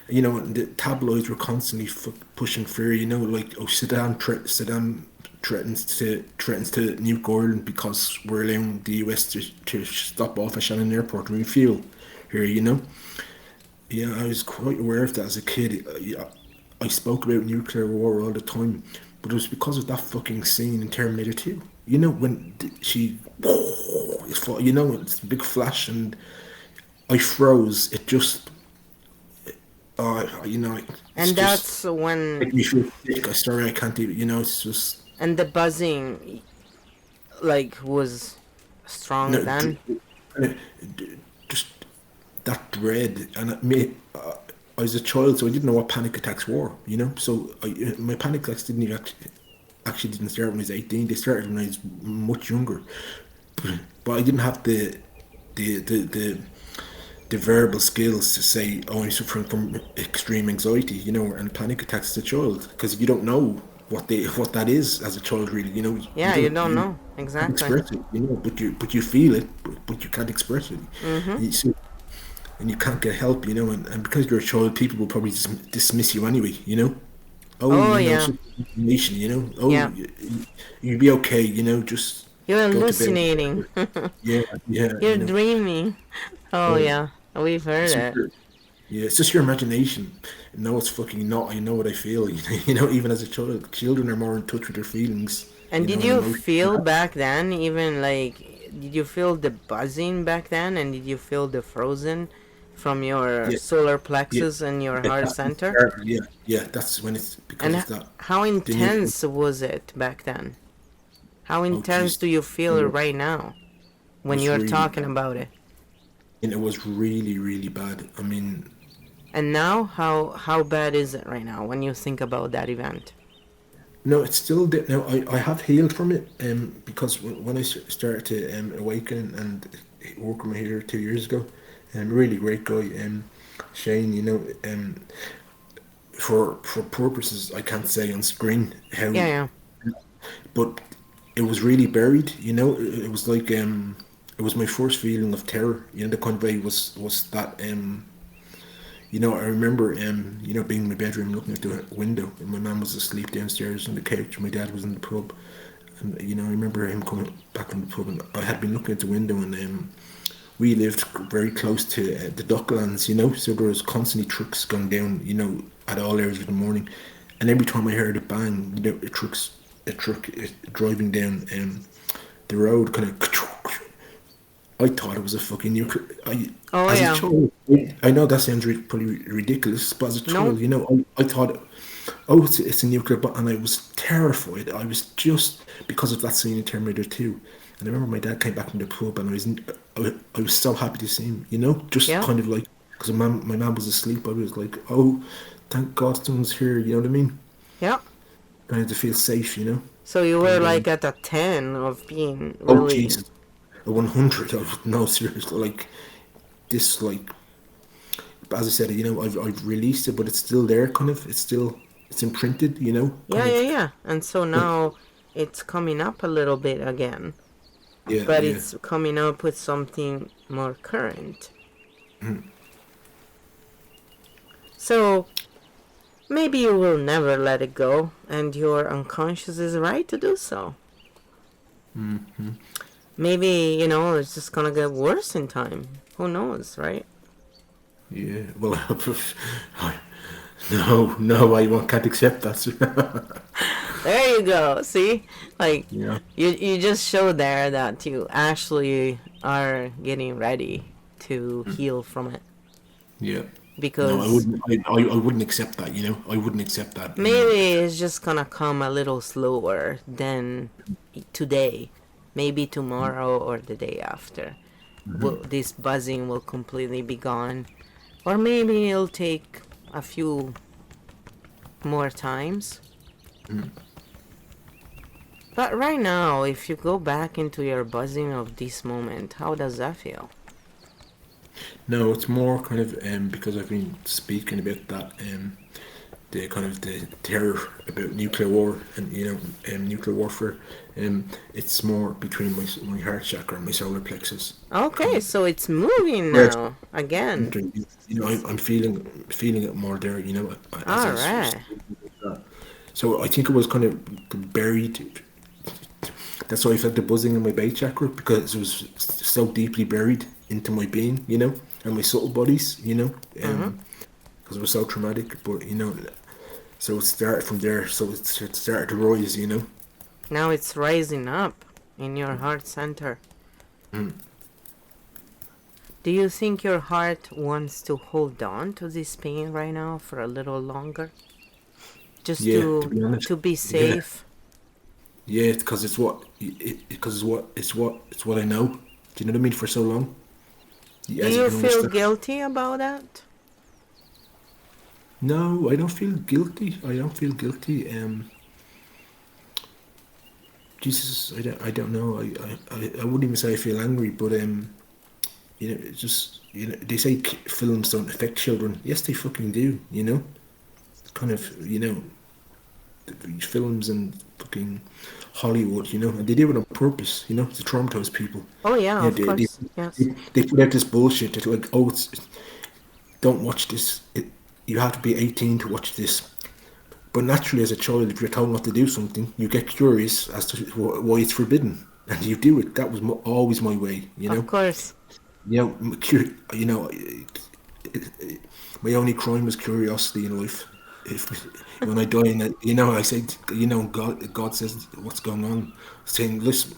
Speaker 2: the tabloids were constantly pushing fear. Like, oh, Saddam threatens to nuke Ireland because we're allowing the US to stop off at Shannon Airport and refuel here. Yeah, I was quite aware of that as a kid. I spoke about nuclear war all the time, but it was because of that fucking scene in Terminator 2. When it's a big flash, and I froze. It just, it's
Speaker 1: And
Speaker 2: just
Speaker 1: that's when,
Speaker 2: make me feel sick. I sorry, I can't even. It's just
Speaker 1: and the buzzing, like, was strong
Speaker 2: no,
Speaker 1: then.
Speaker 2: uh, just that dread, and I was a child, so I didn't know what panic attacks were. So my panic attacks didn't start when I was 18. They started when I was much younger, but I didn't have the the the, the verbal skills to say, "Oh, I'm suffering from extreme anxiety," and panic attacks as a child, because you don't know what that is as a child. Really, you
Speaker 1: Yeah, you
Speaker 2: don't
Speaker 1: don't
Speaker 2: you
Speaker 1: know
Speaker 2: can't
Speaker 1: exactly.
Speaker 2: express it, but you feel it, but you can't express it.
Speaker 1: Mm-hmm.
Speaker 2: So, and you can't get help, and because you're a child, people will probably dismiss you anyway. Oh,
Speaker 1: Oh yeah,
Speaker 2: such information, oh,
Speaker 1: yeah.
Speaker 2: you'll be okay, just
Speaker 1: You're
Speaker 2: go to bed.
Speaker 1: hallucinating.
Speaker 2: Yeah, yeah,
Speaker 1: You're dreaming. Oh
Speaker 2: oh,
Speaker 1: yeah, we've heard
Speaker 2: it's just
Speaker 1: it.
Speaker 2: yeah, it's just your imagination. No, it's fucking not. I know what I feel. Even as a child, children are more in touch with their feelings,
Speaker 1: And did
Speaker 2: and
Speaker 1: you
Speaker 2: emotions.
Speaker 1: feel back then, even like, did you feel the buzzing back then, and did you feel the frozen from your
Speaker 2: Yeah,
Speaker 1: solar
Speaker 2: yeah,
Speaker 1: plexus and your
Speaker 2: yeah,
Speaker 1: heart
Speaker 2: that's when it
Speaker 1: center?
Speaker 2: started. Yeah, yeah, that's when it's because
Speaker 1: And
Speaker 2: of that.
Speaker 1: how
Speaker 2: The nuclear.
Speaker 1: intense was it back then? How
Speaker 2: Oh,
Speaker 1: intense
Speaker 2: jeez,
Speaker 1: do you feel
Speaker 2: it
Speaker 1: right now when
Speaker 2: was
Speaker 1: you're
Speaker 2: really
Speaker 1: talking
Speaker 2: bad.
Speaker 1: about it?
Speaker 2: And it was really, really bad. I mean,
Speaker 1: And now, how bad is it right now when you think about that event?
Speaker 2: no, it's still there. Now, I have healed from it, because when I started to awaken and work with my healer 2 years ago, really great guy, Shane. For purposes I can't say on screen how,
Speaker 1: Yeah, yeah.
Speaker 2: but it was really buried. It was like, it was my first feeling of terror. The kind of way was that. I remember, being in my bedroom looking at the window, and my mum was asleep downstairs on the couch. My dad was in the pub, and I remember him coming back from the pub, and I had been looking at the window, and we lived very close to the Docklands, so there was constantly trucks going down, at all hours of the morning, and every time I heard a bang, a truck driving down the road, kind of. I thought it was a fucking nuclear.
Speaker 1: Oh
Speaker 2: As a
Speaker 1: yeah.
Speaker 2: child, I know that sounds probably ridiculous, but as a
Speaker 1: No.
Speaker 2: child, I thought, oh, it's a nuclear bomb, and I was terrified. I was just because of that scene in Terminator 2. And I remember my dad came back from the pub, and I was so happy to see him. Just
Speaker 1: Yeah.
Speaker 2: kind of like, because my mom was asleep. I was like, oh, thank God someone's here. You know what I mean?
Speaker 1: Yeah.
Speaker 2: Kind of to feel safe.
Speaker 1: So you were
Speaker 2: And
Speaker 1: like at a 10 of being
Speaker 2: oh
Speaker 1: really.
Speaker 2: Jesus, a 100. No, seriously, like this, like, as I said, I've released it, but it's still there. Kind of, it's imprinted.
Speaker 1: Yeah,
Speaker 2: Kind
Speaker 1: yeah,
Speaker 2: of.
Speaker 1: yeah. And so now it's coming up a little bit again,
Speaker 2: Yeah,
Speaker 1: but
Speaker 2: yeah.
Speaker 1: it's coming up with something more current. So maybe you will never let it go, and your unconscious is right to do so. Maybe, it's just gonna get worse in time. Who knows, right?
Speaker 2: Yeah. Well, no, no, can't accept that. Sir.
Speaker 1: There you go. See? Like,
Speaker 2: Yeah,
Speaker 1: you just showed there that you actually are getting ready to heal from it.
Speaker 2: yeah. No, I
Speaker 1: Because
Speaker 2: wouldn't. I wouldn't accept that. I wouldn't accept that.
Speaker 1: maybe it's just gonna come a little slower than today. Maybe tomorrow or the day after. This buzzing will completely be gone. Or maybe it'll take a few more times. But right now, if you go back into your buzzing of this moment, how does that feel?
Speaker 2: No, it's more kind of because I've been speaking about that the kind of the terror about nuclear war and nuclear warfare. It's more between my heart chakra and my solar plexus. Kind
Speaker 1: Okay,
Speaker 2: of
Speaker 1: so it's moving
Speaker 2: where it's
Speaker 1: now again.
Speaker 2: entering. I'm feeling it more there. As I
Speaker 1: All
Speaker 2: was
Speaker 1: right.
Speaker 2: speaking about that. So I think it was kind of buried. That's why I felt the buzzing in my base chakra because it was so deeply buried into my being, and my subtle bodies,
Speaker 1: Mm-hmm.
Speaker 2: because it was so traumatic. But so it started from there. So it started to rise.
Speaker 1: Now it's rising up in your heart center. Do you think your heart wants to hold on to this pain right now for a little longer? Just
Speaker 2: Yeah, to be honest,
Speaker 1: to be
Speaker 2: yeah,
Speaker 1: safe?
Speaker 2: yeah, because it's what I know. Do you know what I mean? For so long,
Speaker 1: Do
Speaker 2: as you
Speaker 1: you
Speaker 2: can
Speaker 1: feel
Speaker 2: understand.
Speaker 1: guilty about that?
Speaker 2: No, I don't feel guilty. I don't feel guilty. Jesus, I don't know. I wouldn't even say I feel angry, but it's just they say films don't affect children. Yes, they fucking do. Kind of films and fucking Hollywood. And they do it on purpose. To traumatize people.
Speaker 1: Oh yeah, of
Speaker 2: They they,
Speaker 1: course. Yes.
Speaker 2: they, they put out this bullshit that like, oh, don't watch this. You have to be 18 to watch this. But naturally, as a child, if you're told not to do something, you get curious as to why it's forbidden, and you do it. That was always my way.
Speaker 1: Of course.
Speaker 2: My only crime was curiosity in life. If when I die, and I say, God says, what's going on? Saying, listen,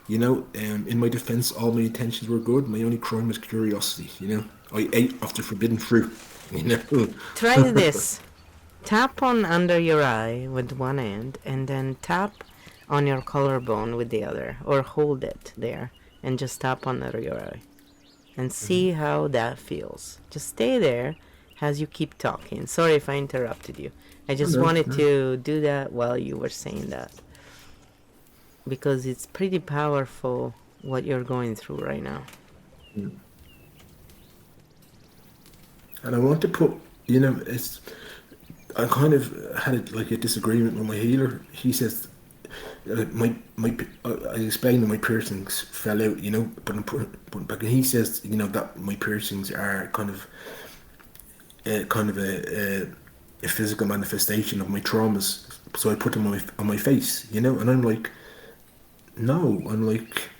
Speaker 2: in my defense, all my intentions were good. My only crime was curiosity. I ate off the forbidden fruit. You know.
Speaker 1: Try this. Tap on under your eye with one hand and then tap on your collarbone with the other, or hold it there and just tap under your eye and see how that feels. Just stay there as you keep talking. Sorry if I interrupted you. I just
Speaker 2: No,
Speaker 1: wanted
Speaker 2: no.
Speaker 1: to do that while you were saying that because it's pretty powerful what you're going through right now.
Speaker 2: And I want to put, it's. I kind of had like a disagreement with my healer. He says I explained that my piercings fell out, but he says that my piercings are kind of a physical manifestation of my traumas. So I put them on my face, and I'm like, no, I'm like,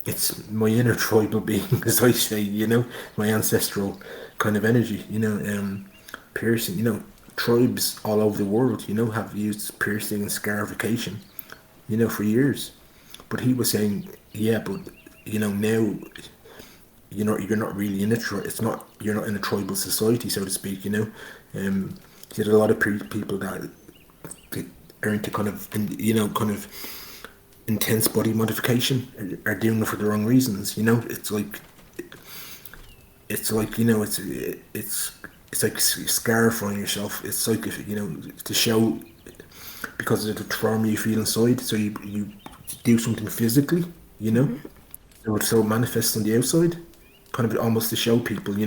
Speaker 2: it's my inner tribal being, as I say, my ancestral kind of energy, piercing, tribes all over the world, have used piercing and scarification, for years. But he was saying, yeah, but now you're not really in it's not you're not in a tribal society, so to speak. He had a lot of people that are into kind of intense body modification are doing it for the wrong reasons. It's like it's like scarifying yourself. It's like if to show because of the trauma you feel inside. So you do something physically,
Speaker 1: Mm-hmm.
Speaker 2: so it manifests on the outside, kind of almost to show people,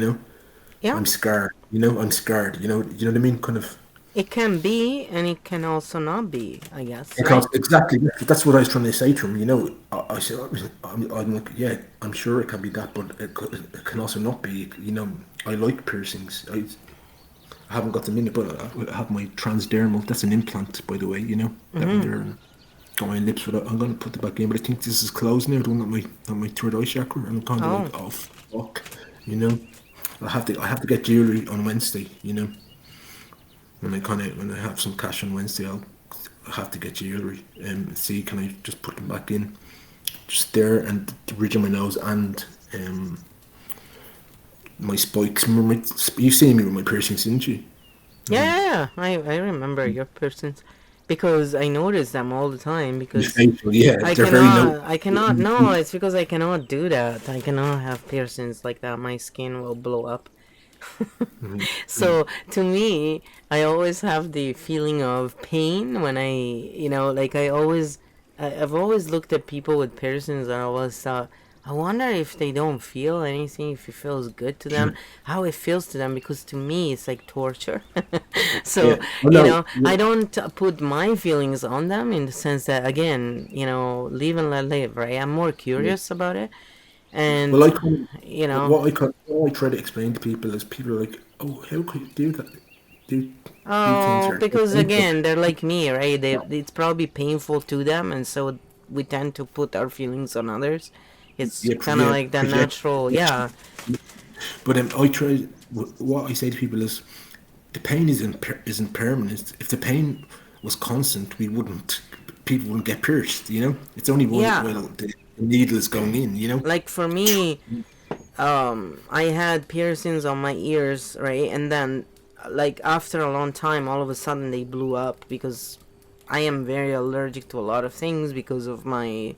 Speaker 1: Yeah,
Speaker 2: I'm scarred. I'm scarred. You know what I mean? Kind of.
Speaker 1: it can be and it can also not be, I guess,
Speaker 2: Because
Speaker 1: right?
Speaker 2: exactly that's what I was trying to say to him. I said, I'm like, yeah, I'm sure it can be that, but it can also not be. I like piercings. I haven't got them in it, but I have my transdermal. That's an implant, by the way. That one
Speaker 1: Mm-hmm.
Speaker 2: there. And got my lips with it. I'm gonna put it back in, but I think this is closed now. The one at my third eye chakra, and I'm kind of like,
Speaker 1: Oh,
Speaker 2: oh fuck, you know. I have to get jewelry on Wednesday. When I have some cash on Wednesday, I'll have to get jewelry and see can I just put them back in, just there and the bridge of my nose and my spikes. Remember you seen me with my piercings, didn't you?
Speaker 1: yeah, yeah, yeah. I remember your persons because I notice them all the time
Speaker 2: Your
Speaker 1: because
Speaker 2: facial, yeah, they're very no.
Speaker 1: I cannot, no, it's because I cannot do that. I cannot have piercings like that. My skin will blow up. So to me, I always have the feeling of pain when like I've always looked at people with piercings and I always thought, I wonder if they don't feel anything, if it feels good to them,
Speaker 2: Sure.
Speaker 1: how it feels to them, because to me it's like torture.
Speaker 2: Yeah.
Speaker 1: So,
Speaker 2: Well, no.
Speaker 1: I
Speaker 2: Yeah.
Speaker 1: don't put my feelings on them in the sense that, again, live and let live, right? I'm more
Speaker 2: Yeah.
Speaker 1: curious about it.
Speaker 2: Well,
Speaker 1: And,
Speaker 2: I kind
Speaker 1: you
Speaker 2: of,
Speaker 1: know,
Speaker 2: what I try to explain to people is people are like, oh, how could you do that? Do do things
Speaker 1: oh,
Speaker 2: that are
Speaker 1: because
Speaker 2: painful.
Speaker 1: again, they're like me, right?
Speaker 2: Yeah.
Speaker 1: It's probably painful to them, and so we tend to put our feelings on others. It's
Speaker 2: Yeah,
Speaker 1: kind of
Speaker 2: yeah,
Speaker 1: like the natural,
Speaker 2: projection.
Speaker 1: yeah.
Speaker 2: But I try. What I say to people is, the pain isn't permanent. If the pain was constant, we wouldn't. People wouldn't get pierced. You know, it's only
Speaker 1: Yeah,
Speaker 2: while the needle is going in. You know.
Speaker 1: like for me, I had piercings on my ears, right? And then, like, after a long time, all of a sudden they blew up because I am very allergic to a lot of things because of my,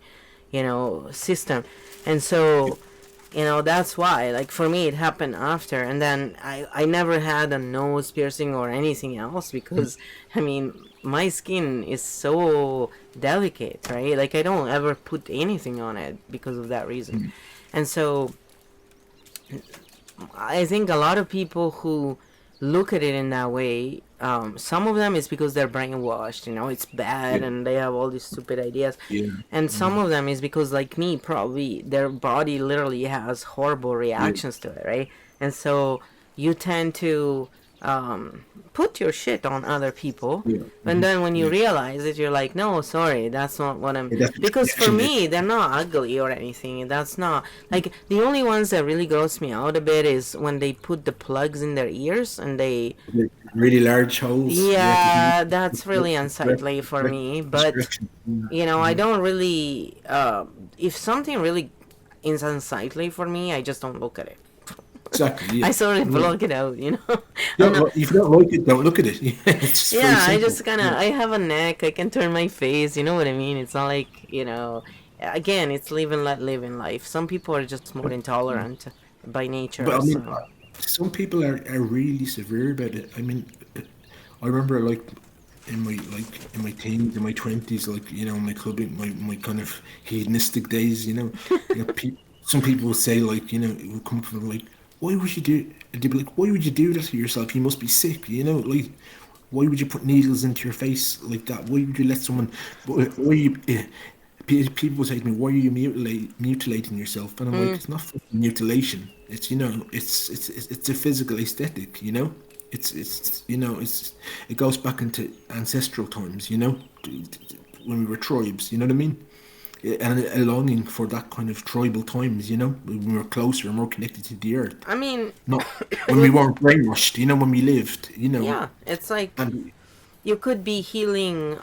Speaker 1: system. And so, that's why, like, for me, it happened after. And then I never had a nose piercing or anything else because, I mean, my skin is so delicate, right? Like, I don't ever put anything on it because of that reason. And so I think a lot of people who look at it in that way, some of them is because they're brainwashed, it's bad
Speaker 2: Yeah.
Speaker 1: and they have all these stupid ideas.
Speaker 2: Yeah.
Speaker 1: And some
Speaker 2: Mm,
Speaker 1: of them is because, like me, probably their body literally has horrible
Speaker 2: yeah.
Speaker 1: reactions to it, right? And so you tend to um, put your shit on other people.
Speaker 2: Yeah.
Speaker 1: And then when you
Speaker 2: Yeah.
Speaker 1: realize it, you're like, no, sorry, that's not what I'm.
Speaker 2: Yeah. That's a
Speaker 1: Because for
Speaker 2: projection.
Speaker 1: me, they're not ugly or anything. That's not. Like, the only ones that really gross me out a bit is when they put the plugs in their ears and they.
Speaker 2: Really large holes. Yeah.
Speaker 1: Yeah, that's really unsightly for me. But,
Speaker 2: Distraction.
Speaker 1: I
Speaker 2: Mm.
Speaker 1: don't really. If something really is unsightly for me, I just don't look at it.
Speaker 2: Exactly. Yeah.
Speaker 1: I sort of
Speaker 2: Yeah.
Speaker 1: block it out, I'm
Speaker 2: Don't
Speaker 1: not.
Speaker 2: if you don't like it, don't look at it. Yeah, it's just very
Speaker 1: Yeah, I
Speaker 2: simple.
Speaker 1: just kind of.
Speaker 2: Yeah.
Speaker 1: I have a neck. I can turn my face. You know what I mean? It's not like, Again, it's live and let live in life. Some people are just more intolerant by
Speaker 2: But
Speaker 1: nature,
Speaker 2: I mean,
Speaker 1: so.
Speaker 2: some people are really severe about it. I mean, I remember like in my teens, in my twenties, like my clubbing, my kind of hedonistic days. Some people would say like it would come from like, why would you do? They'd be like, why would you do that to yourself? You must be sick. Like. Why would you put needles into your face like that? Why would you let someone? Why you? People say to me, "Why are you mutilating yourself?" And I'm like,
Speaker 1: Mm.
Speaker 2: "It's not fucking mutilation. It's it's a physical aesthetic. It goes back into ancestral times. When we were tribes. You know what I mean? And a longing for that kind of tribal times. When we were closer and more connected to the earth.
Speaker 1: I mean,
Speaker 2: Not when we
Speaker 1: it,
Speaker 2: weren't brainwashed. When we lived.
Speaker 1: yeah, it's like
Speaker 2: And
Speaker 1: you could be healing.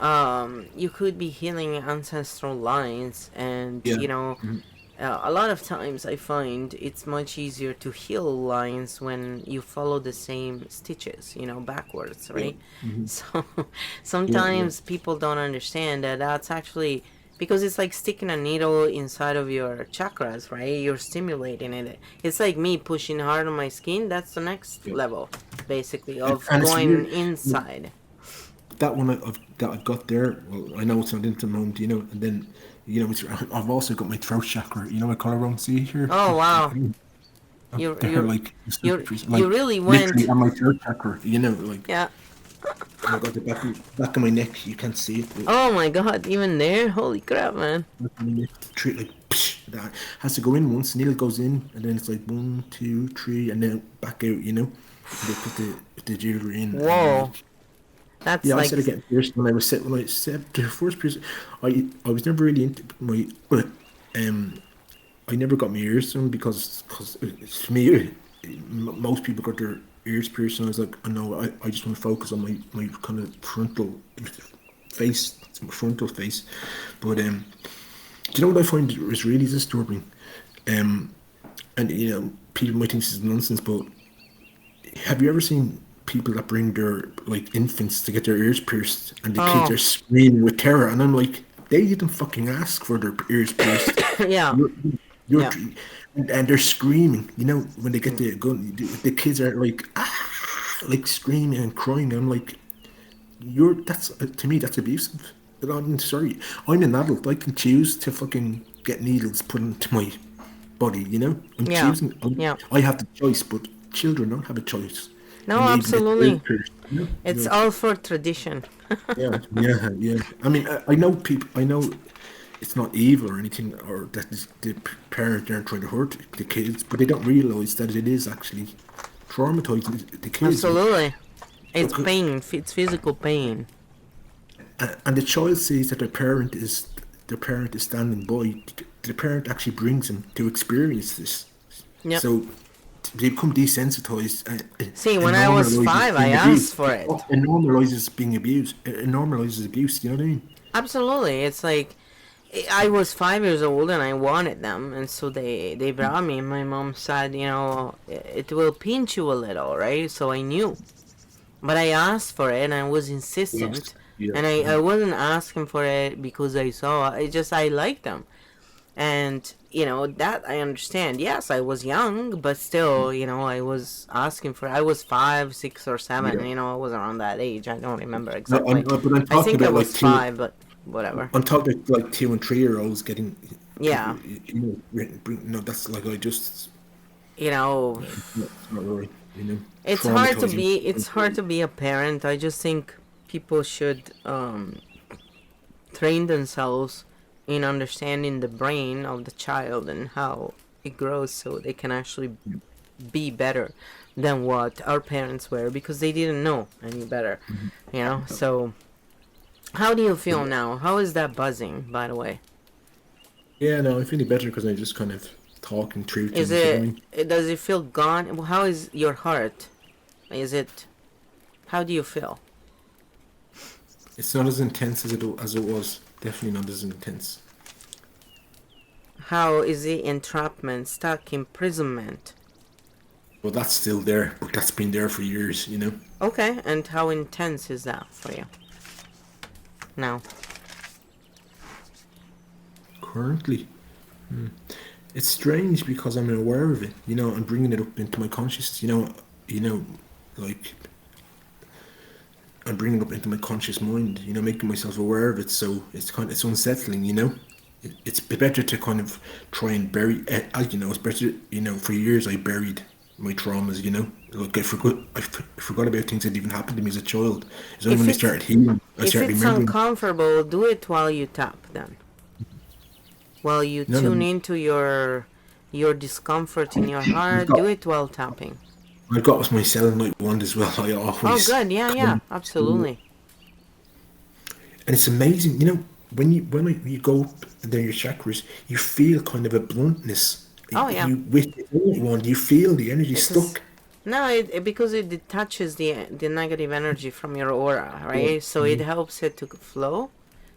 Speaker 1: You could be healing ancestral lines, and
Speaker 2: yeah. Mhm.
Speaker 1: a lot of times I find it's much easier to heal lines when you follow the same stitches, backwards,
Speaker 2: Yeah.
Speaker 1: right?
Speaker 2: Hmm.
Speaker 1: So
Speaker 2: Yeah. Yeah.
Speaker 1: sometimes people don't understand that that's actually because it's like sticking a needle inside of your chakras, right? You're stimulating it. It's like me pushing hard on my skin. That's the next
Speaker 2: Yeah.
Speaker 1: level, basically, of
Speaker 2: And it's
Speaker 1: going
Speaker 2: weird.
Speaker 1: inside.
Speaker 2: That one I've got there. Well, I know it's not into the moment, and then I've also got my throat chakra. My collarbone. See here,
Speaker 1: Oh wow,
Speaker 2: up
Speaker 1: you
Speaker 2: there,
Speaker 1: you
Speaker 2: like
Speaker 1: you
Speaker 2: like
Speaker 1: you really
Speaker 2: literally
Speaker 1: went.
Speaker 2: on my throat chakra. Like
Speaker 1: Yeah.
Speaker 2: I got the back of my neck. You can't see it. But
Speaker 1: Oh my god, even there? Holy crap, man.
Speaker 2: back of my neck, like that has to go in once. Needle goes in, and then it's like 1, 2, 3, and then back out. They put the jewelry in, and then
Speaker 1: Whoa.
Speaker 2: like.
Speaker 1: That's
Speaker 2: Yeah, I
Speaker 1: like.
Speaker 2: started getting pierced when I said the first piercing. I was never really into my, but I never got my ears done because to me, most people got their ears pierced, and I was like, I know, I just want to focus on my kind of face, frontal face. But do you know what I find is really disturbing? Um, and people might think this is nonsense, but have you ever seen people that bring their like infants to get their ears pierced, and the kids
Speaker 1: Oh,
Speaker 2: are screaming with terror? And I'm like, they didn't fucking ask for their ears pierced.
Speaker 1: yeah.
Speaker 2: You're, you're,
Speaker 1: Yeah.
Speaker 2: and they're screaming. When they get the gun, the kids are like, ah, like screaming and crying. I'm like, that's to me that's abusive. But I'm sorry, I'm an adult. I can choose to fucking get needles put into my body, you know. I'm
Speaker 1: Yeah.
Speaker 2: choosing.
Speaker 1: Yeah.
Speaker 2: I have the choice, but children don't have a choice,
Speaker 1: No,
Speaker 2: and they even get the
Speaker 1: absolutely.
Speaker 2: first, you know.
Speaker 1: It's all for tradition.
Speaker 2: Yeah, yeah, yeah. I mean, I know people. I know it's not evil or anything, or that the parents aren't trying to hurt the kids, but they don't realize that it is actually traumatizing the kids.
Speaker 1: Absolutely. It's
Speaker 2: Look,
Speaker 1: pain. It's physical pain.
Speaker 2: and the child sees that their parent is standing by. The parent actually brings them to experience this,
Speaker 1: Yep.
Speaker 2: so they become desensitized
Speaker 1: See,
Speaker 2: and
Speaker 1: when I was
Speaker 2: normalizes
Speaker 1: 5, I
Speaker 2: being
Speaker 1: asked
Speaker 2: abused.
Speaker 1: for it.
Speaker 2: It normalizes being abused. It normalizes abuse. You know what I mean?
Speaker 1: Absolutely. It's like I was 5 years old and I wanted them, and so they brought me. My mom said, it will pinch you a little, right? So I knew, but I asked for it and I was
Speaker 2: Yes.
Speaker 1: insistent,
Speaker 2: Yeah.
Speaker 1: and I wasn't asking for it because I saw. I liked them, and that I understand. Yes, I was young, but still, I was asking for. I was 5, 6, or 7.
Speaker 2: Yeah.
Speaker 1: I was around that age. I don't remember
Speaker 2: No,
Speaker 1: exactly.
Speaker 2: but I'm
Speaker 1: I
Speaker 2: talking
Speaker 1: think I
Speaker 2: about
Speaker 1: was
Speaker 2: like two.
Speaker 1: 5, but whatever.
Speaker 2: I'm talking about like 2 and 3 year olds getting.
Speaker 1: Yeah,
Speaker 2: No, that's like I just.
Speaker 1: you know,
Speaker 2: It's not right.
Speaker 1: it's hard to
Speaker 2: Traumatizing.
Speaker 1: be. It's hard to be a parent. I just think people should train themselves in understanding the brain of the child and how it grows, so they can actually be better than what our parents were because they didn't know any better. So how do you feel now? How is that buzzing, by the way?
Speaker 2: Yeah, no, I'm feeling better because I'm just kind of talking through
Speaker 1: Is
Speaker 2: things. You know what I mean?
Speaker 1: does it feel gone? How is your heart? Is it How do you feel?
Speaker 2: It's not as intense as it was. Definitely not as intense.
Speaker 1: How is the entrapment, stuck, imprisonment?
Speaker 2: Well, that's still there, but that's been there for years.
Speaker 1: Okay, and how intense is that for you now?
Speaker 2: Currently, it's strange because I'm aware of it. I'm bringing it up into my consciousness. Like I'm bringing it up into my conscious mind. Making myself aware of it. So it's unsettling. It's better to kind of try and bury. It's better. For years I buried my traumas. Like I forgot about things that even happened to me as a child. It's only
Speaker 1: If
Speaker 2: when I
Speaker 1: it's
Speaker 2: started healing, I
Speaker 1: if
Speaker 2: started
Speaker 1: it's
Speaker 2: remembering.
Speaker 1: uncomfortable, do it while you tap then. While you
Speaker 2: No,
Speaker 1: tune
Speaker 2: no,
Speaker 1: into your discomfort in your
Speaker 2: I've
Speaker 1: heart, do
Speaker 2: got
Speaker 1: it while tapping.
Speaker 2: I've got with my selenite wand as well. I
Speaker 1: Oh
Speaker 2: always
Speaker 1: good, yeah, yeah,
Speaker 2: come.
Speaker 1: absolutely.
Speaker 2: And it's amazing, when you go up and then your chakras, you feel kind of a bluntness.
Speaker 1: Oh yeah.
Speaker 2: You with the other one, you feel the energy
Speaker 1: It's a s-
Speaker 2: stuck.
Speaker 1: no, because it detaches the negative energy from your aura,
Speaker 2: Yeah.
Speaker 1: right? So it helps it to flow.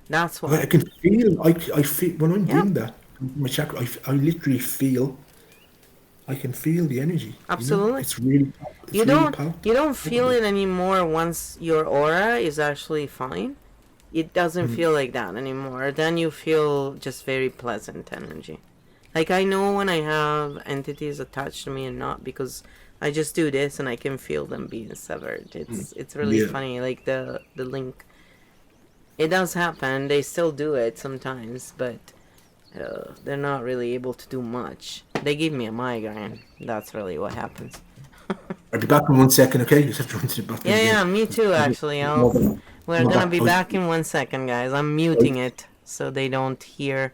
Speaker 1: That's
Speaker 2: I
Speaker 1: why.
Speaker 2: can feel. I feel when I'm
Speaker 1: Yeah,
Speaker 2: doing that. My chakra, I literally feel. I can feel the energy.
Speaker 1: absolutely.
Speaker 2: It's really,
Speaker 1: You
Speaker 2: it's really
Speaker 1: don't
Speaker 2: palpable.
Speaker 1: you don't feel it anymore once your aura is actually fine. It doesn't feel like that anymore. Then you feel just very pleasant energy. Like I know when I have entities attached to me and not, because I just do this and I can feel them being severed. It's really
Speaker 2: Yeah.
Speaker 1: funny. Like the link. It does happen. They still do it sometimes, but they're not really able to do much. They give me a migraine. That's really what happens.
Speaker 2: I'll be back in 1 second. Okay, just have to run to the bathroom
Speaker 1: Yeah,
Speaker 2: again.
Speaker 1: yeah, me too. Actually, we're
Speaker 2: I'm
Speaker 1: gonna
Speaker 2: back.
Speaker 1: be back in 1 second, guys. I'm muting
Speaker 2: I,
Speaker 1: it so they don't hear.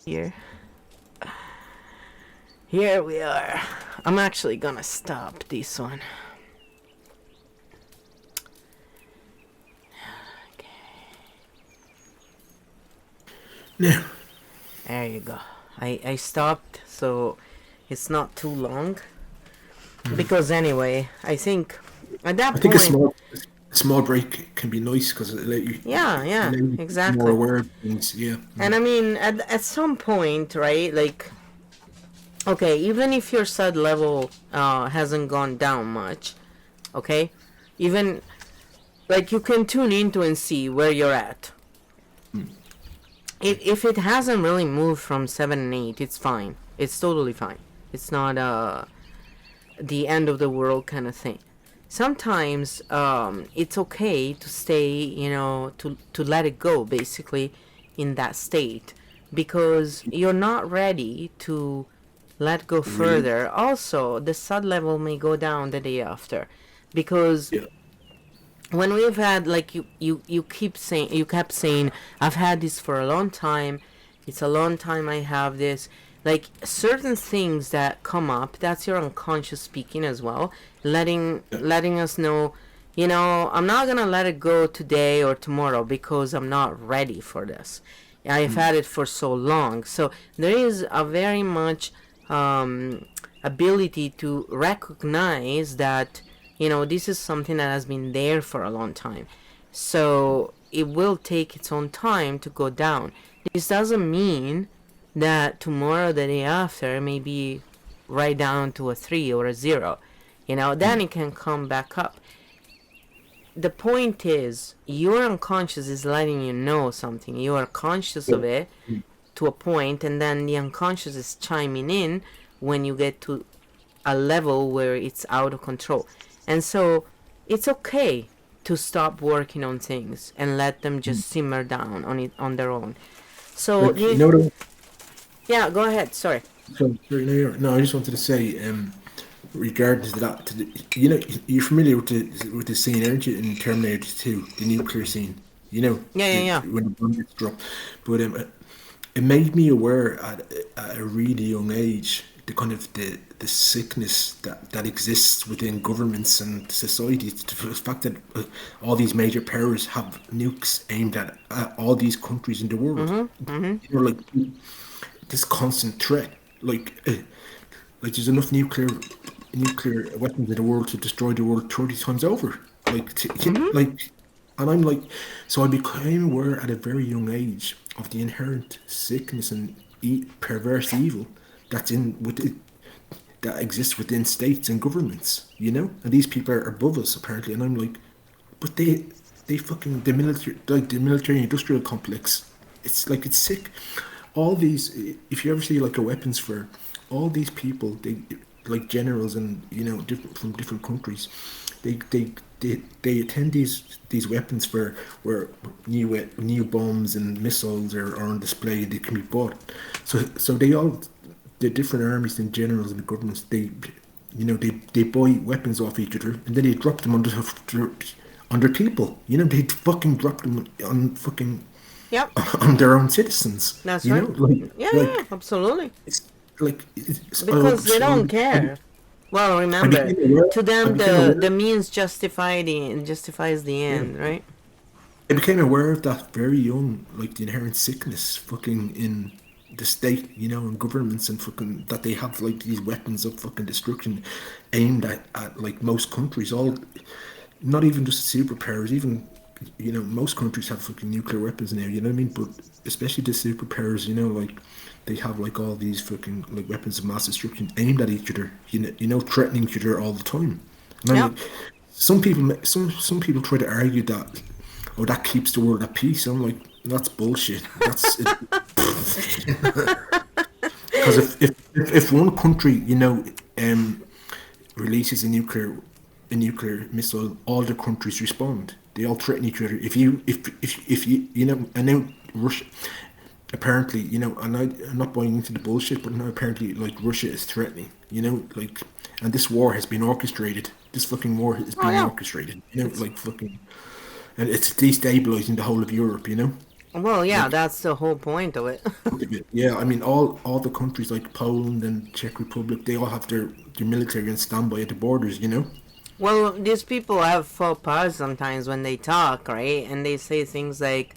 Speaker 1: Here. Here we are. I'm actually gonna stop this one.
Speaker 2: Now,
Speaker 1: There you go. I stopped, so it's not too long. Because anyway, I think at that
Speaker 2: I think
Speaker 1: point,
Speaker 2: a small break can be nice because it
Speaker 1: yeah, yeah,
Speaker 2: allows you to be more
Speaker 1: exactly.
Speaker 2: aware of things. Yeah.
Speaker 1: And I mean, at some point, right? Like, okay, even if your SUD level hasn't gone down much, okay, even like you can tune into and see where you're at. If it hasn't really moved from 7 and 8, it's fine. It's totally fine. It's not the end of the world kind of thing. Sometimes it's okay to stay, to let it go basically in that state because you're not ready to let go
Speaker 2: Really?
Speaker 1: further. Also, the SUD level may go down the day after because
Speaker 2: Yeah.
Speaker 1: when we've had like you kept saying I've had this for a long time, it's a long time I have this, like certain things that come up, that's your unconscious speaking as well, letting us know, I'm not gonna let it go today or tomorrow because I'm not ready for this. I've had it for so long, so there is a very much ability to recognize that this is something that has been there for a long time. So it will take its own time to go down. This doesn't mean that tomorrow, the day after, may be right down to a 3 or a 0. Then it can come back up. The point is, your unconscious is letting you know something. You are conscious
Speaker 2: Yeah.
Speaker 1: of it to a point, and then the unconscious is chiming in when you get to a level where it's out of control. And so it's okay to stop working on things and let them just simmer down on their own. So
Speaker 2: Like, you know what?
Speaker 1: yeah, go ahead. Sorry.
Speaker 2: Sorry, no, I just wanted to say, regarding to that, you're familiar with the scene, aren't you, in Terminator 2, the nuclear scene?
Speaker 1: Yeah, yeah, yeah.
Speaker 2: When the bomb gets dropped. But it made me aware at a really young age the kind of the sickness that exists within governments and societies. The fact that all these major powers have nukes aimed at all these countries in the world. Like this constant threat. Like there's enough nuclear weapons in the world to destroy the world 30 times over. Like, and I'm like, so I became aware at a very young age of the inherent sickness and perverse evil that's in with it, that exists within states and governments, and these people are above us apparently, and I'm like, but they fucking the military industrial complex. It's like it's sick. All these, if you ever see like a weapons fair, all these people, they like generals and different from different countries, they attend these weapons fair where new bombs and missiles are on display. They can be bought. So the different armies and generals and the governments, they buy weapons off each other and then they drop them under people. They fucking drop them on fucking
Speaker 1: Yep,
Speaker 2: on their own citizens.
Speaker 1: that's right. Yeah, yeah,
Speaker 2: Like
Speaker 1: absolutely.
Speaker 2: it's it's
Speaker 1: Because they don't care. Well,
Speaker 2: I
Speaker 1: remember,
Speaker 2: became aware.
Speaker 1: to
Speaker 2: I
Speaker 1: them
Speaker 2: became
Speaker 1: the
Speaker 2: aware.
Speaker 1: means justifies the
Speaker 2: Yeah,
Speaker 1: end, right?
Speaker 2: I became aware of that very young, like the inherent sickness, fucking in the state, and governments and fucking that they have like these weapons of fucking destruction aimed at like most countries, all not even just superpowers, even most countries have fucking nuclear weapons now, you know what I mean? But especially the superpowers, like they have like all these fucking like weapons of mass destruction aimed at each other, threatening each other all the time. And I'm
Speaker 1: Yep.
Speaker 2: like, some people try to argue that, oh, that keeps the world at peace. I'm like, that's bullshit. That's it. Because if one country, releases a nuclear missile, all the countries respond. They all threaten each other. If you and now Russia apparently, and I'm not buying into the bullshit, but now apparently like Russia is threatening, like, and this war has been orchestrated. This fucking war is
Speaker 1: Oh
Speaker 2: being
Speaker 1: yeah.
Speaker 2: orchestrated,
Speaker 1: It's
Speaker 2: like fucking, and it's destabilizing the whole of Europe.
Speaker 1: Well, yeah,
Speaker 2: Like,
Speaker 1: that's the whole point of it.
Speaker 2: yeah, I mean, all the countries like Poland and Czech Republic, they all have their military on standby at the borders. You know.
Speaker 1: Well, these people have faux pas sometimes when they talk, right? And they say things like,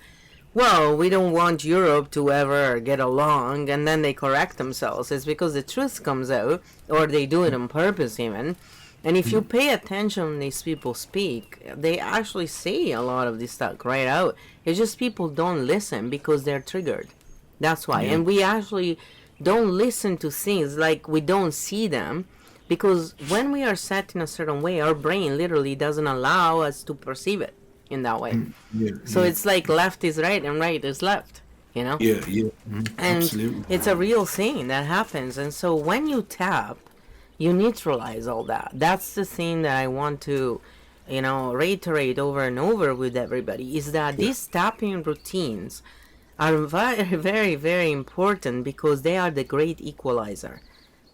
Speaker 1: well, we don't want Europe to ever get along, and then they correct themselves. It's because the truth comes out, or they do it on purpose, even. And if you pay attention when these people speak, they actually say a lot of this stuff right out. It's just people don't listen because they're triggered. That's why.
Speaker 2: Yeah.
Speaker 1: And we actually don't listen to things like we don't see them because when we are set in a certain way, our brain literally doesn't allow us to perceive it in that way.
Speaker 2: Yeah.
Speaker 1: So
Speaker 2: Yeah.
Speaker 1: it's like left is right and right is left, you know?
Speaker 2: Yeah. Yeah.
Speaker 1: And
Speaker 2: Absolutely.
Speaker 1: it's a real thing that happens. And so when you tap, you neutralize all that. That's the thing that I want to, reiterate over and over with everybody is that
Speaker 2: Yeah.
Speaker 1: these tapping routines are very, very, very important because they are the great equalizer.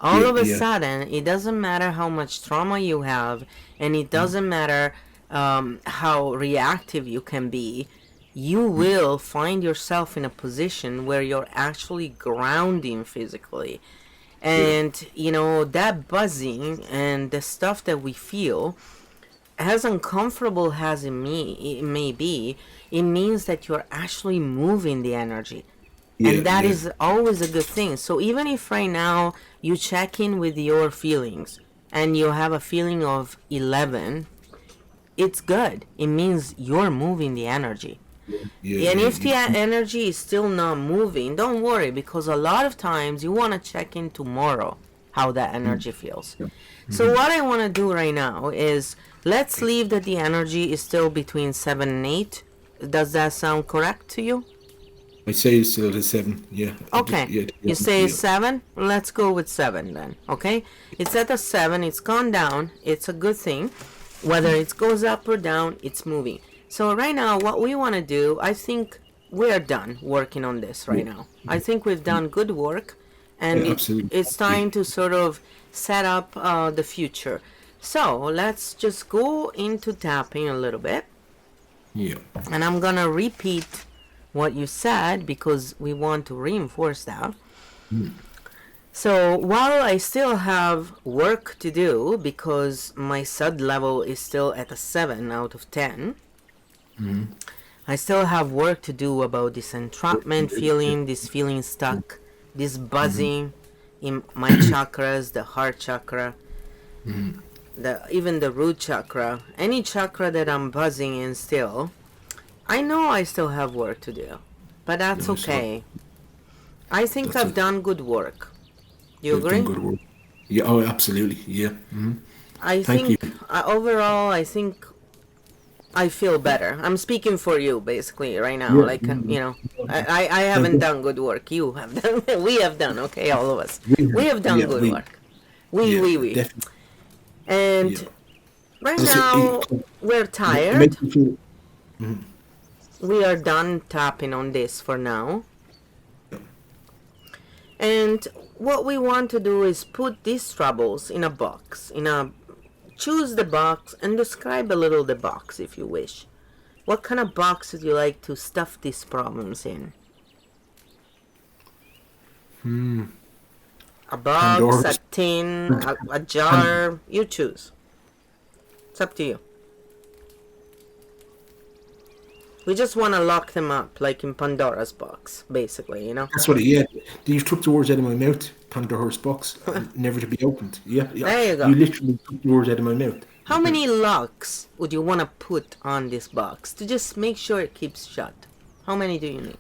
Speaker 1: All
Speaker 2: Yeah.
Speaker 1: of a
Speaker 2: Yeah.
Speaker 1: sudden, it doesn't matter how much trauma you have, and it doesn't matter how reactive you can be, you will find yourself in a position where you're actually grounding physically.
Speaker 2: Yeah.
Speaker 1: And, that buzzing and the stuff that we feel, as uncomfortable as it may be, it means that you're actually moving the energy.
Speaker 2: Yeah.
Speaker 1: And that
Speaker 2: Yeah.
Speaker 1: is always a good thing. So even if right now you check in with your feelings and you have a feeling of 11, it's good. It means you're moving the energy.
Speaker 2: Yeah.
Speaker 1: And
Speaker 2: Yeah.
Speaker 1: if the energy is still not moving, don't worry because a lot of times you want to check in tomorrow how that energy feels.
Speaker 2: Yeah.
Speaker 1: So what I want to do right now is let's leave that the energy is still between 7 and 8. Does that sound correct to you?
Speaker 2: I say it's still at 7. Yeah.
Speaker 1: Okay.
Speaker 2: Yeah.
Speaker 1: You say
Speaker 2: Yeah.
Speaker 1: 7? Let's go with 7 then. Okay? It's at a 7. It's gone down. It's a good thing. Whether it goes up or down, it's moving. So right now, what we want to do, I think we're done working on this right
Speaker 2: Yeah.
Speaker 1: now. I think we've done good work. And
Speaker 2: Yeah. Absolutely.
Speaker 1: it's time to sort of set up the future. So let's just go into tapping a little bit.
Speaker 2: Yeah.
Speaker 1: And I'm going to repeat what you said because we want to reinforce that. So while I still have work to do because my SUD level is still at a 7 out of 10, I still have work to do about this entrapment feeling, this feeling stuck, this buzzing in my chakras, the heart chakra, even the root chakra, any chakra that I'm buzzing in still. I know I still have work to do, but that's
Speaker 2: Yeah, so
Speaker 1: okay. I think
Speaker 2: that's
Speaker 1: I've
Speaker 2: okay.
Speaker 1: done good work. You
Speaker 2: You've done
Speaker 1: agree?
Speaker 2: good work. Yeah. Oh, absolutely. Yeah.
Speaker 1: I
Speaker 2: Thank you.
Speaker 1: think overall, I think I feel better. I'm speaking for you basically right now.
Speaker 2: Yeah.
Speaker 1: Like, I haven't done good work. You have done. We have done. Okay, all of us. We have done
Speaker 2: Yeah.
Speaker 1: good
Speaker 2: We.
Speaker 1: work. We,
Speaker 2: Yeah.
Speaker 1: we, we.
Speaker 2: Definitely.
Speaker 1: And
Speaker 2: Yeah.
Speaker 1: right
Speaker 2: It's,
Speaker 1: now, we're
Speaker 2: it
Speaker 1: tired.
Speaker 2: makes me feel.
Speaker 1: We are done tapping on this for now. And what we want to do is put these troubles in a box. Choose the box and describe a little the box if you wish. What kind of box would you like to stuff these problems in? A box, a
Speaker 2: Pandora's.
Speaker 1: tin, a
Speaker 2: Pan,
Speaker 1: jar. You choose. It's up to you. We just want to lock them up, like in Pandora's box, basically,
Speaker 2: that's what. Yeah. You took the words out of my mouth. Pandora's box, never to be opened. Yeah. Yeah.
Speaker 1: There you go.
Speaker 2: You literally took the words out of my mouth.
Speaker 1: How many locks would you want to put on this box to just make sure it keeps shut? How many do you need?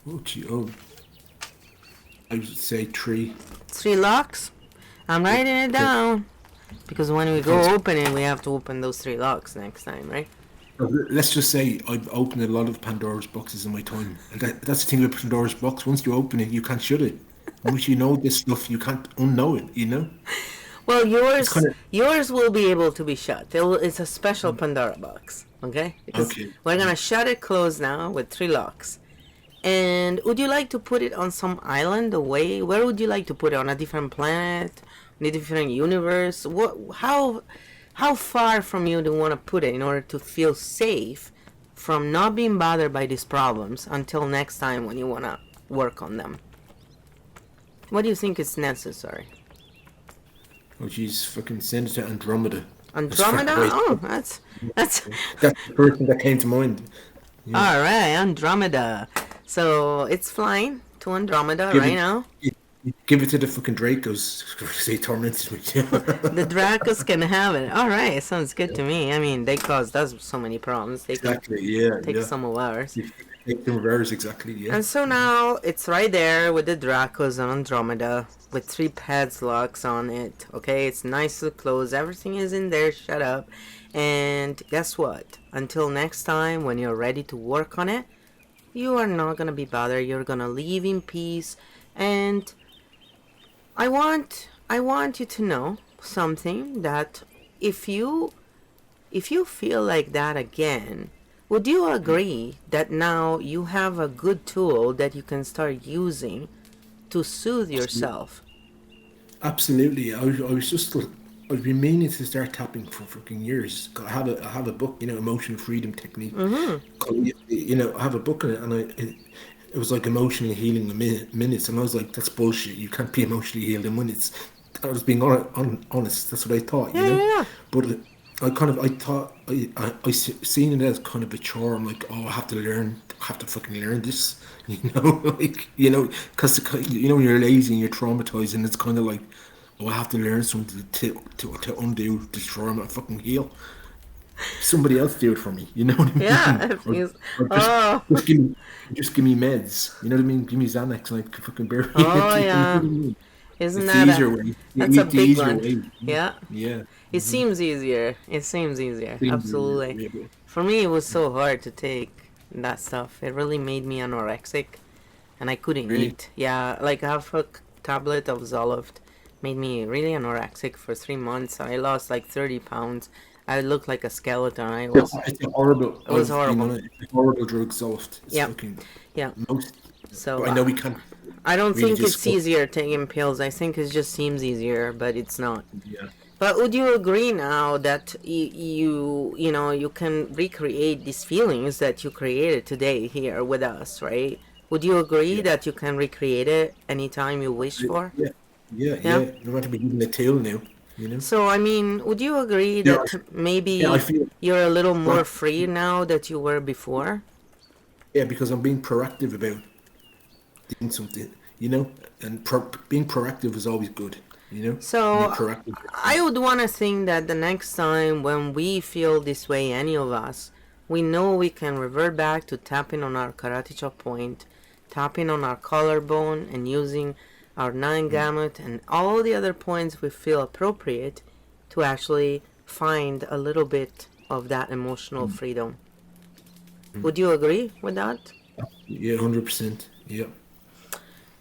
Speaker 2: Oh, gee, oh. I would say 3.
Speaker 1: 3 locks? I'm writing it down. Because when we go
Speaker 2: Because-
Speaker 1: open it, we have to open those 3 locks next time, right?
Speaker 2: Let's just say I've opened a lot of Pandora's boxes in my time. And that's the thing with Pandora's box. Once you open it, you can't shut it. Once you know this stuff, you can't unknow it, you know?
Speaker 1: Well,
Speaker 2: kinda-
Speaker 1: yours will be able to be shut. It's a special Pandora box, okay? Because
Speaker 2: Okay.
Speaker 1: we're gonna shut it closed now with 3 locks. And would you like to put it on some island away? Where would you like to put it? On a different planet? In a different universe? How far from you do you want to put it in order to feel safe from not being bothered by these problems until next time when you want to work on them? What do you think is necessary?
Speaker 2: Oh, jeez, fucking send it to Andromeda.
Speaker 1: Andromeda? Oh, that's
Speaker 2: That's the person that came to mind. Yeah.
Speaker 1: all right, Andromeda. So it's flying to Andromeda
Speaker 2: Give
Speaker 1: right
Speaker 2: it,
Speaker 1: now.
Speaker 2: give it to the fucking Dracos. Say tormented me.
Speaker 1: The Dracos can have it. All right, sounds good to me. I mean, they caused us so many problems. They can
Speaker 2: Exactly. Yeah.
Speaker 1: take
Speaker 2: Yeah.
Speaker 1: some of ours.
Speaker 2: Take the reverse. Exactly. Yeah.
Speaker 1: And so now it's right there with the Dracos on Andromeda with 3 padlocks on it. Okay, it's nicely closed. Everything is in there. Shut up. And guess what? Until next time, when you're ready to work on it, you are not gonna be bothered. You're gonna leave in peace. And I want you to know something, that if you feel like that again, would you agree that now you have a good tool that you can start using to soothe yourself?
Speaker 2: Absolutely. I was just. I've been meaning to start tapping for fucking years. I have a book, emotional freedom technique. I have a book in it, and it was like emotionally healing in minutes, and I was like, that's bullshit. You can't be emotionally healed in minutes. I was being honest. That's what I thought,
Speaker 1: Yeah.
Speaker 2: But I thought seen it as kind of a chore. I'm like, oh, I have to fucking learn this, because when you're lazy and you're traumatized, and it's kind of like, oh, I have to learn something to undo this trauma, fucking heal. Somebody else do it for me. You know what I
Speaker 1: Yeah,
Speaker 2: mean?
Speaker 1: it
Speaker 2: Or,
Speaker 1: feels.
Speaker 2: or
Speaker 1: Oh,
Speaker 2: just give me meds. You know what I mean? Give me Xanax and I can fucking bear
Speaker 1: oh
Speaker 2: it. You know what
Speaker 1: yeah.
Speaker 2: I mean?
Speaker 1: Isn't
Speaker 2: It's the
Speaker 1: that a?
Speaker 2: easier way.
Speaker 1: That's a
Speaker 2: The
Speaker 1: big
Speaker 2: easier
Speaker 1: one.
Speaker 2: way.
Speaker 1: Yeah.
Speaker 2: Yeah.
Speaker 1: It seems easier. It seems easier. Absolutely.
Speaker 2: Yeah.
Speaker 1: For me, it was so hard to take that stuff. It really made me anorexic, and I couldn't
Speaker 2: Really?
Speaker 1: eat. Yeah, like half a tablet of Zoloft made me really anorexic for 3 months. I lost like 30 pounds. I looked like a skeleton.
Speaker 2: It's a horrible.
Speaker 1: It was
Speaker 2: I've been on
Speaker 1: horrible.
Speaker 2: it. It's a horrible drug. Soft. It's
Speaker 1: Yeah,
Speaker 2: fucking
Speaker 1: yeah.
Speaker 2: most.
Speaker 1: So
Speaker 2: But I know we can't
Speaker 1: I don't
Speaker 2: really
Speaker 1: think it's
Speaker 2: discuss.
Speaker 1: easier taking pills. I think it just seems easier, but it's not.
Speaker 2: Yeah.
Speaker 1: But would you agree now that you can recreate these feelings that you created today here with us, right? Would you agree
Speaker 2: Yeah.
Speaker 1: that you can recreate it anytime you wish for?
Speaker 2: Yeah. Yeah.
Speaker 1: Yeah.
Speaker 2: Yeah. No matter be given a tail now. You know.
Speaker 1: So I mean, would you agree
Speaker 2: Yeah.
Speaker 1: that
Speaker 2: Yeah. I
Speaker 1: maybe
Speaker 2: feel.
Speaker 1: you're a little more
Speaker 2: Right.
Speaker 1: free now that you were before?
Speaker 2: Yeah, because I'm being proactive about doing something, and being proactive is always good, being
Speaker 1: So
Speaker 2: proactive.
Speaker 1: I would want to think that the next time when we feel this way, any of us, we know we can revert back to tapping on our karate chop point, tapping on our collarbone, and using our nine gamut and all the other points we feel appropriate to actually find a little bit of that emotional freedom. Would you agree with that?
Speaker 2: Yeah, 100%. Yeah.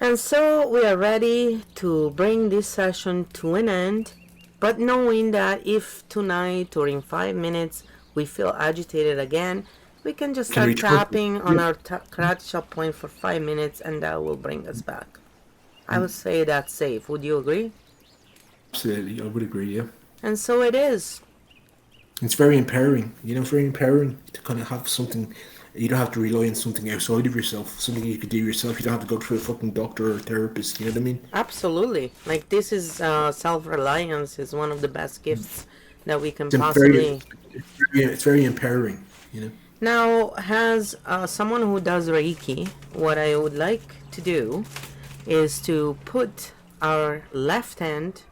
Speaker 1: And so we are ready to bring this session to an end, but knowing that if tonight or in 5 minutes we feel agitated again, we can just
Speaker 2: Can
Speaker 1: start
Speaker 2: return.
Speaker 1: tapping on
Speaker 2: Yeah,
Speaker 1: our karate chop point for 5 minutes and that will bring us back. I would say that's safe. Would you agree?
Speaker 2: absolutely. I would agree. Yeah.
Speaker 1: And so it is.
Speaker 2: It's very empowering. It's very empowering to kind of have something. You don't have to rely on something outside of yourself. Something you could do yourself. You don't have to go to a fucking doctor or therapist. You know what I mean?
Speaker 1: Absolutely. Like this is self-reliance is one of the best gifts that we can
Speaker 2: It's a very,
Speaker 1: possibly.
Speaker 2: it's very empowering.
Speaker 1: Now, as someone who does Reiki, what I would like to do is to put our left hand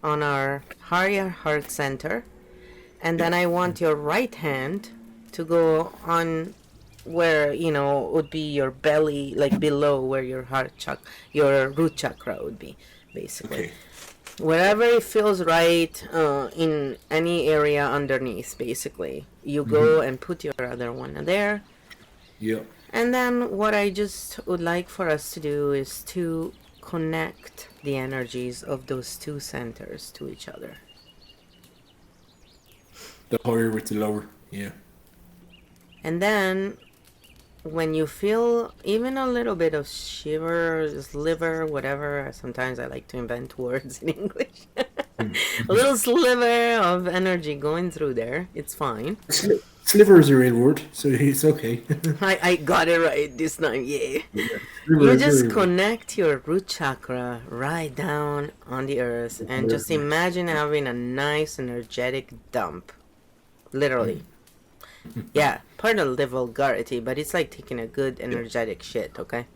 Speaker 1: on our higher heart center, and then I want your right hand to go on where would be your belly, like below where your your root chakra would be, basically.
Speaker 2: Okay.
Speaker 1: Wherever it feels right in any area underneath, basically. You go and put your other one there.
Speaker 2: Yeah.
Speaker 1: And then what I just would like for us to do is to connect the energies of those two centers to each other.
Speaker 2: The higher with the lower. Yeah.
Speaker 1: And then when you feel even a little bit of shivers, liver, whatever, sometimes I like to invent words in English. A little sliver of energy going through there, it's fine.
Speaker 2: Sliver is a real word, so it's okay.
Speaker 1: I got it right this time, yeah.
Speaker 2: Yeah,
Speaker 1: You
Speaker 2: sliver is a
Speaker 1: just
Speaker 2: real word.
Speaker 1: connect your root chakra right down on the earth and just imagine having a nice energetic dump. Literally. Yeah, pardon the vulgarity, but it's like taking a good
Speaker 2: Yeah.
Speaker 1: energetic shit, okay?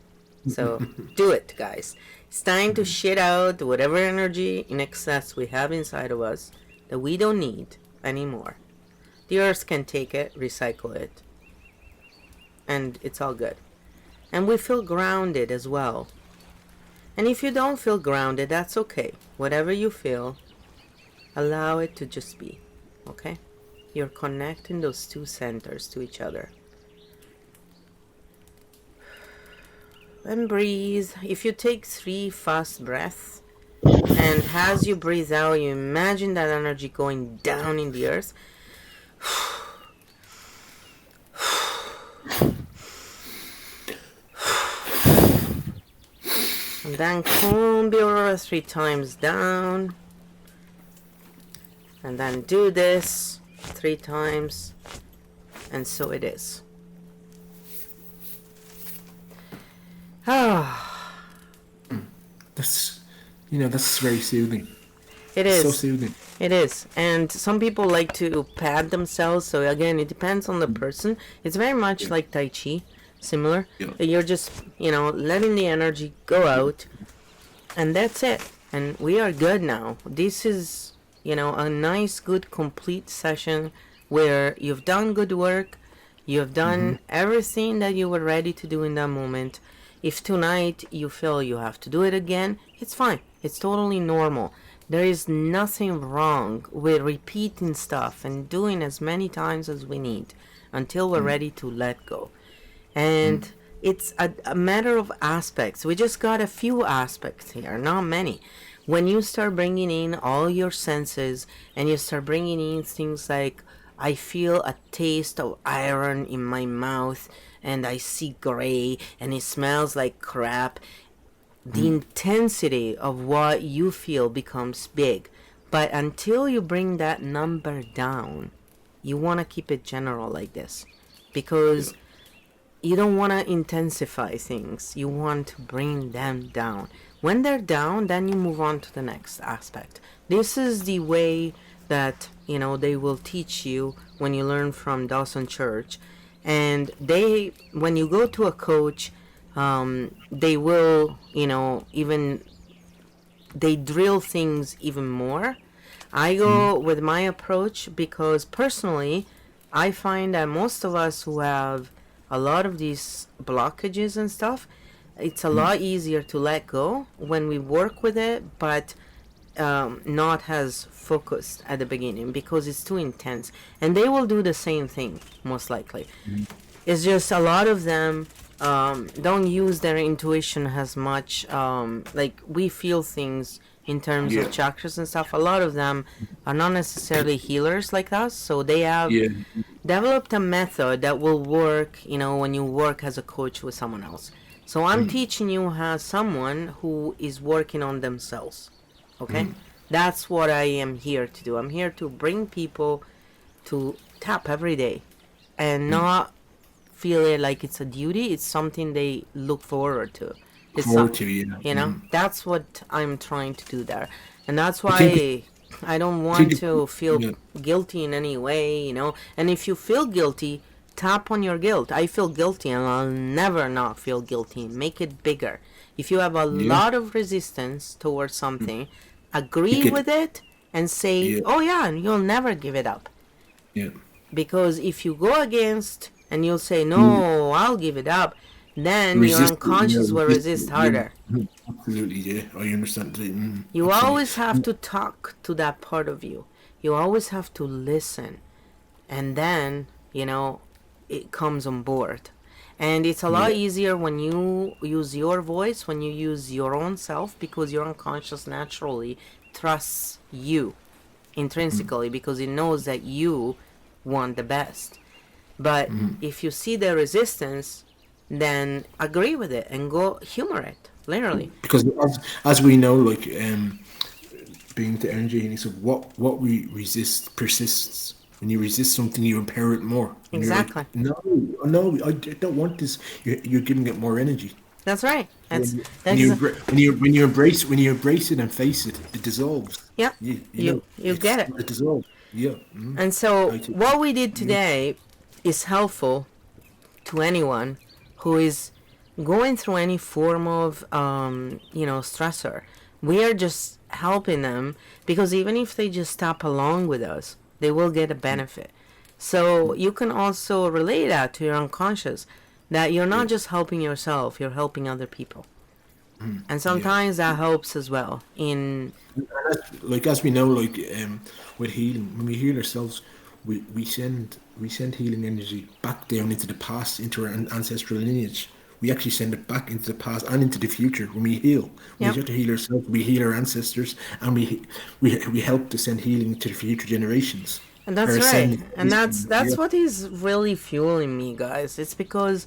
Speaker 1: So do it, guys. It's time to shit out whatever energy in excess we have inside of us that we don't need anymore. The earth can take it, recycle it, and it's all good. And we feel grounded as well. And if you don't feel grounded, that's okay. Whatever you feel, allow it to just be, okay? You're connecting those two centers to each other. And breathe. If you take 3 fast breaths, and as you breathe out, you imagine that energy going down in the earth. And then comb your aura 3 times down. And then do this 3 times. And so it is. Ah,
Speaker 2: That's that's very soothing.
Speaker 1: it
Speaker 2: It's so
Speaker 1: is.
Speaker 2: soothing.
Speaker 1: It is. And some people like to pad themselves. So again, it depends on the person. It's very much
Speaker 2: Yeah.
Speaker 1: like Tai Chi, similar.
Speaker 2: Yeah.
Speaker 1: You're just, letting the energy go out. And that's it. And we are good now. This is, a nice, good, complete session where you've done good work. You've done everything that you were ready to do in that moment. If tonight you feel you have to do it again, it's fine. It's totally normal. There is nothing wrong with repeating stuff and doing as many times as we need until we're ready to let go. And it's a matter of aspects. We just got a few aspects here, not many. When you start bringing in all your senses and you start bringing in things like, I feel a taste of iron in my mouth and I see gray and it smells like crap, the intensity of what you feel becomes big. But until you bring that number down, you want to keep it general like this because you don't want to intensify things. You want to bring them down. When they're down, then you move on to the next aspect. This is the way that, they will teach you when you learn from Dawson Church. And when you go to a coach, they will, even, they drill things even more. I go with my approach because personally, I find that most of us who have a lot of these blockages and stuff, it's a lot easier to let go when we work with it, but not as focused at the beginning because it's too intense. And they will do the same thing, most likely. It's just a lot of them don't use their intuition as much. Like we feel things in terms of
Speaker 2: Yeah.
Speaker 1: chakras and stuff. A lot of them are not necessarily healers like us, so they have
Speaker 2: Yeah.
Speaker 1: developed a method that will work, when you work as a coach with someone else. So I'm teaching you as someone who is working on themselves. Okay? That's what I am here to do. I'm here to bring people to tap every day and not feel it like it's a duty. It's something they look forward to. It's
Speaker 2: Forward
Speaker 1: not,
Speaker 2: to
Speaker 1: that's what I'm trying to do there. And that's
Speaker 2: I think.
Speaker 1: why I don't
Speaker 2: I
Speaker 1: want
Speaker 2: think.
Speaker 1: to feel
Speaker 2: Yeah.
Speaker 1: guilty in any way. And if you feel guilty, tap on your guilt. I feel guilty and I'll never not feel guilty. Make it bigger. If you have a
Speaker 2: Yeah.
Speaker 1: lot of resistance towards something, agree
Speaker 2: Pick it.
Speaker 1: with it and say,
Speaker 2: Yeah.
Speaker 1: oh yeah, and you'll never give it up.
Speaker 2: Yeah.
Speaker 1: Because if you go against and you'll say,
Speaker 2: Mm.
Speaker 1: no, I'll give it up, then your
Speaker 2: Resist. Yeah.
Speaker 1: unconscious will
Speaker 2: Resist.
Speaker 1: resist
Speaker 2: Yeah.
Speaker 1: harder.
Speaker 2: Absolutely. Yeah. I understand.
Speaker 1: You
Speaker 2: Absolutely.
Speaker 1: always have to talk to that part of you. You always have to listen. And then, it comes on board. And it's a lot
Speaker 2: Yeah.
Speaker 1: easier when you use your voice, when you use your own self, because your unconscious naturally trusts you intrinsically because it knows that you want the best. But if you see the resistance, then agree with it and go humor it, literally.
Speaker 2: Because as we know, being the energy, and so what we resist persists. When you resist something, you empower it more. When you're like,
Speaker 1: Exactly.
Speaker 2: no, no, I don't want this, you're giving it more energy.
Speaker 1: That's right.
Speaker 2: When
Speaker 1: That's
Speaker 2: you when
Speaker 1: that's
Speaker 2: you when you embrace it and face it, it dissolves.
Speaker 1: yeah.
Speaker 2: You know
Speaker 1: You get it.
Speaker 2: it dissolves. Yeah.
Speaker 1: And so
Speaker 2: I think.
Speaker 1: what we did
Speaker 2: Yeah.
Speaker 1: today is helpful to anyone who is going through any form of stressor. We are just helping them because even if they just stop along with us, they will get a benefit. So you can also relate that to your unconscious, that you're not
Speaker 2: Yeah.
Speaker 1: just helping yourself, you're helping other people. And
Speaker 2: Yeah.
Speaker 1: sometimes that helps as well in
Speaker 2: Like as we know, like with healing, when we heal ourselves, we send healing energy back down into the past, into our ancestral lineage. We actually send it back into the past and into the future. When we heal, we
Speaker 1: yep.
Speaker 2: start to heal ourselves. We heal our ancestors, and we help to send healing to the future generations.
Speaker 1: And
Speaker 2: Our
Speaker 1: that's right.
Speaker 2: ascendants.
Speaker 1: And that's
Speaker 2: Yeah,
Speaker 1: what is really fueling me, guys. It's because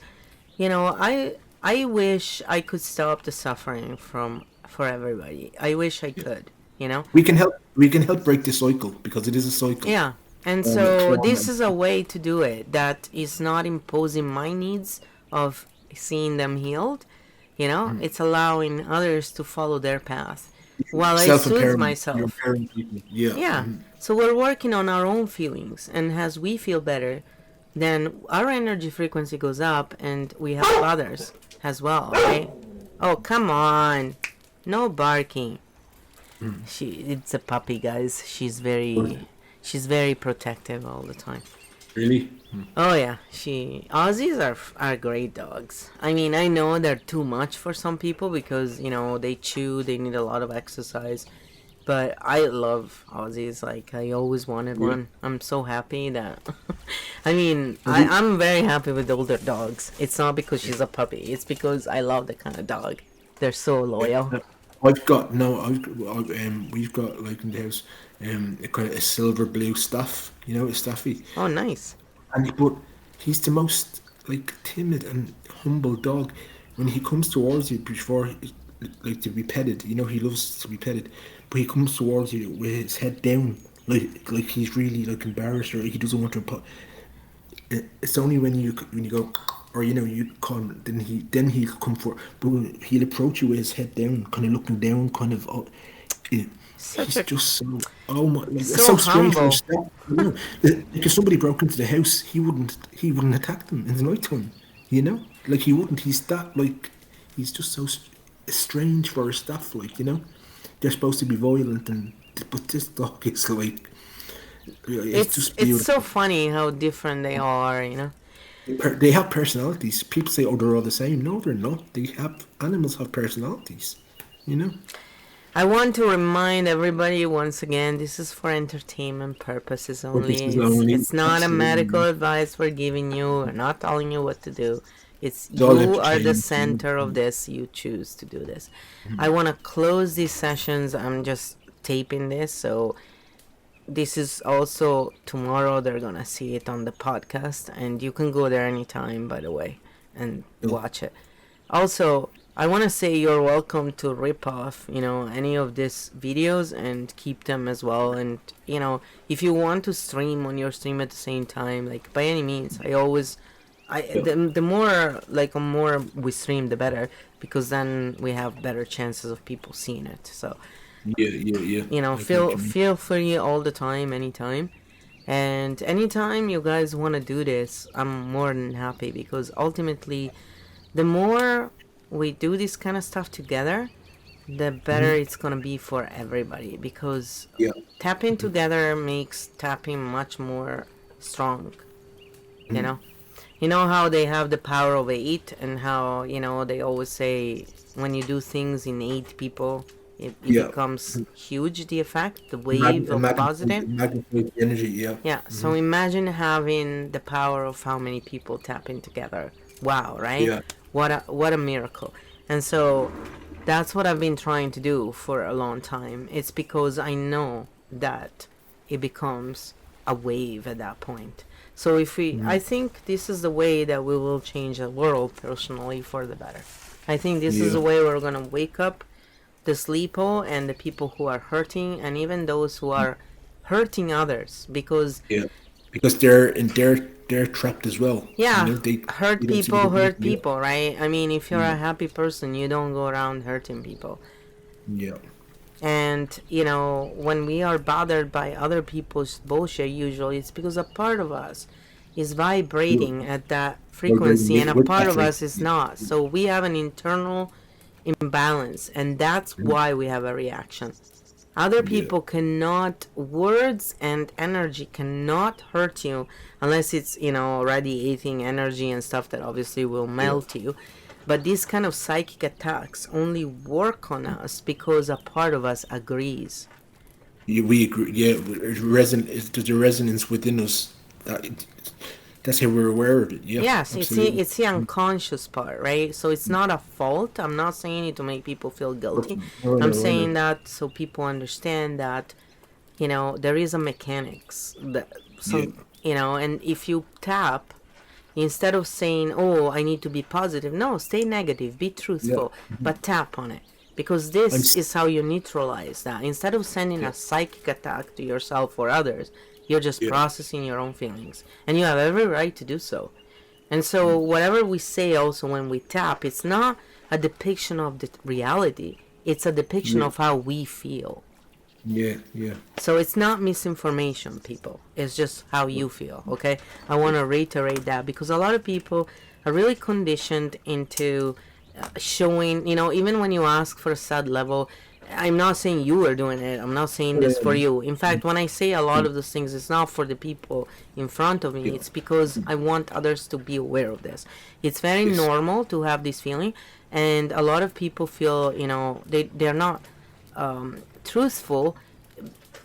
Speaker 1: I wish I could stop the suffering from for everybody. I wish I
Speaker 2: yeah.
Speaker 1: could, you know?
Speaker 2: We can help break the cycle because it is a cycle.
Speaker 1: Yeah. And so
Speaker 2: Trauma.
Speaker 1: this is a way to do it that is not imposing my needs of seeing them healed. It's allowing others to follow their path while I
Speaker 2: Self
Speaker 1: soothe
Speaker 2: empowerment. You're
Speaker 1: myself.
Speaker 2: empowering people. Yeah.
Speaker 1: Yeah. So we're working on our own feelings, and as we feel better, then our energy frequency goes up and we help others as well, right? Oh, come on. No barking. It's a puppy, guys. She's very protective all the time.
Speaker 2: Really?
Speaker 1: Oh yeah, Aussies are great dogs. I mean, I know they're too much for some people because they chew, they need a lot of exercise. But I love Aussies. Like I always wanted
Speaker 2: Yeah.
Speaker 1: one. I'm so happy that. I mean,
Speaker 2: Have you-
Speaker 1: I'm very happy with older dogs. It's not because she's a puppy. It's because I love the kind of dog. They're so loyal.
Speaker 2: I've got no. We've got like in the house, a kind of a silver blue staff. A staffy,
Speaker 1: Oh, nice.
Speaker 2: but he's the most like timid and humble dog. When he comes towards you before, like to be petted, he loves to be petted, but he comes towards you with his head down, like he's really like embarrassed or he doesn't want to put. It's only when you go or you come then he'll come for but he'll approach you with his head down, kind of looking down, kind of it,
Speaker 1: Such
Speaker 2: he's
Speaker 1: a
Speaker 2: just so oh my like, it's
Speaker 1: so
Speaker 2: so strange for a
Speaker 1: humble.
Speaker 2: step. Like if somebody broke into the house, he wouldn't attack them in the night time. Like he wouldn't. He's that like he's just so strange for a staff. They're supposed to be violent, but this dog is like it's
Speaker 1: It's
Speaker 2: just
Speaker 1: it's so
Speaker 2: beautiful.
Speaker 1: funny how different they are.
Speaker 2: They have personalities. People say, "Oh, they're all the same." No, they're not. Animals have personalities. You know.
Speaker 1: I want to remind everybody once again, this is for entertainment purposes
Speaker 2: But this
Speaker 1: only.
Speaker 2: is
Speaker 1: It's
Speaker 2: only
Speaker 1: it's not a medical
Speaker 2: absolutely.
Speaker 1: advice we're giving you. We're not telling you what to do. It's
Speaker 2: It's all
Speaker 1: you are the
Speaker 2: entertainment.
Speaker 1: center of this. You choose to do this. I want to close these sessions. I'm just taping this, so this is also tomorrow. They're gonna see it on the podcast, and you can go there anytime, by the way, and
Speaker 2: Yeah.
Speaker 1: watch it. Also, I want to say you're welcome to rip off, any of these videos and keep them as well. And if you want to stream on your stream at the same time, like by any means,
Speaker 2: Yeah.
Speaker 1: the more more we stream, the better, because then we have better chances of people seeing it. So
Speaker 2: Yeah. Yeah. Yeah. I get what
Speaker 1: feel
Speaker 2: you mean.
Speaker 1: feel free all the time, anytime. And anytime you guys want to do this, I'm more than happy because ultimately the more we do this kind of stuff together, the better it's gonna be for everybody because
Speaker 2: Yeah.
Speaker 1: tapping together makes tapping much more strong, you know? You know how they have the power of eight, and how, they always say when you do things in eight people, it
Speaker 2: Yeah.
Speaker 1: becomes huge, the effect, the wave of positive.
Speaker 2: Magnify the energy. Yeah.
Speaker 1: Yeah, so imagine having the power of how many people tapping together. Wow, right?
Speaker 2: Yeah.
Speaker 1: What a miracle. And so that's what I've been trying to do for a long time. It's because I know that it becomes a wave at that point. So I think this is the way that we will change the world personally for the better. I think this is
Speaker 2: Yeah.
Speaker 1: the way we're going to wake up the sleepo and the people who are hurting, and even those who are hurting others, because
Speaker 2: Yeah. because they're trapped as well. You
Speaker 1: Yeah,
Speaker 2: know, they
Speaker 1: hurt
Speaker 2: you don't see what they
Speaker 1: people
Speaker 2: do.
Speaker 1: hurt
Speaker 2: Yeah,
Speaker 1: people, right? I mean, if you're a
Speaker 2: yeah,
Speaker 1: happy person, you don't go around hurting people.
Speaker 2: yeah,
Speaker 1: And, when we are bothered by other people's bullshit, usually it's because a part of us is
Speaker 2: yeah.
Speaker 1: vibrating at that frequency and
Speaker 2: Vibrating
Speaker 1: a
Speaker 2: with
Speaker 1: part
Speaker 2: that
Speaker 1: of us is
Speaker 2: frequency.
Speaker 1: not. So we have an internal imbalance, and that's why we have a reaction. Other
Speaker 2: Yeah,
Speaker 1: people cannot, words and energy cannot hurt you unless it's, radiating energy and stuff that obviously will
Speaker 2: yeah.
Speaker 1: melt you. But these kind of psychic attacks only work on us because a part of us agrees.
Speaker 2: We agree. Yeah, there's a resonance within us. That's how we're aware of it. Yeah,
Speaker 1: Yes,
Speaker 2: absolutely.
Speaker 1: it's the unconscious part, right? So it's not a fault. I'm not saying it to make people feel guilty.
Speaker 2: No,
Speaker 1: I'm
Speaker 2: no, I know.
Speaker 1: saying that so people understand that there is a mechanics that
Speaker 2: Yeah,
Speaker 1: and if you tap, instead of saying, oh, I need to be positive, no, stay negative, be
Speaker 2: yeah.
Speaker 1: truthful, but tap on it, because
Speaker 2: I'm.
Speaker 1: this is how you neutralize that. Instead of sending
Speaker 2: Yeah,
Speaker 1: a psychic attack to yourself or others, you're just
Speaker 2: yeah,
Speaker 1: processing your own feelings, and you have every right to do so. And so whatever we say also when we tap, it's not a depiction of the reality, it's a depiction
Speaker 2: yeah,
Speaker 1: of how we feel.
Speaker 2: yeah, yeah.
Speaker 1: So it's not misinformation, people. It's just how you feel, okay? I want to reiterate that because a lot of people are really conditioned into showing, even when you ask for a sad level, I'm not saying you are doing it. I'm not saying this for you. In fact, when I say a lot of those things, it's not for the people in front of me.
Speaker 2: Yeah.
Speaker 1: It's because I want others to be aware of this. It's very
Speaker 2: Yes.
Speaker 1: normal to have this feeling, and a lot of people feel, they're not truthful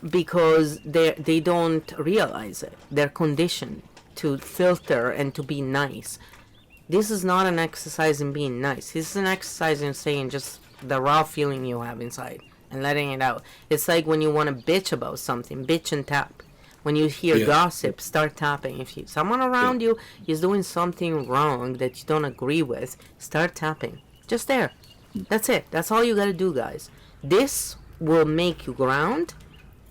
Speaker 1: because they don't realize it. They're conditioned to filter and to be nice. This is not an exercise in being nice. This is an exercise in saying just the raw feeling you have inside and letting it out. It's like when you want to bitch about something, bitch and tap. When you hear
Speaker 2: Yeah,
Speaker 1: gossip, start tapping. If someone
Speaker 2: yeah,
Speaker 1: around you is doing something wrong that you don't agree with, start tapping. Just there. That's it. That's all you gotta do, guys. This will make you ground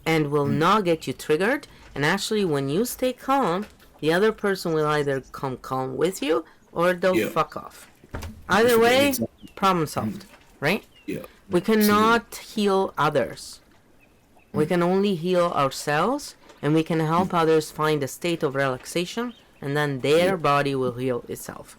Speaker 1: and will not get you triggered. And actually, when you stay calm, the other person will either come calm with you or they'll
Speaker 2: yeah.
Speaker 1: fuck off. Either way,
Speaker 2: Exactly.
Speaker 1: problem solved, right?
Speaker 2: Yeah,
Speaker 1: We
Speaker 2: absolutely.
Speaker 1: cannot heal others. We can only heal ourselves, and we can help others find a state of relaxation, and then
Speaker 2: Yeah,
Speaker 1: their body will heal itself.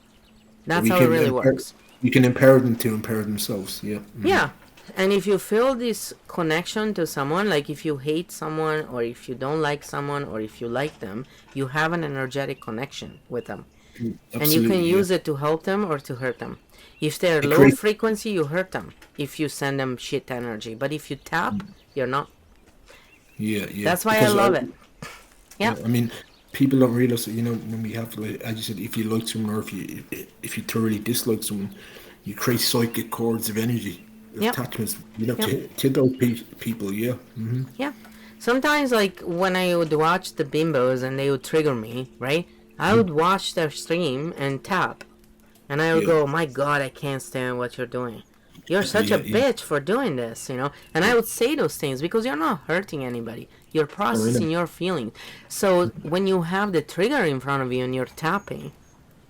Speaker 1: That's
Speaker 2: we
Speaker 1: how it
Speaker 2: can
Speaker 1: really
Speaker 2: empower,
Speaker 1: works.
Speaker 2: we can empower them to empower themselves. Yeah.
Speaker 1: Yeah. And if you feel this connection to someone, like if you hate someone, or if you don't like someone, or if you like them, you have an energetic connection with them. And you can
Speaker 2: Absolutely. Yeah.
Speaker 1: use it to help them or to hurt them. If they're
Speaker 2: It
Speaker 1: low
Speaker 2: creates.
Speaker 1: frequency, you hurt them if you send them shit energy. But if you tap, you're not.
Speaker 2: Yeah, yeah.
Speaker 1: That's why I
Speaker 2: Because
Speaker 1: love it.
Speaker 2: yeah,
Speaker 1: Yep.
Speaker 2: I mean, people don't realize that, when we have, like, as you said, if you like someone or if you thoroughly dislike someone, you create psychic cords of energy,
Speaker 1: Yep.
Speaker 2: attachments,
Speaker 1: Yep.
Speaker 2: to those people. Yeah.
Speaker 1: Yeah. Sometimes, like when I would watch the bimbos and they would trigger me, right? I would
Speaker 2: Mhm.
Speaker 1: watch their stream and tap, and I would
Speaker 2: Yeah.
Speaker 1: go, "My God, I can't stand what you're doing. You're such a
Speaker 2: Yeah. Yeah.
Speaker 1: bitch for doing this." And I would say those things because you're not hurting anybody. You're
Speaker 2: Oh, I know.
Speaker 1: processing your feelings. So when you have the trigger in front of you and you're tapping,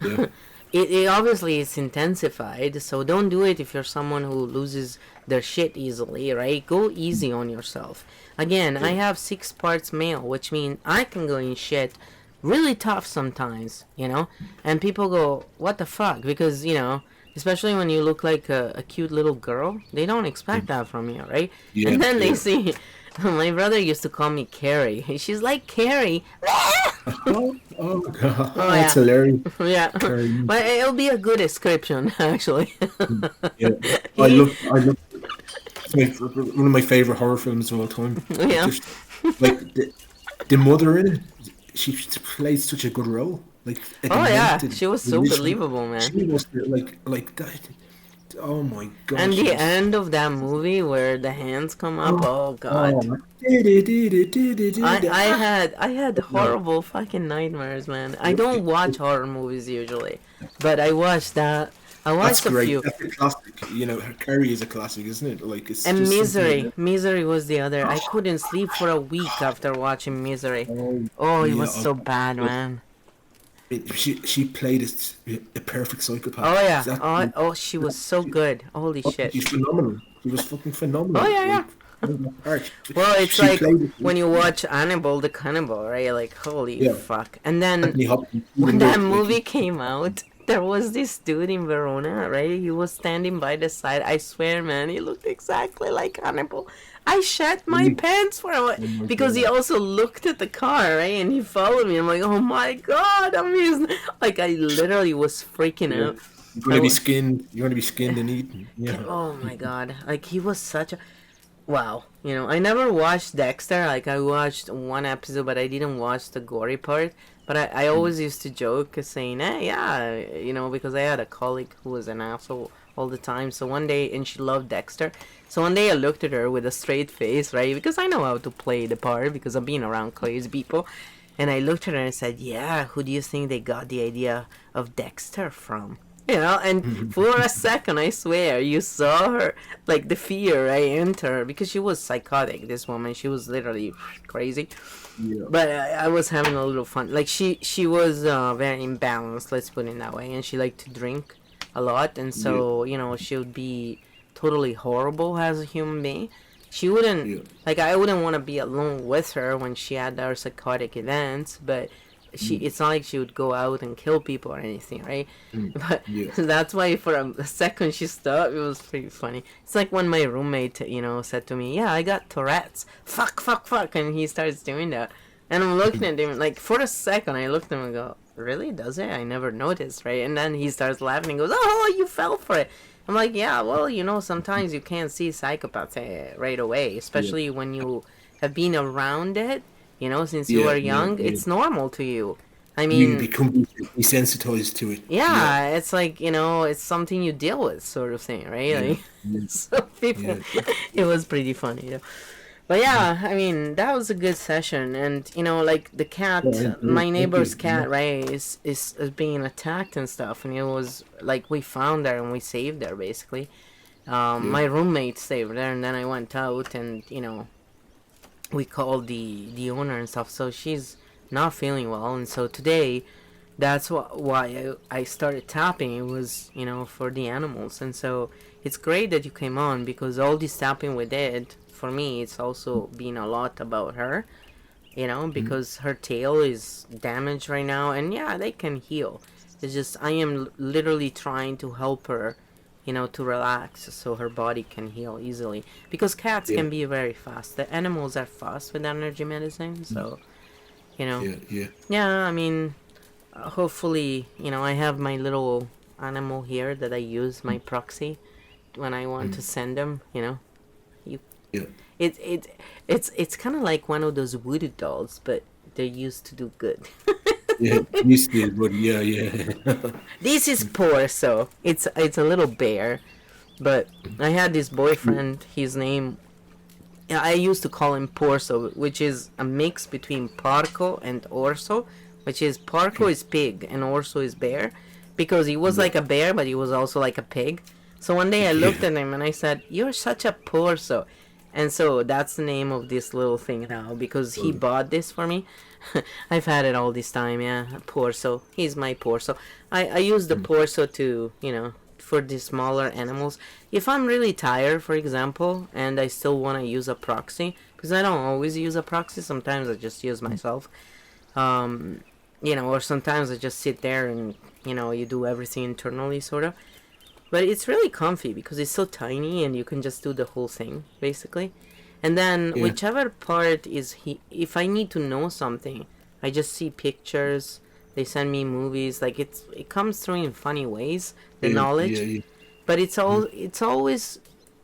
Speaker 2: Yeah.
Speaker 1: it obviously is intensified. So don't do it if you're someone who loses their shit easily, right? Go easy on yourself. Again, I
Speaker 2: Yeah.
Speaker 1: have 6 parts male, which means I can go in shit really tough sometimes. And people go, what the fuck? Because, especially when you look like a cute little girl, they don't expect that from you, right?
Speaker 2: Yeah.
Speaker 1: And then they
Speaker 2: Yeah.
Speaker 1: see, my brother used to call me Carrie. She's like, Carrie.
Speaker 2: Oh God,
Speaker 1: Oh,
Speaker 2: that's
Speaker 1: yeah.
Speaker 2: hilarious.
Speaker 1: Yeah.
Speaker 2: Carry.
Speaker 1: But it'll be a good description, actually.
Speaker 2: Yeah. I
Speaker 1: he,
Speaker 2: love. I love. It's one of my favorite horror films of all time.
Speaker 1: yeah.
Speaker 2: Just like the mother in it, she plays such a good role. Like a
Speaker 1: Oh, yeah.
Speaker 2: demented
Speaker 1: She was so
Speaker 2: religion.
Speaker 1: believable, man.
Speaker 2: She was like that. Oh my God,
Speaker 1: And
Speaker 2: she
Speaker 1: the
Speaker 2: was.
Speaker 1: end of that movie where the hands come up,
Speaker 2: Oh,
Speaker 1: oh, God.
Speaker 2: oh.
Speaker 1: I had
Speaker 2: No,
Speaker 1: horrible fucking nightmares, man. I don't watch horror movies usually, but I watched that. I
Speaker 2: That's
Speaker 1: watched a
Speaker 2: great.
Speaker 1: few.
Speaker 2: That's a classic. You know, Carrie is a classic, isn't it? Like it's
Speaker 1: And
Speaker 2: just something
Speaker 1: Misery.
Speaker 2: about.
Speaker 1: Misery was the other. I couldn't sleep for a week after watching Misery.
Speaker 2: Oh,
Speaker 1: Oh, it
Speaker 2: yeah.
Speaker 1: was so bad, man.
Speaker 2: She played a perfect
Speaker 1: Oh
Speaker 2: psychopath.
Speaker 1: yeah.
Speaker 2: That,
Speaker 1: Oh, she was so good. Holy shit.
Speaker 2: she's phenomenal. She was fucking
Speaker 1: Oh
Speaker 2: phenomenal.
Speaker 1: yeah, yeah.
Speaker 2: Like that part.
Speaker 1: Well, it's
Speaker 2: She
Speaker 1: like
Speaker 2: played
Speaker 1: when
Speaker 2: it.
Speaker 1: you watch Annabelle the Cannibal, right? Like, holy
Speaker 2: Yeah,
Speaker 1: fuck. And then
Speaker 2: Anthony Hopkins,
Speaker 1: when
Speaker 2: even
Speaker 1: that
Speaker 2: more like
Speaker 1: movie came out, there was this dude in Verona, right? He was standing by the side. I swear, man, he looked exactly like Hannibal. I shat my
Speaker 2: really.
Speaker 1: pants for him
Speaker 2: Oh my
Speaker 1: because he
Speaker 2: god.
Speaker 1: also looked at the car, right? And he followed me. I'm like, oh my god, I'm his. Like, I literally was freaking
Speaker 2: Yeah.
Speaker 1: out.
Speaker 2: You're
Speaker 1: I
Speaker 2: gonna be
Speaker 1: wa-
Speaker 2: skinned. You're gonna be skinned and eaten. Yeah.
Speaker 1: oh my god. Like, he was such a. Wow. I never watched Dexter. Like, I watched one episode, but I didn't watch the gory part. But I always used to joke saying, hey, yeah, because I had a colleague who was an asshole all the time. So one day, and she loved Dexter. So one day I looked at her with a straight face, right? Because I know how to play the part because I've been around crazy people. And I looked at her and I said, yeah, who do you think they got the idea of Dexter from? And for a second, I swear, you saw her, like the fear, right, enter because she was psychotic. This woman, she was literally crazy.
Speaker 2: Yeah.
Speaker 1: But I was having a little fun. Like she was very imbalanced. Let's put it that way. And she liked to drink a lot, and
Speaker 2: Yeah.
Speaker 1: so she would be totally horrible as a human being. She wouldn't
Speaker 2: Yeah.
Speaker 1: like I wouldn't want to be alone with her when she had her psychotic events, but
Speaker 2: Mm,
Speaker 1: it's not like she would go out and kill people or anything, right?
Speaker 2: mm,
Speaker 1: But
Speaker 2: yeah.
Speaker 1: that's why for a second she stopped. It was pretty funny. It's like when my roommate, said to me, "Yeah, I got Tourette's. Fuck, fuck, fuck," and he starts doing that, and I'm looking at him like for a second. I looked at him and go, "Really? Does it? I never noticed, right?" And then he starts laughing and goes, "Oh, you fell for it." I'm like, "Yeah, well, sometimes you can't see psychopaths right away,
Speaker 2: Yeah.
Speaker 1: especially when you have been around it." Since you
Speaker 2: Yeah.
Speaker 1: were
Speaker 2: Yeah.
Speaker 1: young,
Speaker 2: Yeah.
Speaker 1: it's normal to you. I
Speaker 2: You
Speaker 1: mean,
Speaker 2: become desensitized to it. Yeah.
Speaker 1: yeah, it's like, it's something you deal with, sort of thing, right?
Speaker 2: Yeah.
Speaker 1: Like,
Speaker 2: Yeah.
Speaker 1: so people,
Speaker 2: Yeah.
Speaker 1: it was pretty funny. But yeah, I mean, that was a good session. And, like the
Speaker 2: Yeah, I
Speaker 1: cat,
Speaker 2: enjoyed
Speaker 1: my
Speaker 2: it. Thank
Speaker 1: neighbor's
Speaker 2: you.
Speaker 1: cat, right, is being attacked and stuff. And it was like we found her and we saved her, basically.
Speaker 2: Yeah.
Speaker 1: My roommate saved her, and then I went out and, we called the owner and stuff. So she's not feeling well, and so today, that's why I started tapping. It was for the animals, and so it's great that you came on because all this tapping we did for me, it's also been a lot about her.
Speaker 2: Mm,
Speaker 1: Because her tail is damaged right now, and yeah, they can heal. It's just I am literally trying to help her, to relax so her body can heal easily. Because cats
Speaker 2: yeah.
Speaker 1: can be very fast. The animals are fast with energy medicine, so you know.
Speaker 2: Yeah. Yeah.
Speaker 1: Yeah, I mean, hopefully, I have my little animal here that I use my proxy when I want to
Speaker 2: Mm,
Speaker 1: send them. You
Speaker 2: yeah.
Speaker 1: it it it's kind of like one of those voodoo dolls, but they're used to do good.
Speaker 2: Yeah. Used to, but yeah. Yeah.
Speaker 1: This is poor, so it's a little bear, but I had this boyfriend. His name, I used to call him Porso, which is a mix between Parco and Orso, which is Parco is pig and Orso is bear, because he was
Speaker 2: Yeah.
Speaker 1: like a bear, but he was also like a pig. So one day I looked
Speaker 2: Yeah.
Speaker 1: at him and I said, "You're such a Porso," and so that's the name of this little thing now because he
Speaker 2: Well,
Speaker 1: bought this for me. I've had it all this time, yeah. Porso, he's my Porso. I use the
Speaker 2: mm,
Speaker 1: Porso to for the smaller animals. If I'm really tired, for example, and I still want to use a proxy, because I don't always use a proxy, sometimes I just use myself. Um, or sometimes I just sit there and, you do everything internally, sort of. But it's really comfy because it's so tiny and you can just do the whole thing, basically. And then
Speaker 2: yeah.
Speaker 1: whichever part is if I need to know something, I just see pictures. They send me movies. Like it comes through in funny ways, the
Speaker 2: Yeah. Yeah.
Speaker 1: knowledge.
Speaker 2: Yeah.
Speaker 1: But
Speaker 2: Mm,
Speaker 1: it's always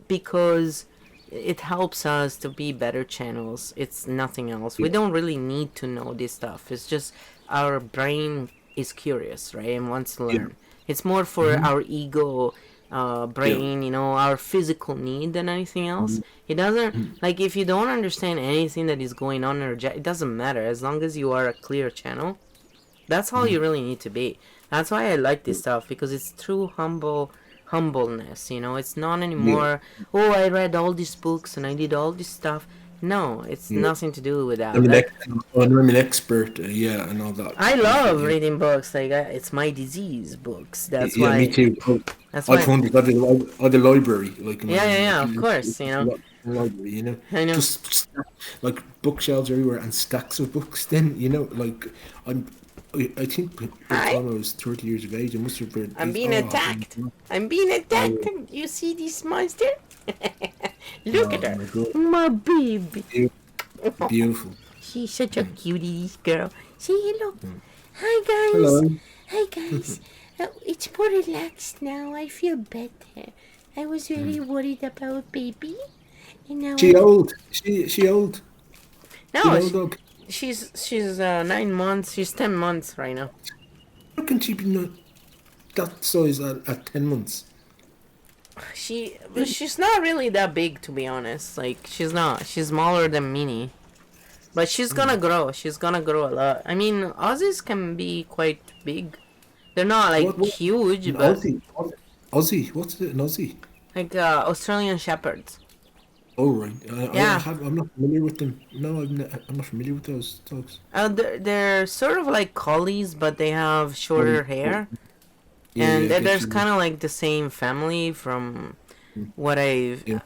Speaker 1: because it helps us to be better channels. It's nothing else. We
Speaker 2: yeah.
Speaker 1: don't really need to know this stuff. It's just our brain is curious, right, and wants to
Speaker 2: Yeah.
Speaker 1: learn. It's more for
Speaker 2: Mm-hmm.
Speaker 1: our ego,
Speaker 2: Yeah.
Speaker 1: brain, our physical need than anything else.
Speaker 2: Mm,
Speaker 1: It doesn't,
Speaker 2: mm,
Speaker 1: like, if you don't understand anything that is going on, it doesn't matter as long as you are a clear channel. That's all
Speaker 2: mm,
Speaker 1: you really need to be. That's why I like this stuff, because it's true humbleness. It's not
Speaker 2: Yeah,
Speaker 1: anymore. Oh, I read all these books and I did all this stuff. No, it's
Speaker 2: yeah.
Speaker 1: nothing to do with that. Like,
Speaker 2: I'm an expert. Yeah, and all that.
Speaker 1: I
Speaker 2: Like,
Speaker 1: love reading books. Like, it's my disease books. That's
Speaker 2: yeah, me
Speaker 1: why.
Speaker 2: too.
Speaker 1: That's
Speaker 2: I've
Speaker 1: why.
Speaker 2: found it at the library, like in my
Speaker 1: Yeah, yeah,
Speaker 2: room,
Speaker 1: yeah.
Speaker 2: like
Speaker 1: Of course,
Speaker 2: it's a lot in the library,
Speaker 1: I know.
Speaker 2: just like bookshelves everywhere and stacks of books. Then like I'm, I think by the
Speaker 1: Hi.
Speaker 2: time I was 30 years of age, I must have read
Speaker 1: I'm
Speaker 2: these.
Speaker 1: being
Speaker 2: Oh,
Speaker 1: attacked. I'm being attacked.
Speaker 2: oh,
Speaker 1: You see this monster? Look
Speaker 2: oh
Speaker 1: at her.
Speaker 2: my god,
Speaker 1: My baby.
Speaker 2: beautiful, beautiful.
Speaker 1: She's such a cutie, this girl. Say hello. Hi, guys.
Speaker 2: Hello.
Speaker 1: Hi, guys. It's more relaxed now. I feel better. I was very worried about baby. And now
Speaker 2: She old. She old. She an
Speaker 1: No,
Speaker 2: old dog.
Speaker 1: she's 9 months. She's 10 months right now.
Speaker 2: How can she be not that size at 10 months?
Speaker 1: She's not really that big, to be honest. Like, she's not. She's smaller than Minnie. But she's gonna grow. She's gonna grow a lot. I mean, Aussies can be quite big. They're not like
Speaker 2: What
Speaker 1: huge,
Speaker 2: an
Speaker 1: but
Speaker 2: Aussie? Aussie? What's it? An Aussie?
Speaker 1: like Australian shepherds.
Speaker 2: Oh right,
Speaker 1: Yeah.
Speaker 2: I'm not familiar with them. No, I'm not familiar with those dogs.
Speaker 1: They're sort of like collies, but they have
Speaker 2: Oh,
Speaker 1: shorter
Speaker 2: oh,
Speaker 1: hair,
Speaker 2: yeah,
Speaker 1: and
Speaker 2: yeah, I get
Speaker 1: there's
Speaker 2: you.
Speaker 1: kind of like the same family from what
Speaker 2: Yeah,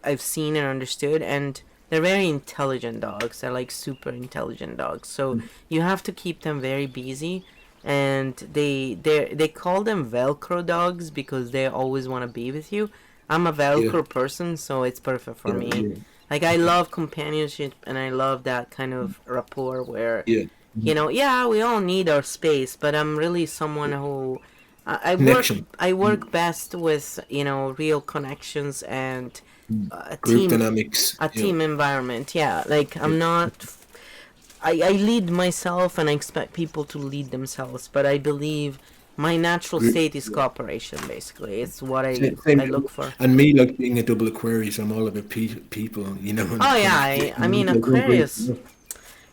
Speaker 1: I've seen and understood, and they're very intelligent dogs. They're like super intelligent dogs. So you have to keep them very busy, and they call them Velcro dogs because they always want to be with you. I'm a
Speaker 2: yeah,
Speaker 1: Velcro person, so it's perfect for
Speaker 2: yeah,
Speaker 1: me.
Speaker 2: yeah,
Speaker 1: Like, I love companionship, and I love that kind of rapport where,
Speaker 2: yeah.
Speaker 1: yeah, we all need our space, but I'm really someone who I work
Speaker 2: Connection,
Speaker 1: I work best with real connections and a
Speaker 2: group
Speaker 1: team
Speaker 2: dynamics.
Speaker 1: a team environment. Yeah, like,
Speaker 2: Yeah,
Speaker 1: I'm not. I lead myself and I expect people to lead themselves, but I believe my natural
Speaker 2: group.
Speaker 1: state is cooperation. Basically, it's what
Speaker 2: Same,
Speaker 1: I look for.
Speaker 2: and me like being a double Aquarius. I'm all about people,
Speaker 1: Oh
Speaker 2: and
Speaker 1: yeah,
Speaker 2: kind of
Speaker 1: I mean, Aquarius.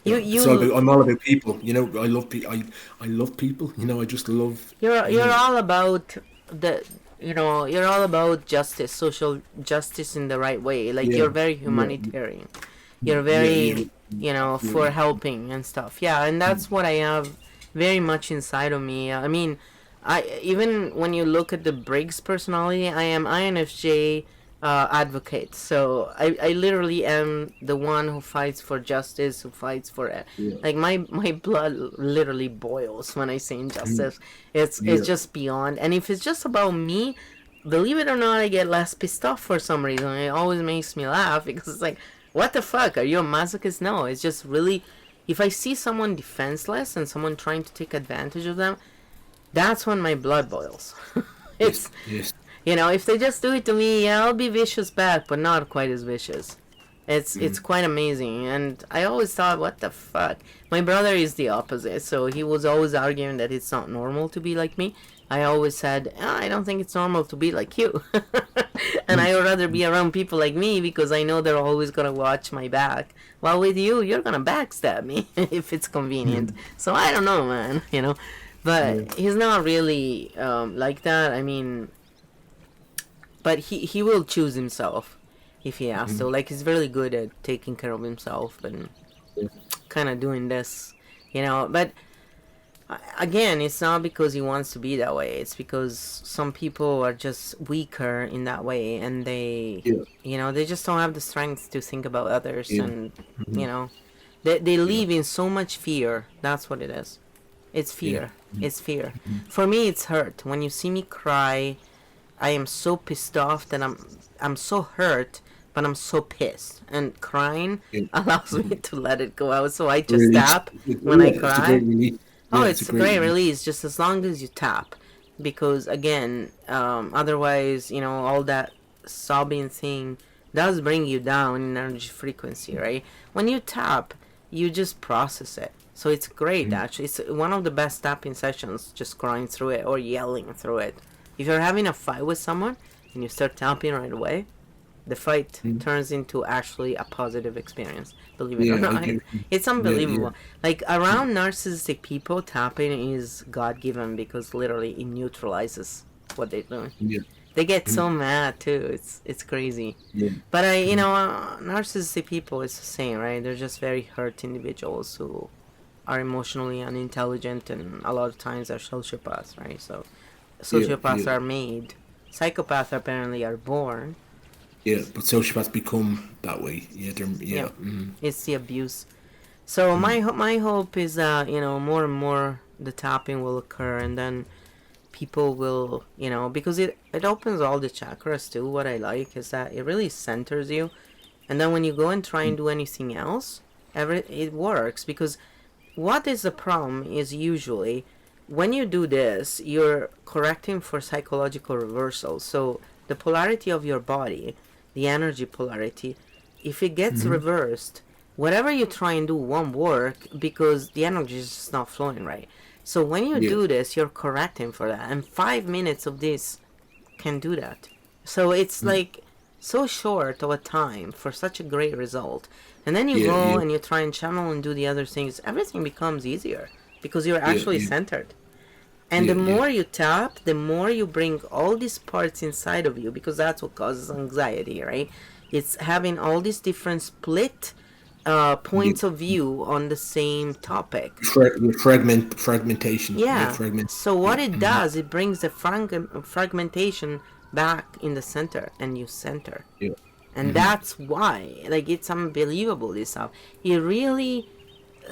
Speaker 2: Yeah,
Speaker 1: You
Speaker 2: I'm all about people. I love people. I just love.
Speaker 1: you're all about the you're all about justice, social justice in the right way. Like,
Speaker 2: Yeah,
Speaker 1: you're very
Speaker 2: yeah,
Speaker 1: humanitarian. You're
Speaker 2: yeah, yeah,
Speaker 1: very, for
Speaker 2: absolutely.
Speaker 1: helping and stuff. Yeah, and that's what I have very much inside of me. I mean, I even when you look at the Briggs personality, I am INFJ advocate. So I literally am the one who fights for justice, who fights for
Speaker 2: Yeah,
Speaker 1: like, my blood literally boils when I say
Speaker 2: mm,
Speaker 1: injustice. It's
Speaker 2: yeah,
Speaker 1: just beyond. And if it's just about me, believe it or not, I get less pissed off for some reason. It always makes me laugh because it's like, what the fuck? Are you a masochist? No, it's just really, if I see someone defenseless and someone trying to take advantage of them, that's when my blood boils.
Speaker 2: yes,
Speaker 1: It's,
Speaker 2: yes,
Speaker 1: if they just do it to me, yeah, I'll be vicious back, but not quite as vicious. It's quite amazing, and I always thought, what the fuck? My brother is the opposite, so he was always arguing that it's not normal to be like me. I always said, I don't think it's normal to be like you. And
Speaker 2: mm,
Speaker 1: I would rather be around people like me because I know they're always gonna watch my back. While with you, you're gonna backstab me if it's convenient.
Speaker 2: mm,
Speaker 1: So I don't know, man.
Speaker 2: yeah,
Speaker 1: But he's not really like that. I mean, but he will choose himself if he has to.
Speaker 2: mm,
Speaker 1: Like, he's really good at taking care of himself and
Speaker 2: yeah,
Speaker 1: kind of doing this. But again, it's not because he wants to be that way. It's because some people are just weaker in that way, and
Speaker 2: yeah,
Speaker 1: they just don't have the strength to think about others,
Speaker 2: yeah,
Speaker 1: and you
Speaker 2: mm,
Speaker 1: know, they
Speaker 2: yeah,
Speaker 1: live in so much fear. That's what it is. It's
Speaker 2: yeah,
Speaker 1: fear.
Speaker 2: mm,
Speaker 1: It's fear.
Speaker 2: mm,
Speaker 1: For me, it's hurt. When you see me cry, I am so pissed off that I'm so hurt, but I'm so pissed. And crying
Speaker 2: yeah,
Speaker 1: allows me
Speaker 2: mm.
Speaker 1: to let it go out. So I just
Speaker 2: Release.
Speaker 1: tap when I
Speaker 2: Yeah, it's a great
Speaker 1: cry.
Speaker 2: release.
Speaker 1: Oh,
Speaker 2: Yeah, it's a
Speaker 1: it's a
Speaker 2: great
Speaker 1: great
Speaker 2: release.
Speaker 1: release, just as long as you tap. Because again, otherwise, all that sobbing thing does bring you down in energy frequency, right? When you tap, you just process it. So it's great,
Speaker 2: Mm,
Speaker 1: actually. It's one of the best tapping sessions, just crying through it or yelling through it. If you're having a fight with someone and you start tapping right away, The fight turns into actually a positive experience, believe it or
Speaker 2: Yeah, I
Speaker 1: not.
Speaker 2: get.
Speaker 1: It's
Speaker 2: Yeah, yeah,
Speaker 1: unbelievable. Like, around narcissistic people, tapping is God-given because literally it neutralizes what they're doing.
Speaker 2: yeah,
Speaker 1: They get so mad too. It's crazy.
Speaker 2: yeah.
Speaker 1: But narcissistic people is the same, right? They're just very hurt individuals who are emotionally unintelligent, and a lot of times are sociopaths, right? So
Speaker 2: Yeah,
Speaker 1: sociopaths
Speaker 2: yeah,
Speaker 1: are made. Psychopaths apparently are born.
Speaker 2: yeah. But sociopaths become that way. Yeah, they're
Speaker 1: Yeah,
Speaker 2: yeah.
Speaker 1: it's the abuse. So my hope is that more and more the tapping will occur, and then people will because it opens all the chakras too. What I like is that it really centers you, and then when you go and try and do anything else, it works because what is the problem is usually when you do this, you're correcting for psychological reversal. So the polarity of your body, the energy polarity, if it gets reversed, whatever you try and do won't work because the energy is just not flowing right. So when you
Speaker 2: Yeah,
Speaker 1: do this, you're correcting for that. And 5 minutes of this can do that. So it's like so short of a time for such a great result. And then you
Speaker 2: yeah,
Speaker 1: go
Speaker 2: yeah,
Speaker 1: and you try and channel and do the other things, everything becomes easier because you're
Speaker 2: yeah,
Speaker 1: actually
Speaker 2: yeah,
Speaker 1: centered. And the
Speaker 2: yeah, yeah.
Speaker 1: more you tap, the more you bring all these parts inside of you because that's what causes anxiety, right? It's having all these different split
Speaker 2: Yeah.
Speaker 1: points of view on the same topic.
Speaker 2: Fragmentation. Yeah,
Speaker 1: Yeah.
Speaker 2: fragment.
Speaker 1: So what
Speaker 2: Yeah,
Speaker 1: it does, it brings the fragmentation back in the center, and you center.
Speaker 2: yeah,
Speaker 1: And that's why, like, it's unbelievable, this stuff. It really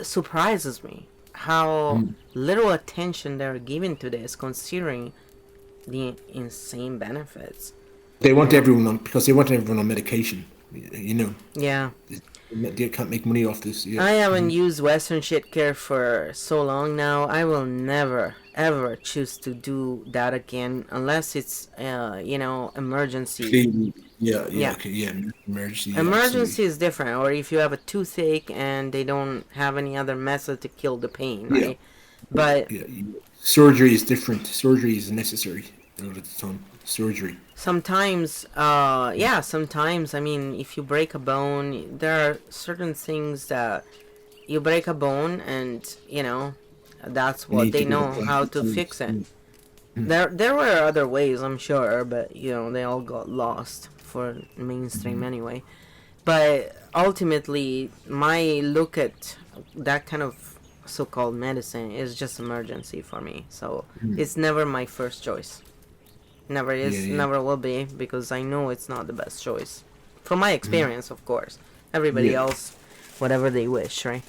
Speaker 1: surprises me how little attention they're giving to this, considering the insane benefits.
Speaker 2: they
Speaker 1: You
Speaker 2: want
Speaker 1: know?
Speaker 2: everyone on because they want everyone on medication. You know,
Speaker 1: Yeah.
Speaker 2: they can't make money off this. Yeah,
Speaker 1: I haven't used Western shit care for so long now. I will never, ever choose to do that again unless it's, emergency.
Speaker 2: clearly. Yeah, yeah,
Speaker 1: Yeah.
Speaker 2: okay, yeah. Emergency. Yeah, absolutely.
Speaker 1: Emergency is different, or if you have a toothache and they don't have any other method to kill the pain,
Speaker 2: Yeah,
Speaker 1: right? But
Speaker 2: yeah, yeah. Surgery is different. Surgery is necessary a lot of the time. Surgery.
Speaker 1: sometimes, sometimes, I mean, if you break a bone, there are certain things that you break a bone and, that's
Speaker 2: You
Speaker 1: what
Speaker 2: need to
Speaker 1: they
Speaker 2: get
Speaker 1: know how to fix it. There were other ways, I'm sure, but, they all got lost for mainstream anyway. But ultimately, my look at that kind of so-called medicine is just emergency for me. So it's never my first choice. Never
Speaker 2: Yeah,
Speaker 1: is,
Speaker 2: yeah,
Speaker 1: never will be, because I know it's not the best choice. From my experience, of course. Everybody
Speaker 2: yeah.
Speaker 1: else, whatever they wish, right?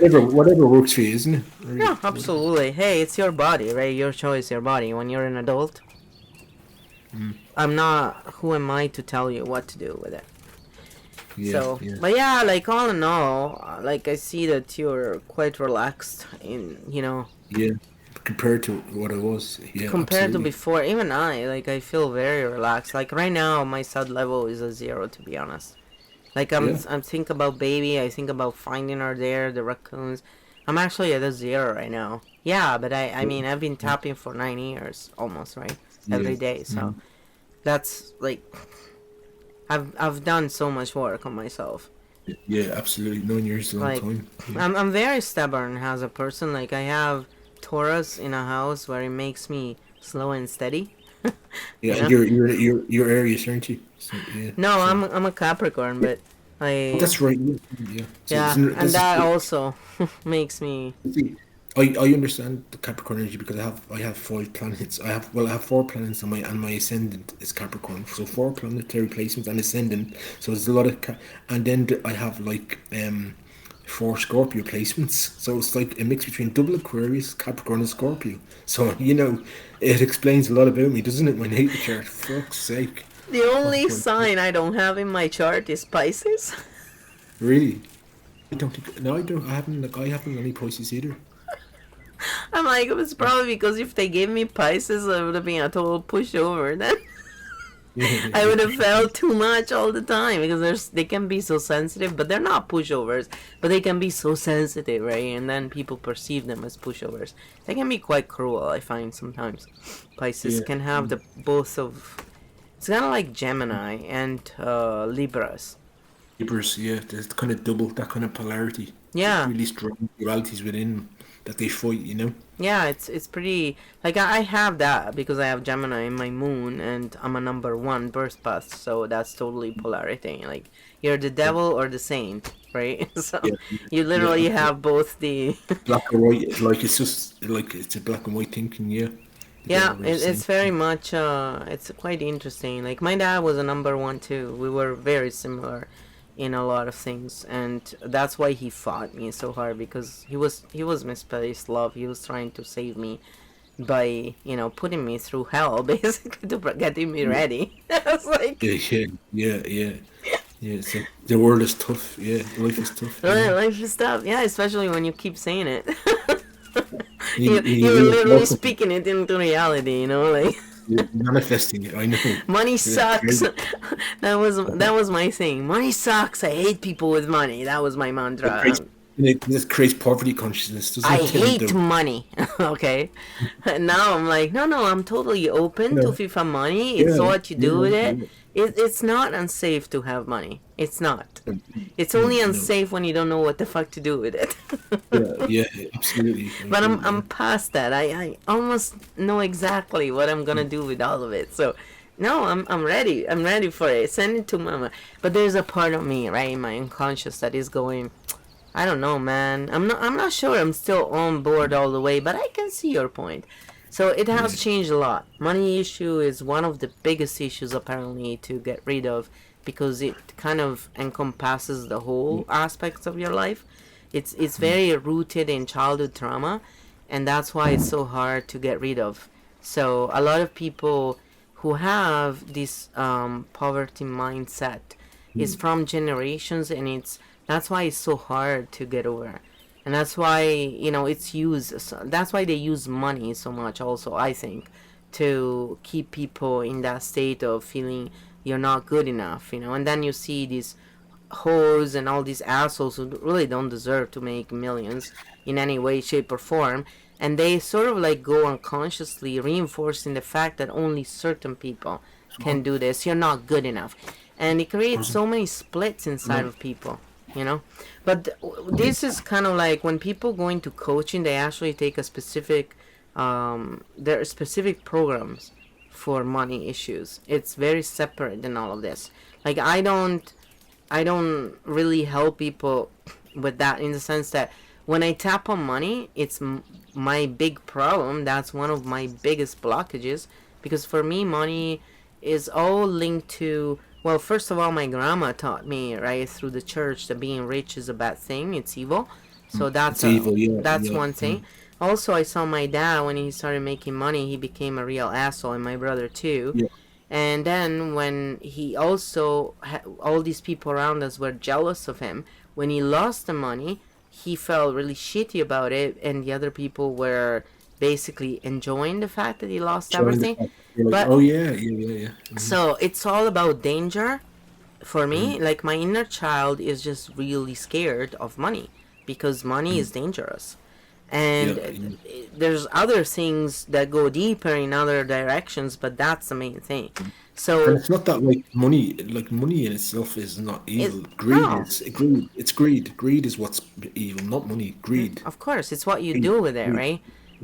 Speaker 2: Whatever works for you, isn't it?
Speaker 1: Yeah,
Speaker 2: Really?
Speaker 1: absolutely. Hey, it's your body, right? Your choice, your body. When you're an adult, I'm not. Who am I to tell you what to do with it?
Speaker 2: Yeah,
Speaker 1: So,
Speaker 2: yeah,
Speaker 1: but yeah, like all in all, like I see that you're quite relaxed in,
Speaker 2: yeah. Compared to what it was, yeah,
Speaker 1: compared to
Speaker 2: absolutely.
Speaker 1: before. Even I feel very relaxed. Like right now, my SUD level is a 0, to be honest. Like
Speaker 2: Yeah,
Speaker 1: I'm think about baby. I think about finding her there, the raccoons. I'm actually at a 0 right now. Yeah, but I
Speaker 2: yeah,
Speaker 1: mean, I've been tapping for 9 years almost, right?
Speaker 2: yeah.
Speaker 1: Every day. So
Speaker 2: Mm.
Speaker 1: that's like I've done so much work on myself.
Speaker 2: Yeah, absolutely. 9 years is a long
Speaker 1: Like
Speaker 2: time. Yeah,
Speaker 1: I'm very stubborn as a person. Like I have Taurus in a house where it makes me slow and steady.
Speaker 2: yeah.
Speaker 1: you
Speaker 2: And
Speaker 1: know?
Speaker 2: you're Aries, aren't you? So yeah,
Speaker 1: No,
Speaker 2: so
Speaker 1: I'm a Capricorn, but
Speaker 2: oh,
Speaker 1: I
Speaker 2: that's right. Yeah, yeah. So
Speaker 1: yeah, and
Speaker 2: this is.
Speaker 1: that also makes me
Speaker 2: See, I understand the Capricorn energy because I have 5 planets. I have 4 planets and my ascendant is Capricorn. So 4 planetary placements and ascendant. So there's a lot of and then I have like 4 Scorpio placements. So it's like a mix between double Aquarius, Capricorn, and Scorpio. So it explains a lot about me, doesn't it? My natal chart. Fuck's sake.
Speaker 1: the
Speaker 2: Oh
Speaker 1: only
Speaker 2: my,
Speaker 1: sign I don't have in my chart is Pisces.
Speaker 2: really? I don't think. No, I don't. I haven't any Pisces either.
Speaker 1: I'm like, it was probably because if they gave me Pisces, I would have been a total pushover. Then I would have felt too much all the time because they can be so sensitive, but they're not pushovers. But they can be so sensitive, right? And then people perceive them as pushovers. They can be quite cruel, I find sometimes. Pisces
Speaker 2: Yeah.
Speaker 1: can have the both of It's kind of like Gemini and Libras.
Speaker 2: Libras, yeah, there's kind of double that kind of polarity,
Speaker 1: Yeah,
Speaker 2: really strong dualities within them that they fight, you know.
Speaker 1: yeah, it's pretty. Like I have that because I have Gemini in my moon, and I'm a number one birth path, so that's totally polarity. Like you're the
Speaker 2: Yeah,
Speaker 1: devil or the saint, right? So
Speaker 2: yeah,
Speaker 1: you
Speaker 2: yeah,
Speaker 1: literally
Speaker 2: absolutely.
Speaker 1: have both the.
Speaker 2: Black or white, like it's just like it's a black and white thinking, yeah. The
Speaker 1: Yeah,
Speaker 2: devil is the
Speaker 1: it's
Speaker 2: same.
Speaker 1: very much. It's quite interesting. Like my dad was a number one too. We were very similar in a lot of things, and that's why he fought me so hard because he was misplaced love. He was trying to save me by putting me through hell basically to getting me
Speaker 2: Yeah,
Speaker 1: ready. I was like,
Speaker 2: yeah, yeah, yeah, yeah. Yeah, so the world is tough. Yeah, life is tough. You know,
Speaker 1: life is tough. Yeah, especially when you keep saying it.
Speaker 2: you
Speaker 1: You're literally
Speaker 2: reinforce it.
Speaker 1: speaking it into reality. Like
Speaker 2: You're manifesting it. I know.
Speaker 1: money
Speaker 2: Yeah,
Speaker 1: sucks.
Speaker 2: crazy.
Speaker 1: that was my thing. Money sucks. I hate people with money. That was my
Speaker 2: It creates,
Speaker 1: mantra.
Speaker 2: it creates poverty consciousness, doesn't
Speaker 1: I
Speaker 2: it? And
Speaker 1: hate money. Okay. And now I'm like, no, no, I'm totally open to
Speaker 2: yeah,
Speaker 1: FIFA money. It's
Speaker 2: yeah,
Speaker 1: what you do with it.
Speaker 2: yeah.
Speaker 1: It's not unsafe to have money. It's not. It's
Speaker 2: No,
Speaker 1: only
Speaker 2: no.
Speaker 1: unsafe when you don't know what the fuck to do with it.
Speaker 2: Yeah, yeah, absolutely. I
Speaker 1: But I'm
Speaker 2: agree.
Speaker 1: I'm
Speaker 2: Yeah,
Speaker 1: past that. I almost know exactly what I'm gonna do with all of it. So no, I'm ready. I'm ready for it. Send it to mama. But there's a part of me, right, in my unconscious that is going, I don't know, man. I'm not sure I'm still on board all the way, but I can see your point. So it has
Speaker 2: yeah,
Speaker 1: changed a lot. Money issue is one of the biggest issues apparently to get rid of because it kind of encompasses the whole aspects of your life. It's very rooted in childhood trauma, and that's why it's so hard to get rid of. So a lot of people who have this poverty mindset is from generations, and that's why it's so hard to get over, and that's why it's used. That's why they use money so much. Also, I think to keep people in that state of feeling you're not good enough, and then you see these whores and all these assholes who really don't deserve to make millions in any way, shape, or form. And they sort of like go unconsciously reinforcing the fact that only certain people can do this. You're not good enough. And it creates so many splits inside of people. But this is kind of like when people go into coaching, they actually take a specific, there are specific programs for money issues. It's very separate than all of this. Like I don't really help people with that in the sense that when I tap on money, it's my big problem. That's one of my biggest blockages because for me, money is all linked to. Well, first of all, my grandma taught me right through the church that being rich is a bad thing. It's evil. So
Speaker 2: it's evil. Yeah,
Speaker 1: that's
Speaker 2: yeah,
Speaker 1: one thing. Also, I saw my dad when he started making money, he became a real asshole, and my brother too.
Speaker 2: yeah.
Speaker 1: And then when he also all these people around us were jealous of him when he lost the money, he felt really shitty about it, and the other people were basically enjoying the fact that he lost
Speaker 2: Showing the
Speaker 1: everything.
Speaker 2: fact that you're like,
Speaker 1: But
Speaker 2: oh yeah, yeah, yeah, yeah.
Speaker 1: so it's all about danger for me. Like my inner child is just really scared of money because money is dangerous,
Speaker 2: Yeah,
Speaker 1: and
Speaker 2: yeah.
Speaker 1: there's other things that go deeper in other directions, but that's the main thing.
Speaker 2: And
Speaker 1: So
Speaker 2: it's not that like money in itself is not
Speaker 1: it
Speaker 2: evil. Greed
Speaker 1: no,
Speaker 2: is greed. It's greed. Greed is what's evil, not money. Greed.
Speaker 1: of course it's what you
Speaker 2: Greed.
Speaker 1: do with it,
Speaker 2: Greed.
Speaker 1: right?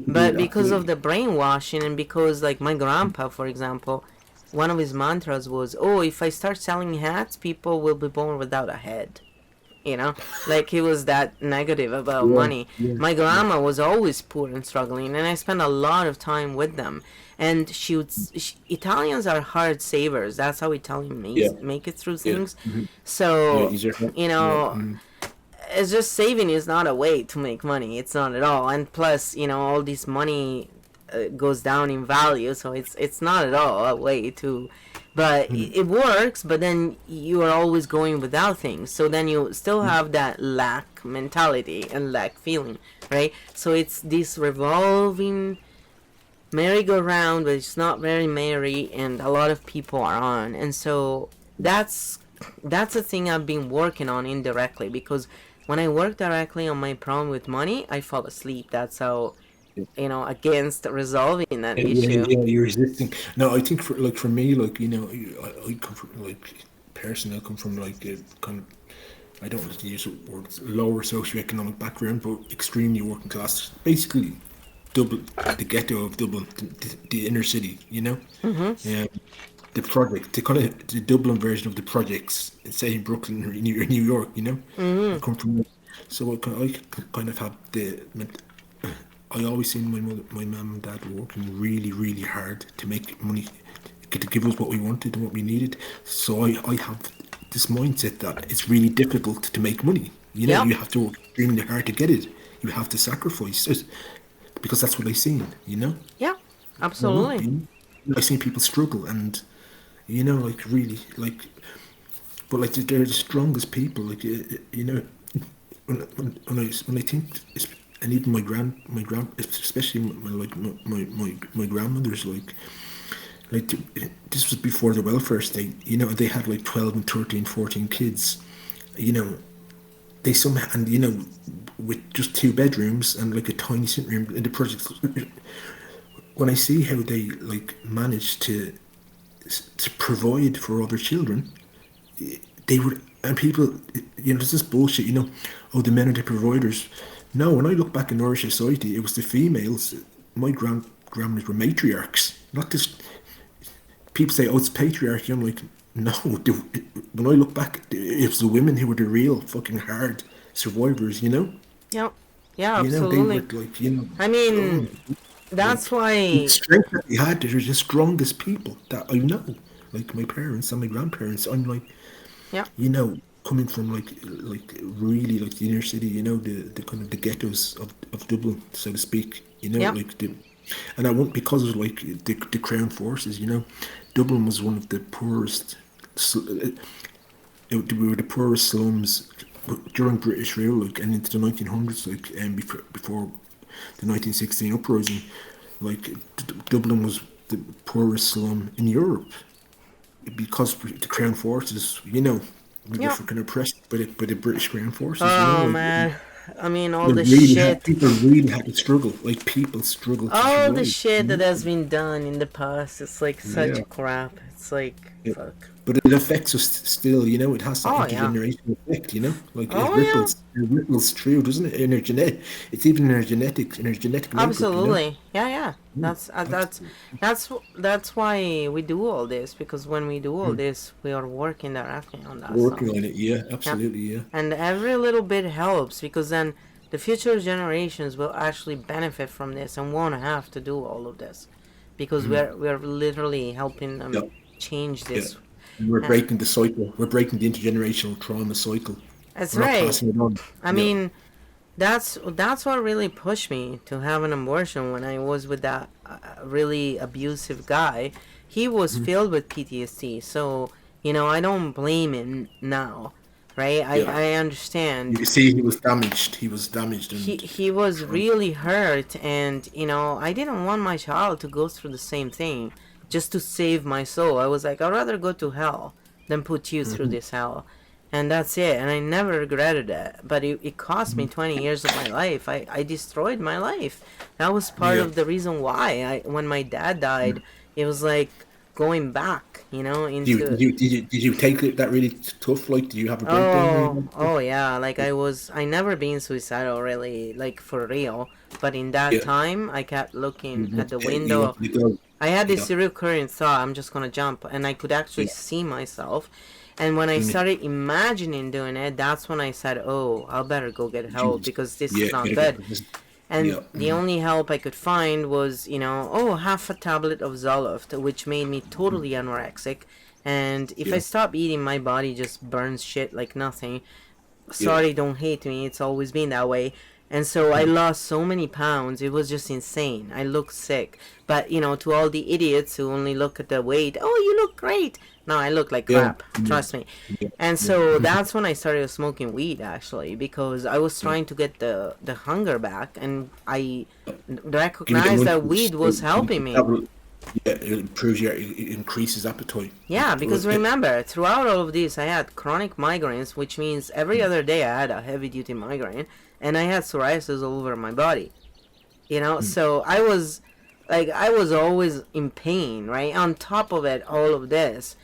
Speaker 1: But
Speaker 2: Greed,
Speaker 1: because of
Speaker 2: absolutely.
Speaker 1: the brainwashing and because like my grandpa, for example, one of his mantras was, oh, if I start selling hats, people will be born without a head. Like he was that negative about
Speaker 2: Yeah,
Speaker 1: money.
Speaker 2: yeah,
Speaker 1: My
Speaker 2: yeah.
Speaker 1: grandma was always poor and struggling, and I spent a lot of time with them. And Italians are hard savers. That's how
Speaker 2: Yeah,
Speaker 1: Italians make it through
Speaker 2: yeah.
Speaker 1: things.
Speaker 2: Yeah,
Speaker 1: So,
Speaker 2: easier.
Speaker 1: you
Speaker 2: Yeah,
Speaker 1: know, it's just saving is not a way to make money. It's not at all. And plus, all this money goes down in value, so it's not at all a way to. But it works. But then you are always going without things, so then you still have that lack mentality and lack feeling, right? So it's this revolving merry-go-round, but it's not very merry, and a lot of people are on, and so that's a thing I've been working on indirectly because when I work directly on my problem with money, I fall asleep. That's how against resolving that
Speaker 2: Yeah,
Speaker 1: issue.
Speaker 2: yeah, you're resisting. No, I think for me, like I come from personally, I come from a kind of, I don't want to use the word, lower socioeconomic background, but extremely working class. Basically, Dublin, the ghetto of Dublin, the inner city. Um, the project, the kind of the Dublin version of the projects, say in Brooklyn or New York. I come from, so I kind of have I always seen my mum and dad working really, really hard to make money, to give us what we wanted and what we needed. So I have this mindset that it's really difficult to make money.
Speaker 1: Yep.
Speaker 2: You have to work extremely hard to get it. You have to sacrifice it because that's what I seen.
Speaker 1: Yeah.
Speaker 2: I don't know.
Speaker 1: Absolutely.
Speaker 2: I seen people struggle and like really but like they're the strongest people. Like when I think, and even my grand, especially my grandmother's like this was before the welfare state. They had like 12 and 13, 14 kids. You know, they somehow, and with just 2 bedrooms and like a tiny sitting room in the project. When I see how they like managed to provide for other children, they would, and people, there's this bullshit, oh, the men are the providers. No, when I look back in Irish society, it was the females. My grandmothers were matriarchs, not just people say, oh, it's patriarchy. I'm like, no. When I look back, it was the women who were the real fucking hard survivors.
Speaker 1: Yep. Yeah,
Speaker 2: They were
Speaker 1: absolutely.
Speaker 2: like,
Speaker 1: I mean,
Speaker 2: oh,
Speaker 1: that's
Speaker 2: like the
Speaker 1: why.
Speaker 2: strength that they had. They're the strongest people that I know. Like my parents and my grandparents. I'm like,
Speaker 1: Yeah.
Speaker 2: coming from like really like the inner city, the kind of the ghettos of Dublin, so to speak,
Speaker 1: Yeah.
Speaker 2: like and I won't, because of like the Crown Forces, Dublin was one of the poorest. We were the poorest slums during British rule, like, and into the 1900s, like, before the 1916 uprising, like Dublin was the poorest slum in Europe because the Crown Forces, we were
Speaker 1: Yeah.
Speaker 2: fucking oppressed by the British Crown Forces,
Speaker 1: Oh
Speaker 2: like
Speaker 1: man. I mean, all
Speaker 2: they
Speaker 1: the
Speaker 2: really had
Speaker 1: shit.
Speaker 2: people really had to struggle, like people struggled to
Speaker 1: All the
Speaker 2: survive.
Speaker 1: shit that has been done in the past. It's like
Speaker 2: Yeah.
Speaker 1: such crap. It's like,
Speaker 2: Yeah.
Speaker 1: fuck.
Speaker 2: But it affects us still, it has that
Speaker 1: Oh yeah.
Speaker 2: intergenerational effect, like
Speaker 1: Oh yeah.
Speaker 2: it ripples through, doesn't it? It's even in our genetic makeup,
Speaker 1: Absolutely. Yeah, yeah.
Speaker 2: Yeah, absolutely.
Speaker 1: That's why we do all this, because when we do all
Speaker 2: Mm.
Speaker 1: this, we are working directly on that
Speaker 2: Working
Speaker 1: stuff.
Speaker 2: on it, yeah,
Speaker 1: Yeah.
Speaker 2: absolutely, yeah.
Speaker 1: And every little bit helps, because then the future generations will actually benefit from this and won't have to do all of this, because we're literally helping
Speaker 2: Yeah,
Speaker 1: them change
Speaker 2: yeah.
Speaker 1: this.
Speaker 2: And we're
Speaker 1: And
Speaker 2: breaking the cycle. We're breaking the intergenerational trauma cycle.
Speaker 1: that's
Speaker 2: We're not
Speaker 1: right.
Speaker 2: passing it on.
Speaker 1: I
Speaker 2: Yeah.
Speaker 1: mean, that's what really pushed me to have an abortion when I was with that really abusive guy. He was filled with PTSD, so I don't blame him now, right? I
Speaker 2: Yeah.
Speaker 1: I
Speaker 2: You
Speaker 1: understand.
Speaker 2: can see he was damaged. He was damaged
Speaker 1: He
Speaker 2: and
Speaker 1: he was
Speaker 2: trauma.
Speaker 1: really hurt, and I didn't want my child to go through the same thing just to save my soul. I was like, I'd rather go to hell than put you through this hell. And that's it. And I never regretted it. But it cost me 20 years of my life. I destroyed my life. That was part
Speaker 2: Yeah.
Speaker 1: of the reason why when my dad died, it was like going back, into.
Speaker 2: Did you take it that really tough? Like, did you have a breakdown or
Speaker 1: Oh,
Speaker 2: anything?
Speaker 1: oh yeah. Like I never been suicidal really, like for real. But in that
Speaker 2: Yeah.
Speaker 1: time, I kept looking at the
Speaker 2: You
Speaker 1: window.
Speaker 2: wanted to go.
Speaker 1: I had
Speaker 2: Yeah.
Speaker 1: this recurring thought, I'm just gonna jump, and I could actually
Speaker 2: Yeah.
Speaker 1: see myself. And when I
Speaker 2: Mm.
Speaker 1: started imagining doing it, that's when I said, "Oh, I'll better go get help
Speaker 2: Jeez.
Speaker 1: because this
Speaker 2: Yeah.
Speaker 1: is not
Speaker 2: Gotta get
Speaker 1: good."
Speaker 2: this.
Speaker 1: And
Speaker 2: Yeah.
Speaker 1: the only help I could find was, oh, half a tablet of Zoloft, which made me totally anorexic. And if I
Speaker 2: Yeah.
Speaker 1: stop eating, my body just burns shit like nothing.
Speaker 2: Yeah.
Speaker 1: Sorry, don't hate me. It's always been that way. And so I lost so many pounds. It was just insane. I looked sick. But, to all the idiots who only look at the weight, oh, you look great. No, I look like
Speaker 2: Yeah.
Speaker 1: crap.
Speaker 2: Yeah.
Speaker 1: Trust me.
Speaker 2: Yeah.
Speaker 1: And
Speaker 2: Yeah.
Speaker 1: so that's when I started smoking weed, actually, because I was
Speaker 2: Yeah.
Speaker 1: trying to get the hunger back. And I
Speaker 2: Give it a
Speaker 1: recognized
Speaker 2: month.
Speaker 1: that weed was helping me.
Speaker 2: That will, yeah, it improves it increases appetite.
Speaker 1: Yeah, because remember, throughout all of this, I had chronic migraines, which means every other day I had a heavy duty migraine, and I had psoriasis all over my body. So I was always in pain, right? On top of it, all of this,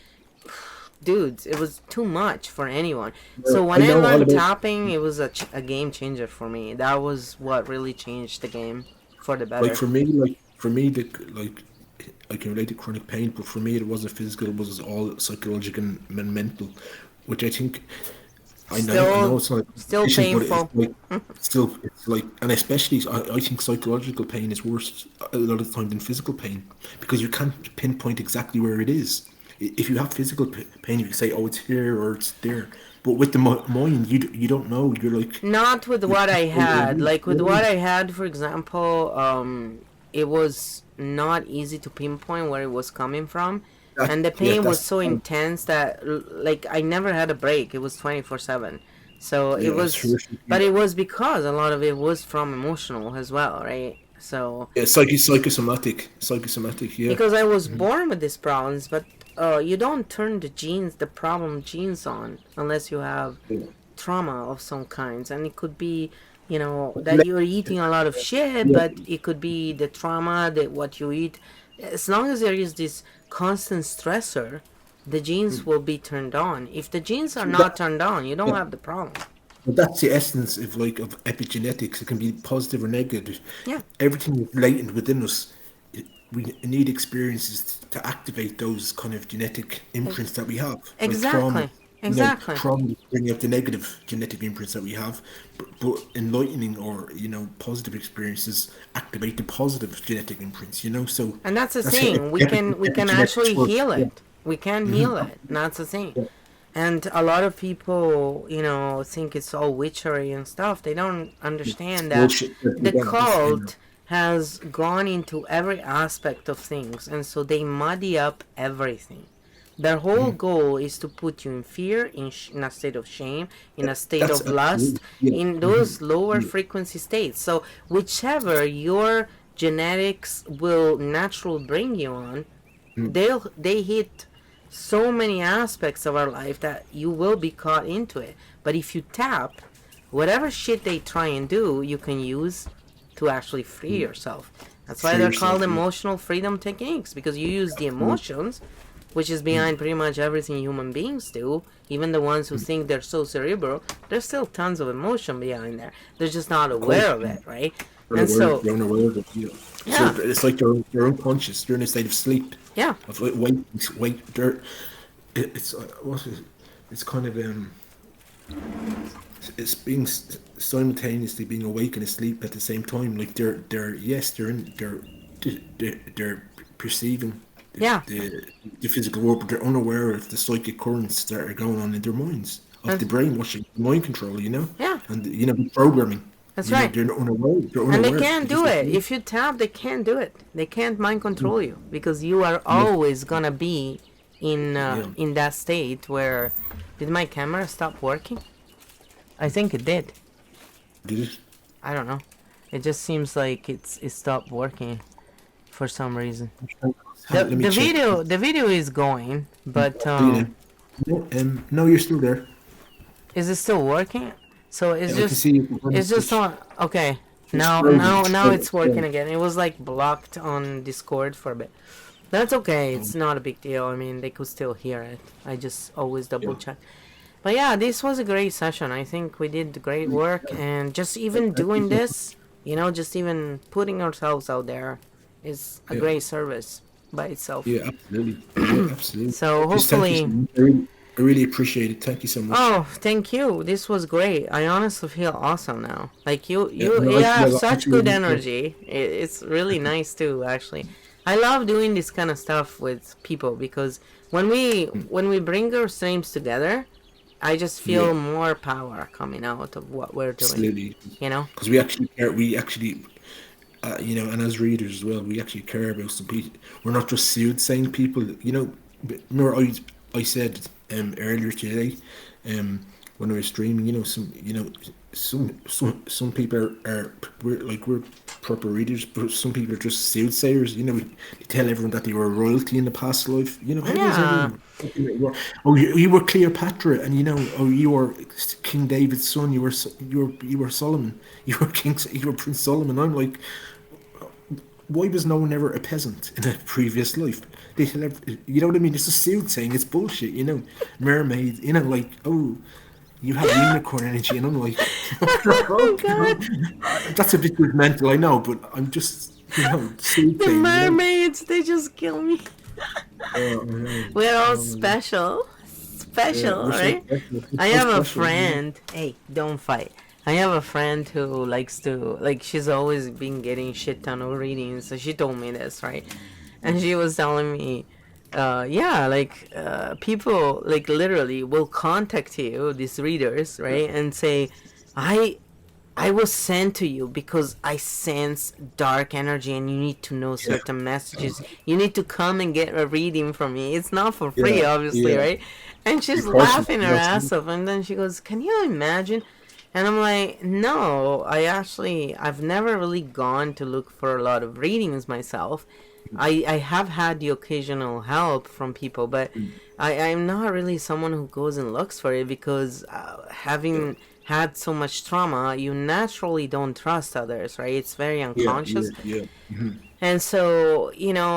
Speaker 1: dudes, it was too much for anyone. So
Speaker 2: I
Speaker 1: when I
Speaker 2: know all
Speaker 1: learned
Speaker 2: about.
Speaker 1: tapping, it was a game changer for me. That was what really changed the game for the
Speaker 2: Like
Speaker 1: better.
Speaker 2: for me, like I can relate to chronic pain, but for me, it wasn't physical; it was all psychological and mental, which I think I know
Speaker 1: Still,
Speaker 2: it's not
Speaker 1: still
Speaker 2: efficient, but it's
Speaker 1: painful.
Speaker 2: like still it's like, and especially I think psychological pain is worse a lot of the time than physical pain because you can't pinpoint exactly where it is. If you have physical pain, you can say, "Oh, it's here" or "It's there," but with the mind, you don't know. You're like,
Speaker 1: Not with
Speaker 2: you
Speaker 1: what I
Speaker 2: can't know where it
Speaker 1: had.
Speaker 2: is.
Speaker 1: Like with what I had, for example, it was not easy to pinpoint where it was coming from, and the
Speaker 2: Yeah,
Speaker 1: pain was
Speaker 2: that's
Speaker 1: so intense that like I never had a break. It was 24/7. So it
Speaker 2: yeah, it's
Speaker 1: was,
Speaker 2: horrific.
Speaker 1: but
Speaker 2: Yeah.
Speaker 1: it was because a lot of it was from emotional as well, right? So
Speaker 2: Yeah, psychosomatic. Yeah.
Speaker 1: because I was born with these problems, but you don't turn the problem genes on unless you have
Speaker 2: Yeah.
Speaker 1: trauma of some kinds, and it could be that you're eating a lot of shit,
Speaker 2: Yeah.
Speaker 1: but it could be the trauma that what you eat. As long as there is this constant stressor, the genes will be turned on. If the genes are
Speaker 2: So
Speaker 1: not turned on, you don't
Speaker 2: yeah.
Speaker 1: have the problem.
Speaker 2: But that's the essence of of epigenetics. It can be positive or negative.
Speaker 1: Yeah,
Speaker 2: Everything is latent within us. We need experiences to activate those kind of genetic imprints that we have, like trauma.
Speaker 1: exactly, exactly.
Speaker 2: Trauma bring up the negative genetic imprints that we have, but enlightening or positive experiences activate the positive genetic imprints. So
Speaker 1: And that's the
Speaker 2: that's how
Speaker 1: thing. We can
Speaker 2: epigenetics
Speaker 1: actually
Speaker 2: works.
Speaker 1: heal
Speaker 2: Yeah.
Speaker 1: it. We can heal it. And that's the thing.
Speaker 2: Yeah.
Speaker 1: And a lot of people, think it's all witchery and stuff. They don't
Speaker 2: It's
Speaker 1: understand that
Speaker 2: bullshit.
Speaker 1: the
Speaker 2: Yeah,
Speaker 1: cult has gone into every aspect of things, and so they muddy up everything. Their whole goal is to put you in fear, in a state of shame, in a state
Speaker 2: that's
Speaker 1: of lust,
Speaker 2: absolutely yeah.
Speaker 1: in those lower
Speaker 2: Yeah.
Speaker 1: frequency states. So, whichever your genetics will naturally bring you on, they hit so many aspects of our life that you will be caught into it. But if you tap, whatever shit they try and do, you can use to actually free yourself. That's why
Speaker 2: Free
Speaker 1: they're called
Speaker 2: yourself. Yeah.
Speaker 1: emotional freedom techniques, because you use the
Speaker 2: Absolutely.
Speaker 1: emotions, which is behind pretty much everything human beings do. Even the ones who think they're so cerebral, there's still tons of emotion behind there. They're just not
Speaker 2: Of course.
Speaker 1: aware of it, right?
Speaker 2: They're
Speaker 1: And
Speaker 2: unaware.
Speaker 1: so,
Speaker 2: They're unaware of it. Yeah. So
Speaker 1: yeah,
Speaker 2: it's like they're unconscious. They're in a state of sleep.
Speaker 1: yeah,
Speaker 2: Of like wait. It's what is it? It's kind of it's being simultaneously being awake and asleep at the same time. Like they're yes they're perceiving
Speaker 1: yeah.
Speaker 2: the physical world, but they're unaware of the psychic currents that are going on in their minds, of the
Speaker 1: That's,
Speaker 2: brainwashing, mind control,
Speaker 1: yeah,
Speaker 2: and the programming.
Speaker 1: that's right.
Speaker 2: They're unaware. They're
Speaker 1: And they
Speaker 2: unaware
Speaker 1: can't
Speaker 2: because
Speaker 1: do
Speaker 2: they
Speaker 1: it.
Speaker 2: feel.
Speaker 1: If you tap, they can't do it. They can't mind control you because you are always gonna be
Speaker 2: Yeah,
Speaker 1: in that state where. Did my camera stop working? I think it did.
Speaker 2: did it?
Speaker 1: I don't know. It just seems like it stopped working for some reason. The
Speaker 2: Let me
Speaker 1: the
Speaker 2: check.
Speaker 1: video the video is going, but
Speaker 2: Yeah. No, no, you're still there.
Speaker 1: is it still working? So it's
Speaker 2: I can
Speaker 1: just
Speaker 2: see you.
Speaker 1: it's just on. Okay.
Speaker 2: It's
Speaker 1: Now
Speaker 2: frozen.
Speaker 1: now
Speaker 2: It's
Speaker 1: now
Speaker 2: frozen.
Speaker 1: it's working again. It was like blocked on Discord for a bit. That's okay. It's not a big deal. I mean, they could still hear it. I just always double
Speaker 2: Yeah.
Speaker 1: check. But yeah, this was a great session. I think we did great work, and just even doing this, just even putting ourselves out there is a
Speaker 2: Yeah,
Speaker 1: great service by itself.
Speaker 2: yeah, absolutely. Yeah, absolutely.
Speaker 1: So
Speaker 2: Just thank you so
Speaker 1: hopefully,
Speaker 2: much. I really appreciate it. Thank you so much.
Speaker 1: oh, thank you. This was great. I honestly feel awesome now. Like you,
Speaker 2: Yeah,
Speaker 1: you,
Speaker 2: no,
Speaker 1: you
Speaker 2: I
Speaker 1: have
Speaker 2: feel
Speaker 1: such good energy. It's really nice too. Actually, I love doing this kind of stuff with people because when we bring our streams together, I just
Speaker 2: yeah,
Speaker 1: feel more power coming out of what we're doing.
Speaker 2: absolutely.
Speaker 1: You know?
Speaker 2: Because we actually care. We actually, and as readers as well, we actually care about some people. We're not just soothsaying people. Remember I said earlier today, when I was streaming, some people we're proper readers, but some people are just soothsayers. They tell everyone that they were royalty in the past life. How does
Speaker 1: Yeah.
Speaker 2: anyone? Oh, you were Cleopatra, and oh, you were King David's son. You were Solomon. You were Prince Solomon. I'm like, why was no one ever a peasant in a previous life? They should have, you know what I mean? It's a soothsaying. It's bullshit. You know, mermaids. You know, like, oh, you have unicorn energy, and I'm like, what the
Speaker 1: Oh
Speaker 2: fuck? You
Speaker 1: God,
Speaker 2: know, that's a bit mental, I know, but I'm just,
Speaker 1: the
Speaker 2: soothsaying. You know,
Speaker 1: mermaids, they just kill me.
Speaker 2: oh, I know.
Speaker 1: We're all
Speaker 2: Oh, yeah.
Speaker 1: special.
Speaker 2: Yeah,
Speaker 1: Special,
Speaker 2: we're so
Speaker 1: right?
Speaker 2: special.
Speaker 1: I
Speaker 2: We're so
Speaker 1: have a
Speaker 2: special. You know?
Speaker 1: friend. Hey, don't fight. I have a friend who likes to, like, she's always been getting shit ton of readings. So she told me this, right? And she was telling me, yeah, like, people, like, literally will contact you, these readers, right? And say, I I was sent to you because I sense dark energy and you need to know
Speaker 2: Yeah,
Speaker 1: certain messages. You need to come and get a reading from me. It's not for free,
Speaker 2: yeah,
Speaker 1: obviously,
Speaker 2: yeah.
Speaker 1: right? And she's
Speaker 2: Unfortunately,
Speaker 1: laughing her ass off. And then she goes, can you imagine? And I'm like, no, I've never really gone to look for a lot of readings myself. I have had the occasional help from people, but I'm not really someone who goes and looks for it because
Speaker 2: yeah,
Speaker 1: having had so much trauma, you naturally don't trust others, right? It's very
Speaker 2: yeah, yeah,
Speaker 1: unconscious.
Speaker 2: yeah.
Speaker 1: And so,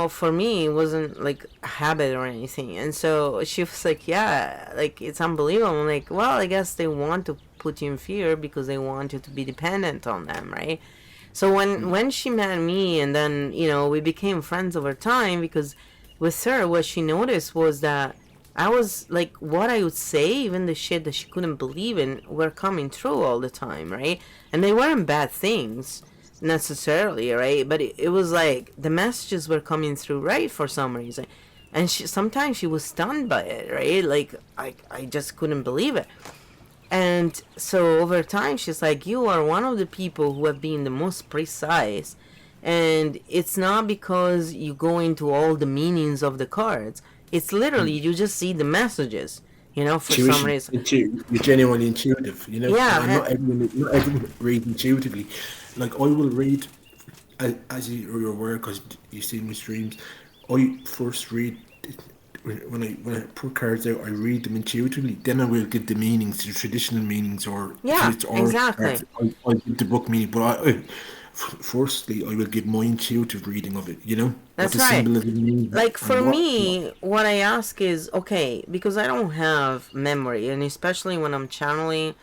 Speaker 1: for me, it wasn't like a habit or anything. And so she was like, yeah, like it's unbelievable. I'm like, well, I guess they want to put you in fear because they want you to be dependent on them, right? So when she met me and then, we became friends over time because with her, what she noticed was that I was like, what I would say, even the shit that she couldn't believe in, were coming true all the time, right? And they weren't bad things necessarily, right? But it was like the messages were coming through right for some reason. And sometimes she was stunned by it, right? Like, I just couldn't believe it. And so over time, she's like, you are one of the people who have been the most precise. And it's not because you go into all the meanings of the cards. It's literally, you just see the messages, for some
Speaker 2: Intuition.
Speaker 1: reason.
Speaker 2: You're genuinely intuitive,
Speaker 1: Yeah,
Speaker 2: and not everyone reads intuitively. Like, I will read, as you're aware, because you see my streams, I first read, when I put cards out, I read them intuitively. Then I will give the meanings, the traditional meanings, or if
Speaker 1: yeah,
Speaker 2: it's oral
Speaker 1: exactly.
Speaker 2: cards, I give the book meaning. But firstly, I will give my intuitive reading of it. What
Speaker 1: That's
Speaker 2: the
Speaker 1: right.
Speaker 2: symbolism means
Speaker 1: Like
Speaker 2: and
Speaker 1: for
Speaker 2: what.
Speaker 1: me, what I ask is, okay, because I don't have memory, and especially when I'm channeling,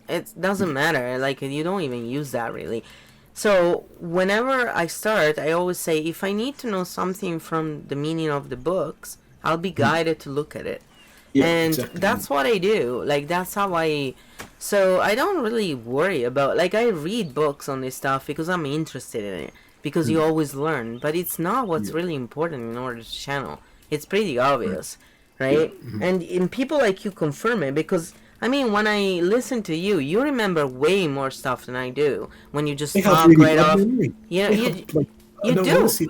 Speaker 1: it doesn't matter. Like you don't even use that really. So whenever I start, I always say, if I need to know something from the meaning of the books, I'll be guided to look at it.
Speaker 2: Yeah,
Speaker 1: And
Speaker 2: exactly.
Speaker 1: that's what I do. Like that's how I. So I don't really worry about. Like I read books on this stuff because I'm interested in it. Because you always learn, but it's not what's
Speaker 2: Yeah,
Speaker 1: really important in order to channel. It's pretty obvious,
Speaker 2: yeah.
Speaker 1: right? And people like you confirm it because I mean, when I listen to you, you remember way more stuff than I do. When you
Speaker 2: I
Speaker 1: just
Speaker 2: have
Speaker 1: talk
Speaker 2: really
Speaker 1: right
Speaker 2: bad
Speaker 1: off,
Speaker 2: memory.
Speaker 1: you know,
Speaker 2: I
Speaker 1: you
Speaker 2: have like,
Speaker 1: you
Speaker 2: no,
Speaker 1: do.
Speaker 2: honestly,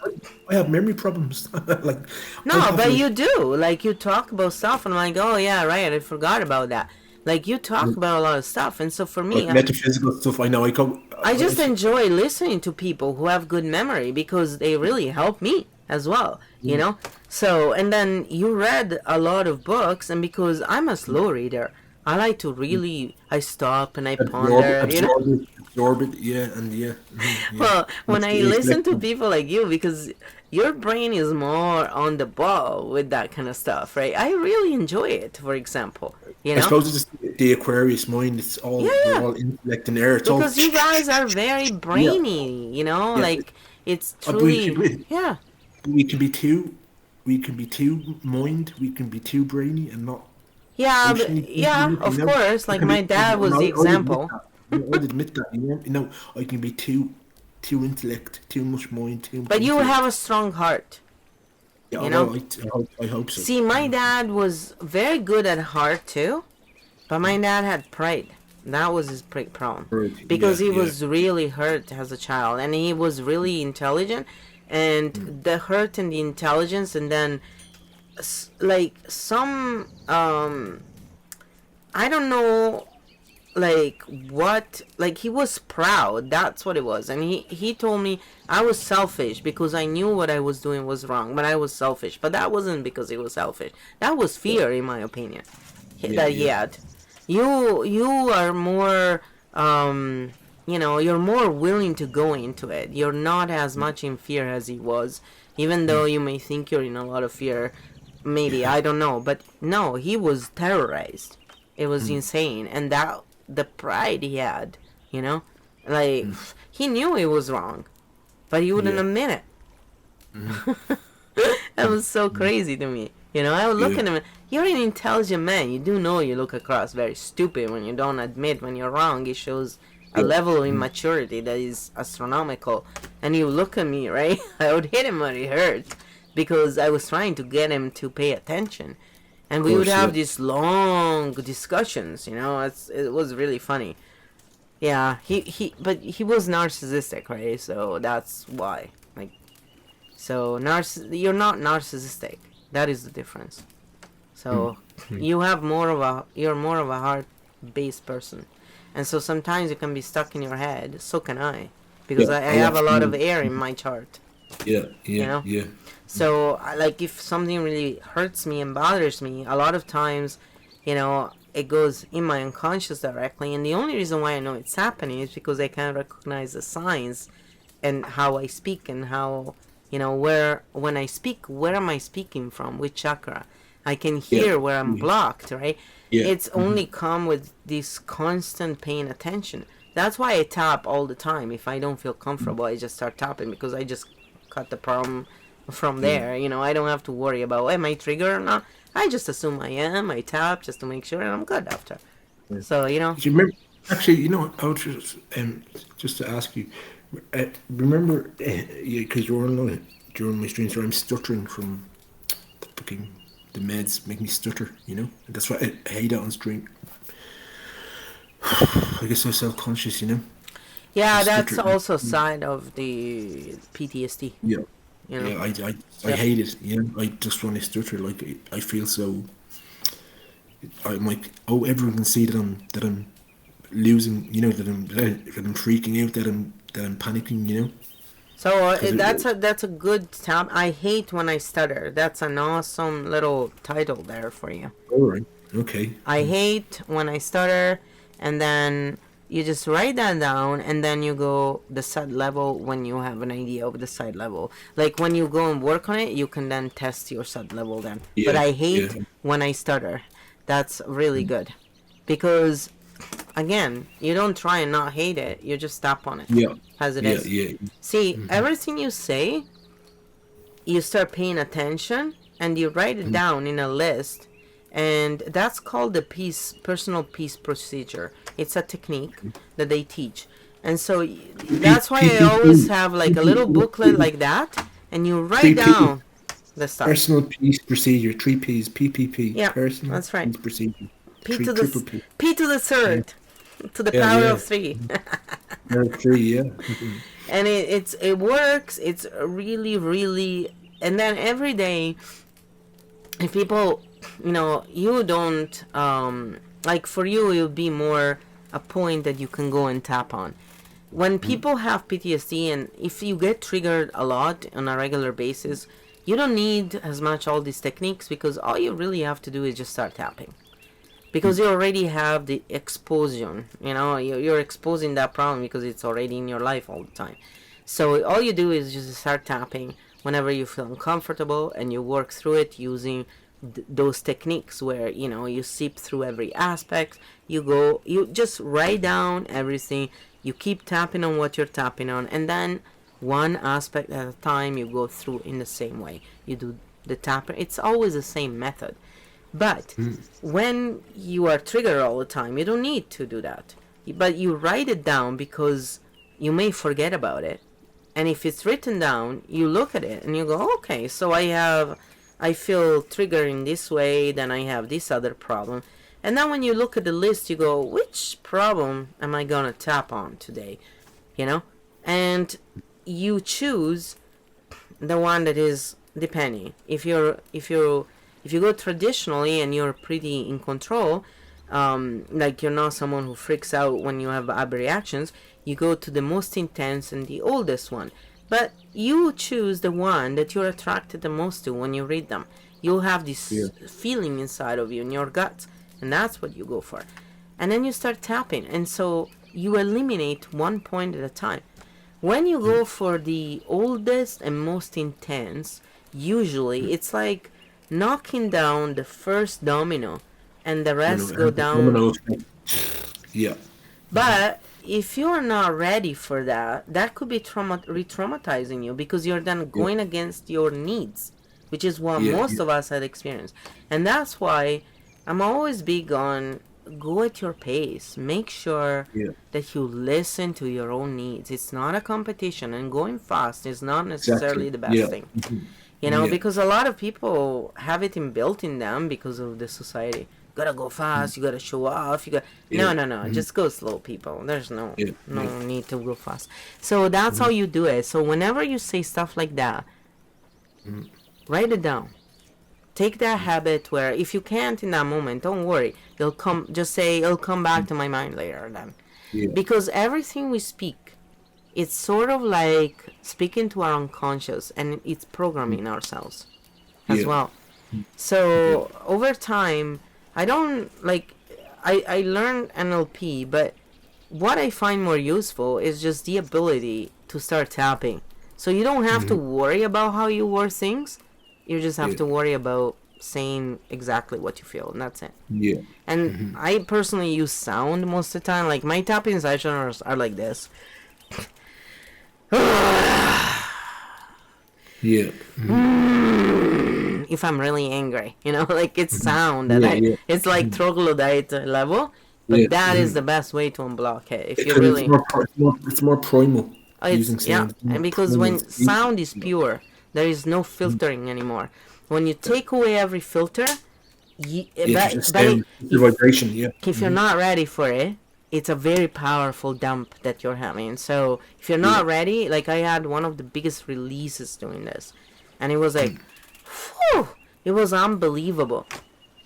Speaker 2: I have memory problems. Like, I
Speaker 1: No,
Speaker 2: have
Speaker 1: but
Speaker 2: like,
Speaker 1: you do. Like you talk about stuff, and I'm like, oh yeah, right, I forgot about that. Like you talk about a lot of stuff, and so for
Speaker 2: like
Speaker 1: me,
Speaker 2: metaphysical stuff. I know.
Speaker 1: I just enjoy listening to people who have good memory because they really help me as well, So, and then you read a lot of books, and because I'm a slow reader, I like to really, I stop and I ponder,
Speaker 2: absorb it. Yeah, and yeah, yeah.
Speaker 1: Well, when I listen
Speaker 2: Reflect.
Speaker 1: to people like you, because your brain is more on the ball with that kind of stuff, right? I really enjoy it, for example, you
Speaker 2: I
Speaker 1: know?
Speaker 2: suppose it's just the Aquarius mind. It's all, we're
Speaker 1: Yeah,
Speaker 2: all intellect and air. It's all.
Speaker 1: because you guys are very
Speaker 2: Yeah,
Speaker 1: brainy,
Speaker 2: yeah.
Speaker 1: like it's
Speaker 2: But we
Speaker 1: truly, yeah.
Speaker 2: we can be too, we can be too mind. We can be too brainy and not
Speaker 1: Yeah,
Speaker 2: emotionally
Speaker 1: but yeah,
Speaker 2: intelligent.
Speaker 1: of course,
Speaker 2: I
Speaker 1: like
Speaker 2: can
Speaker 1: my
Speaker 2: be.
Speaker 1: dad
Speaker 2: And
Speaker 1: was the
Speaker 2: I'll admit
Speaker 1: example.
Speaker 2: that. I'll admit that. I can be too intellect, too much mind, too much
Speaker 1: But you have
Speaker 2: intellect.
Speaker 1: a strong heart,
Speaker 2: Yeah,
Speaker 1: you know?
Speaker 2: well, I hope so.
Speaker 1: See, my dad was very good at heart too. But my dad had pride. That was his big problem.
Speaker 2: Right.
Speaker 1: Because
Speaker 2: Yeah,
Speaker 1: he
Speaker 2: yeah.
Speaker 1: was really hurt as a child and he was really intelligent. And the hurt and the intelligence, and then like some, I don't know, like what, like he was proud. That's what it was. And he told me I was selfish because I knew what I was doing was wrong, but I was selfish. But that wasn't because he was selfish. That was
Speaker 2: Yeah,
Speaker 1: fear, in my opinion,
Speaker 2: yeah,
Speaker 1: that he
Speaker 2: yeah.
Speaker 1: had. You are more, um you're more willing to go into it. You're not as much in fear as he was, even though you may think you're in a lot of fear. Maybe,
Speaker 2: Yeah.
Speaker 1: I don't know, but no, he was terrorized. It was insane, and that the pride he had, you know, like he knew he was wrong, but he wouldn't
Speaker 2: Yeah.
Speaker 1: admit it. That was so crazy to me. I would look
Speaker 2: Yeah.
Speaker 1: at him. You're an intelligent man. You do know you look across very stupid when you don't admit when you're wrong. It shows a
Speaker 2: Yeah.
Speaker 1: level of immaturity that is astronomical. And you look at me, right? I would hit him when it hurt because I was trying to get him to pay attention. And
Speaker 2: Of
Speaker 1: we would
Speaker 2: course.
Speaker 1: have
Speaker 2: Yeah.
Speaker 1: these long discussions. It was really funny. Yeah, but he was narcissistic, right? So that's why. Like, so you're not narcissistic. That is the difference. So you're more of a heart-based person, and so sometimes you can be stuck in your head. So can I, because
Speaker 2: Yeah.
Speaker 1: I
Speaker 2: Oh,
Speaker 1: have a lot of
Speaker 2: absolutely.
Speaker 1: air in my chart.
Speaker 2: Yeah.
Speaker 1: You
Speaker 2: Yeah.
Speaker 1: know.
Speaker 2: Yeah.
Speaker 1: So like if something really hurts me and bothers me, a lot of times, it goes in my unconscious directly, and the only reason why I know it's happening is because I can recognize the signs and how I speak and how where when I speak, where am I speaking from, which chakra. I can
Speaker 2: Yeah.
Speaker 1: hear where I'm blocked, right?
Speaker 2: Yeah.
Speaker 1: It's only come with this constant paying attention. That's why I tap all the time. If I don't feel comfortable, I just start tapping because I just cut the problem from
Speaker 2: Yeah.
Speaker 1: there. I don't have to worry about am I triggered or not. I just assume I am. I tap just to make sure, and I'm good after.
Speaker 2: Yeah.
Speaker 1: So
Speaker 2: Do you remember? Actually, I was just to ask you. Remember, because you're on during my streams, where I'm stuttering from the fucking the meds make me stutter. And that's why I hate it on stream. I get so self conscious. I
Speaker 1: yeah, that's
Speaker 2: stutter.
Speaker 1: also side of the PTSD.
Speaker 2: Yeah.
Speaker 1: You know.
Speaker 2: Yeah. I
Speaker 1: Yep.
Speaker 2: hate it. I just want to stutter. Like I feel so. I'm like, oh, everyone can see that I'm losing. That I'm freaking out. That I'm panicking.
Speaker 1: So
Speaker 2: Because
Speaker 1: that's a good tab. I hate when I stutter. That's an awesome little title there for you.
Speaker 2: all right. Okay.
Speaker 1: I hate when I stutter, and then you just write that down, and then you go the side level when you have an idea of the side level. Like when you go and work on it, you can then test your side level then. But
Speaker 2: Yeah.
Speaker 1: I
Speaker 2: Yeah.
Speaker 1: hate when I stutter. That's really good, because again, you don't try and not hate it. You just stop on it
Speaker 2: Yeah.
Speaker 1: as it
Speaker 2: Yeah.
Speaker 1: is.
Speaker 2: Yeah.
Speaker 1: See, everything you say, you start paying attention and you write it down in a list, and that's called the personal peace procedure. It's a technique that they teach, and so that's why I always have like a little booklet like that, and you write
Speaker 2: 3P.
Speaker 1: down the stuff.
Speaker 2: Personal peace procedure. 3Ps. PPP.
Speaker 1: Yeah,
Speaker 2: Personal
Speaker 1: that's right.
Speaker 2: peace procedure.
Speaker 1: P
Speaker 2: Three
Speaker 1: to
Speaker 2: triple
Speaker 1: the
Speaker 2: P.
Speaker 1: P to the
Speaker 2: Yeah.
Speaker 1: third, to the
Speaker 2: Yeah.
Speaker 1: power
Speaker 2: Yeah.
Speaker 1: of three.
Speaker 2: Three. Yeah.
Speaker 1: And it works. It's really, really. And then every day, if people, you don't like, for you it would be more a point that you can go and tap on. When people have PTSD, and if you get triggered a lot on a regular basis, you don't need as much all these techniques, because all you really have to do is just start tapping, because you already have the exposure. You're exposing that problem because it's already in your life all the time. So all you do is just start tapping whenever you feel uncomfortable, and you work through it using those techniques where you seep through every aspect. You just write down everything. You keep tapping on what you're tapping on, and then one aspect at a time you go through in the same way. You do the tapping. It's always the same method. But when you are triggered all the time, you don't need to do that. But you write it down because you may forget about it. And if it's written down, you look at it and you go, okay, so I feel triggered in this way, then I have this other problem. And then when you look at the list, you go, which problem am I gonna tap on today? And you choose the one that is depending. If you go traditionally and you're pretty in control, like you're not someone who freaks out when you have bad reactions, you go to the most intense and the oldest one. But you choose the one that you're attracted the most to when you read them. You'll have this
Speaker 2: Yeah.
Speaker 1: feeling inside of you in your gut, and that's what you go for. And then you start tapping. And so you eliminate one point at a time. When you go for the oldest and most intense, usually it's like knocking down the first domino and the rest go down.
Speaker 2: Domino effect. Yeah.
Speaker 1: But if you're not ready for that, that could be re-traumatizing you, because you're then
Speaker 2: Yeah.
Speaker 1: going against your needs, which is what
Speaker 2: Yeah.
Speaker 1: most
Speaker 2: Yeah.
Speaker 1: of us had experienced. And that's why I'm always big on go at your pace. Make sure
Speaker 2: Yeah.
Speaker 1: that you listen to your own needs. It's not a competition, and going fast is not
Speaker 2: Exactly.
Speaker 1: necessarily the best
Speaker 2: Yeah.
Speaker 1: thing.
Speaker 2: Mhm.
Speaker 1: You know,
Speaker 2: Yeah.
Speaker 1: because a lot of people have it inbuilt in them because of the society. Gotta go fast, you gotta show off, you got
Speaker 2: Yeah.
Speaker 1: no, just go slow, people. There's
Speaker 2: Yeah.
Speaker 1: no
Speaker 2: Yeah.
Speaker 1: need to go fast. So that's how you do it. So whenever you say stuff like that, write it down. Take that habit where if you can't in that moment, don't worry. It'll come, just say it'll come back to my mind later then.
Speaker 2: Yeah.
Speaker 1: Because everything we speak, it's sort of like speaking to our unconscious, and it's programming ourselves as
Speaker 2: Yeah.
Speaker 1: well.
Speaker 2: Yeah.
Speaker 1: So over time, I don't like I learned NLP, but what I find more useful is just the ability to start tapping. So you don't have to worry about how you word things. You just have
Speaker 2: Yeah.
Speaker 1: to worry about saying exactly what you feel, and that's it.
Speaker 2: Yeah.
Speaker 1: And I personally use sound most of the time. Like my tapping sessions are like this.
Speaker 2: Yeah.
Speaker 1: If I'm really angry, like it's sound that
Speaker 2: Yeah. Yeah.
Speaker 1: it's like troglodyte level,
Speaker 2: Yeah.
Speaker 1: but that is the best way to unblock it. If you
Speaker 2: Because
Speaker 1: really,
Speaker 2: it's more primal
Speaker 1: it's
Speaker 2: using
Speaker 1: yeah,
Speaker 2: sound. It's
Speaker 1: and
Speaker 2: more
Speaker 1: because
Speaker 2: primal.
Speaker 1: when sound is pure, there is no filtering anymore. When you take away every filter,
Speaker 2: It's just it's the
Speaker 1: if
Speaker 2: vibration. Yeah.
Speaker 1: you're not ready for it, it's a very powerful dump that you're having. So if you're
Speaker 2: Yeah.
Speaker 1: not ready, like I had one of the biggest releases doing this, and it was like, whew, it was unbelievable.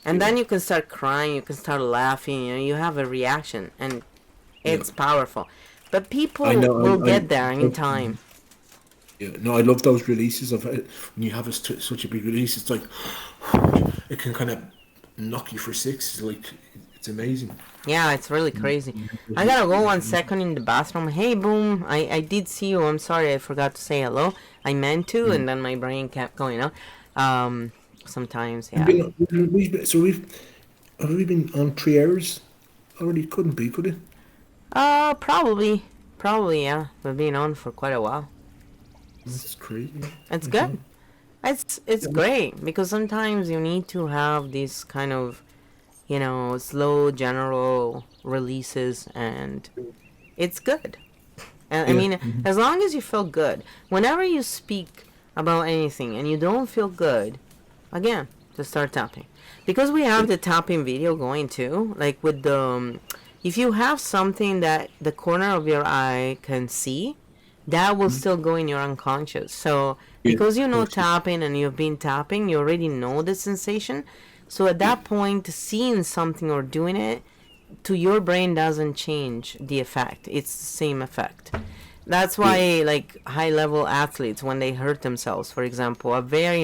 Speaker 1: And then you can start crying, you can start laughing, you have a reaction, and
Speaker 2: Yeah.
Speaker 1: it's powerful. But
Speaker 2: I
Speaker 1: people
Speaker 2: know.
Speaker 1: will get there in time.
Speaker 2: Yeah. No, I love those releases of it. When you have such a big release, it's like it can kind of knock you for six. It's like it's amazing.
Speaker 1: Yeah, it's really crazy. I gotta go 1 second in the bathroom. Hey, Boom, I did see you. I'm sorry, I forgot to say hello. I meant to, and then my brain kept going on. Sometimes,
Speaker 2: We've
Speaker 1: yeah.
Speaker 2: have we been on 3 hours already? Couldn't be, could it?
Speaker 1: Probably, yeah. We've been on for quite a while.
Speaker 2: That's crazy.
Speaker 1: It's good. It's great because sometimes you need to have these kind of, slow general releases, and it's good. And I
Speaker 2: Yeah.
Speaker 1: mean, as long as you feel good, whenever you speak about anything and you don't feel good, again, just start tapping. Because we have the tapping video going too, like with the, if you have something that the corner of your eye can see, that will still go in your unconscious. So
Speaker 2: Yeah.
Speaker 1: because
Speaker 2: Of course.
Speaker 1: tapping and you've been tapping, you already know the sensation. So at
Speaker 2: Yeah.
Speaker 1: that point, seeing something or doing it to your brain doesn't change the effect. It's the same effect. That's
Speaker 2: Yeah.
Speaker 1: why, like, high level athletes, when they hurt themselves, for example, a very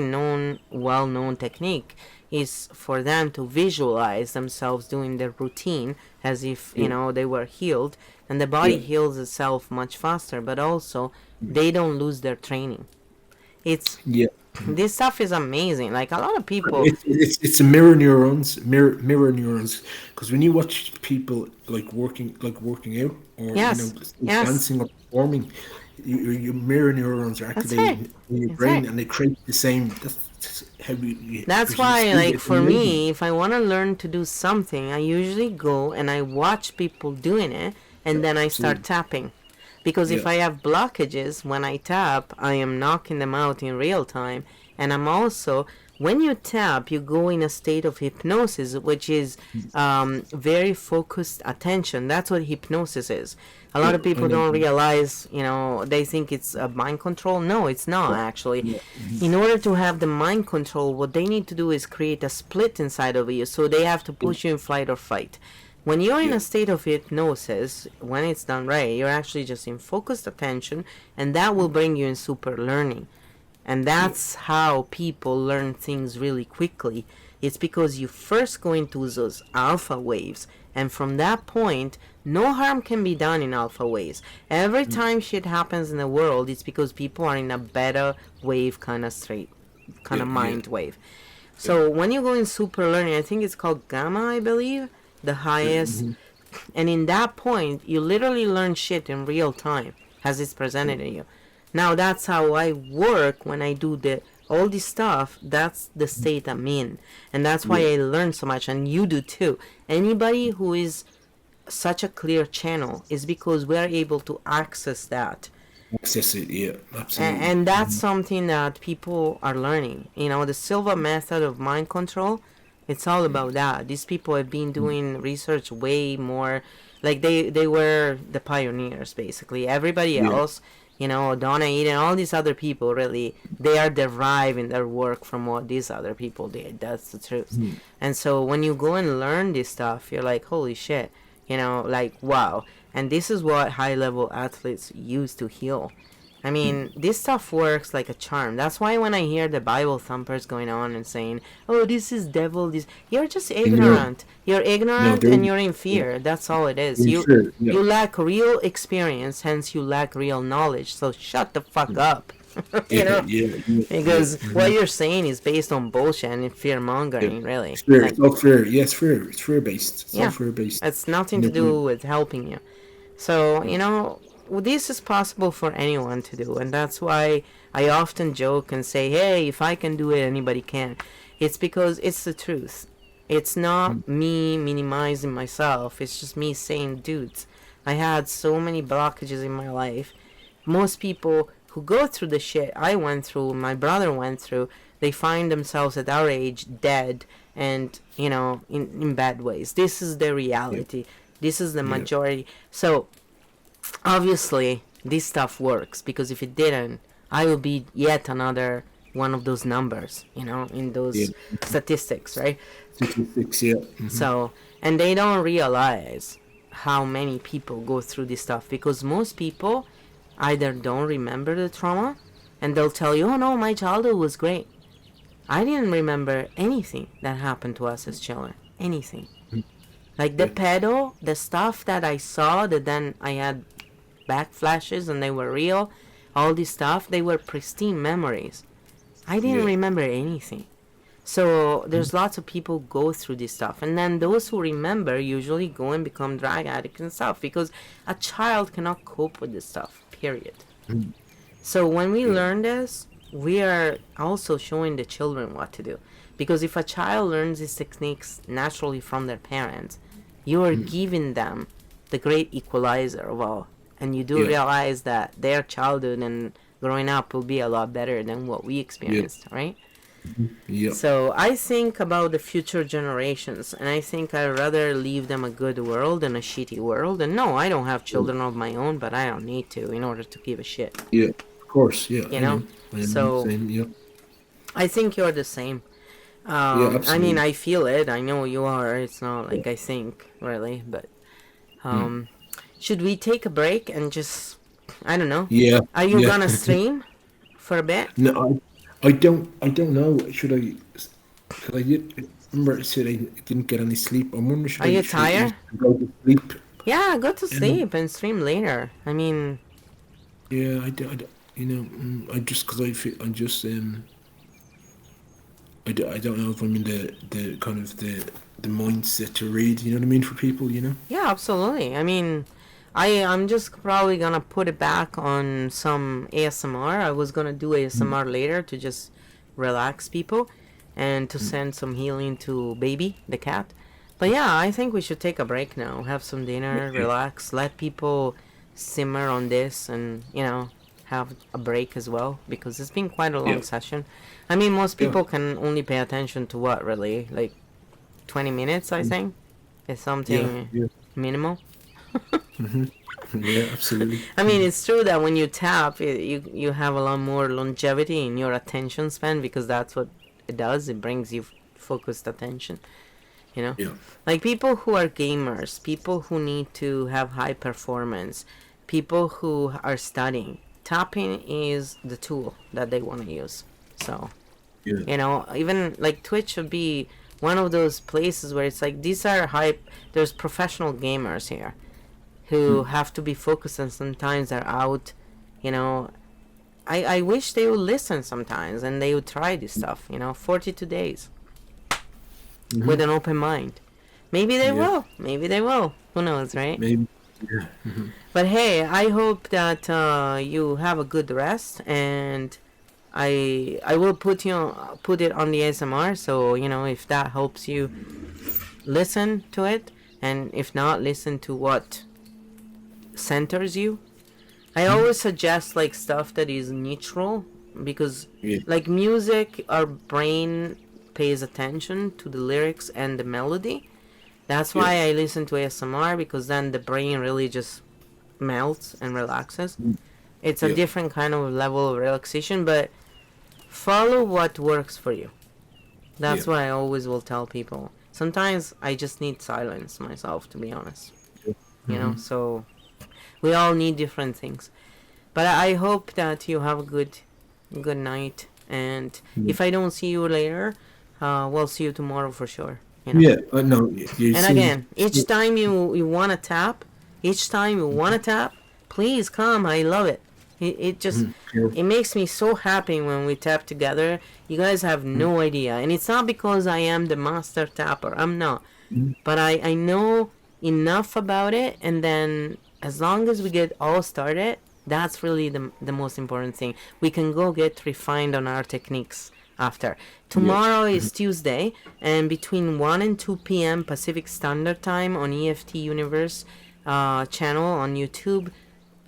Speaker 1: well known technique is for them to visualize themselves doing their routine as if,
Speaker 2: Yeah.
Speaker 1: they were healed, and the body
Speaker 2: Yeah.
Speaker 1: heals itself much faster, but also they don't lose their training. It's
Speaker 2: Yeah.
Speaker 1: This stuff is amazing. Like, a lot of people,
Speaker 2: It's a mirror neurons, because when you watch people like working out, or
Speaker 1: yes, yes,
Speaker 2: dancing or performing, your mirror neurons are
Speaker 1: that's right.
Speaker 2: activating in your
Speaker 1: That's
Speaker 2: brain,
Speaker 1: right.
Speaker 2: and they create the same. That's how you
Speaker 1: That's why,
Speaker 2: perceive
Speaker 1: like,
Speaker 2: it.
Speaker 1: for me, if I want to learn to do something, I usually go and I watch people doing it, and then I start
Speaker 2: Absolutely.
Speaker 1: tapping. Because if
Speaker 2: Yeah.
Speaker 1: I have blockages when I tap, I am knocking them out in real time. And I'm also, when you tap, you go in a state of hypnosis, which is very focused attention. That's what hypnosis is. A lot
Speaker 2: Yeah.
Speaker 1: of
Speaker 2: I
Speaker 1: people
Speaker 2: know.
Speaker 1: don't realize, they think it's mind control. No, it's not actually.
Speaker 2: Yeah.
Speaker 1: In order to have the mind control, what they need to do is create a split inside of you. So they have to push you in flight or fight. When you're in
Speaker 2: Yeah.
Speaker 1: a state of hypnosis, when it's done right, you're actually just in focused attention, and that will bring you in super learning. And
Speaker 2: Yeah.
Speaker 1: that's how people learn things really quickly, It's because you first go into those alpha waves, and from that point, no harm can be done in alpha waves. Every time shit happens in the world, it's because people are in a beta wave kind of straight, kind
Speaker 2: Yeah,
Speaker 1: of
Speaker 2: yeah,
Speaker 1: mind wave.
Speaker 2: yeah,
Speaker 1: So when you go in super learning, I think it's called gamma, I believe, the
Speaker 2: yeah.
Speaker 1: highest. And in that point, you literally learn shit in real time as it's presented to you. Now that's how I work when I do the all this stuff. That's the state I'm in, and that's why
Speaker 2: Yeah.
Speaker 1: I learn so much. And you do too. Anybody who is such a clear channel is because we are able to access that,
Speaker 2: Access it. Yeah,
Speaker 1: and,
Speaker 2: absolutely.
Speaker 1: and that's something that people are learning. The Silva method of mind control, it's all about that. These people have been doing research way more, like they were the pioneers basically. Everybody
Speaker 2: Yeah,
Speaker 1: else, Donna Eden, all these other people, really, they are deriving their work from what these other people did. That's the truth. And so when you go and learn this stuff, you're like, holy shit, like, wow. And this is what high level athletes use to heal. I mean, this stuff works like a charm. That's why when I hear the Bible thumpers going on and saying, "Oh, this is devil," this you're just
Speaker 2: ignorant.
Speaker 1: ignorant. You're
Speaker 2: No,
Speaker 1: ignorant
Speaker 2: they're
Speaker 1: and you're in
Speaker 2: yeah,
Speaker 1: fear. That's all it is.
Speaker 2: they're
Speaker 1: You
Speaker 2: sure. Yeah,
Speaker 1: you lack real experience, hence you lack real knowledge. So shut the fuck up. you
Speaker 2: yeah,
Speaker 1: know,
Speaker 2: yeah, yeah, yeah.
Speaker 1: because what you're saying is based on bullshit and fear
Speaker 2: Yeah.
Speaker 1: mongering, really.
Speaker 2: It's fair.
Speaker 1: Like,
Speaker 2: It's all fair. Yeah, it's fair. It's fair based. It's all
Speaker 1: yeah,
Speaker 2: fair based.
Speaker 1: it's nothing
Speaker 2: You
Speaker 1: to
Speaker 2: know,
Speaker 1: do with helping you. So, this is possible for anyone to do, and that's why I often joke and say, hey, if I can do it, anybody can. It's because it's the truth. It's not me minimizing myself, it's just me saying, dudes, I had so many blockages in my life. Most people who go through the shit I went through, my brother went through, they find themselves at our age dead and, in bad ways. This is the
Speaker 2: yeah,
Speaker 1: reality. This is the
Speaker 2: yeah,
Speaker 1: majority. So, obviously, this stuff works because if it didn't, I would be yet another one of those numbers, in
Speaker 2: yeah.
Speaker 1: those statistics, right?
Speaker 2: 66. Yeah.
Speaker 1: So, and they don't realize how many people go through this stuff because most people either don't remember the trauma and they'll tell you, oh no, my childhood was great. I didn't remember anything that happened to us as children. Anything. Like the
Speaker 2: Yeah,
Speaker 1: pedo, the stuff that I saw that then I had backflashes and they were real, all this stuff, they were pristine memories. I didn't
Speaker 2: yeah,
Speaker 1: remember anything. So there's lots of people go through this stuff, and then those who remember usually go and become drug addicts and stuff because a child cannot cope with this stuff. Period. So when we
Speaker 2: yeah,
Speaker 1: learn this, we are also showing the children what to do. Because if a child learns these techniques naturally from their parents, you are giving them the great equalizer of all. And you do
Speaker 2: yeah,
Speaker 1: realize that their childhood and growing up will be a lot better than what we
Speaker 2: yeah,
Speaker 1: experienced, right?
Speaker 2: yeah,
Speaker 1: So I think about the future generations, and I think I'd rather leave them a good world than a shitty world. And no, I don't have children of my own, but I don't need to in order to give a shit,
Speaker 2: yeah. Of course. Yeah,
Speaker 1: you
Speaker 2: I
Speaker 1: know?
Speaker 2: know. I know.
Speaker 1: So
Speaker 2: Same. Yeah.
Speaker 1: I think you're the same.
Speaker 2: Yeah,
Speaker 1: I mean,
Speaker 2: absolutely.
Speaker 1: I feel it. I know you are. It's not
Speaker 2: Yeah.
Speaker 1: like I think, really. But
Speaker 2: Mm.
Speaker 1: um, should we take a break and just, I don't know.
Speaker 2: Yeah.
Speaker 1: Are you
Speaker 2: Yeah.
Speaker 1: gonna stream for a bit?
Speaker 2: No, I don't. I don't know. Should I? Because I did remember I said I didn't get any sleep. I'm wondering
Speaker 1: Are you
Speaker 2: should I
Speaker 1: tired?
Speaker 2: just go to sleep?
Speaker 1: Yeah, go to
Speaker 2: Um,
Speaker 1: sleep and stream later. I mean,
Speaker 2: yeah, you know, I just because I feel I'm just I don't know if I'm in the kind of the mindset to read. You know what I mean for people. You know.
Speaker 1: yeah, absolutely. I mean, I'm just probably gonna put it back on some ASMR. I was gonna do
Speaker 2: Mm.
Speaker 1: ASMR later to just relax people and to send some healing to Baby, the cat. But yeah, I think we should take a break now. Have some dinner,
Speaker 2: Yeah.
Speaker 1: relax, let people simmer on this and, have a break as well because it's been quite a long
Speaker 2: Yeah.
Speaker 1: session. I mean, most
Speaker 2: Yeah.
Speaker 1: people can only pay attention to what, really? Like 20 minutes, I think. Is
Speaker 2: Yeah.
Speaker 1: something
Speaker 2: Yeah.
Speaker 1: minimal.
Speaker 2: Yeah. Absolutely.
Speaker 1: I mean, it's true that when you tap, you have a lot more longevity in your attention span because that's what it does. It brings you focused attention. You know,
Speaker 2: Yeah.
Speaker 1: like people who are gamers, people who need to have high performance, people who are studying. Tapping is the tool that they want to use. So
Speaker 2: Yeah.
Speaker 1: even like Twitch would be one of those places where it's like these are hype. There's professional gamers here who have to be focused, and sometimes they're out. You know, I wish they would listen sometimes and they would try this stuff. 42 days with an open mind. Maybe they
Speaker 2: Yeah.
Speaker 1: will. Maybe they will. Who knows, right?
Speaker 2: Maybe. Yeah.
Speaker 1: But hey, I hope that you have a good rest, and I will put it on the ASMR. So if that helps you, listen to it, and if not, listen to what centers you. I always suggest like stuff that is neutral, because
Speaker 2: Yeah.
Speaker 1: like music, our brain pays attention to the lyrics and the melody. That's why
Speaker 2: Yeah.
Speaker 1: I listen to ASMR, because then the brain really just melts and relaxes. It's a
Speaker 2: Yeah.
Speaker 1: different kind of level of relaxation, but follow what works for you.
Speaker 2: Yeah.
Speaker 1: That's what I always will tell people. Sometimes I just need silence myself, to be honest. So we all need different things. But I hope that you have a good night. And if I don't see you later, we'll see you tomorrow for sure.
Speaker 2: Yeah. No. You
Speaker 1: And
Speaker 2: see.
Speaker 1: again, each time you want to tap, please come. I love it. It just
Speaker 2: Yeah.
Speaker 1: it makes me so happy when we tap together. You guys have no idea, and it's not because I am the master tapper. I'm not, but I know enough about it, and then as long as we get all started, that's really the most important thing. We can go get refined on our techniques after.
Speaker 2: Yeah.
Speaker 1: Tomorrow is Tuesday, and between 1 and 2 p.m. Pacific Standard Time on EFT Universe channel on YouTube,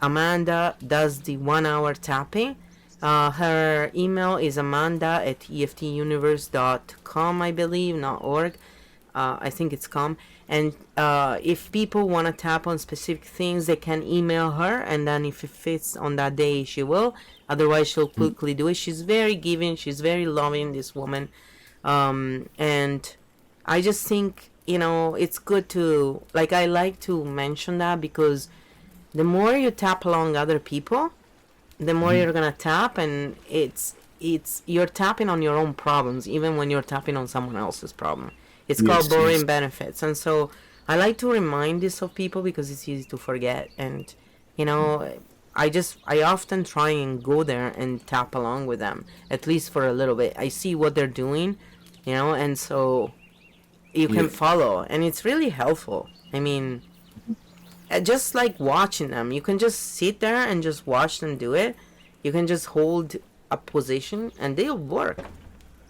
Speaker 1: Amanda does the 1 hour tapping. Her email is amanda@eftuniverse.com, I believe, not org. I think it's com. And if people want to tap on specific things, they can email her, and then if it fits on that day, she will. Otherwise, she'll quickly do it. She's very giving. She's very loving, this woman. And I just think, it's good to, like, I like to mention that, because the more you tap along other people, the more you're gonna tap, and you're tapping on your own problems, even when you're tapping on someone else's problem. It's called
Speaker 2: Yes.
Speaker 1: borrowing
Speaker 2: Yes.
Speaker 1: benefits. And so I like to remind this of people, because it's easy to forget. And I often try and go there and tap along with them, at least for a little bit. I see what they're doing, and so you can
Speaker 2: Yeah.
Speaker 1: follow, and it's really helpful. I mean, just like watching them, you can just sit there and just watch them do it. You can just hold a position and they'll work.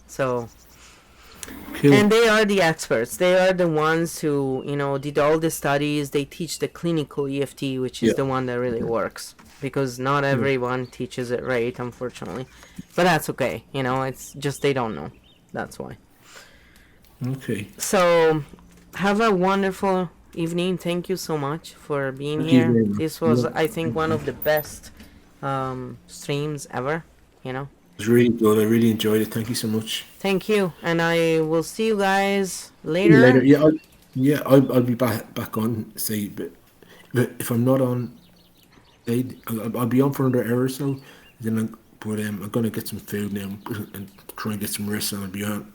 Speaker 1: So,
Speaker 2: Cool.
Speaker 1: and they are the experts. They are the ones who did all the studies. They teach the clinical EFT, which is
Speaker 2: Yeah.
Speaker 1: the one that really works, because not everyone teaches it right, unfortunately. But that's okay. It's just they don't know. That's why.
Speaker 2: Okay.
Speaker 1: So, have a wonderful evening. Thank you so much for being
Speaker 2: Thank you
Speaker 1: here.
Speaker 2: very much.
Speaker 1: This was,
Speaker 2: Yeah.
Speaker 1: I think, one of the best streams ever.
Speaker 2: It was really good. I really enjoyed it. Thank you so much.
Speaker 1: Thank you, and I will see you guys
Speaker 2: See you later.
Speaker 1: later.
Speaker 2: I'll be back on. Say, but if I'm not on, I'll be on for another hour or so. But I'm gonna get some food now and try and get some rest. And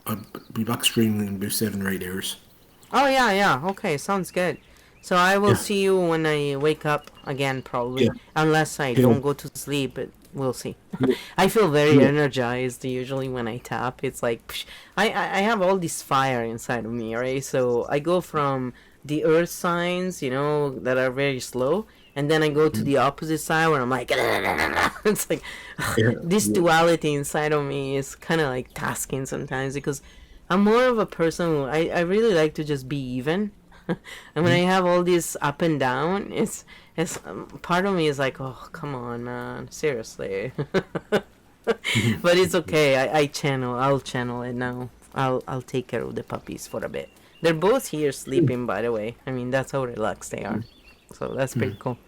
Speaker 2: I'll be back streaming in about 7 or 8 hours.
Speaker 1: Oh yeah. Okay, sounds good. So I will
Speaker 2: Yeah.
Speaker 1: see you when I wake up again, probably,
Speaker 2: Yeah.
Speaker 1: unless I
Speaker 2: Cool.
Speaker 1: don't go to sleep. But we'll see.
Speaker 2: Yeah.
Speaker 1: I feel very
Speaker 2: Yeah.
Speaker 1: energized usually when I tap. It's like I have all this fire inside of me, right? So I go from the earth signs, that are very slow, and then I go to the opposite side where I'm like, it's like
Speaker 2: Yeah.
Speaker 1: this
Speaker 2: Yeah.
Speaker 1: duality inside of me is kind of like tasking sometimes, because I'm more of a person who I really like to just be even. And when I have all this up and down, it's part of me is like, oh, come on, man, seriously. But it's okay. I'll channel it now. I'll take care of the puppies for a bit. They're both here sleeping, by the way. I mean, that's how relaxed they are. So that's pretty cool.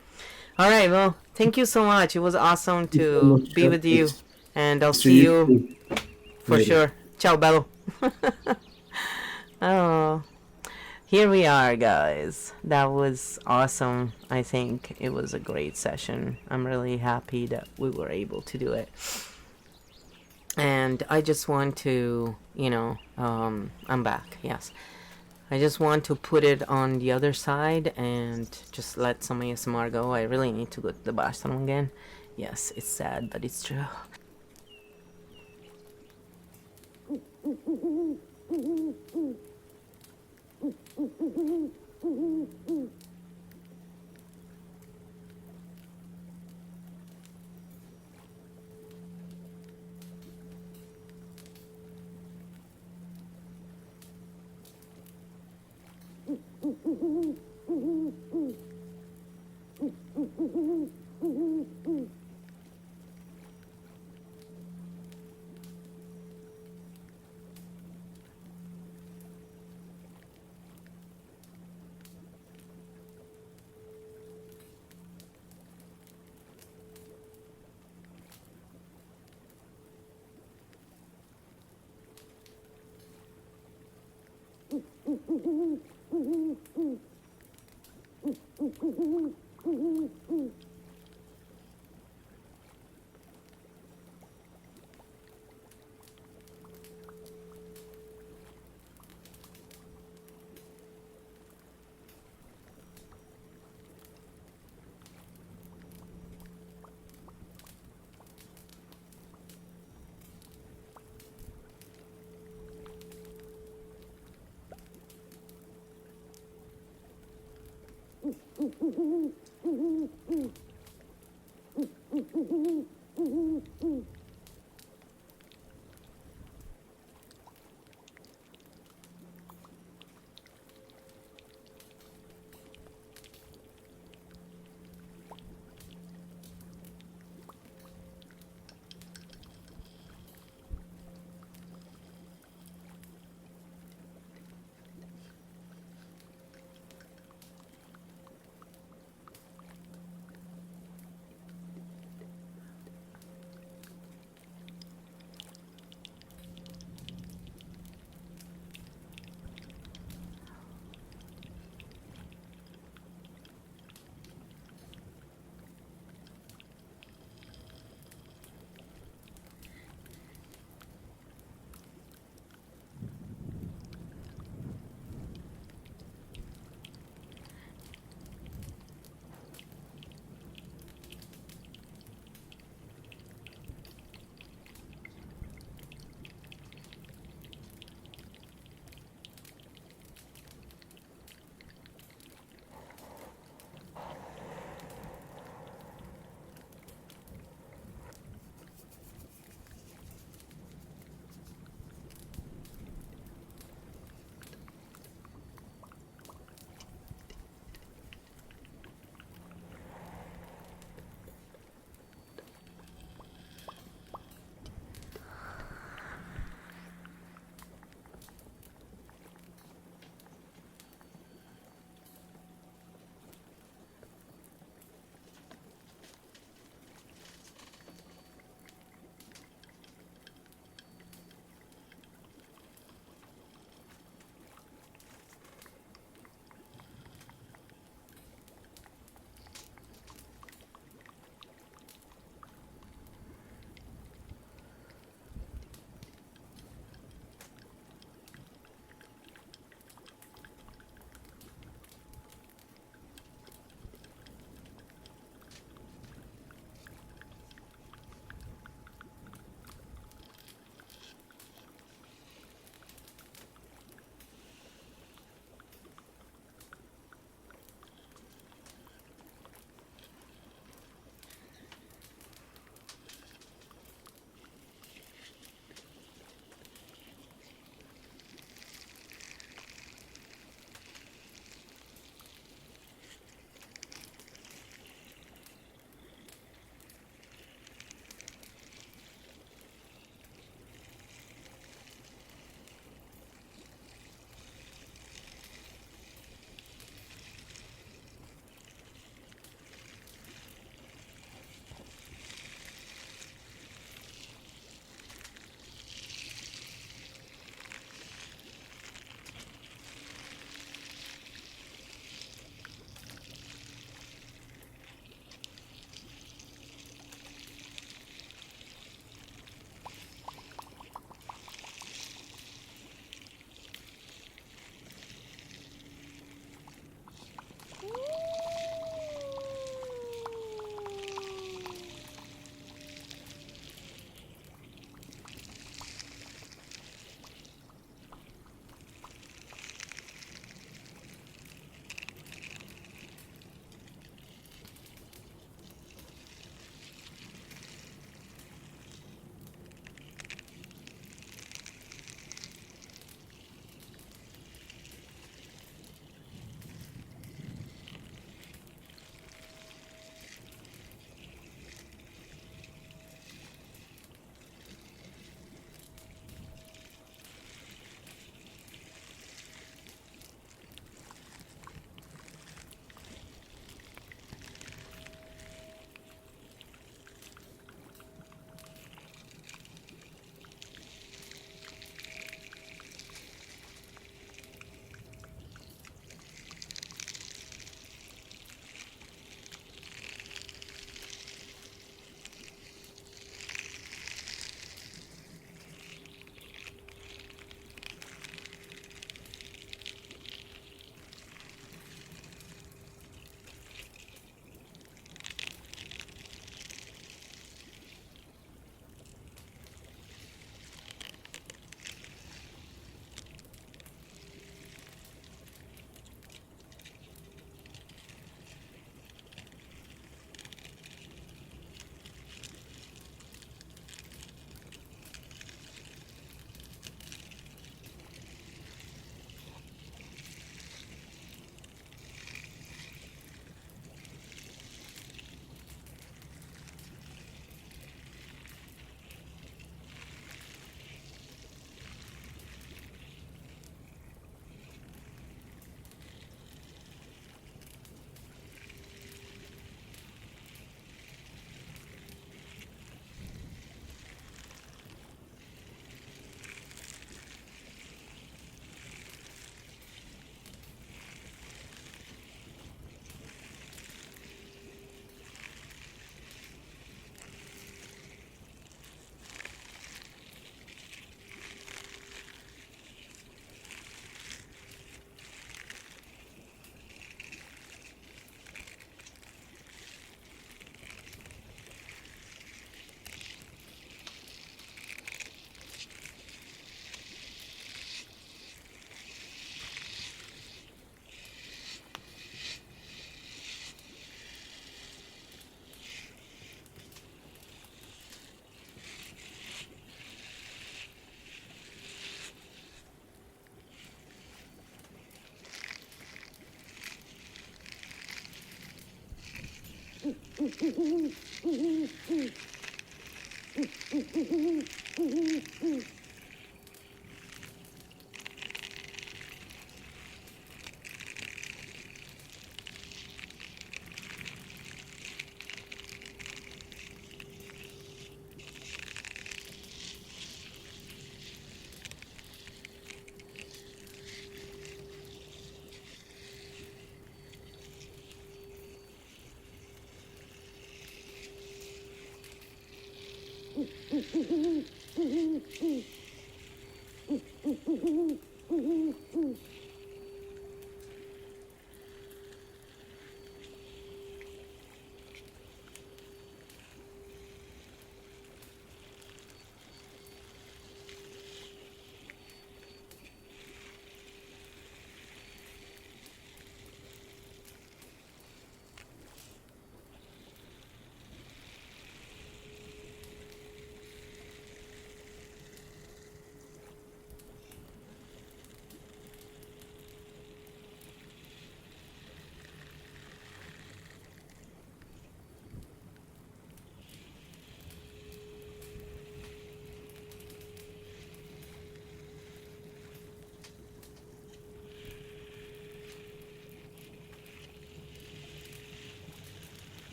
Speaker 1: All right, well, thank you so much. It was awesome
Speaker 2: Thank you so
Speaker 1: to
Speaker 2: much.
Speaker 1: be with you, and I'll
Speaker 2: See
Speaker 1: see
Speaker 2: you
Speaker 1: you for
Speaker 2: later.
Speaker 1: sure. Ciao, bello. Oh, here we are, guys. That was awesome. I think it was a great session. I'm really happy that we were able to do it. And I just want to, I'm back, yes. I just want to put it on the other side and just let some ASMR go. I really need to go to the bathroom again. Yes, it's sad, but it's true.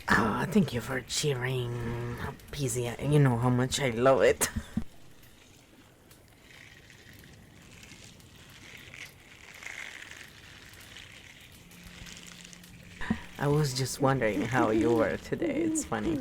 Speaker 1: Ah, thank you for cheering. Peasy, you know how much I love it. I was just wondering how you were today. It's funny.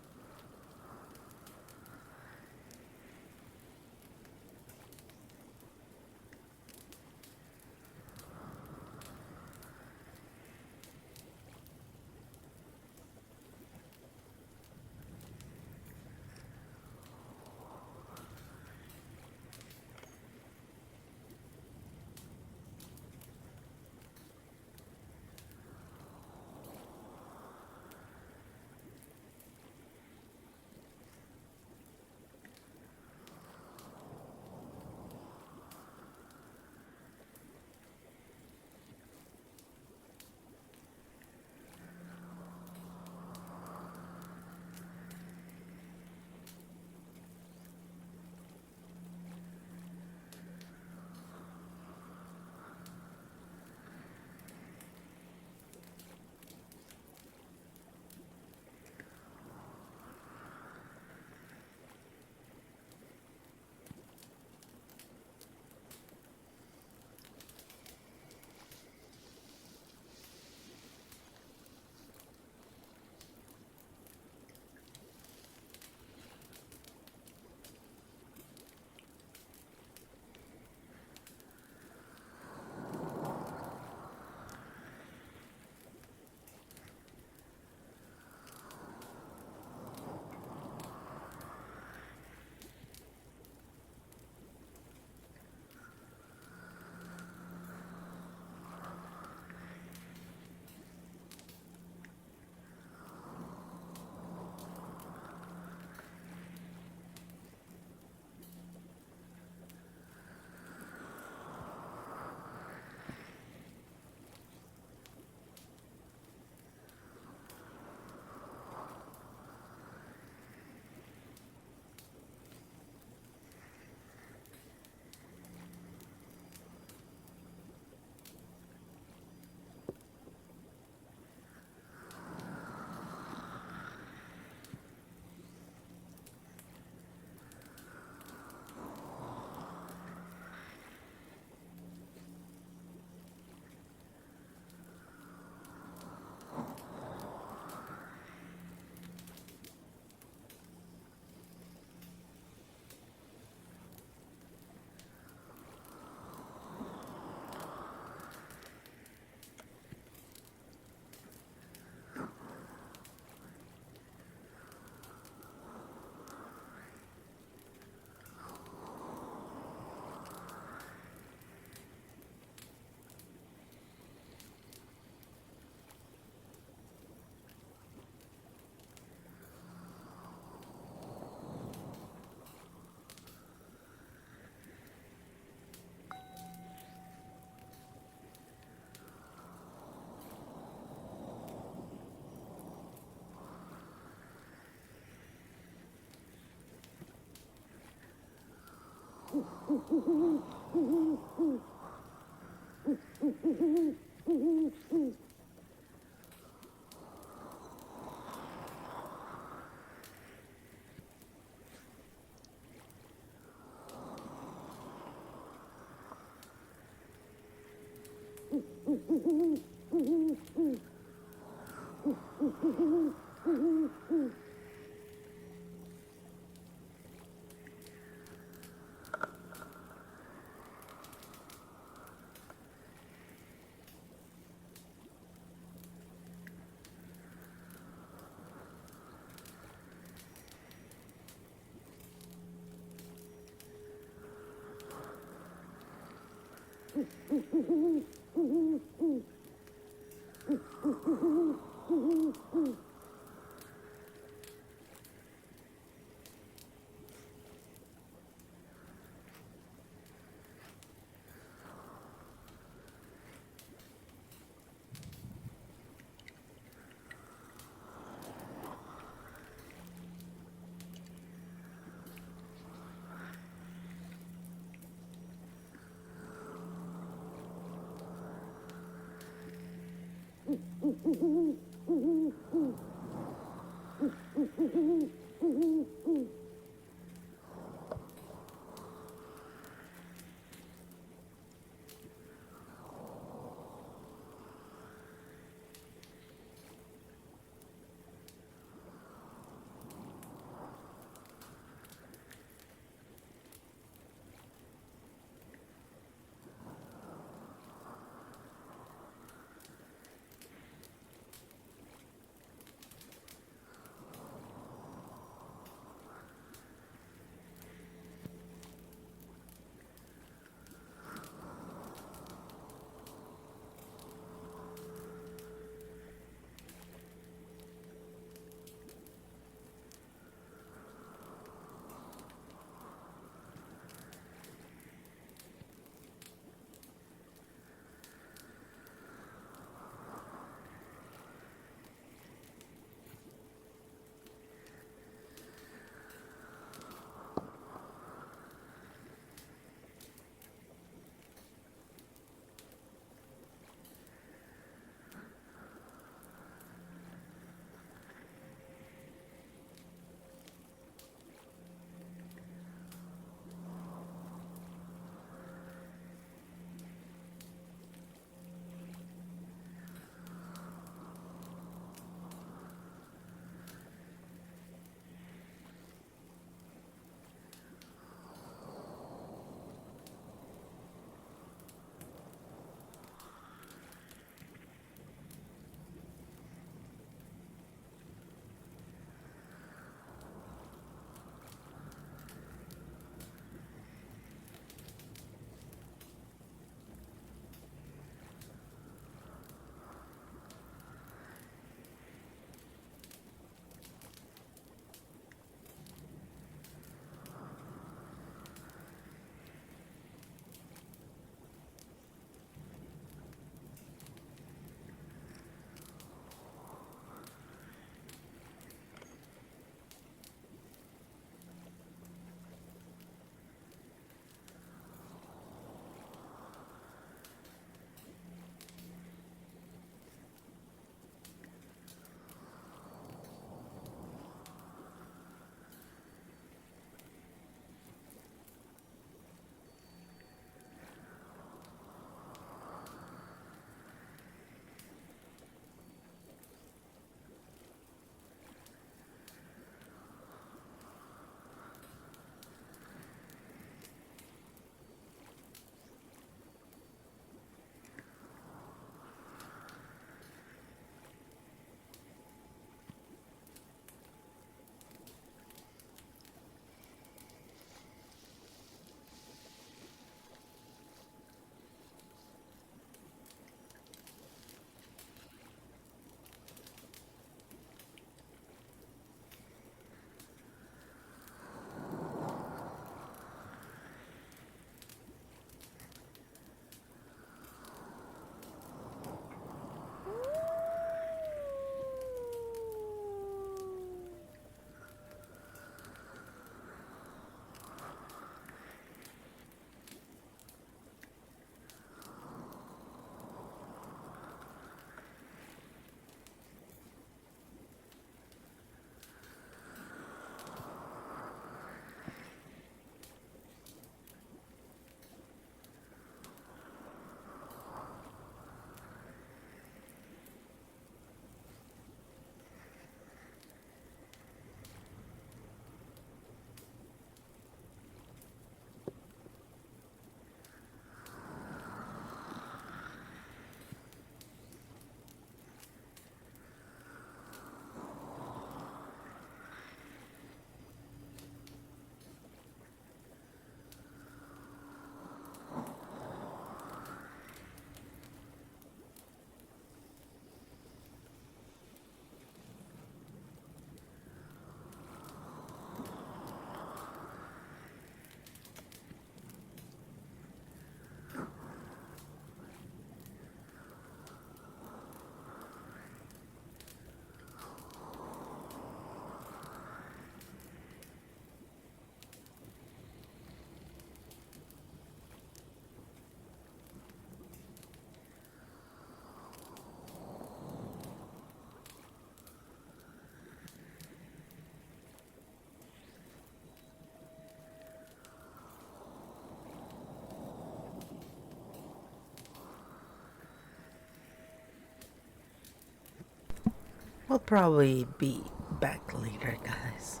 Speaker 1: I'll probably be back later, guys.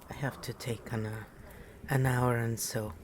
Speaker 1: I have to take an hour and so